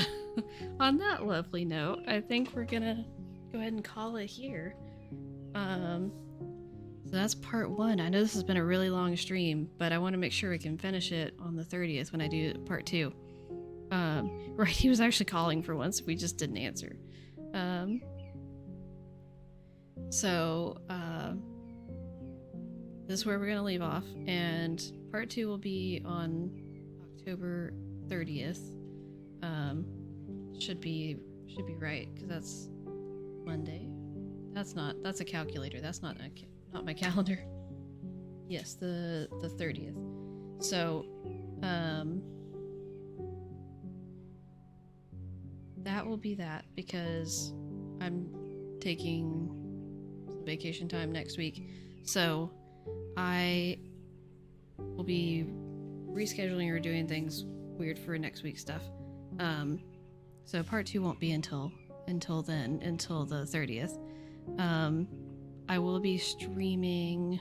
S2: on that lovely note, I think we're gonna go ahead and call it here. So that's part 1. I know this has been a really long stream, but I want to make sure we can finish it on the 30th when I do part 2. Right, he was actually calling for once, we just didn't answer. This is where we're gonna leave off, and part 2 will be on October 30th. Should be right, because that's Monday. That's a calculator. That's not my calendar. Yes, the 30th. So, that will be that, because I'm taking some vacation time next week. So, I will be rescheduling or doing things weird for next week's stuff. So part 2 won't be until then, until the 30th. I will be streaming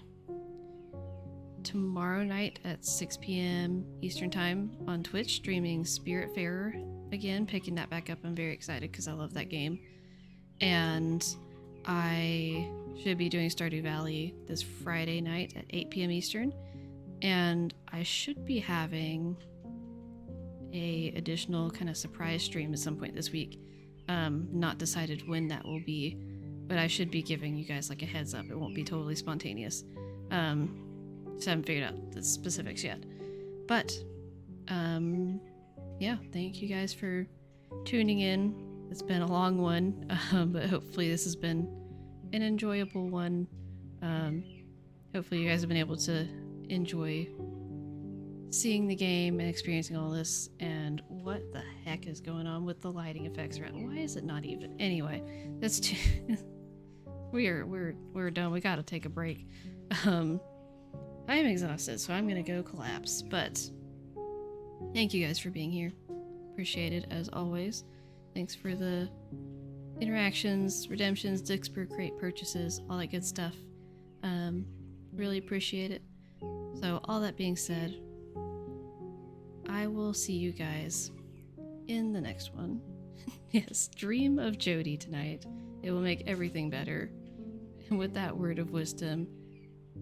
S2: tomorrow night at 6 p.m. Eastern Time on Twitch, streaming Spiritfarer again, picking that back up. I'm very excited because I love that game. And I should be doing Stardew Valley this Friday night at 8 p.m. Eastern. And I should be having a additional kind of surprise stream at some point this week. Not decided when that will be, but I should be giving you guys like a heads up. It won't be totally spontaneous. Just haven't figured out the specifics yet. But yeah, thank you guys for tuning in. It's been a long one, but hopefully this has been an enjoyable one. Hopefully you guys have been able to enjoy seeing the game and experiencing all this. And what the heck is going on with the lighting effects around? Why is it not even? Anyway, that's too. we're done. We gotta take a break. I am exhausted, so I'm gonna go collapse. But thank you guys for being here. Appreciate it as always. Thanks for the interactions, redemptions, Dixper crate purchases, all that good stuff. Really appreciate it. So all that being said, I will see you guys in the next one. Yes, dream of Jody tonight. It will make everything better. And with that word of wisdom,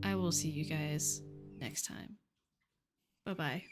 S2: I will see you guys next time. Bye-bye.